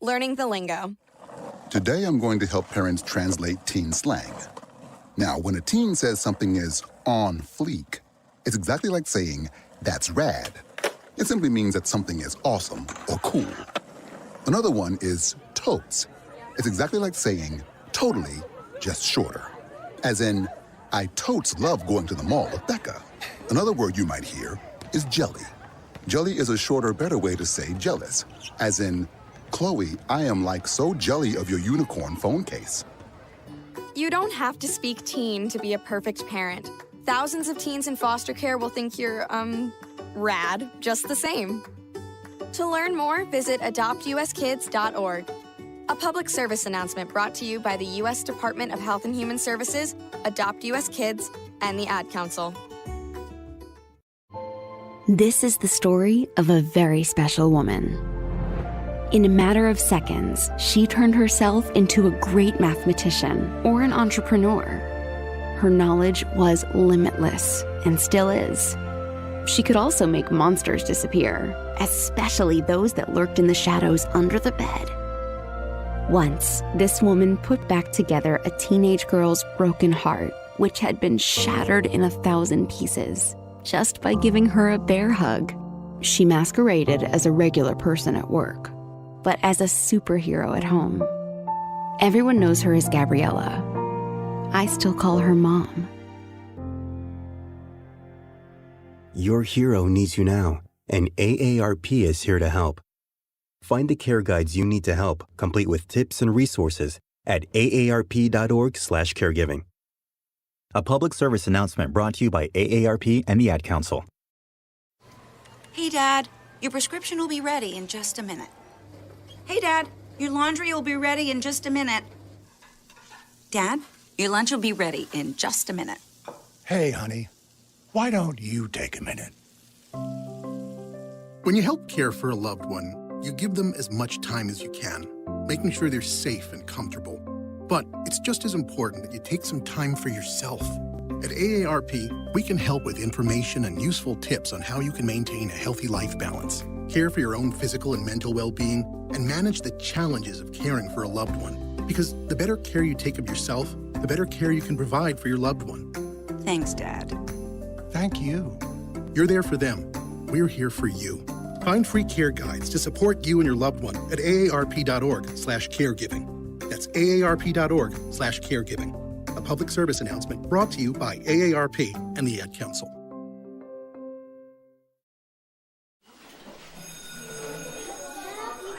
Speaker 5: Learning the lingo.
Speaker 6: Today I'm going to help parents translate teen slang. Now, when a teen says something is on fleek, it's exactly like saying, that's rad. It simply means that something is awesome or cool. Another one is totes. It's exactly like saying, totally, just shorter. As in, I totes love going to the mall with Becca. Another word you might hear is jelly. Jelly is a shorter, better way to say jealous. As in, Chloe, I am like so jelly of your unicorn phone case.
Speaker 5: You don't have to speak teen to be a perfect parent. Thousands of teens in foster care will think you're, rad just the same. To learn more, visit adoptuskids.org. A public service announcement brought to you by the U.S. Department of Health and Human Services, Adopt U.S. Kids, and the Ad Council.
Speaker 3: This is the story of a very special woman. In a matter of seconds, she turned herself into a great mathematician or an entrepreneur. Her knowledge was limitless and still is. She could also make monsters disappear, especially those that lurked in the shadows under the bed. Once, this woman put back together a teenage girl's broken heart, which had been shattered in 1,000 pieces, just by giving her a bear hug. She masqueraded as a regular person at work, but as a superhero at home. Everyone knows her as Gabriella. I still call her Mom.
Speaker 8: Your hero needs you now, and AARP is here to help. Find the care guides you need to help, complete with tips and resources at aarp.org/caregiving. A public service announcement brought to you by AARP and the Ad Council.
Speaker 12: Hey, Dad, your prescription will be ready in just a minute. Hey, Dad, your laundry will be ready in just a minute. Dad, your lunch will be ready in just a minute.
Speaker 13: Hey, honey, why don't you take a minute?
Speaker 14: When you help care for a loved one, you give them as much time as you can, making sure they're safe and comfortable. But it's just as important that you take some time for yourself. At AARP, we can help with information and useful tips on how you can maintain a healthy life balance, care for your own physical and mental well-being, and manage the challenges of caring for a loved one. Because the better care you take of yourself, the better care you can provide for your loved one.
Speaker 12: Thanks, Dad.
Speaker 13: Thank you.
Speaker 14: You're there for them. We're here for you. Find free care guides to support you and your loved one at aarp.org/caregiving. That's aarp.org/caregiving. A public service announcement brought to you by AARP and the Ad Council.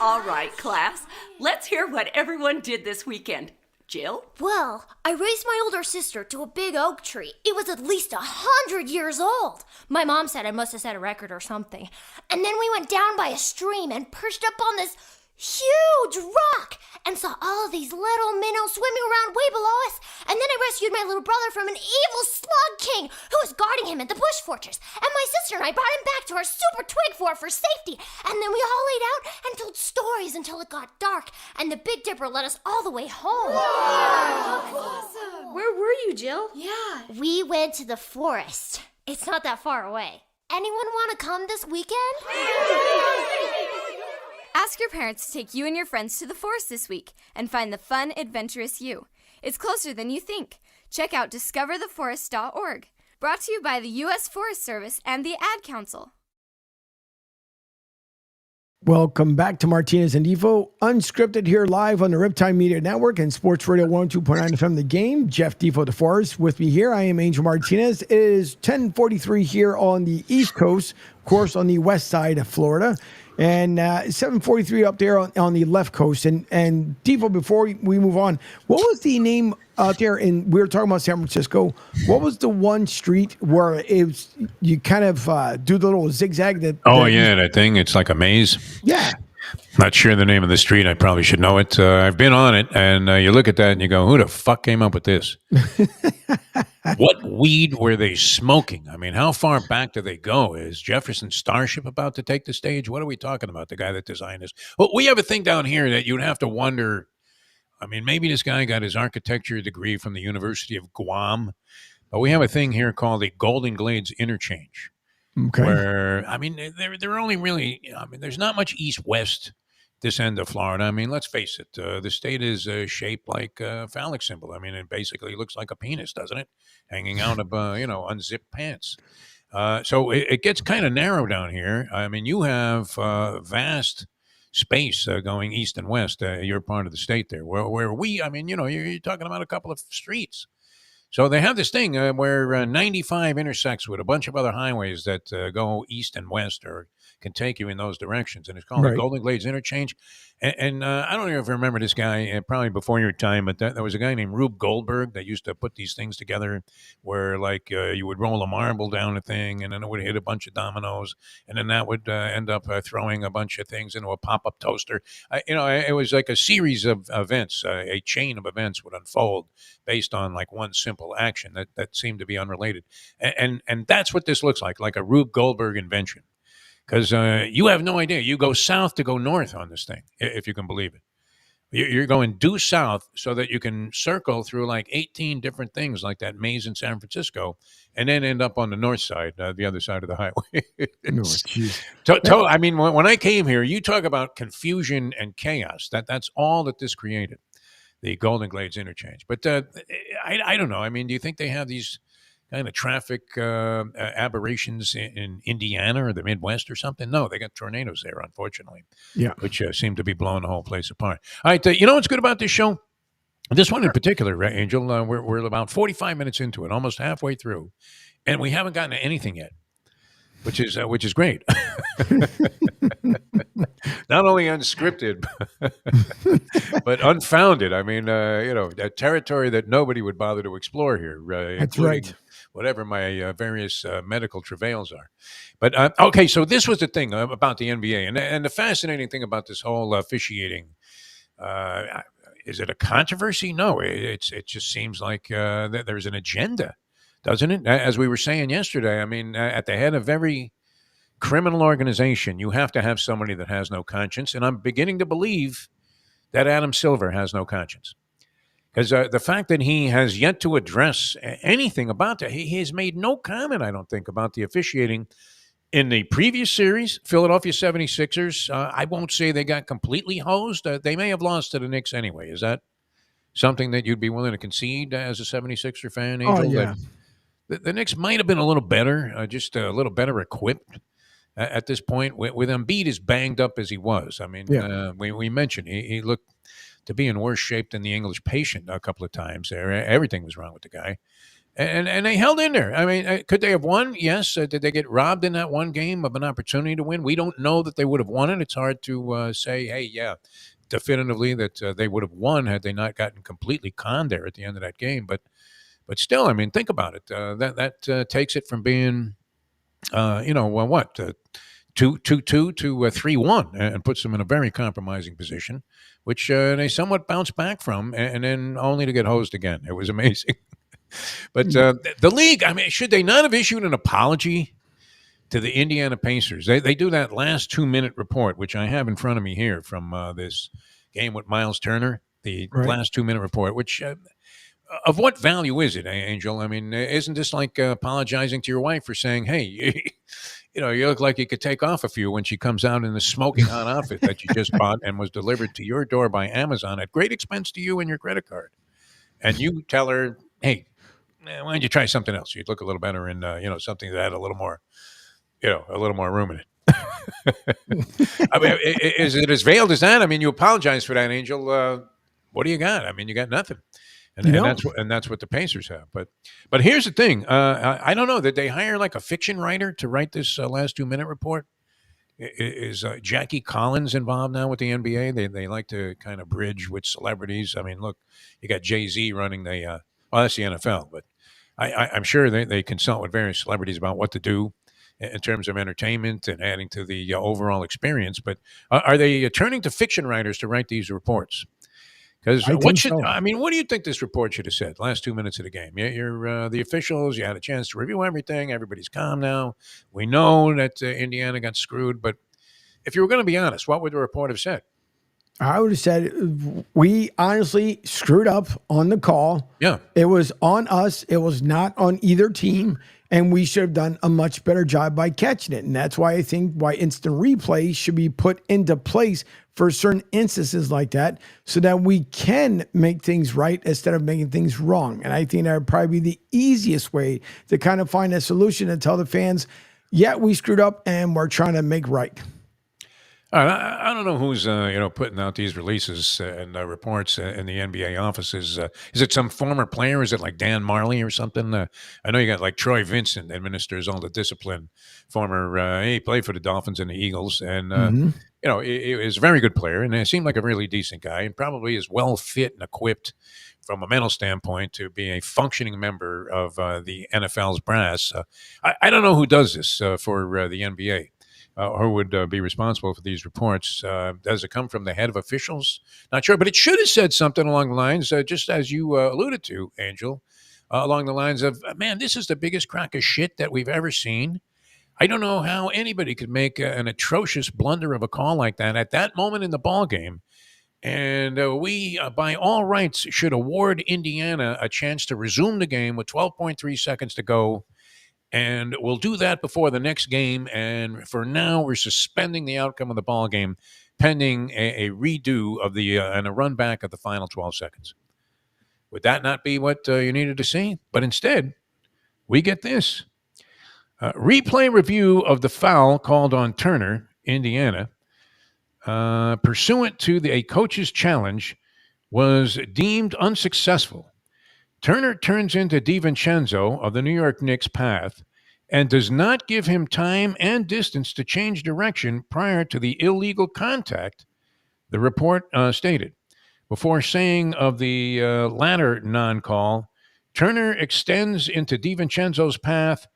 Speaker 17: All right, class. Let's hear what everyone did this weekend. Jill?
Speaker 20: Well, I raised my older sister to a big oak tree. It was at least 100 years old. My mom said I must have set a record or something. And then we went down by a stream and perched up on this huge rock and saw all these little minnows swimming around way below us. And then I rescued my little brother from an evil slug king who was guarding him at the bush fortress. And my sister and I brought him back to our super twig fort for safety. And then we all laid out and told stories until it got dark. And the Big Dipper led us all the way home.
Speaker 17: Awesome. Where were you, Jill?
Speaker 20: Yeah. We went to the forest. It's not that far away. Anyone want to come this weekend?
Speaker 5: Ask your parents to take you and your friends to the forest this week and find the fun, adventurous you. It's closer than you think. Check out discovertheforest.org. Brought to you by the U.S. Forest Service and the Ad Council.
Speaker 2: Welcome back to Martinez and Defoe, unscripted here live on the Riptide Media Network and Sports Radio 102.9 FM The Game. Jeff Defoe DeForest with me here. I am Angel Martinez. It is 10:43 here on the East Coast. of course, on the west side of Florida. And 743 up there on the left coast. And Devo, before we move on, what was the name out there? And we were talking about San Francisco. What was the one street where it was, you kind of do the little zigzag?
Speaker 28: That thing. It's like a maze.
Speaker 2: Yeah.
Speaker 28: Not sure the name of the street. I probably should know it. I've been on it, and you look at that and you go, who the fuck came up with this? What weed were they smoking? I mean, how far back do they go? Is Jefferson Starship about to take the stage? What are we talking about, the guy that designed this? Well, we have a thing down here that you'd have to wonder. I mean, maybe this guy got his architecture degree from the University of Guam, but we have a thing here called the Golden Glades Interchange.
Speaker 2: Okay.
Speaker 28: Where, I mean, they're only really, I mean, there's not much east-west this end of Florida. I mean, let's face it, the state is shaped like a phallic symbol. I mean, it basically looks like a penis, doesn't it? Hanging out of, unzipped pants. So it gets kind of narrow down here. I mean, you have vast space going east and west. You're part of the state there. Where we, I mean, you're talking about a couple of streets. So they have this thing where 95 intersects with a bunch of other highways that go east and west or can take you in those directions. And it's called the Golden Glades Interchange. And I don't know if you remember this guy, probably before your time, but there was a guy named Rube Goldberg that used to put these things together where, like, you would roll a marble down a thing, and then it would hit a bunch of dominoes, and then that would end up throwing a bunch of things into a pop-up toaster. It was like a series of events, a chain of events would unfold based on, like, one simple action that seemed to be unrelated. And that's what this looks like a Rube Goldberg invention. Because you have no idea. You go south to go north on this thing, if you can believe it. You're going due south so that you can circle through like 18 different things like that maze in San Francisco and then end up on the north side, the other side of the highway. I mean, when I came here, you talk about confusion and chaos. That's all that this created, the Golden Glades Interchange. But I don't know. I mean, do you think they have these kind of traffic aberrations in Indiana or the Midwest or something? No, they got tornadoes there, unfortunately.
Speaker 2: Yeah,
Speaker 28: which seem to be blowing the whole place apart. All right, you know what's good about this show? This one in particular, Angel. We're about 45 minutes into it, almost halfway through, and we haven't gotten to anything yet, which is great. Not only unscripted, but unfounded. I mean, a territory that nobody would bother to explore here.
Speaker 2: That's right.
Speaker 28: Whatever my various medical travails are. But, okay, so this was the thing about the NBA. And the fascinating thing about this whole officiating, is it a controversy? No, it just seems like there's an agenda, doesn't it? As we were saying yesterday, I mean, at the head of every criminal organization, you have to have somebody that has no conscience. And I'm beginning to believe that Adam Silver has no conscience. Because the fact that he has yet to address anything about that, he has made no comment, I don't think, about the officiating in the previous series, Philadelphia 76ers. I won't say they got completely hosed. They may have lost to the Knicks anyway. Is that something that you'd be willing to concede as a 76er fan, Angel?
Speaker 2: Oh, yeah.
Speaker 28: The Knicks might have been a little better, just a little better equipped at this point. With Embiid as banged up as he was. I mean, we mentioned he looked to be in worse shape than the English patient a couple of times there. Everything was wrong with the guy. And they held in there. I mean, could they have won? Yes. Did they get robbed in that one game of an opportunity to win? We don't know that they would have won it. It's hard to say, hey, yeah, definitively that they would have won had they not gotten completely conned there at the end of that game. But still, I mean, think about it. That takes it from being, 2-2 to 3-1 and puts them in a very compromising position, which they somewhat bounced back from, and then only to get hosed again. It was amazing. But the league, I mean, should they not have issued an apology to the Indiana Pacers? They do that last 2-minute report, which I have in front of me here from this game with Miles Turner, the last 2-minute report, which of what value is it, Angel? I mean, isn't this like apologizing to your wife for saying, hey, you look like you could take off a few when she comes out in the smoking hot outfit that you just bought and was delivered to your door by Amazon at great expense to you and your credit card. And you tell her, hey, why don't you try something else? You'd look a little better in, something that had a little more room in it. I mean, is it as veiled as that? I mean, you apologize for that, Angel. What do you got? I mean, you got nothing. And that's what the Pacers have. But here's the thing. I don't know. Did they hire like a fiction writer to write this last 2-minute report? Is Jackie Collins involved now with the NBA? They like to kind of bridge with celebrities. I mean, look, you got Jay-Z running the well, that's the NFL, but I'm sure they consult with various celebrities about what to do in terms of entertainment and adding to the overall experience. But are they turning to fiction writers to write these reports? Because what do you think this report should have said? Last 2 minutes of the game, you're the officials. You had a chance to review everything. Everybody's calm now. We know that Indiana got screwed, but if you were going to be honest, what would the report have said?
Speaker 2: I would have said we honestly screwed up on the call.
Speaker 28: Yeah,
Speaker 2: it was on us. It was not on either team, and we should have done a much better job by catching it. And that's why I think instant replay should be put into place for certain instances like that, so that we can make things right instead of making things wrong. And I think that would probably be the easiest way to kind of find a solution and tell the fans, yeah, we screwed up and we're trying to make right.
Speaker 28: All right, I don't know who's putting out these releases and reports in the NBA offices. Is it some former player? Is it like Dan Marley or something? I know you got like Troy Vincent administers all the discipline. He played for the Dolphins and the Eagles, and he was a very good player, and he seemed like a really decent guy, and probably is well fit and equipped from a mental standpoint to be a functioning member of the NFL's brass. I don't know who does this for the NBA. Who would be responsible for these reports? Does it come from the head of officials? Not sure, but it should have said something along the lines, just as you alluded to, Angel, along the lines of, man, this is the biggest crock of shit that we've ever seen. I don't know how anybody could make an atrocious blunder of a call like that at that moment in the ball game. And we, by all rights, should award Indiana a chance to resume the game with 12.3 seconds to go. And we'll do that before the next game. And for now, we're suspending the outcome of the ball game pending a redo of and a run back of the final 12 seconds. Would that not be what you needed to see? But instead, we get this. Replay review of the foul called on Turner, Indiana, pursuant to a coach's challenge, was deemed unsuccessful. Turner turns into DiVincenzo of the New York Knicks' path and does not give him time and distance to change direction prior to the illegal contact, the report stated. Before saying of the latter non-call, Turner extends into DiVincenzo's path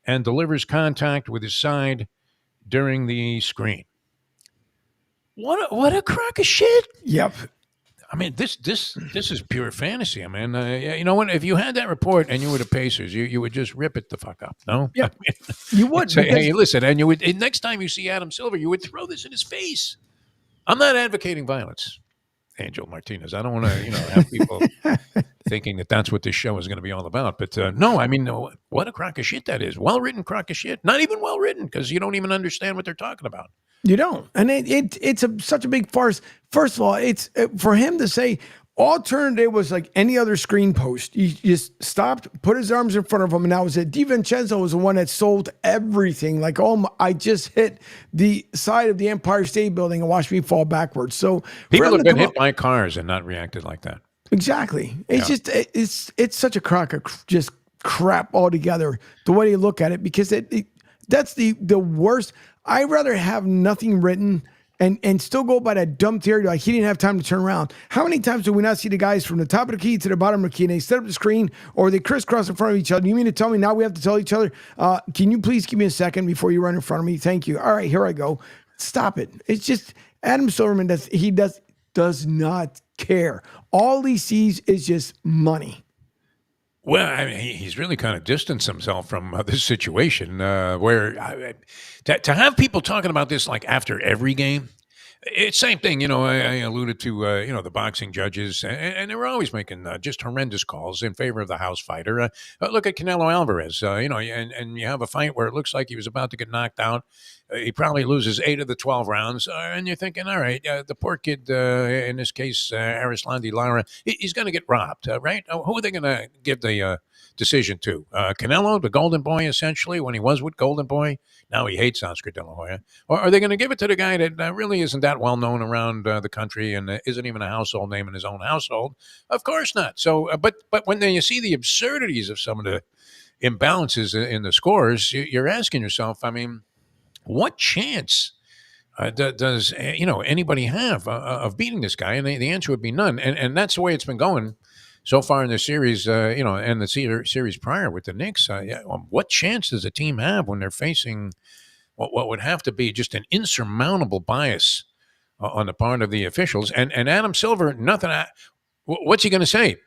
Speaker 28: and delivers contact with his side during the screen. What a crock of shit.
Speaker 2: Yep.
Speaker 28: I mean, this is pure fantasy. I mean, you know what? If you had that report and you were the Pacers, you would just rip it the fuck up. No,
Speaker 2: yeah, you would
Speaker 28: say, "Hey, listen," and you would. And next time you see Adam Silver, you would throw this in his face. I'm not advocating violence, Angel Martinez. I don't want to, have people thinking that that's what this show is going to be all about. But no, I mean, what a crock of shit that is. Well-written crock of shit. Not even well-written because you don't even understand what they're talking about.
Speaker 2: You don't. And it's such a big farce. First of all, it's for him to say alternative was like any other screen post. He just stopped, put his arms in front of him, and that was it. DiVincenzo was the one that sold everything. Like, I just hit the side of the Empire State Building and watched me fall backwards. So
Speaker 28: people have been hit by cars and not reacted like that.
Speaker 2: Exactly. It's just it's such a crock of just crap altogether. The way you look at it, because that's the worst. I'd rather have nothing written and still go by that dumb theory like he didn't have time to turn around. How many times do we not see the guys from the top of the key to the bottom of the key and they set up the screen or they crisscross in front of each other? You mean to tell me now we have to tell each other, can you please give me a second before you run in front of me? Thank you. All right, here I go. Stop it. It's just Adam Silverman does not care. All he sees is just money.
Speaker 28: Well, I mean, he's really kind of distanced himself from this situation where to have people talking about this like after every game, it's same thing. I alluded to, the boxing judges, and they were always making just horrendous calls in favor of the house fighter. Look at Canelo Alvarez, and you have a fight where it looks like he was about to get knocked out. He probably loses 8 of the 12 rounds, and you're thinking, all right, the poor kid, in this case, Arislandi Lara, he's going to get robbed, right? Who are they going to give the decision too. Canelo, the Golden Boy, essentially, when he was with Golden Boy, now he hates Oscar De La Hoya. Or are they going to give it to the guy that really isn't that well known around the country and isn't even a household name in his own household? Of course not. So, but when you see the absurdities of some of the imbalances in the scores, you're asking yourself, I mean, what chance does anybody have of beating this guy? And the answer would be none. And that's the way it's been going so far in the series, and the series prior with the Knicks. What chance does a team have when they're facing what would have to be just an insurmountable bias on the part of the officials? And Adam Silver, nothing. What's he going to say?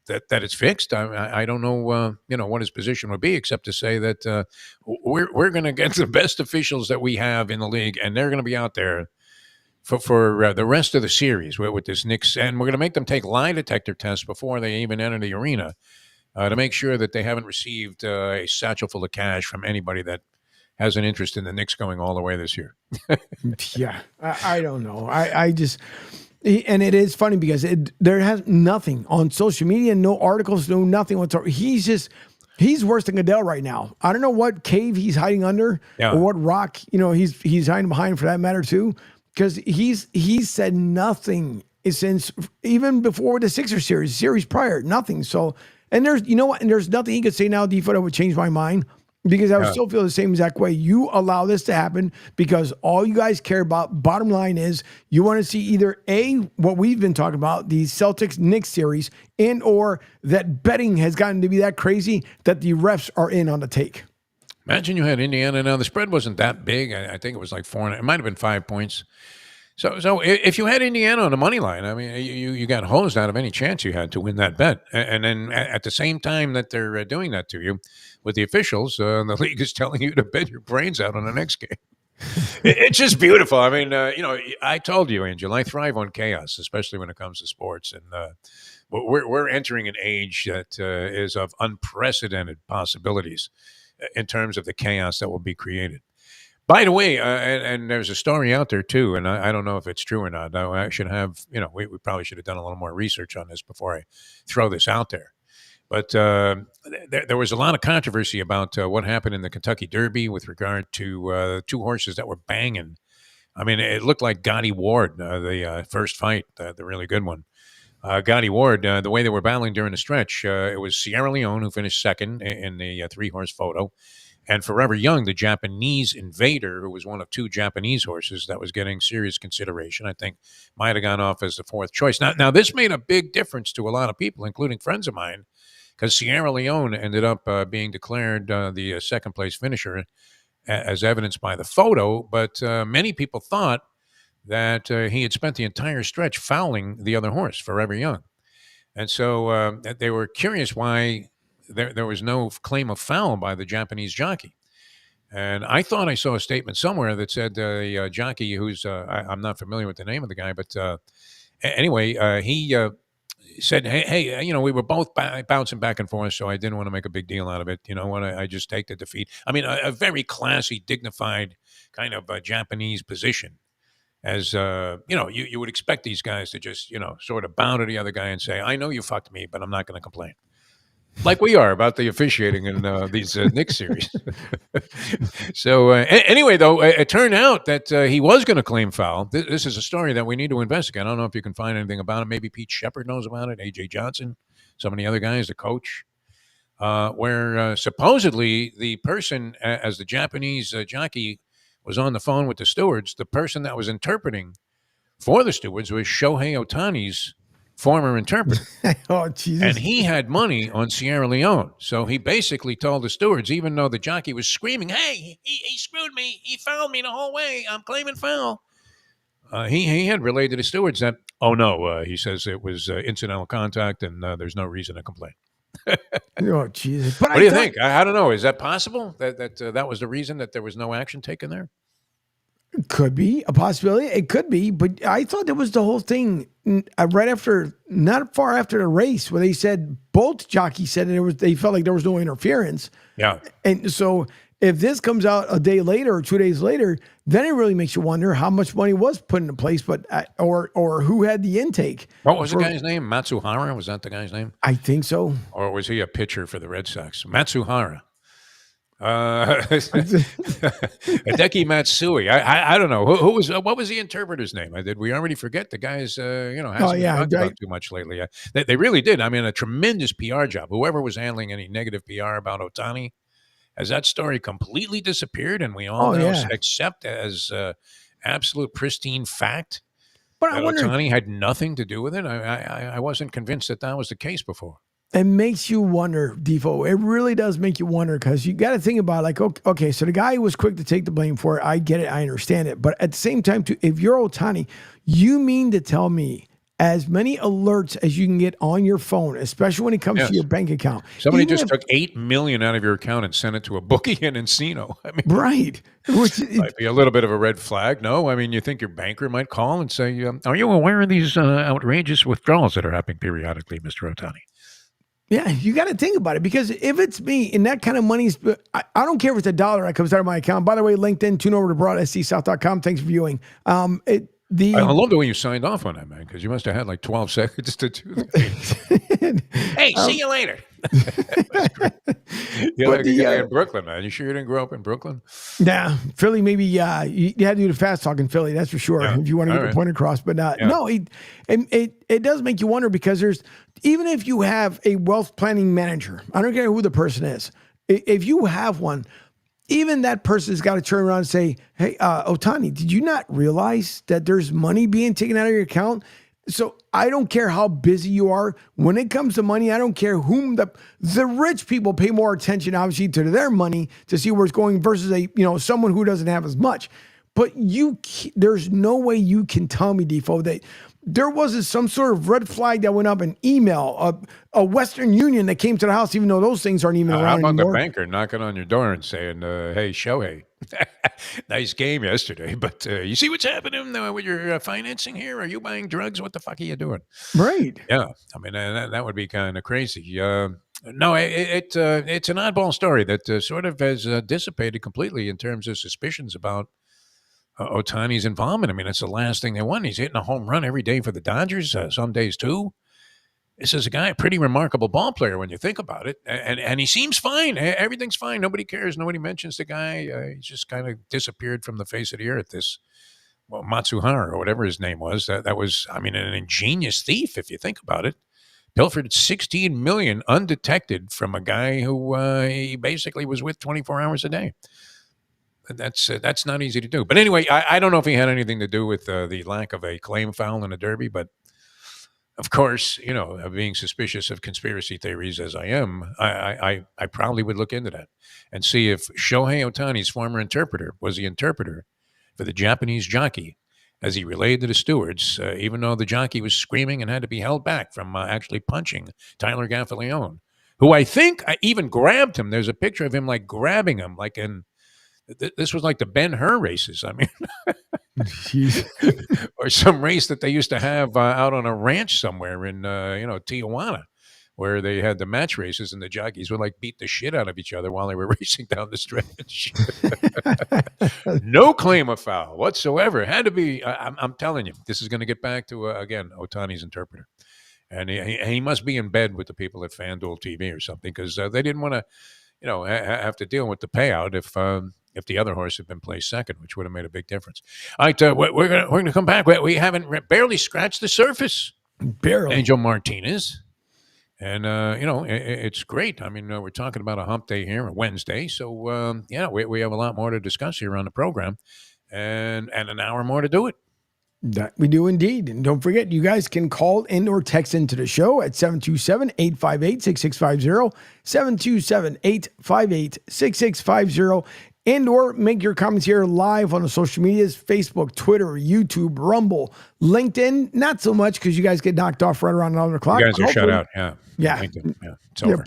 Speaker 28: That it's fixed. I don't know. What his position would be, except to say that we're going to get the best officials that we have in the league, and they're going to be out there for the rest of the series with this Knicks, and we're going to make them take lie detector tests before they even enter the arena to make sure that they haven't received a satchel full of cash from anybody that has an interest in the Knicks going all the way this year.
Speaker 2: Yeah, I don't know. I just. And it is funny because there has nothing on social media, no articles, no nothing whatsoever. He's worse than Goodell right now. I don't know what cave he's hiding under or what rock, he's hiding behind for that matter too. Because he's said nothing since even before the Sixers series prior, nothing. So, and there's, and there's nothing he could say now, Defoe, that would change my mind. Because I would still feel the same exact way. You allow this to happen because all you guys care about, bottom line is, you want to see either A, what we've been talking about, the Celtics-Knicks series, and or that betting has gotten to be that crazy that the refs are in on the take.
Speaker 28: Imagine you had Indiana. Now, the spread wasn't that big. I think it was like 4. It might have been 5 points. So if you had Indiana on the money line, I mean, you got hosed out of any chance you had to win that bet. And then at the same time that they're doing that to you with the officials, the league is telling you to bet your brains out on the next game. It's just beautiful. I mean, I told you, Angel, I thrive on chaos, especially when it comes to sports. And we're entering an age that is of unprecedented possibilities in terms of the chaos that will be created. By the way, and there's a story out there too, and I don't know if it's true or not. I should have, we probably should have done a little more research on this before I throw this out there. But there was a lot of controversy about what happened in the Kentucky Derby with regard to 2 horses that were banging. I mean, it looked like Gotti Ward, the first fight, the really good one. Gotti Ward, the way they were battling during the stretch, it was Sierra Leone who finished second in the 3-horse photo. And Forever Young, the Japanese Invader, who was one of 2 Japanese horses that was getting serious consideration, I think might have gone off as the 4th choice. Now this made a big difference to a lot of people, including friends of mine, because Sierra Leone ended up being declared the second-place finisher, as evidenced by the photo. But many people thought that he had spent the entire stretch fouling the other horse, Forever Young. And so they were curious why there was no claim of foul by the Japanese jockey. And I thought I saw a statement somewhere that said the jockey, who's I'm not familiar with the name of the guy, but anyway, he said, hey, we were both bouncing back and forth, so I didn't want to make a big deal out of it. I just take the defeat. I mean, a very classy, dignified kind of Japanese position. As, you would expect these guys to just, sort of bow to the other guy and say, I know you fucked me, but I'm not going to complain. Like we are about the officiating in these Knicks series. So anyway, though, it turned out that he was going to claim foul. This is a story that we need to investigate. I don't know if you can find anything about it. Maybe Pete Sheppard knows about it, A.J. Johnson, some of the other guys, the coach, where supposedly the person, as the Japanese jockey was on the phone with the stewards, the person that was interpreting for the stewards was Shohei Ohtani's former interpreter.
Speaker 2: Oh, Jesus.
Speaker 28: And he had money on Sierra Leone. So he basically told the stewards, even though the jockey was screaming, hey, he screwed me. He fouled me the whole way. I'm claiming foul. He had relayed to the stewards that, oh, no, he says it was incidental contact and there's no reason to complain.
Speaker 2: Oh, Jesus.
Speaker 28: What do you think? I don't know. Is that possible? That was the reason that there was no action taken there?
Speaker 2: Could be a possibility. It could be, but I thought it was the whole thing right after, not far after the race, where they said both jockeys said they felt like there was no interference.
Speaker 28: Yeah,
Speaker 2: and so if this comes out a day later or 2 days later, then it really makes you wonder how much money was put into place, but or who had the intake.
Speaker 28: What was the guy's name? Matsuhara? Was that the guy's name?
Speaker 2: I think so.
Speaker 28: Or was he a pitcher for the Red Sox? Matsuhara. Hideki Matsui. I don't know. Who was what was the interpreter's name? Did we already forget? The guy's hasn't been talked about too much lately. They really did. I mean, a tremendous PR job. Whoever was handling any negative PR about Ohtani, has that story completely disappeared, and we all accept as absolute pristine fact.
Speaker 2: But I wonder,
Speaker 28: Ohtani had nothing to do with it. I wasn't convinced that was the case before.
Speaker 2: It makes you wonder, Defoe. It really does make you wonder, because you got to think about, like, okay, so the guy was quick to take the blame for it. I get it. I understand it. But at the same time, too, if you're Ohtani, you mean to tell me as many alerts as you can get on your phone, especially when it comes to your bank account.
Speaker 28: Somebody just took $8 million out of your account and sent it to a bookie in Encino. I mean,
Speaker 2: right. Which
Speaker 28: might be a little bit of a red flag. No, I mean, you think your banker might call and say, are you aware of these outrageous withdrawals that are happening periodically, Mr. Ohtani?
Speaker 2: Yeah, you got to think about it, because if it's me and that kind of money, I don't care if it's $1 that comes out of my account. By the way, LinkedIn, tune over to broadscsouth.com. Thanks for viewing. I
Speaker 28: love the way you signed off on that, man, because you must have had like 12 seconds to do that. Hey, see you later. You're like a guy in Brooklyn, man. You sure you didn't grow up in Brooklyn?
Speaker 2: Nah, Philly, maybe you had to do the fast talk in Philly, that's for sure, if you want to get the point across. But no, it does make you wonder, because even if you have a wealth planning manager, I don't care who the person is, if you have one, even that person's got to turn around and say, hey, Ohtani, did you not realize that there's money being taken out of your account? So I don't care how busy you are. When it comes to money, I don't care whom the rich people pay more attention, obviously, to their money to see where it's going versus someone who doesn't have as much. But there's no way you can tell me, Defoe, that there wasn't some sort of red flag that went up, an email, a Western Union that came to the house, even though those things aren't even around
Speaker 28: how about
Speaker 2: anymore.
Speaker 28: The banker knocking on your door and saying, hey, Shohei, nice game yesterday, but you see what's happening with your financing here? Are you buying drugs? What the fuck are you doing?
Speaker 2: Right.
Speaker 28: Yeah. I mean, that would be kind of crazy. No, it's an oddball story that sort of has dissipated completely in terms of suspicions about Ohtani's involvement. I mean, it's the last thing they want. He's hitting a home run every day for the Dodgers, some days too. This is a pretty remarkable ball player when you think about it. And he seems fine. Everything's fine. Nobody cares. Nobody mentions the guy. He's just kind of disappeared from the face of the earth. Matsuhara, or whatever his name was, that was, I mean, an ingenious thief, if you think about it. Pilfered $16 million undetected from a guy who he basically was with 24 hours a day. That's not easy to do. But anyway, I don't know if he had anything to do with the lack of a claim foul in a derby. But of course, being suspicious of conspiracy theories as I am, I probably would look into that and see if Shohei Ohtani's former interpreter was the interpreter for the Japanese jockey as he relayed to the stewards, even though the jockey was screaming and had to be held back from actually punching Tyler Gaffalione, who I think even grabbed him. There's a picture of him like grabbing him, like in. This was like the Ben-Hur races. I mean, or some race that they used to have out on a ranch somewhere in, Tijuana, where they had the match races and the jockeys would like beat the shit out of each other while they were racing down the stretch. No claim of foul whatsoever. It had to be. I'm telling you, this is going to get back to, again, Ohtani's interpreter. And he must be in bed with the people at FanDuel TV or something, because they didn't want to, have to deal with the payout if the other horse had been placed second, which would have made a big difference. All right, we're gonna come back. We haven't barely scratched the surface.
Speaker 2: Barely.
Speaker 28: Angel Martinez, and it's great. I mean, we're talking about a hump day here, a Wednesday, so we have a lot more to discuss here on the program, and an hour more to do it.
Speaker 2: That we do indeed. And don't forget, you guys can call in or text into the show at 727-858-6650, 727-858-6650, and or make your comments here live on the social medias, Facebook, Twitter, YouTube, Rumble, LinkedIn. Not so much, because you guys get knocked off right around 11 o'clock.
Speaker 28: You guys are shut out. Yeah.
Speaker 2: Yeah.
Speaker 28: LinkedIn. Yeah. It's over.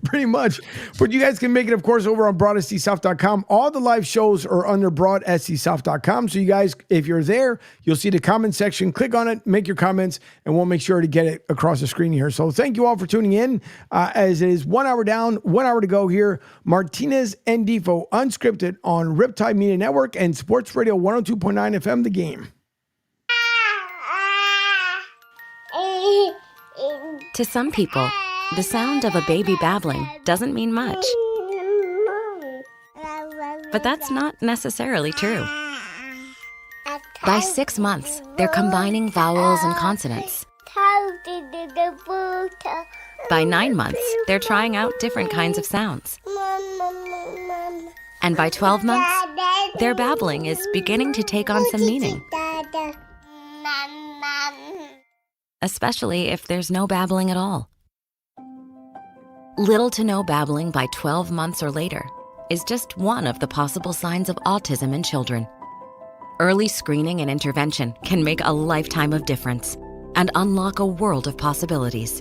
Speaker 2: Pretty much. But you guys can make it, of course, over on broadscsouth.com. All the live shows are under broadscsouth.com. So you guys, if you're there, you'll see the comment section. Click on it, make your comments, and we'll make sure to get it across the screen here. So thank you all for tuning in. As it is 1 hour down, 1 hour to go here. Martinez and Defo, unscripted on Riptide Media Network and Sports Radio 102.9 FM, The Game.
Speaker 3: To some people, the sound of a baby babbling doesn't mean much. But that's not necessarily true. By 6 months, they're combining vowels and consonants. By 9 months, they're trying out different kinds of sounds. And by 12 months, their babbling is beginning to take on some meaning. Especially if there's no babbling at all. Little to no babbling by 12 months or later is just one of the possible signs of autism in children. Early screening and intervention can make a lifetime of difference and unlock a world of possibilities.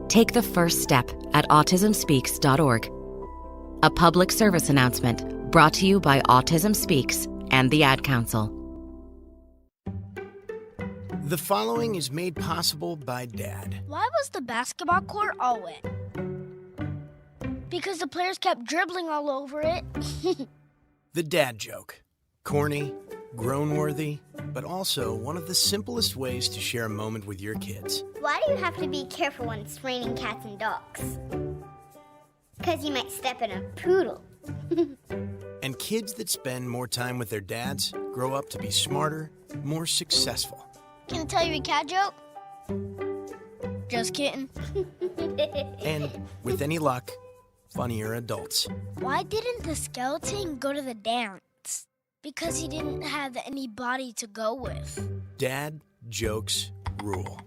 Speaker 3: Take the first step at autismspeaks.org. A public service announcement brought to you by Autism Speaks and the Ad Council.
Speaker 9: The following is made possible by Dad.
Speaker 20: Why was the basketball court all wet? Because the players kept dribbling all over it.
Speaker 9: The dad joke. Corny, grown-worthy, but also one of the simplest ways to share a moment with your kids.
Speaker 10: Why do you have to be careful when it's raining cats and dogs? Because you might step in a poodle.
Speaker 9: And kids that spend more time with their dads grow up to be smarter, more successful.
Speaker 20: Can I tell you a cat joke? Just kidding.
Speaker 9: And with any luck, funnier adults.
Speaker 20: Why didn't the skeleton go to the dance? Because he didn't have any body to go with.
Speaker 9: Dad jokes rule.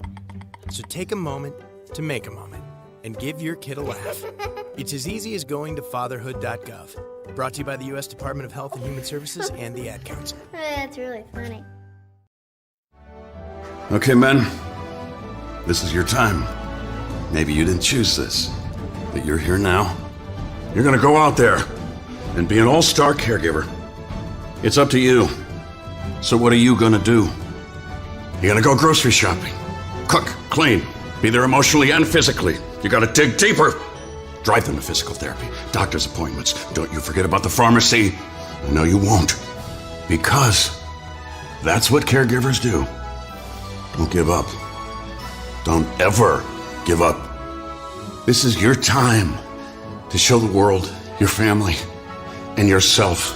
Speaker 9: So take a moment to make a moment and give your kid a laugh. It's as easy as going to fatherhood.gov. Brought to you by the U.S. Department of Health and Human Services and the Ad Council.
Speaker 10: That's really funny.
Speaker 15: Okay, men, this is your time. Maybe you didn't choose this, but you're here now. You're gonna go out there and be an all-star caregiver. It's up to you. So what are you gonna do? You're gonna go grocery shopping, cook, clean, be there emotionally and physically. You gotta dig deeper. Drive them to physical therapy, doctor's appointments. Don't you forget about the pharmacy. No, you won't. Because that's what caregivers do. Don't give up. Don't ever give up. This is your time to show the world, your family, and yourself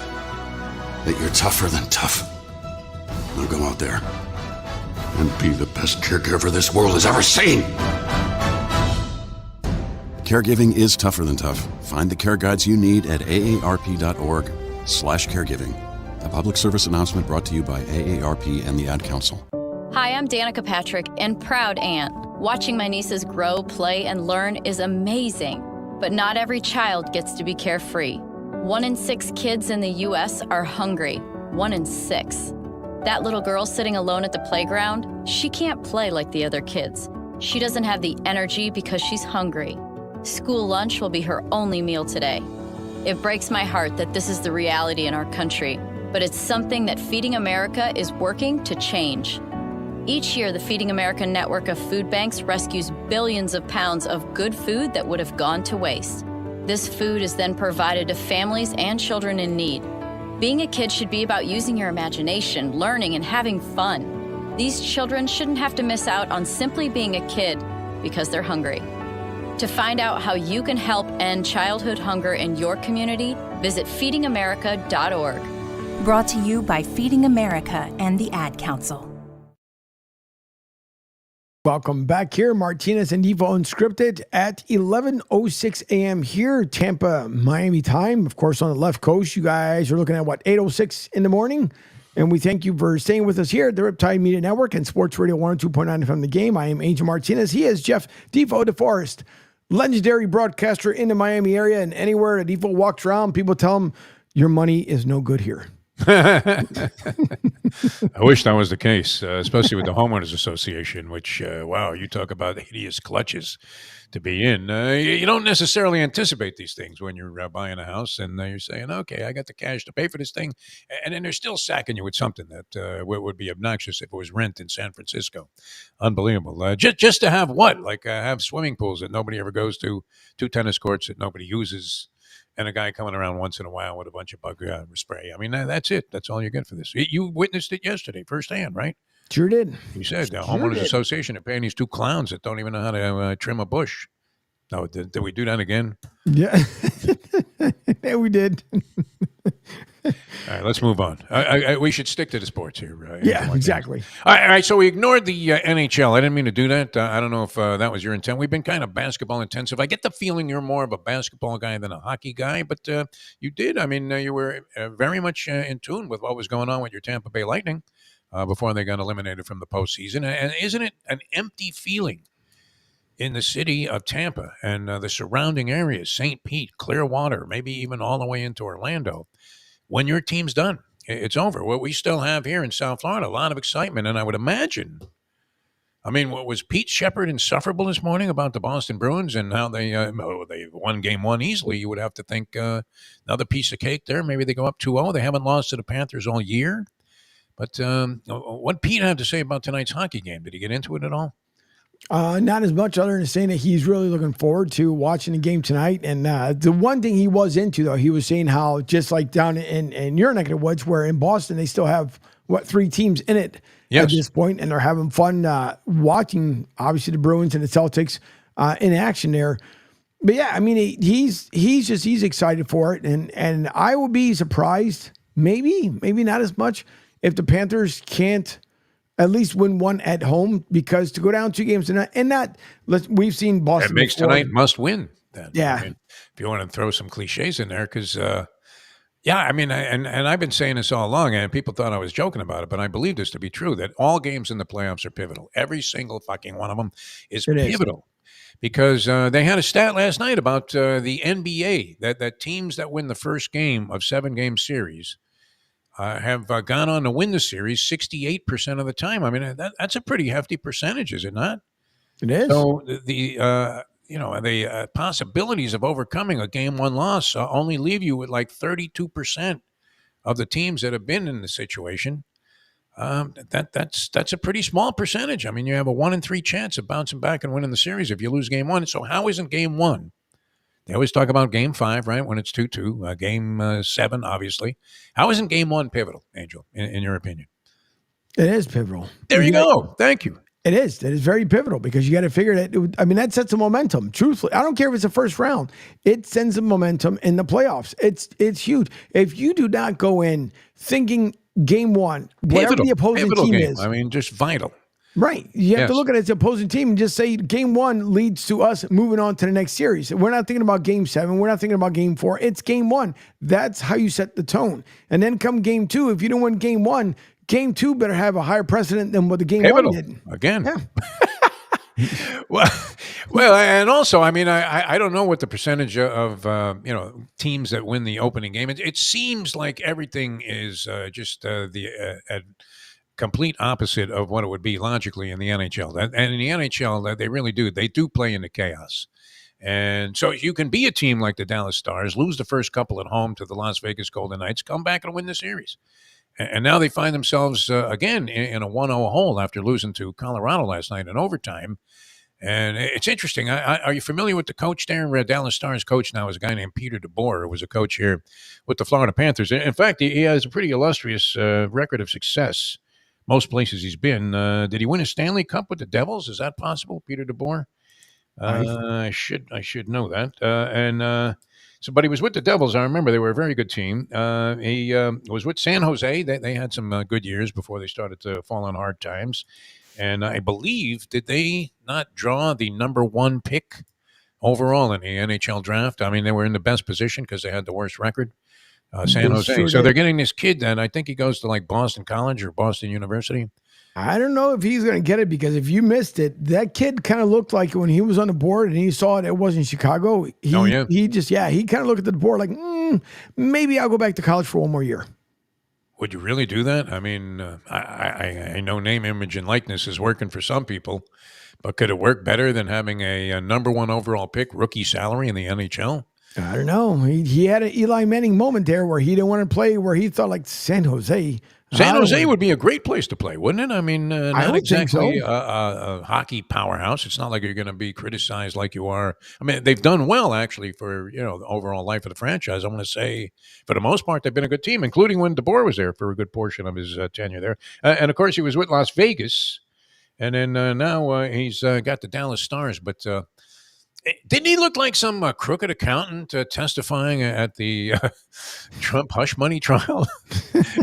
Speaker 15: that you're tougher than tough. Now go out there and be the best caregiver this world has ever seen. Caregiving is tougher than tough. Find the care guides you need at aarp.org/caregiving. A public service announcement brought to you by AARP and the Ad Council.
Speaker 16: Hi, I'm Danica Patrick and proud aunt. Watching my nieces grow, play, and learn is amazing. But not every child gets to be carefree. 1 in 6 kids in the U.S. are hungry. 1 in 6. That little girl sitting alone at the playground, she can't play like the other kids. She doesn't have the energy because she's hungry. School lunch will be her only meal today. It breaks my heart that this is the reality in our country, but it's something that Feeding America is working to change. Each year, the Feeding America network of food banks rescues billions of pounds of good food that would have gone to waste. This food is then provided to families and children in need. Being a kid should be about using your imagination, learning, and having fun. These children shouldn't have to miss out on simply being a kid because they're hungry. To find out how you can help end childhood hunger in your community, visit feedingamerica.org.
Speaker 18: Brought to you by Feeding America and the Ad Council.
Speaker 2: Welcome back here. Martinez and Defo Unscripted at 11:06 a.m. here, Tampa, Miami time. Of course, on the left coast, you guys are looking at, 8:06 in the morning. And we thank you for staying with us here at the Riptide Media Network and Sports Radio 102.9 FM The Game. I am Angel Martinez. He is Jeff Defo DeForest, legendary broadcaster in the Miami area. And anywhere that Defo walks around, people tell him, your money is no good here.
Speaker 28: I wish that was the case, especially with the Homeowners Association, which, wow, you talk about hideous clutches. to be in. You don't necessarily anticipate these things when you're buying a house, and you're saying, "Okay, I got the cash to pay for this thing," and then they're still sacking you with something that would be obnoxious if it was rent in San Francisco. Unbelievable. Just to have what? Like have swimming pools that nobody ever goes to, 2 tennis courts that nobody uses, and a guy coming around once in a while with a bunch of bug spray. I mean, that's it. That's all you get for this. You witnessed it yesterday firsthand, right?
Speaker 2: Sure did.
Speaker 28: You said the
Speaker 2: Sure
Speaker 28: homeowners
Speaker 2: did.
Speaker 28: association are paying these 2 clowns that don't even know how to trim a bush. No, did we do that again?
Speaker 2: Yeah. Yeah, we did.
Speaker 28: All right, let's move on. We should stick to the sports here.
Speaker 2: Yeah, exactly.
Speaker 28: All right, so we ignored the NHL. I didn't mean to do that. I don't know if that was your intent. We've been kind of basketball intensive. I get the feeling you're more of a basketball guy than a hockey guy, but you did. I mean, you were very much in tune with what was going on with your Tampa Bay Lightning before they got eliminated from the postseason. And isn't it an empty feeling in the city of Tampa and the surrounding areas, St. Pete, Clearwater, maybe even all the way into Orlando, when your team's done? It's over. What we still have here in South Florida, a lot of excitement. And I would imagine, I mean, was Pete Sheppard insufferable this morning about the Boston Bruins and how they won game 1 easily? You would have to think another piece of cake there. Maybe they go up 2-0. They haven't lost to the Panthers all year. But what Pete had to say about tonight's hockey game? Did he get into it at all?
Speaker 2: Not as much, other than saying that he's really looking forward to watching the game tonight. And the one thing he was into, though, he was saying how just like down in your neck of the woods, where in Boston they still have 3 teams in it at this point, and they're having fun watching, obviously, the Bruins and the Celtics in action there. But yeah, I mean, he's excited for it, and I would be surprised, maybe not as much, if the Panthers can't at least win one at home, because to go down 2 games tonight and we've seen Boston.
Speaker 28: That makes
Speaker 2: before.
Speaker 28: tonight must win. Then.
Speaker 2: Yeah.
Speaker 28: I mean, if you want to throw some cliches in there, because yeah, I mean, and I've been saying this all along, and people thought I was joking about it, but I believe this to be true, that all games in the playoffs are pivotal. Every single fucking one of them is pivotal. Because they had a stat last night about the NBA that teams that win the first game of 7-game series have gone on to win the series 68% of the time. I mean, that's a pretty hefty percentage, is it not?
Speaker 2: It is.
Speaker 28: So the possibilities of overcoming a game 1 loss only leave you with like 32% of the teams that have been in the situation. That's a pretty small percentage. I mean, you have a 1 in 3 chance of bouncing back and winning the series if you lose game 1. So how isn't game 1? They always talk about game 5, right? When it's 2-2, game 7, obviously. How isn't game 1 pivotal, Angel, in your opinion?
Speaker 2: It is pivotal.
Speaker 28: There you go. Thank you.
Speaker 2: It is. It is very pivotal, because you got to figure that. I mean, that sets a momentum. Truthfully, I don't care if it's the first round. It sends a momentum in the playoffs. It's huge. If you do not go in thinking game 1, whatever the opposing team
Speaker 28: game.
Speaker 2: is,
Speaker 28: I mean, just vital.
Speaker 2: Right. You have to look at it as the opposing team and just say game 1 leads to us moving on to the next series. We're not thinking about game 7. We're not thinking about game 4. It's game 1. That's how you set the tone. And then come game 2, if you don't win game 1, game 2 better have a higher precedent than what the game 1 did.
Speaker 28: Again.
Speaker 2: Yeah.
Speaker 28: well, and also, I mean, I don't know what the percentage of teams that win the opening game. It seems like everything is just the complete opposite of what it would be logically in the NHL. And in the NHL, they really do. They do play into chaos. And so you can be a team like the Dallas Stars, lose the first couple at home to the Las Vegas Golden Knights, come back and win the series. And now they find themselves again in a 1-0 hole after losing to Colorado last night in overtime. And it's interesting. Are you familiar with the coach there? Dallas Stars coach now is a guy named Peter DeBoer, who was a coach here with the Florida Panthers. In fact, he has a pretty illustrious record of success most places he's been. Did he win a Stanley Cup with the Devils? Is that possible, Peter DeBoer? I should know that. But he was with the Devils. I remember they were a very good team. He was with San Jose. They had some good years before they started to fall on hard times. And I believe, did they not draw the number 1 pick overall in the NHL draft? I mean, they were in the best position because they had the worst record. San Jose.
Speaker 2: Sure
Speaker 28: so
Speaker 2: did.
Speaker 28: They're getting this kid, and I think he goes to like Boston College or Boston University.
Speaker 2: I don't know if he's going to get it, because if you missed it, that kid kind of looked like when he was on the board and he saw it wasn't Chicago. He kind of looked at the board like, maybe I'll go back to college for 1 more year.
Speaker 28: Would you really do that? I mean, I know name, image, and likeness is working for some people, but could it work better than having a number one overall pick, rookie salary in the NHL?
Speaker 2: I don't know. He had an Eli Manning moment there where he didn't want to play where he thought like San Jose.
Speaker 28: San Jose would be a great place to play, wouldn't it? I mean, not
Speaker 2: would think
Speaker 28: exactly
Speaker 2: so.
Speaker 28: a hockey powerhouse. It's not like you're going to be criticized like you are. I mean, they've done well, actually, for, the overall life of the franchise. I want to say, for the most part, they've been a good team, including when DeBoer was there for a good portion of his tenure there. And, of course, he was with Las Vegas. And then now he's got the Dallas Stars. But didn't he look like some crooked accountant testifying at the Trump hush money trial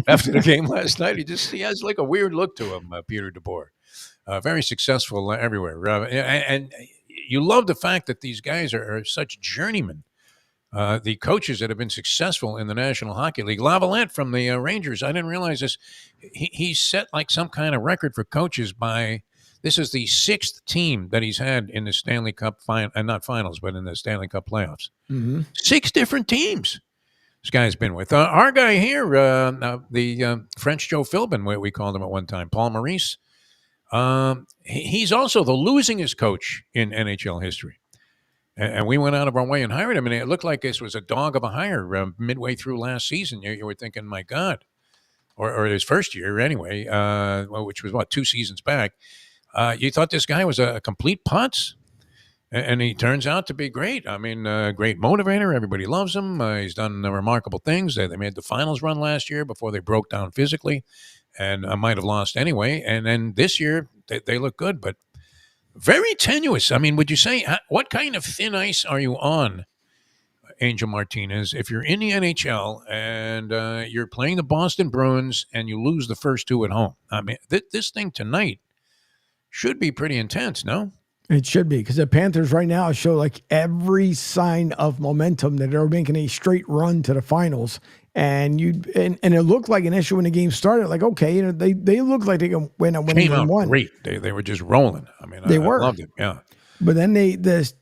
Speaker 28: after the game last night? He has like a weird look to him, Peter DeBoer. Very successful everywhere. And you love the fact that these guys are such journeymen. The coaches that have been successful in the National Hockey League. Lavalette from the Rangers, I didn't realize this. He set like some kind of record for coaches by... This is the 6th team that he's had in the Stanley Cup not finals, but in the Stanley Cup playoffs.
Speaker 2: Mm-hmm.
Speaker 28: 6 different teams this guy's been with. Our guy here, the French Joe Philbin, we called him at one time, Paul Maurice. He's also the losingest coach in NHL history. And we went out of our way and hired him, and it looked like this was a dog of a hire midway through last season. You were thinking, my God. Or his first year anyway, which was, 2 seasons back. You thought this guy was a complete putz, and he turns out to be great. I mean, great motivator. Everybody loves him. He's done remarkable things. They made the finals run last year before they broke down physically, and might have lost anyway. And then this year, they look good, but very tenuous. I mean, would you say, what kind of thin ice are you on, Angel Martinez, if you're in the NHL and you're playing the Boston Bruins and you lose the first 2 at home? I mean, this thing tonight should be pretty intense, no?
Speaker 2: It should be, because the Panthers right now show like every sign of momentum that they're making a straight run to the finals. And it looked like initially when the game started, like, okay, they look like they can win a
Speaker 28: Came out
Speaker 2: one.
Speaker 28: great. They were just rolling. I mean,
Speaker 2: They
Speaker 28: I
Speaker 2: were.
Speaker 28: loved it. Yeah.
Speaker 2: But then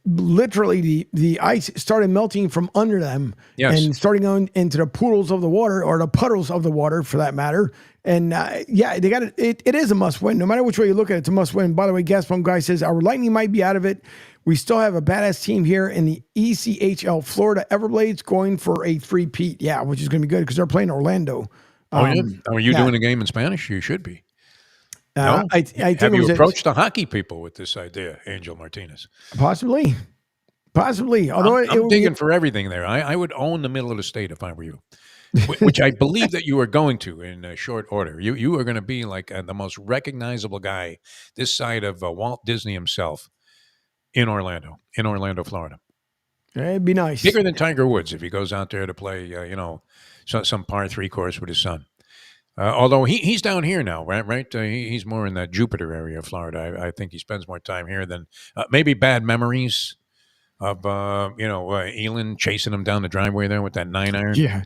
Speaker 2: literally the ice started melting from under them,
Speaker 28: Yes.
Speaker 2: and starting going into the poodles of the water, or the puddles of the water for that matter. And they got it. It is a must win. No matter which way you look at it, it's a must win. By the way, Gaspon Guy says our Lightning might be out of it. We still have a badass team here in the ECHL, Florida Everblades, going for a 3-peat. Yeah, which is going to be good because they're playing Orlando.
Speaker 28: Are you doing a game in Spanish? You should be. No?
Speaker 2: I think
Speaker 28: Have you approached the hockey people with this idea, Angel Martinez?
Speaker 2: Possibly. Although
Speaker 28: I'm digging for everything there. I would own the middle of the state if I were you, which I believe that you are going to in short order. You are going to be like the most recognizable guy this side of Walt Disney himself in Orlando, Florida.
Speaker 2: It'd be nice.
Speaker 28: Bigger than Tiger Woods if he goes out there to play, some par 3 course with his son. Although he's down here now, right? He's more in that Jupiter area of Florida. I think he spends more time here than maybe bad memories of, Elin chasing him down the driveway there with that 9-iron.
Speaker 2: Yeah.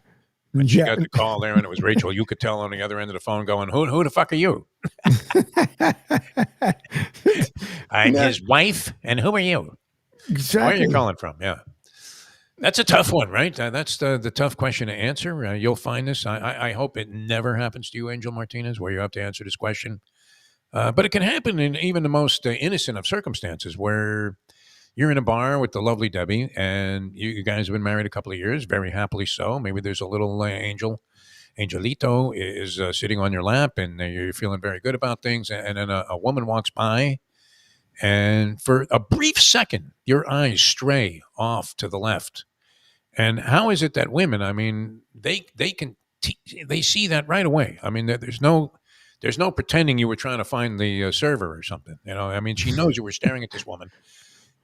Speaker 28: When she got the call there and it was Rachel, you could tell on the other end of the phone going, who the fuck are you? I'm his wife, and who are you?
Speaker 2: Exactly.
Speaker 28: Where are you calling from? Yeah. That's a tough one, right? That's the tough question to answer. You'll find this. I hope it never happens to you, Angel Martinez, where you have to answer this question. But it can happen in even the most innocent of circumstances, where you're in a bar with the lovely Debbie, and you guys have been married a couple of years, very happily so. Maybe there's a little Angelito is sitting on your lap, and you're feeling very good about things. And then a woman walks by, and for a brief second, your eyes stray off to the left. And how is it that women, I mean, they see that right away? I mean, there's no pretending you were trying to find the server or something. I mean, she knows you were staring at this woman.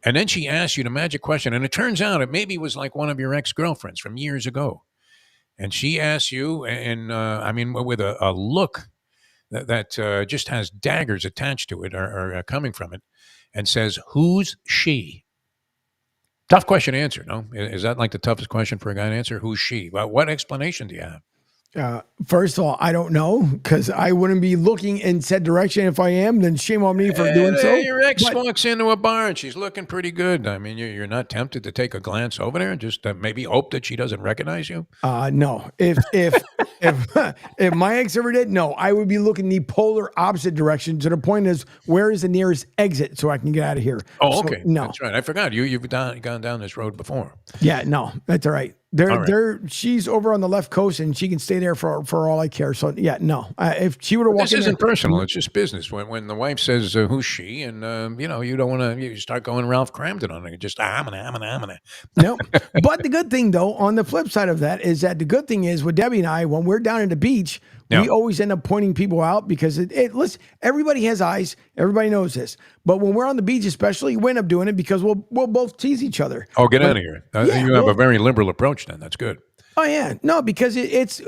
Speaker 28: And then she asks you the magic question. And it turns out it maybe was like one of your ex-girlfriends from years ago. And she asks you, and I mean, with a look that just has daggers attached to it or coming from it, and says, "Who's she?" Tough question to answer, no? Is that like the toughest question for a guy to answer? Who's she? Well, what explanation do you have?
Speaker 2: First of all, I don't know, because I wouldn't be looking in said direction. If I am, then shame on me for doing so.
Speaker 28: Your ex walks into a bar and she's looking pretty good. I mean, you're not tempted to take a glance over there and just maybe hope that she doesn't recognize you?
Speaker 2: No. If if my ex ever did, no, I would be looking the polar opposite direction to the point is where is the nearest exit so I can get out of here.
Speaker 28: Oh,
Speaker 2: So,
Speaker 28: okay.
Speaker 2: no.
Speaker 28: That's right. I forgot. You've gone down this road before.
Speaker 2: Yeah, no, that's all right.
Speaker 28: All right.
Speaker 2: She's over on the left coast and she can stay there for all I care. So yeah, no, if she would have walked
Speaker 28: This
Speaker 2: in
Speaker 28: isn't
Speaker 2: there,
Speaker 28: personal. It's just business. When the wife says, who's she? And, you don't want to, you start going Ralph Cramden on it. Just, I'm gonna.
Speaker 2: no. But the good thing though, on the flip side of that is that the good thing is with Debbie and I, when we're down at the beach,
Speaker 28: Yeah.
Speaker 2: we always end up pointing people out because listen, everybody has eyes. Everybody knows this. But when we're on the beach, especially, we end up doing it because we'll both tease each other.
Speaker 28: Oh, get out of here.
Speaker 2: Yeah,
Speaker 28: You have a very liberal approach then. That's good.
Speaker 2: Oh yeah, no, because it's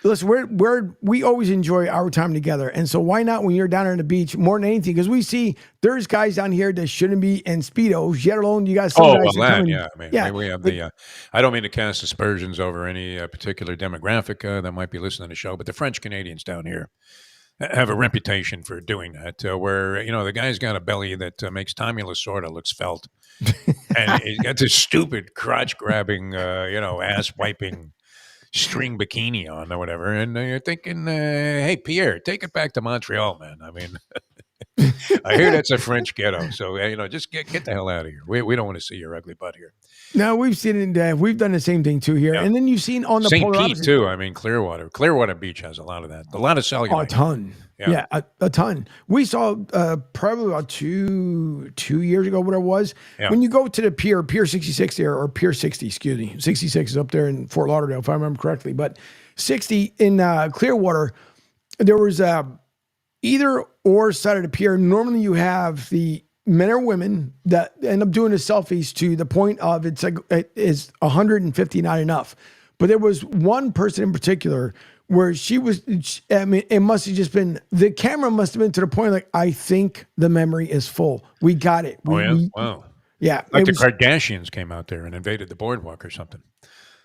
Speaker 2: listen, we always enjoy our time together, and so why not when you're down on the beach more than anything? Because we see there's guys down here that shouldn't be in speedos, yet alone you guys.
Speaker 28: Oh,
Speaker 2: Guys
Speaker 28: well,
Speaker 2: that
Speaker 28: that,
Speaker 2: come in-
Speaker 28: yeah. I mean, we have the, I don't mean to cast aspersions over any particular demographic that might be listening to the show, but the French Canadians down here have a reputation for doing that, where, the guy's got a belly that makes Tommy Lasorda look svelte. And he's got this stupid crotch grabbing, ass wiping string bikini on or whatever. And you're thinking, hey, Pierre, take it back to Montreal, man. I mean, I hear that's a French ghetto. So, just get the hell out of here. We don't want to see your ugly butt here.
Speaker 2: No, we've seen it. We've done the same thing too here, and then you've seen on the
Speaker 28: St.
Speaker 2: polar
Speaker 28: Pete,
Speaker 2: opposite-
Speaker 28: too. I mean, Clearwater Beach has a lot of that. A lot of cellulite.
Speaker 2: Oh, a ton. Yeah, a ton. We saw probably about two years ago what it was.
Speaker 28: Yeah.
Speaker 2: When you go to the Pier 66 there, or Pier 60, excuse me. 66 is up there in Fort Lauderdale, if I remember correctly. But 60 in Clearwater, there was either or side of the pier. Normally you have the men or women that end up doing the selfies to the point of it's like it is 150 not enough. But there was one person in particular where she was, I mean, it must have just been, the camera must have been to the point like, I think the memory is full. We got it.
Speaker 28: Wow.
Speaker 2: Yeah.
Speaker 28: Like
Speaker 2: it
Speaker 28: the
Speaker 2: was-
Speaker 28: Kardashians came out there and invaded the boardwalk or something.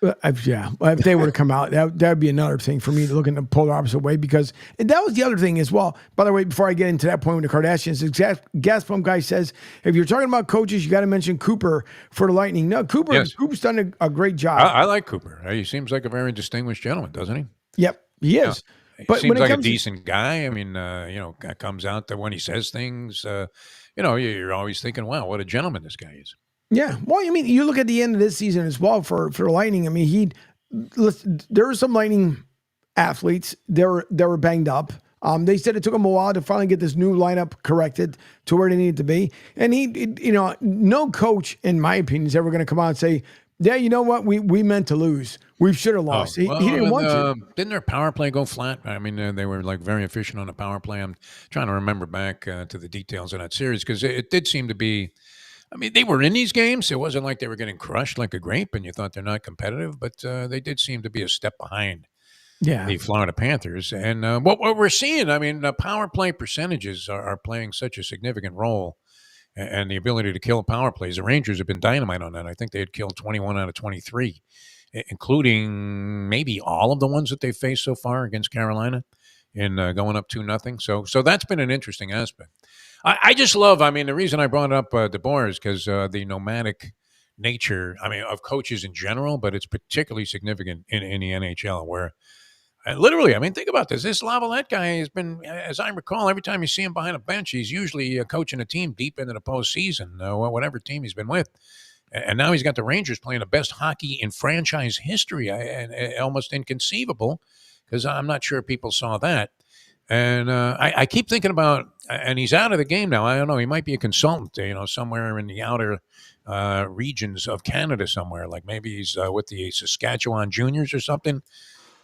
Speaker 2: Yeah, if they were to come out, that would be another thing for me to look in the polar opposite way because and that was the other thing as well. By the way, before I get into that point with the Kardashians, the gas pump guy says if you're talking about coaches, you got to mention Cooper for the Lightning. No, Cooper's done a great job.
Speaker 28: I like Cooper. He seems like a very distinguished gentleman, doesn't he?
Speaker 2: Yep, he is.
Speaker 28: He
Speaker 2: But
Speaker 28: seems
Speaker 2: when it
Speaker 28: like a
Speaker 2: comes to-
Speaker 28: decent guy. I mean, comes out that when he says things, you're always thinking, wow, what a gentleman this guy is.
Speaker 2: Yeah, well, I mean, you look at the end of this season as well for the Lightning. I mean, there were some Lightning athletes that were banged up. They said it took them a while to finally get this new lineup corrected to where they needed to be. And no coach, in my opinion, is ever going to come out and say, yeah, you know what? We meant to lose. We should have lost. He didn't want to.
Speaker 28: Didn't their power play go flat? I mean, they were like very efficient on the power play. I'm trying to remember back to the details of that series because it did seem to be. I mean, they were in these games. It wasn't like they were getting crushed like a grape, and you thought they're not competitive. But they did seem to be a step behind.
Speaker 2: Yeah.
Speaker 28: The Florida Panthers. And what we're seeing, I mean, the power play percentages are playing such a significant role, and the ability to kill power plays. The Rangers have been dynamite on that. I think they had killed 21 out of 23, including maybe all of the ones that they've faced so far against Carolina in going up 2-0. So that's been an interesting aspect. I just love, I mean, the reason I brought up DeBoer is because the nomadic nature, I mean, of coaches in general, but it's particularly significant in the NHL where literally, I mean, think about this. This Lavalette guy has been, as I recall, every time you see him behind a bench, he's usually coaching a team deep into the postseason, whatever team he's been with. And now he's got the Rangers playing the best hockey in franchise history, and almost inconceivable because I'm not sure people saw that. And I keep thinking about, and he's out of the game now. I don't know. He might be a consultant, somewhere in the outer regions of Canada somewhere. Like maybe he's with the Saskatchewan Juniors or something.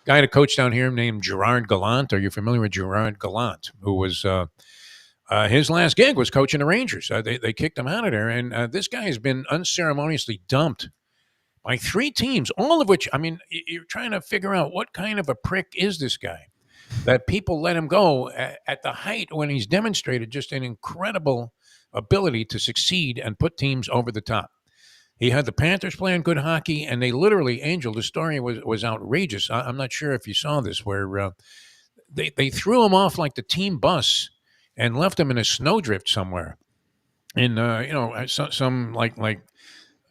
Speaker 28: Guy had a coach down here named Gerard Gallant. Are you familiar with Gerard Gallant, who was his last gig was coaching the Rangers? They kicked him out of there. And this guy has been unceremoniously dumped by 3 teams, all of which, I mean, you're trying to figure out what kind of a prick is this guy that people let him go at the height when he's demonstrated just an incredible ability to succeed and put teams over the top. He had the Panthers playing good hockey, and they literally, Angel, the story was outrageous. I'm not sure if you saw this, where they threw him off like the team bus and left him in a snowdrift somewhere in, some like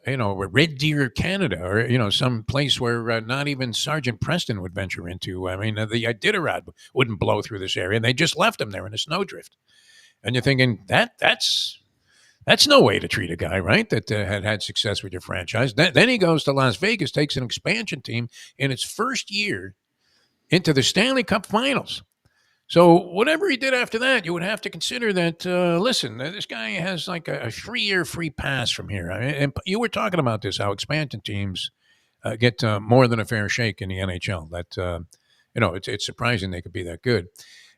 Speaker 28: Red Deer, Canada, or some place where not even Sergeant Preston would venture into. I mean, the Iditarod wouldn't blow through this area, and they just left him there in a snowdrift. And you're thinking that's no way to treat a guy, right? That had success with your franchise. Then he goes to Las Vegas, takes an expansion team in its first year into the Stanley Cup Finals. So whatever he did after that, you would have to consider that, listen, this guy has like a 3-year free pass from here. I mean, and you were talking about this, how expansion teams get more than a fair shake in the NHL. That, it's surprising they could be that good.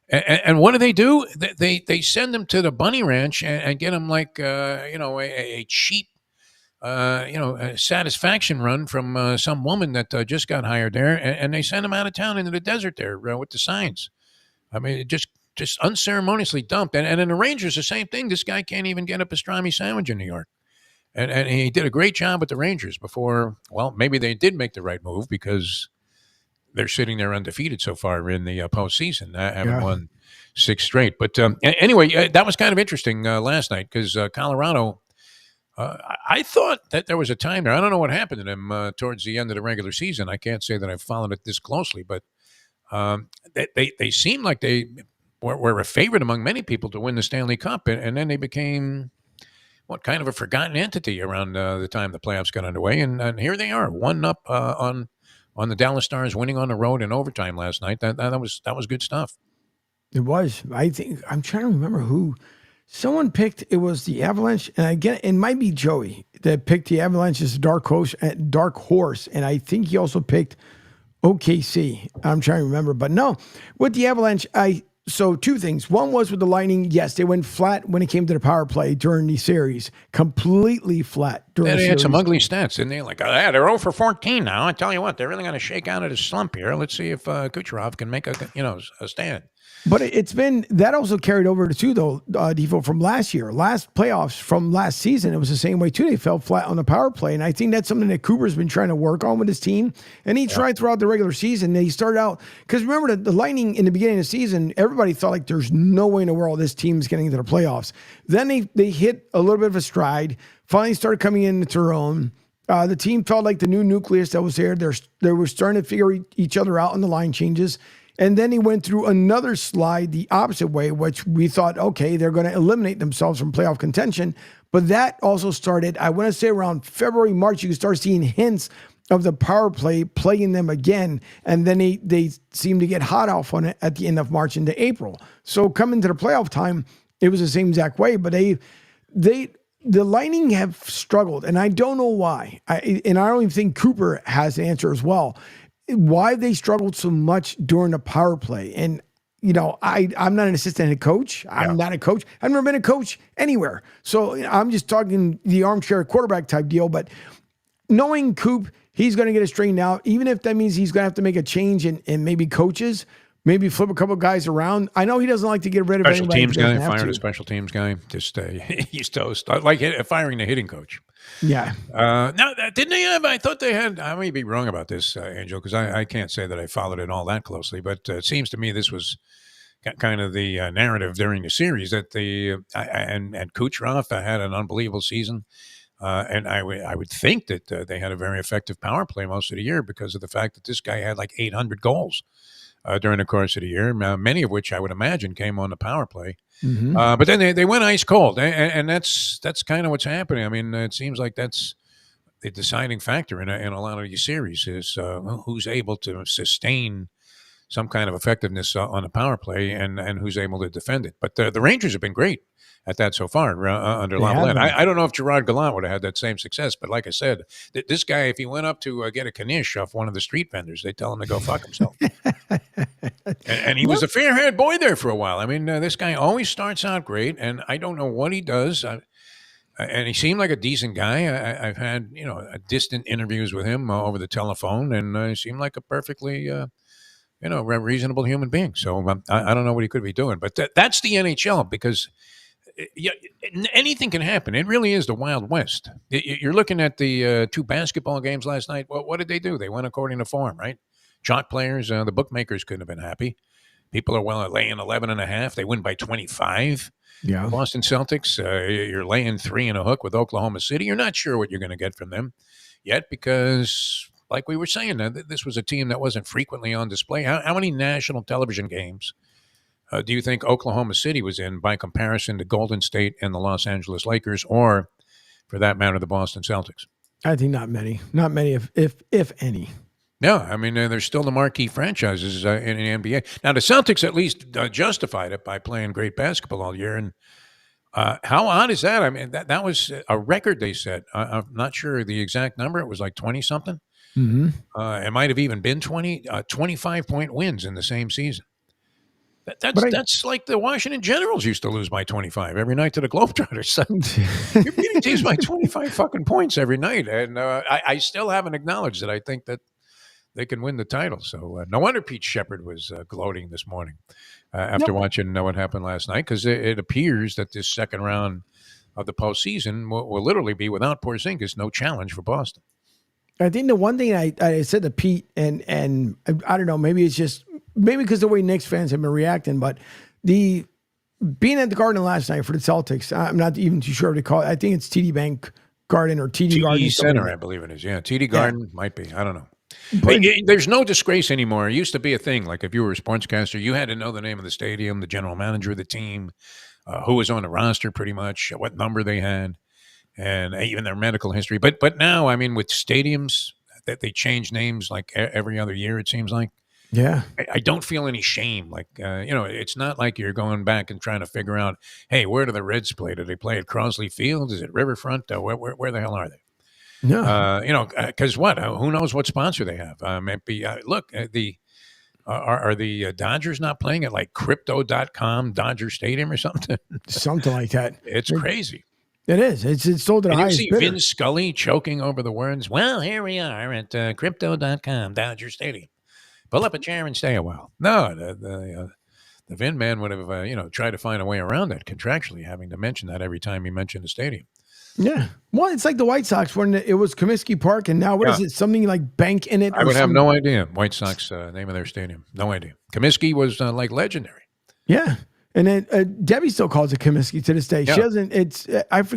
Speaker 28: And what do? They send them to the Bunny Ranch and get them like, a cheap, a satisfaction run from some woman that just got hired there. And they send them out of town into the desert there with the signs. I mean, just unceremoniously dumped. And in the Rangers, the same thing. This guy can't even get a pastrami sandwich in New York. And he did a great job with the Rangers before. Well, maybe they did make the right move because they're sitting there undefeated so far in the postseason. Haven't won 6 straight. But anyway, that was kind of interesting last night because Colorado, I thought that there was a time there. I don't know what happened to them towards the end of the regular season. I can't say that I've followed it this closely, but they seemed like they were a favorite among many people to win the Stanley Cup, and then they became kind of a forgotten entity around the time the playoffs got underway, and here they are, 1-up on the Dallas Stars, winning on the road in overtime last night. That was good stuff.
Speaker 2: It was. I think I'm trying to remember who. Someone picked. It was the Avalanche, and again, it might be Joey that picked the Avalanche as a dark horse, and I think he also picked OKC. I'm trying to remember, but no, with the Avalanche, so 2 things. One was with the Lightning. Yes, they went flat when it came to the power play during the series, completely flat.
Speaker 28: They had some ugly stats, didn't they? Like, they're 0 for 14 now. I tell you what, they're really going to shake out of the slump here. Let's see if Kucherov can make a stand.
Speaker 2: But it's been, that also carried over too, though, Defoe, from last year. Last playoffs from last season, it was the same way too. They fell flat on the power play. And I think that's something that Cooper's been trying to work on with his team. And he tried throughout the regular season. They started out, because remember the Lightning in the beginning of the season, everybody thought like there's no way in the world this team's getting into the playoffs. Then they hit a little bit of a stride, finally started coming into their own. The team felt like the new nucleus that was there. They were starting to figure each other out in the line changes. And then he went through another slide the opposite way, which we thought, okay, they're going to eliminate themselves from playoff contention. But that also started, I want to say around February, March, you could start seeing hints of the power play playing them again. And then they seemed to get hot off on it at the end of March into April. So coming to the playoff time, it was the same exact way. But the Lightning have struggled, and I don't know why. I don't even think Cooper has the answer as well. Why they struggled so much during the power play. And, I'm not an assistant head coach. I'm not a coach. I've never been a coach anywhere. So I'm just talking the armchair quarterback type deal. But knowing Coop, he's going to get it straightened out, even if that means he's going to have to make a change in maybe coaches, maybe flip a couple of guys around. I know he doesn't like to get rid of
Speaker 28: special
Speaker 2: anybody.
Speaker 28: Teams guy, fired a special teams guy. Just he's toast. Like firing the hitting coach.
Speaker 2: Yeah.
Speaker 28: Now, didn't they have? I thought they had. I may be wrong about this, Angel, because I can't say that I followed it all that closely. But it seems to me this was kind of the narrative during the series that and Kucherov had an unbelievable season, and I would think that they had a very effective power play most of the year because of the fact that this guy had like 800 goals during the course of the year, many of which I would imagine came on the power play. Mm-hmm. But then they went ice cold, and that's kind of what's happening. I mean, it seems like that's the deciding factor in a lot of these series is who's able to sustain some kind of effectiveness on the power play and who's able to defend it. But the Rangers have been great at that so far under Lavalette. I don't know if Gerard Gallant would have had that same success, but like I said, this guy, if he went up to get a knish off one of the street vendors, they tell him to go fuck himself. and he was a fair-haired boy there for a while. I mean, this guy always starts out great, and I don't know what he does. And he seemed like a decent guy. I've had distant interviews with him over the telephone, and he seemed like a perfectly reasonable human being. So I don't know what he could be doing, but that's the NHL because anything can happen. It really is the Wild West. You're looking at the 2 basketball games last night. What did they do? They went according to form, right? Chalk players, the bookmakers couldn't have been happy. People are laying 11.5. They win by 25.
Speaker 2: Yeah.
Speaker 28: The Boston Celtics, you're laying 3 and a hook with Oklahoma City. You're not sure what you're going to get from them yet because, like we were saying, this was a team that wasn't frequently on display. How many national television games do you think Oklahoma City was in by comparison to Golden State and the Los Angeles Lakers, or for that matter, the Boston Celtics?
Speaker 2: I think not many, if any.
Speaker 28: Yeah, I mean, they're still the marquee franchises in the NBA. Now, the Celtics at least justified it by playing great basketball all year. And how odd is that? I mean, that was a record they set. I'm not sure the exact number. It was like 20-something.
Speaker 2: Mm-hmm.
Speaker 28: It might have even been 25-point wins in the same season. That's like the Washington Generals used to lose by 25 every night to the Globetrotters. So you're beating teams by 25 fucking points every night. And I still haven't acknowledged that I think that they can win the title. So no wonder Pete Sheppard was gloating this morning after watching what happened last night, because it appears that this second round of the postseason will literally be, without Porzingis, no challenge for Boston.
Speaker 2: I think the one thing I said to Pete, and I don't know, maybe because the way Knicks fans have been reacting, but being at the Garden last night for the Celtics, I'm not even too sure what to call it. I think it's TD Bank Garden or TD Garden
Speaker 28: Center, I believe it is. Yeah, TD Garden might be. I don't know. There's no disgrace anymore. It used to be a thing. Like if you were a sportscaster, you had to know the name of the stadium, the general manager of the team, who was on the roster pretty much, what number they had, and even their medical history. But now, I mean, with stadiums, that they change names like every other year, it seems like.
Speaker 2: Yeah.
Speaker 28: I don't feel any shame. Like, it's not like you're going back and trying to figure out, hey, where do the Reds play? Do they play at Crosley Field? Is it Riverfront? Where the hell are they?
Speaker 2: No.
Speaker 28: Because what? Who knows what sponsor they have? Maybe, look, are the Dodgers not playing at like Crypto.com Dodger Stadium or something?
Speaker 2: Something like that.
Speaker 28: It's crazy.
Speaker 2: It is. It's sold to the highest
Speaker 28: you see
Speaker 2: bidder.
Speaker 28: Vin Scully choking over the words, well, here we are at Crypto.com Dodger Stadium. Pull up a chair and stay a while. No, the Vin man would have, tried to find a way around that contractually, having to mention that every time he mentioned the stadium.
Speaker 2: Yeah. Well, it's like the White Sox when it was Comiskey Park, and now what is it? Something like Bank in it?
Speaker 28: I would have no idea. White Sox, name of their stadium. No idea. Comiskey was like legendary.
Speaker 2: Yeah. And then Debbie still calls it Comiskey to this day.
Speaker 28: Yeah.
Speaker 2: She doesn't. It's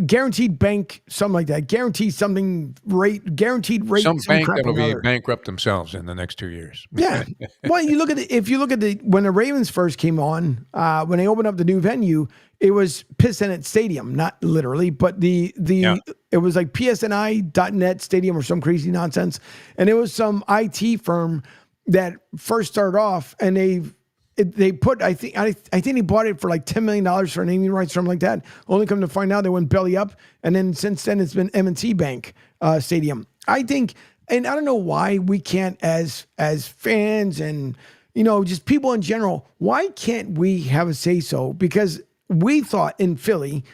Speaker 2: guaranteed bank, something like that. Guaranteed something rate. Guaranteed rate.
Speaker 28: Some bank
Speaker 2: crap
Speaker 28: that'll
Speaker 2: or
Speaker 28: be
Speaker 2: other.
Speaker 28: bankrupt themselves in the next 2 years.
Speaker 2: Yeah. Well, if you look at when the Ravens first came on, when they opened up the new venue, it was PSNet Stadium, not literally, but it was like PSNI.net Stadium or some crazy nonsense, and it was some IT firm that first started off, and they put I think they bought it for like $10 million for naming rights, something like that. Only come to find out they went belly up, and then since then it's been M&T Bank Stadium. I think, and I don't know why we can't as fans and just people in general, why can't we have a say so? Because we thought in Philly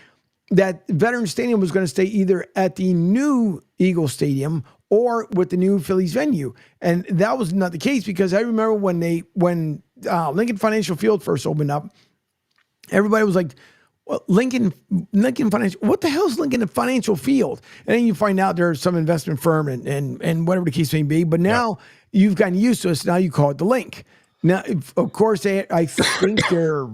Speaker 2: that Veterans Stadium was going to stay either at the new Eagle Stadium or with the new Phillies venue. And that was not the case, because I remember when Lincoln Financial Field first opened up, everybody was like, well, Lincoln Financial, what the hell is Lincoln Financial Field? And then you find out there's some investment firm and whatever the case may be. But now you've gotten used to it, so now you call it the Link. Now, of course, I think they're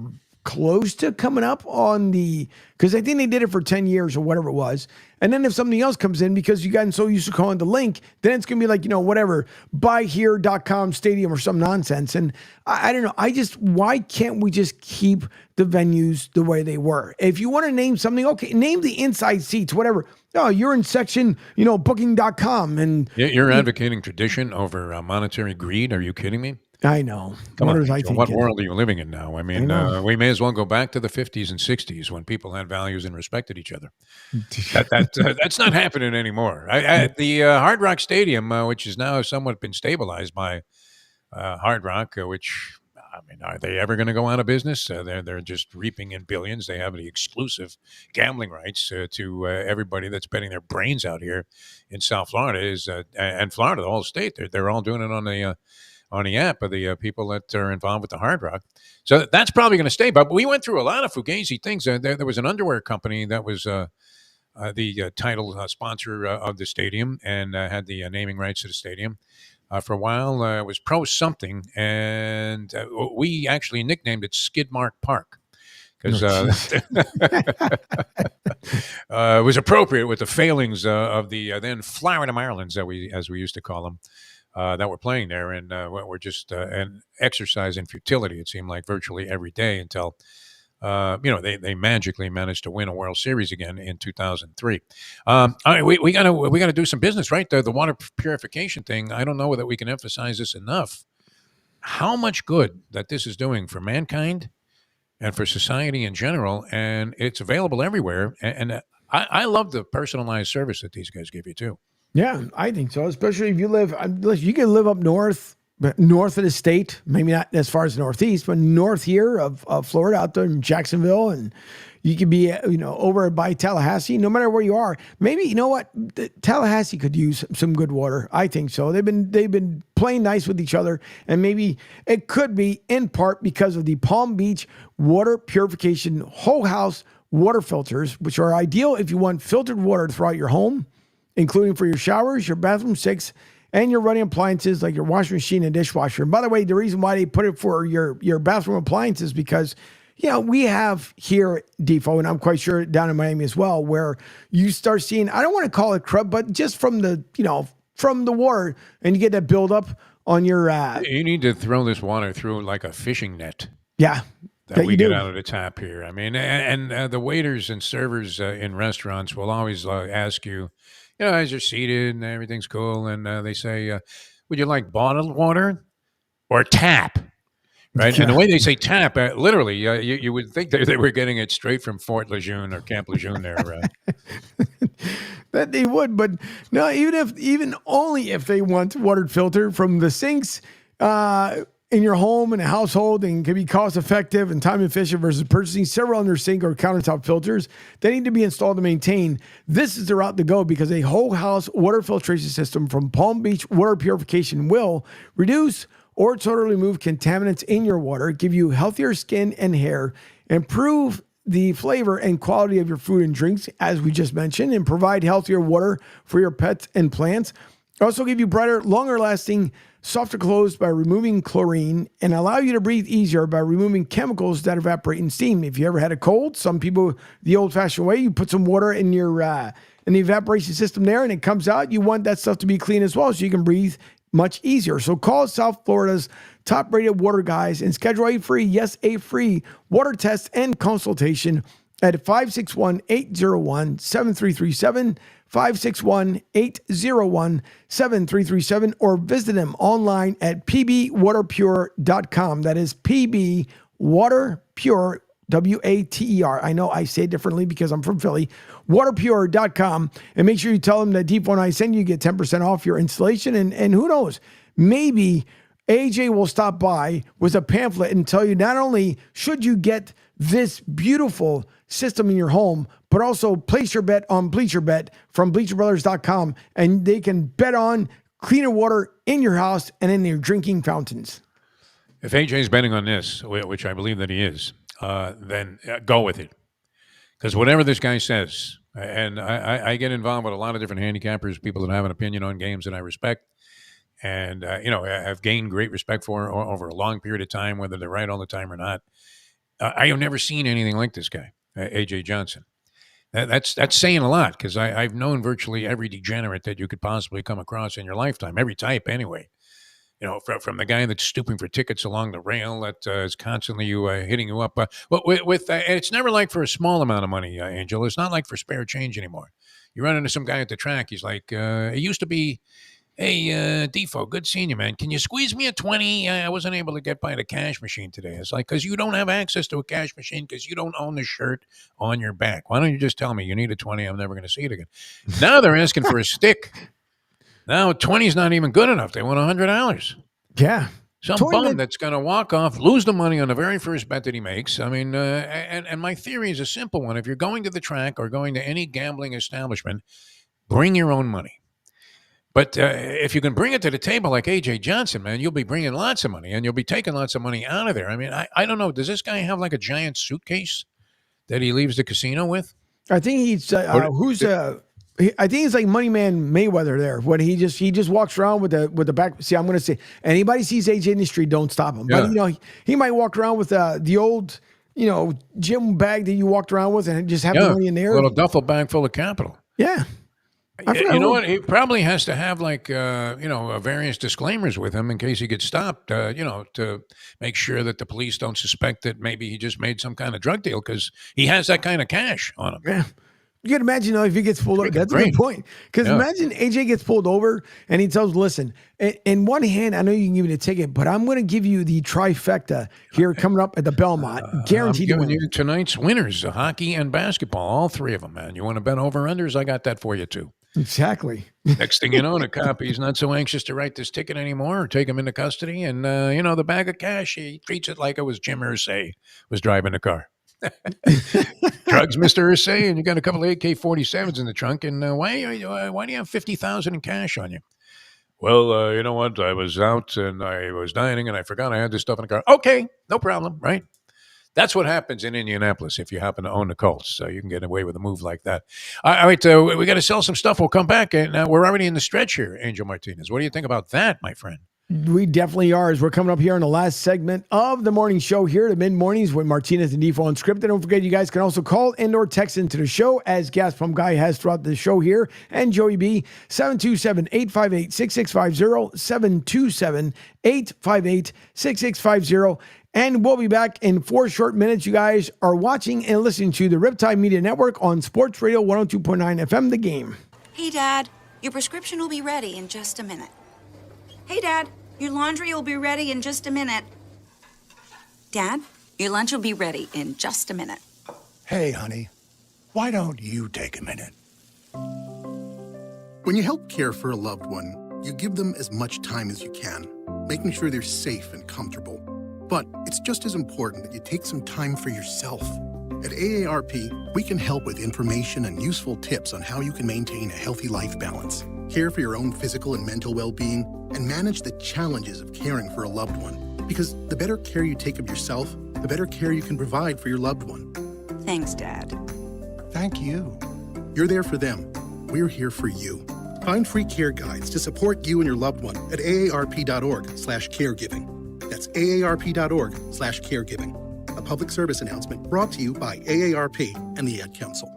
Speaker 2: close to coming up on because I think they did it for 10 years or whatever it was. And then if something else comes in, because you gotten so used to calling the Link, then it's going to be like, whatever, buyhere.com stadium or some nonsense. And I don't know. Why can't we just keep the venues the way they were? If you want to name something, okay, name the inside seats, whatever. Oh, you're in section, booking.com. And
Speaker 28: you're advocating tradition over monetary greed. Are you kidding me?
Speaker 2: I know.
Speaker 28: Come on, what world are you living in now? I mean, we may as well go back to the 50s and 60s when people had values and respected each other. That's not happening anymore. The Hard Rock Stadium, which is now somewhat been stabilized by Hard Rock, which, I mean, are they ever going to go out of business? They're just reaping in billions. They have the exclusive gambling rights to everybody that's betting their brains out here in South Florida and Florida, the whole state. They're all doing it on the app of the people that are involved with the Hard Rock. So that's probably going to stay. But we went through a lot of fugazi things. There was an underwear company that was the title sponsor of the stadium and had the naming rights to the stadium. for a while. It was Pro Something, and we actually nicknamed it Skid Mark Park because it was appropriate with the failings of the then Florida Marlins, as we used to call them, that were playing there, and were just an exercise in futility. It seemed like virtually every day until they magically managed to win a World Series again in 2003. All right, we gotta do some business, right? The water purification thing. I don't know whether we can emphasize this enough. How much good that this is doing for mankind and for society in general, and it's available everywhere. And I love the personalized service that these guys give you too.
Speaker 2: Yeah, I think so. Especially if you live, you can live up north of the state, maybe not as far as the Northeast, but north here of Florida, out there in Jacksonville, and you could be, over by Tallahassee. No matter where you are, maybe you know what, Tallahassee could use some good water. I think so. They've been playing nice with each other, and maybe it could be in part because of the Palm Beach water purification whole house water filters, which are ideal if you want filtered water throughout your home, including for your showers, your bathroom sinks, and your running appliances like your washing machine and dishwasher. And by the way, the reason why they put it for your bathroom appliances because, we have here, Defo, and I'm quite sure down in Miami as well, where you start seeing, I don't want to call it crud, but just from the water, and you get that buildup on your...
Speaker 28: You need to throw this water through like a fishing net.
Speaker 2: Yeah.
Speaker 28: That we get out of the tap here. I mean, and the waiters and servers in restaurants will always ask you, as you're seated and everything's cool, and they say, would you like bottled water or tap? Right? Yeah. And the way they say tap, literally, you would think they were getting it straight from Fort Lejeune or Camp Lejeune there.
Speaker 2: That they would, but no, even only if they want water filtered from the sinks in your home and a household, and can be cost effective and time efficient versus purchasing several under sink or countertop filters that need to be installed to maintain. This is the route to go because a whole house water filtration system from Palm Beach Water Purification will reduce or totally remove contaminants in your water, give you healthier skin and hair, improve the flavor and quality of your food and drinks, as we just mentioned, and provide healthier water for your pets and plants. Also give you brighter, longer lasting, softer clothes by removing chlorine, and allow you to breathe easier by removing chemicals that evaporate in steam. If you ever had a cold, some people, the old-fashioned way, you put some water in your in the evaporation system there, and it comes out. You want that stuff to be clean as well, so you can breathe much easier. So call South Florida's top-rated water guys and schedule a free water test and consultation at 561-801-7337, 561-801-7337, or visit them online at pbwaterpure.com. That is pbwaterpure, W-A-T-E-R. I know I say it differently because I'm from Philly. Waterpure.com. And make sure you tell them that Deep One I send you, get 10% off your installation. And who knows, maybe AJ will stop by with a pamphlet and tell you not only should you get this beautiful system in your home, but also place your bet on BleacherBet from BleacherBrothers.com, and they can bet on cleaner water in your house and in your drinking fountains.
Speaker 28: If AJ's betting on this, which I believe that he is, then go with it. Because whatever this guy says, and I get involved with a lot of different handicappers, people that have an opinion on games that I respect, and I've gained great respect for over a long period of time, whether they're right all the time or not. I have never seen anything like this guy, AJ Johnson. That's saying a lot, because I've known virtually every degenerate that you could possibly come across in your lifetime, every type anyway. From the guy that's stooping for tickets along the rail that is constantly hitting you up. With it's never like for a small amount of money, Angel. It's not like for spare change anymore. You run into some guy at the track. He's like, it used to be, hey, Defo, good seeing you, man. Can you squeeze me a 20? I wasn't able to get by the cash machine today. It's like, because you don't have access to a cash machine because you don't own the shirt on your back. Why don't you just tell me you need a 20? I'm never going to see it again. Now they're asking for a stick. Now 20 is not even good enough. They want $100.
Speaker 2: Yeah.
Speaker 28: Some bum that's going to walk off, lose the money on the very first bet that he makes. I mean, and my theory is a simple one. If you're going to the track or going to any gambling establishment, bring your own money. But if you can bring it to the table like AJ Johnson, man, you'll be bringing lots of money, and you'll be taking lots of money out of there. I mean, I don't know. Does this guy have like a giant suitcase that he leaves the casino with?
Speaker 2: I think he's I think it's like Money Man Mayweather there when he just walks around with the back. See, I'm going to say anybody sees AJ in the street, don't stop him.
Speaker 28: Yeah.
Speaker 2: But he might walk around with the old gym bag that you walked around with and just have the money in there.
Speaker 28: A little duffel bag full of capital.
Speaker 2: Yeah.
Speaker 28: You know what? He probably has to have various disclaimers with him in case he gets stopped, to make sure that the police don't suspect that maybe he just made some kind of drug deal because he has that kind of cash on him.
Speaker 2: Yeah. You can imagine if he gets pulled over. That's a good point. Because imagine AJ gets pulled over and he tells, listen, in one hand, I know you can give me a ticket, but I'm going to give you the trifecta here coming up at the Belmont. Guaranteed
Speaker 28: I'm
Speaker 2: to
Speaker 28: giving
Speaker 2: win.
Speaker 28: you tonight's winners, hockey and basketball, all three of them, man. You want to bet over-unders? I got that for you, too.
Speaker 2: Exactly.
Speaker 28: Next thing you know, the cop, he's not so anxious to write this ticket anymore or take him into custody. And, the bag of cash, he treats it like it was Jim Irsay was driving the car. Drugs, Mr. Irsay, and you got a couple of AK-47s in the trunk. And why do you have $50,000 in cash on you? Well, you know what? I was out and I was dining and I forgot I had this stuff in the car. Okay, no problem, right? That's what happens in Indianapolis if you happen to own the Colts. So you can get away with a move like that. All right, we got to sell some stuff. We'll come back. And we're already in the stretch here, Angel Martinez. What do you think about that, my friend?
Speaker 2: We definitely are, as we're coming up here in the last segment of the morning show here, the mid-mornings with Martinez and Defoe Unscripted. Don't forget, you guys can also call and or text into the show, as Gas Pump Guy has throughout the show here, and Joey B, 727-858-6650, 727-858-6650. And we'll be back in 4 short minutes. You guys are watching and listening to the Riptide Media Network on Sports Radio 102.9 FM, The Game.
Speaker 12: Hey, Dad, your prescription will be ready in just a minute. Hey, Dad, your laundry will be ready in just a minute. Dad, your lunch will be ready in just a minute.
Speaker 13: Hey, honey, why don't you take a minute?
Speaker 14: When you help care for a loved one, you give them as much time as you can, making sure they're safe and comfortable. But it's just as important that you take some time for yourself. At AARP, we can help with information and useful tips on how you can maintain a healthy life balance, care for your own physical and mental well-being, and manage the challenges of caring for a loved one. Because the better care you take of yourself, the better care you can provide for your loved one.
Speaker 12: Thanks, Dad.
Speaker 13: Thank you.
Speaker 14: You're there for them. We're here for you. Find free care guides to support you and your loved one at aarp.org/caregiving. That's aarp.org/caregiving. A public service announcement brought to you by AARP and the Ad Council.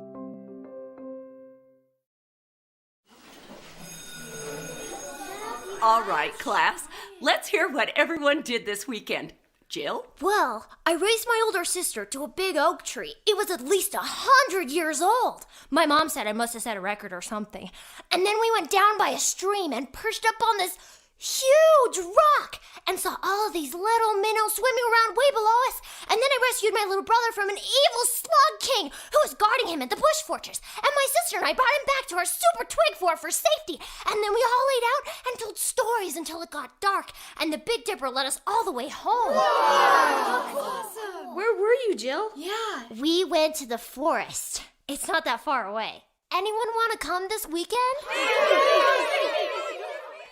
Speaker 17: All right, class. Let's hear what everyone did this weekend. Jill?
Speaker 20: Well, I raised my older sister to a big oak tree. It was at least 100 years old. My mom said I must have set a record or something. And then we went down by a stream and perched up on this huge rock and saw all of these little minnows swimming around way below us. And then I rescued my little brother from an evil slug king who was guarding him in the bush fortress. And my sister and I brought him back to our super twig fort for safety. And then we all laid out and told stories until it got dark. And the Big Dipper led us all the way home.
Speaker 10: Awesome. Where were you, Jill?
Speaker 20: Yeah. We went to the forest. It's not that far away. Anyone want to come this weekend?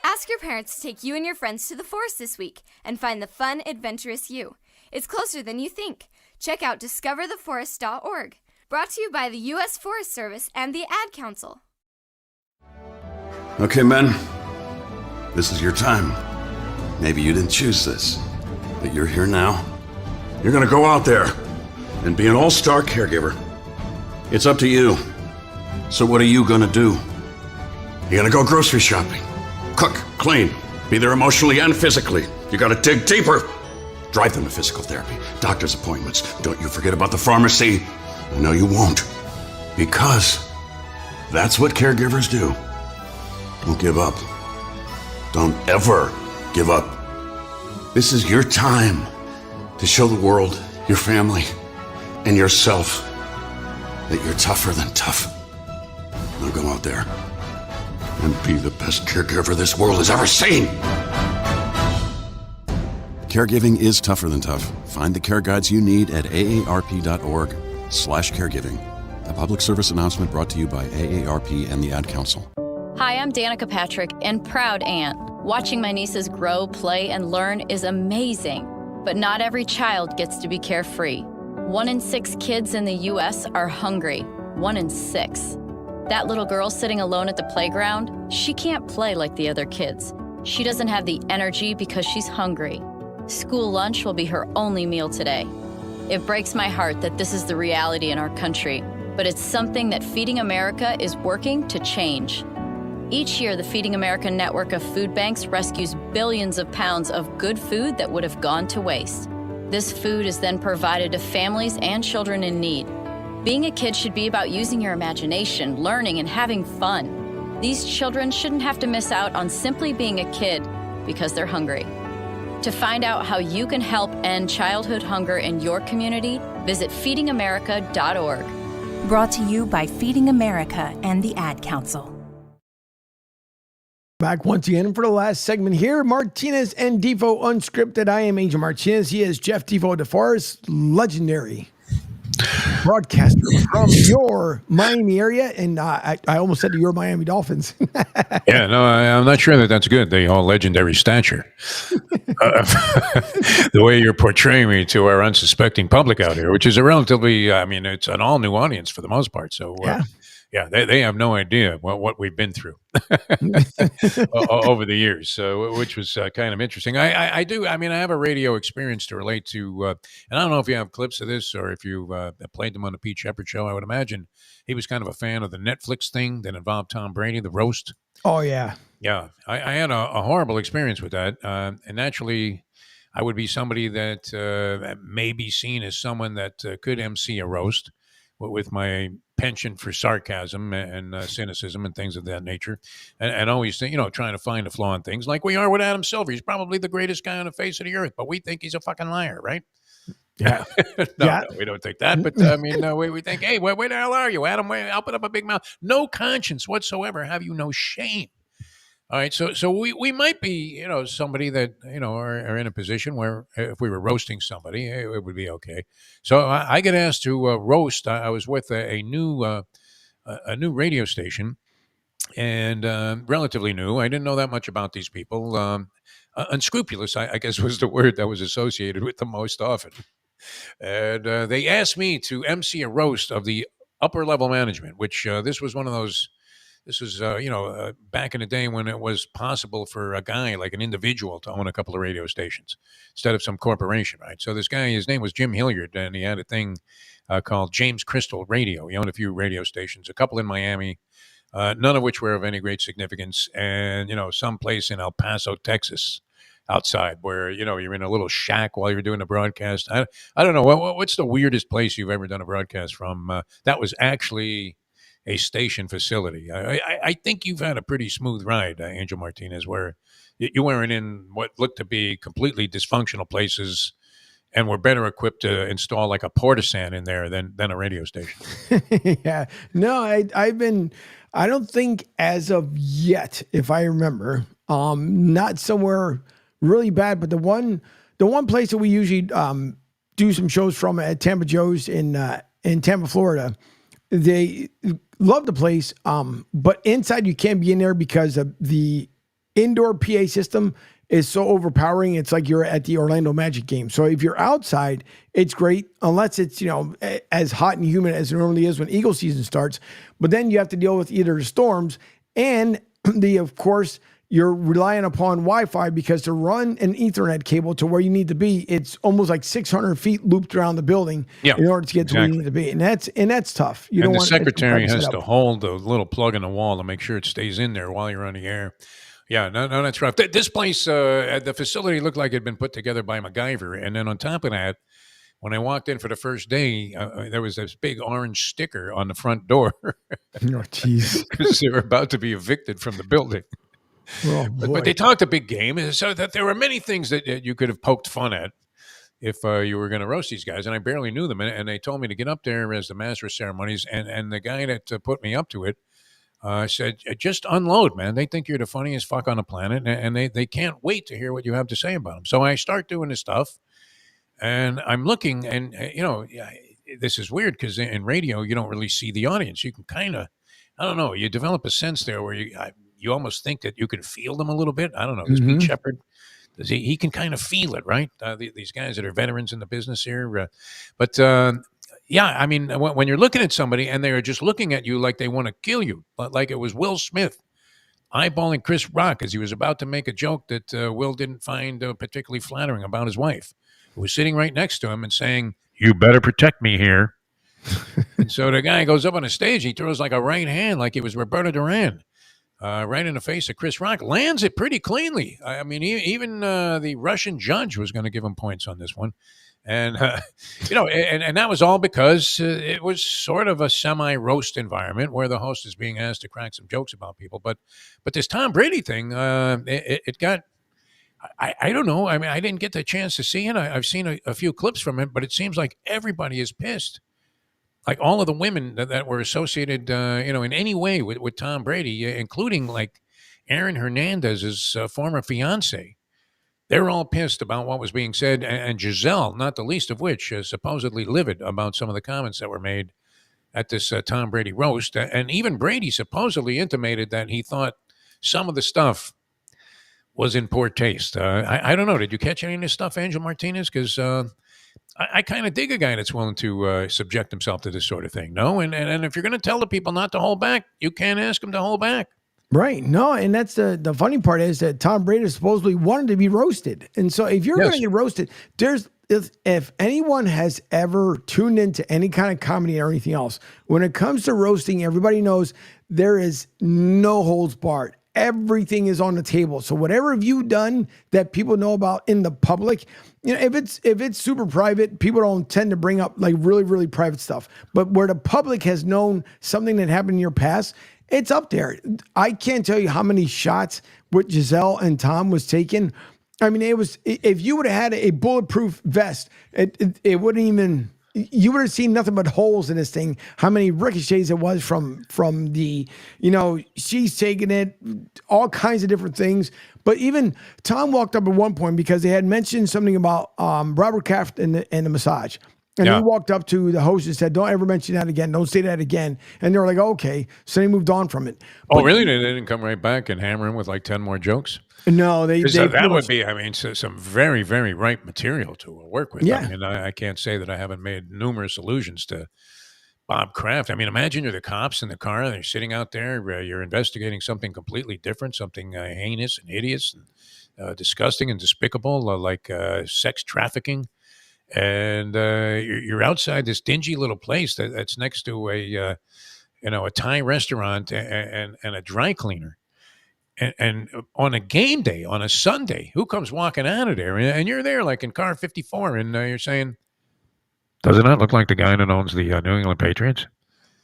Speaker 5: Ask your parents to take you and your friends to the forest this week and find the fun, adventurous you. It's closer than you think. Check out discovertheforest.org. Brought to you by the U.S. Forest Service and the Ad Council.
Speaker 15: Okay, men. This is your time. Maybe you didn't choose this, but you're here now. You're gonna go out there and be an all-star caregiver. It's up to you. So what are you gonna do? You're gonna go grocery shopping. Cook, clean, be there emotionally and physically. You gotta dig deeper. Drive them to physical therapy, doctor's appointments. Don't you forget about the pharmacy. I know you won't. Because that's what caregivers do. Don't give up. Don't ever give up. This is your time to show the world, your family, and yourself that you're tougher than tough. Now go out there and be the best caregiver this world has ever seen.
Speaker 1: Caregiving is tougher than tough. Find the care guides you need at aarp.org/caregiving. A public service announcement brought to you by AARP and the Ad Council.
Speaker 16: Hi, I'm Danica Patrick and proud aunt. Watching my nieces grow, play, and learn is amazing. But not every child gets to be carefree. 1 in 6 kids in the U.S. are hungry. 1 in 6. That little girl sitting alone at the playground, she can't play like the other kids. She doesn't have the energy because she's hungry. School lunch will be her only meal today. It breaks my heart that this is the reality in our country, but it's something that Feeding America is working to change. Each year, the Feeding America network of food banks rescues billions of pounds of good food that would have gone to waste. This food is then provided to families and children in need. Being a kid should be about using your imagination, learning, and having fun. These children shouldn't have to miss out on simply being a kid because they're hungry. To find out how you can help end childhood hunger in your community, visit feedingamerica.org.
Speaker 18: Brought to you by Feeding America and the Ad Council.
Speaker 2: Back once again for the last segment here. Martinez and Defoe Unscripted. I am Angel Martinez. He is Jeff Defoe DeForest, legendary broadcaster from your Miami area. And I almost said your Miami Dolphins.
Speaker 28: Yeah, no, I'm not sure that that's good. The whole legendary stature. The way you're portraying me to our unsuspecting public out here, which is a relatively, it's an all new audience for the most part. So, yeah, they have no idea what we've been through over the years, so which was kind of interesting. I have a radio experience to relate to, and I don't know if you have clips of this or if you played them on the Pete Sheppard show. I would imagine he was kind of a fan of the Netflix thing that involved Tom Brady, the roast.
Speaker 2: Oh, yeah.
Speaker 28: Yeah, I had a horrible experience with that, and naturally, I would be somebody that may be seen as someone that could MC a roast with my penchant for sarcasm and cynicism and things of that nature, and always trying to find a flaw in things, like we are with Adam Silver. He's probably the greatest guy on the face of the earth, but we think he's a fucking liar, right?
Speaker 2: Yeah.
Speaker 28: No, we don't think that, but we think, hey, where the hell are you, Adam? I'll put up a big mouth. No conscience whatsoever. Have you no shame? All right, so we might be, somebody that, are in a position where if we were roasting somebody, it would be okay. So I get asked to roast. I was with a new radio station, and relatively new. I didn't know that much about these people. Unscrupulous, I guess, was the word that was associated with them most often. And they asked me to MC a roast of the upper level management, which this was one of those. This was, back in the day when it was possible for a guy, like an individual, to own a couple of radio stations instead of some corporation, right? So this guy, his name was Jim Hilliard, and he had a thing called James Crystal Radio. He owned a few radio stations, a couple in Miami, none of which were of any great significance, and, someplace in El Paso, Texas, outside where, you're in a little shack while you're doing a broadcast. I don't know. What's the weirdest place you've ever done a broadcast from? That was actually a station facility. I think you've had a pretty smooth ride, Angel Martinez, where you weren't in what looked to be completely dysfunctional places and were better equipped to install like a portisan in there than a radio station.
Speaker 2: Yeah. No, I don't think as of yet, if I remember, not somewhere really bad, but the one place that we usually do some shows from at Tampa Joe's in Tampa, Florida, they love the place, but inside you can't be in there because of the indoor PA system is so overpowering. It's like you're at the Orlando Magic game. So if you're outside, it's great, unless it's, as hot and humid as it normally is when Eagle season starts. But then you have to deal with either the storms and of course, you're relying upon Wi-Fi, because to run an Ethernet cable to where you need to be, it's almost like 600 feet looped around the building in order to get to where you need to be. And that's tough.
Speaker 28: The secretary has to hold the little plug in the wall to make sure it stays in there while you're on the air. Yeah, no, that's rough. This place, the facility looked like it had been put together by MacGyver. And then on top of that, when I walked in for the first day, there was this big orange sticker on the front door.
Speaker 2: Oh, jeez.
Speaker 28: Because they were about to be evicted from the building.
Speaker 2: Oh,
Speaker 28: but they talked a big game, so that there were many things that you could have poked fun at if you were going to roast these guys, and I barely knew them, and they told me to get up there as the master of ceremonies, and the guy that put me up to it said, just unload, man. They think you're the funniest fuck on the planet, and they can't wait to hear what you have to say about them. So I start doing this stuff, and I'm looking, and this is weird because in radio you don't really see the audience. You can kind of, I don't know, you develop a sense there where you almost think that you can feel them a little bit. I don't know. Does Pete Sheppard, he can kind of feel it, right? These guys that are veterans in the business here. But yeah, I mean, when you're looking at somebody and they're just looking at you like they want to kill you, like it was Will Smith eyeballing Chris Rock as he was about to make a joke that Will didn't find particularly flattering about his wife, who was sitting right next to him and saying, "You better protect me here." And so the guy goes up on the stage, he throws like a right hand, like he was Roberto Duran, right in the face of Chris Rock, lands it pretty cleanly. I mean, even the Russian judge was going to give him points on this one. And, and that was all because it was sort of a semi-roast environment where the host is being asked to crack some jokes about people. But this Tom Brady thing, it got, I don't know. I mean, I didn't get the chance to see it. I've seen a few clips from it, but it seems like everybody is pissed. Like all of the women that were associated, in any way with Tom Brady, including like Aaron Hernandez's former fiance. They're all pissed about what was being said, and Giselle, not the least of which, is supposedly livid about some of the comments that were made at this Tom Brady roast. And even Brady supposedly intimated that he thought some of the stuff was in poor taste. I don't know. Did you catch any of this stuff, Angel Martinez? Because I kind of dig a guy that's willing to subject himself to this sort of thing. No? And if you're going to tell the people not to hold back, you can't ask them to hold back.
Speaker 2: Right. No, and that's the funny part is that Tom Brady supposedly wanted to be roasted. And so if you're going to get roasted, if anyone has ever tuned into any kind of comedy or anything else, when it comes to roasting, everybody knows there is no holds barred. Everything is on the table. So whatever have you done that people know about in the public, if it's super private, people don't tend to bring up like really, really private stuff. But where the public has known something that happened in your past, it's up there. I can't tell you how many shots with Giselle and Tom was taken. I mean, it was, if you would have had a bulletproof vest, it wouldn't even, you would have seen nothing but holes in this thing. How many ricochets it was from the, she's taking it, all kinds of different things. But even Tom walked up at one point because they had mentioned something about Robert Kraft and the massage. And he walked up to the host and said, "Don't ever mention that again. Don't say that again." And they were like, "Okay." So they moved on from it.
Speaker 28: But really? They didn't come right back and hammer him with like 10 more jokes?
Speaker 2: No,
Speaker 28: that would be, I mean, some very, very ripe material to work with.
Speaker 2: Yeah.
Speaker 28: I mean, I can't say that I haven't made numerous allusions to Bob Kraft. I mean, imagine you're the cops in the car. They're sitting out there. You're investigating something completely different, something heinous and hideous and disgusting and despicable, like sex trafficking. And you're outside this dingy little place that's next to a Thai restaurant and a dry cleaner. And on a game day, on a Sunday, who comes walking out of there? And you're there like in car 54, and you're saying, "Does it not look like the guy that owns the New England Patriots?"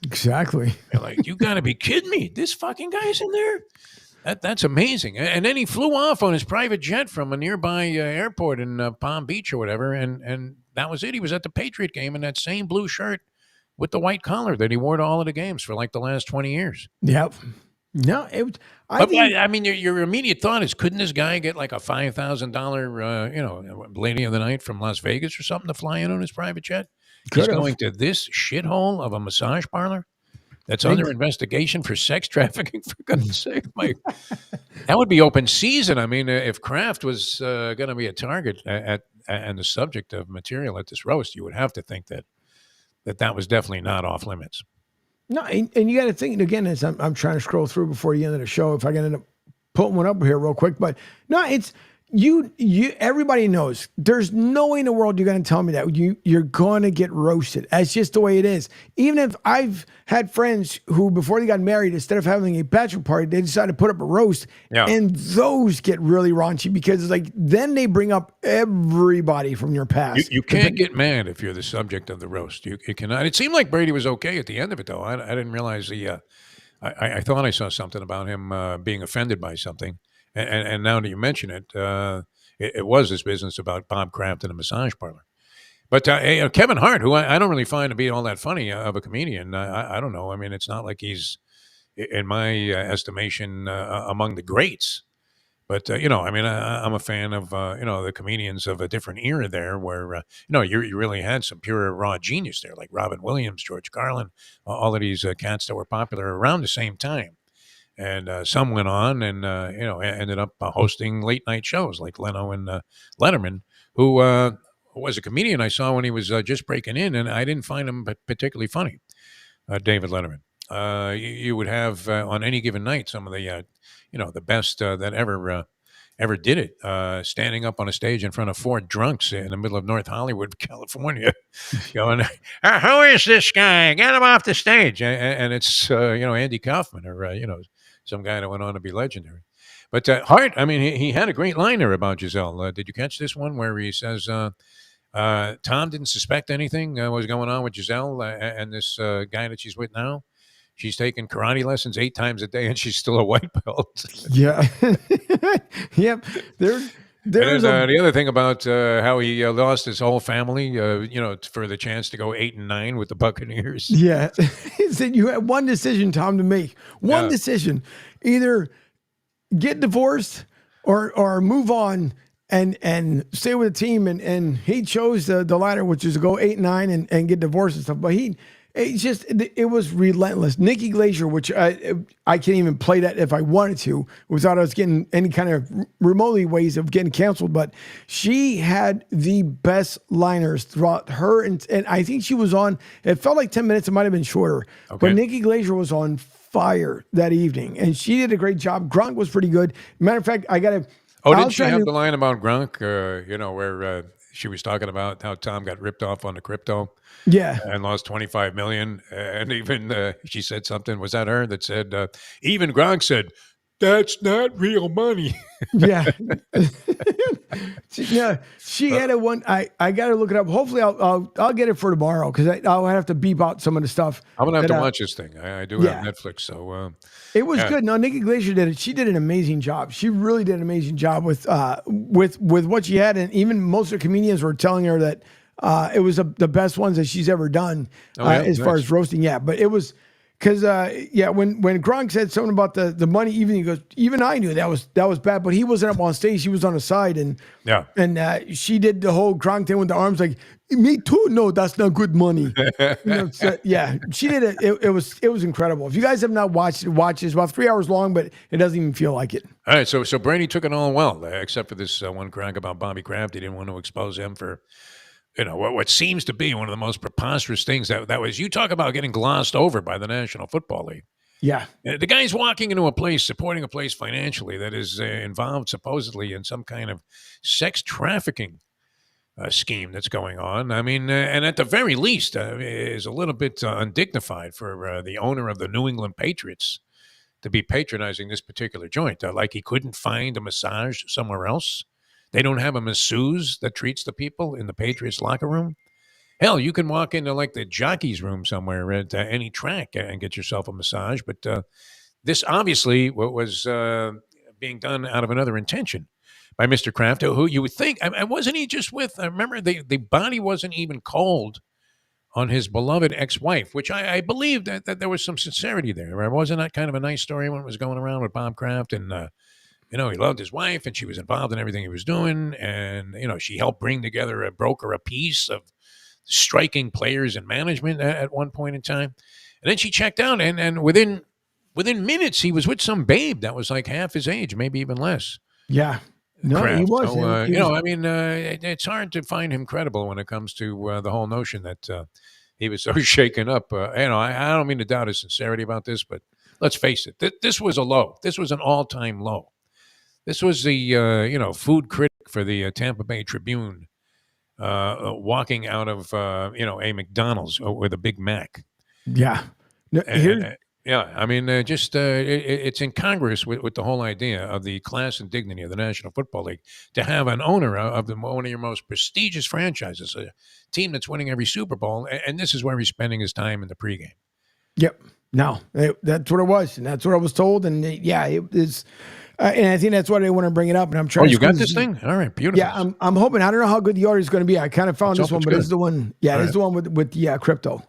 Speaker 2: Exactly.
Speaker 28: You're like, you got to be kidding me. This fucking guy's in there? That's amazing. And then he flew off on his private jet from a nearby airport in Palm Beach or whatever, and that was it. He was at the Patriot game in that same blue shirt with the white collar that he wore to all of the games for like the last 20 years.
Speaker 2: Yep. No,
Speaker 28: I mean, your immediate thought is, couldn't this guy get like a $5,000, lady of the night from Las Vegas or something to fly in on his private jet? He's going to this shithole of a massage parlor that's under investigation for sex trafficking, for goodness sake. That would be open season. I mean, if Kraft was going to be a target and the subject of material at this roast, you would have to think that was definitely not off limits.
Speaker 2: No, and you got to think, again, as I'm trying to scroll through before the end of the show, if I can end up putting one up here real quick. But no, it's you everybody knows there's no way in the world you're going to tell me that you're going to get roasted. That's just the way it is. Even if I've had friends who, before they got married, instead of having a bachelor party, they decided to put up a roast, and those get really raunchy because it's like then they bring up everybody from your past.
Speaker 28: You can't get mad if you're the subject of the roast. You cannot. It seemed like Brady was okay at the end of it, though. I didn't realize I thought I saw something about him being offended by something. And now that you mention it, it was this business about Bob Kraft and a massage parlor. But Kevin Hart, who I don't really find to be all that funny of a comedian, I don't know. I mean, it's not like he's, in my estimation, among the greats. But, I mean, I'm a fan of, the comedians of a different era there where, you really had some pure raw genius there, like Robin Williams, George Carlin, all of these cats that were popular around the same time. And some went on and, ended up hosting late night shows like Leno and Letterman, who was a comedian I saw when he was just breaking in, and I didn't find him particularly funny. David Letterman. You would have on any given night some of the the best that ever did it, standing up on a stage in front of four drunks in the middle of North Hollywood, California, going, "Who is this guy? Get him off the stage!" And it's Andy Kaufman or some guy that went on to be legendary. But Hart, I mean, he had a great line there about Giselle. Did you catch this one where he says Tom didn't suspect anything was going on with Giselle and this guy that she's with now? She's taking karate lessons 8 times a day, and she's still a white belt.
Speaker 2: Yeah. Yep. There's
Speaker 28: the other thing about how he lost his whole family, for the chance to go 8-9 with the Buccaneers.
Speaker 2: Yeah. He said you had one decision, Tom, to make. One decision. Either get divorced or move on and stay with the team. And he chose the latter, which is to go 8-9 and get divorced and stuff. But it was relentless. Nikki Glaser, which I can't even play that if I wanted to without us getting any kind of remotely ways of getting canceled. But she had the best liners throughout her. And I think she was on, it felt like 10 minutes. It might've been shorter, but Nikki Glaser was on fire that evening and she did a great job. Gronk was pretty good. Matter of fact,
Speaker 28: didn't she have the line about Gronk, where she was talking about how Tom got ripped off on the crypto?
Speaker 2: Yeah.
Speaker 28: And lost $25 million. And even she said something, was that her that said, even Gronk said, "That's not real money."
Speaker 2: Yeah. She had a one. I got to look it up. Hopefully I'll get it for tomorrow because I'll have to beep out some of the stuff.
Speaker 28: I'm going to have to watch this thing. I do have Netflix. So
Speaker 2: it was good. No, Nikki Glaser did it. She did an amazing job. She really did an amazing job with what she had. And even most of the comedians were telling her that it was the best ones that she's ever done as far as roasting. Yeah, but it was because when Gronk said something about the money, he goes, even I knew that was bad, but he wasn't up on stage; she was on the side, and she did the whole Gronk thing with the arms, like me too. No, that's not good money. She did it. It was incredible. If you guys have not watched it, watch it. It's about 3 hours long, but it doesn't even feel like it.
Speaker 28: All right, so Brady took it all well, except for this one crank about Bobby Kraft. He didn't want to expose him for what seems to be one of the most preposterous things that was, you talk about getting glossed over by the National Football League.
Speaker 2: Yeah.
Speaker 28: The guy's walking into a place, supporting a place financially that is involved supposedly in some kind of sex trafficking scheme that's going on. I mean, and at the very least is a little bit undignified for the owner of the New England Patriots to be patronizing this particular joint. Like he couldn't find a massage somewhere else. They don't have a masseuse that treats the people in the Patriots locker room. Hell, you can walk into like the jockey's room somewhere at any track and get yourself a massage. But this obviously was being done out of another intention by Mr. Kraft, who you would think, wasn't he just with, I remember the body wasn't even cold on his beloved ex-wife, which I believe that there was some sincerity there. Right? Wasn't that kind of a nice story when it was going around with Bob Kraft and, he loved his wife and she was involved in everything he was doing. And, she helped broker a piece of striking players and management at one point in time. And then she checked out and within minutes, he was with some babe that was like half his age, maybe even less.
Speaker 2: Yeah. No,
Speaker 28: Kraft.
Speaker 2: he was.
Speaker 28: So, it's hard to find him credible when it comes to the whole notion that he was so shaken up. I don't mean to doubt his sincerity about this, but let's face it. This was a low. This was an all-time low. This was the food critic for the Tampa Bay Tribune walking out of a McDonald's with a Big Mac.
Speaker 2: Yeah. No,
Speaker 28: it's incongruous with the whole idea of the class and dignity of the National Football League to have an owner of one of your most prestigious franchises, a team that's winning every Super Bowl, and this is where he's spending his time in the pregame.
Speaker 2: Yep. No, that's what it was, and that's what I was told, and it is. And I think that's why they want to bring it up. And I'm trying.
Speaker 28: Oh, you got this thing? All right, beautiful.
Speaker 2: Yeah, I'm hoping. I don't know how good the audio is going to be. I kind of found this one, but
Speaker 28: good.
Speaker 2: this is the one. Yeah, this is the one with the crypto.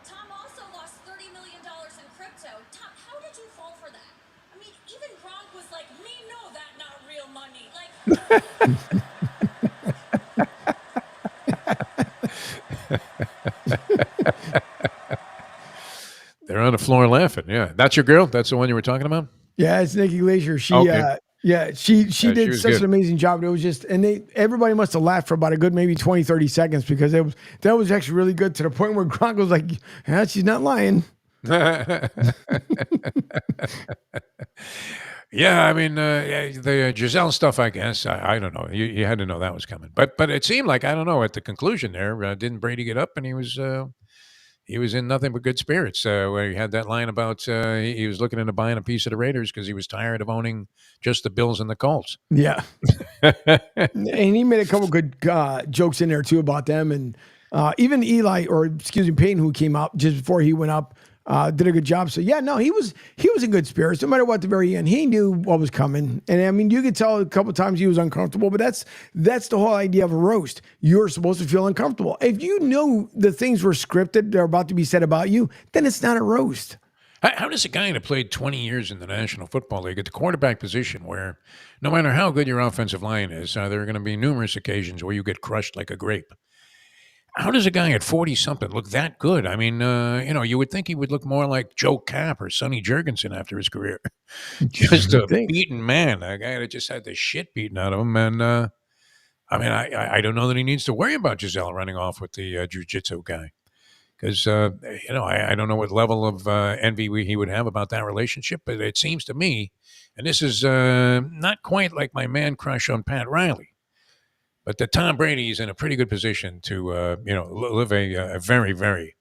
Speaker 20: Tom also lost $30 million in crypto. Tom, how did you fall for that? I mean, even Gronk was like, "Me know that not real money."
Speaker 28: They're on the floor laughing. Yeah, that's your girl. That's the one you were talking about.
Speaker 2: Yeah, it's Nikki Glaser. She Yeah, she did
Speaker 28: was
Speaker 2: such
Speaker 28: good.
Speaker 2: an amazing job. It was just, and everybody must have laughed for about a good maybe 20, 30 seconds because that was actually really good to the point where Gronk was like, yeah, she's not lying.
Speaker 28: Yeah, I mean, the Giselle stuff, I guess. I don't know. You had to know that was coming. But it seemed like, I don't know, at the conclusion there, didn't Brady get up and he was in nothing but good spirits where he had that line about he was looking into buying a piece of the Raiders because he was tired of owning just the Bills and the Colts.
Speaker 2: Yeah. And he made a couple good jokes in there too about them. And even Peyton, who came up just before he went up, did a good job. So yeah, no, he was in good spirits. No matter what, at the very end, he knew what was coming. And I mean, you could tell a couple times he was uncomfortable, but that's the whole idea of a roast. You're supposed to feel uncomfortable. If you know the things were scripted, they're about to be said about you, then it's not a roast.
Speaker 28: How does a guy that played 20 years in the National Football League at the quarterback position, where no matter how good your offensive line is, there are going to be numerous occasions where you get crushed like a grape? How does a guy at 40-something look that good? I mean, you would think he would look more like Joe Kapp or Sonny Jurgensen after his career. Just a beaten man, a guy that just had the shit beaten out of him. And, I don't know that he needs to worry about Giselle running off with the jiu-jitsu guy. Because, I don't know what level of envy he would have about that relationship, but it seems to me, and this is not quite like my man crush on Pat Riley, but that Tom Brady is in a pretty good position to, live a very, very.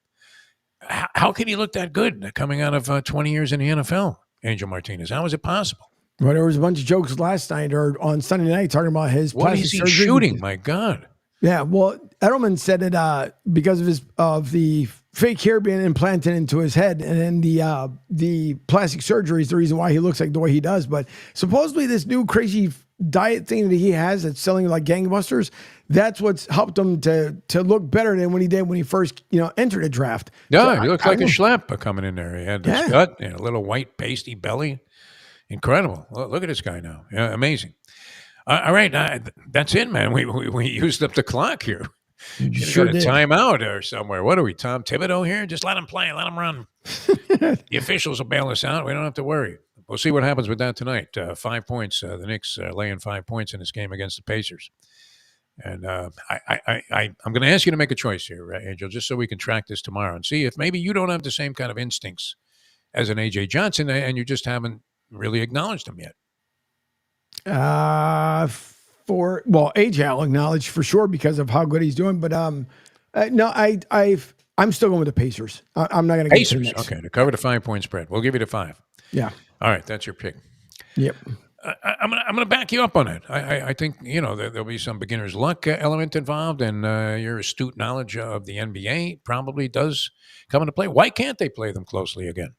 Speaker 28: How can he look that good coming out of 20 years in the NFL, Angel Martinez? How is it possible?
Speaker 2: Well, there was a bunch of jokes last night or on Sunday night talking about his plastic surgery.
Speaker 28: What is he shooting? My God.
Speaker 2: Yeah, well, Edelman said it because of the fake hair being implanted into his head, and then the plastic surgery is the reason why he looks like the way he does. But supposedly this new crazy diet thing that he has that's selling like gangbusters, that's what's helped him to look better than when he did when he first entered a draft.
Speaker 28: Yeah,
Speaker 2: so
Speaker 28: he looks like a schlep coming in there. He had this gut and a little white pasty belly. Incredible. Look at this guy now. Yeah, amazing. All right, that's it, man. We used up the clock here. Sure got a timeout or somewhere. What are we, Tom Thibodeau here? Just let him play. Let him run. The officials will bail us out. We don't have to worry. We'll see what happens with that tonight. 5 points. The Knicks laying 5 points in this game against the Pacers. And I'm going to ask you to make a choice here, Angel, just so we can track this tomorrow and see if maybe you don't have the same kind of instincts as an A.J. Johnson and you just haven't really acknowledged him yet.
Speaker 2: AJ I'll acknowledge for sure because of how good he's doing, but no, I'm still going with the Pacers. I'm not going to go to the Knicks.
Speaker 28: Okay, to cover the 5 point spread, we'll give you the 5.
Speaker 2: Yeah.
Speaker 28: All right, that's your pick.
Speaker 2: Yep.
Speaker 28: I'm gonna back you up on it. I think there'll be some beginner's luck element involved, and your astute knowledge of the NBA probably does come into play. Why can't they play them closely again?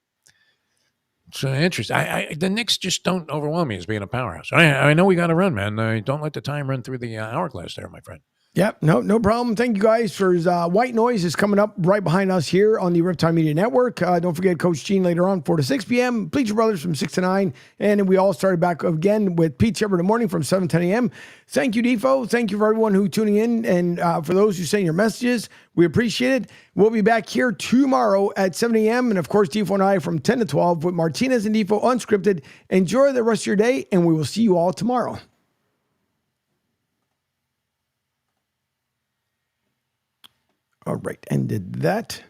Speaker 28: It's interesting. The Knicks just don't overwhelm me as being a powerhouse. I know we got to run, man. Don't let the time run through the hourglass there, my friend.
Speaker 2: Yep, no problem. Thank you guys for White Noise is coming up right behind us here on the Riptide Media Network. Don't forget Coach Gene later on, 4 to 6 p.m. Bleacher Brothers from 6 to 9. And then we all started back again with Pete Sheppard in the morning from 7 to 10 a.m. Thank you, Defo. Thank you for everyone who tuning in. And for those who send your messages, we appreciate it. We'll be back here tomorrow at 7 a.m. And of course, Defo and I from 10 to 12 with Martinez and Defo Unscripted. Enjoy the rest of your day, and we will see you all tomorrow. All right, ended that.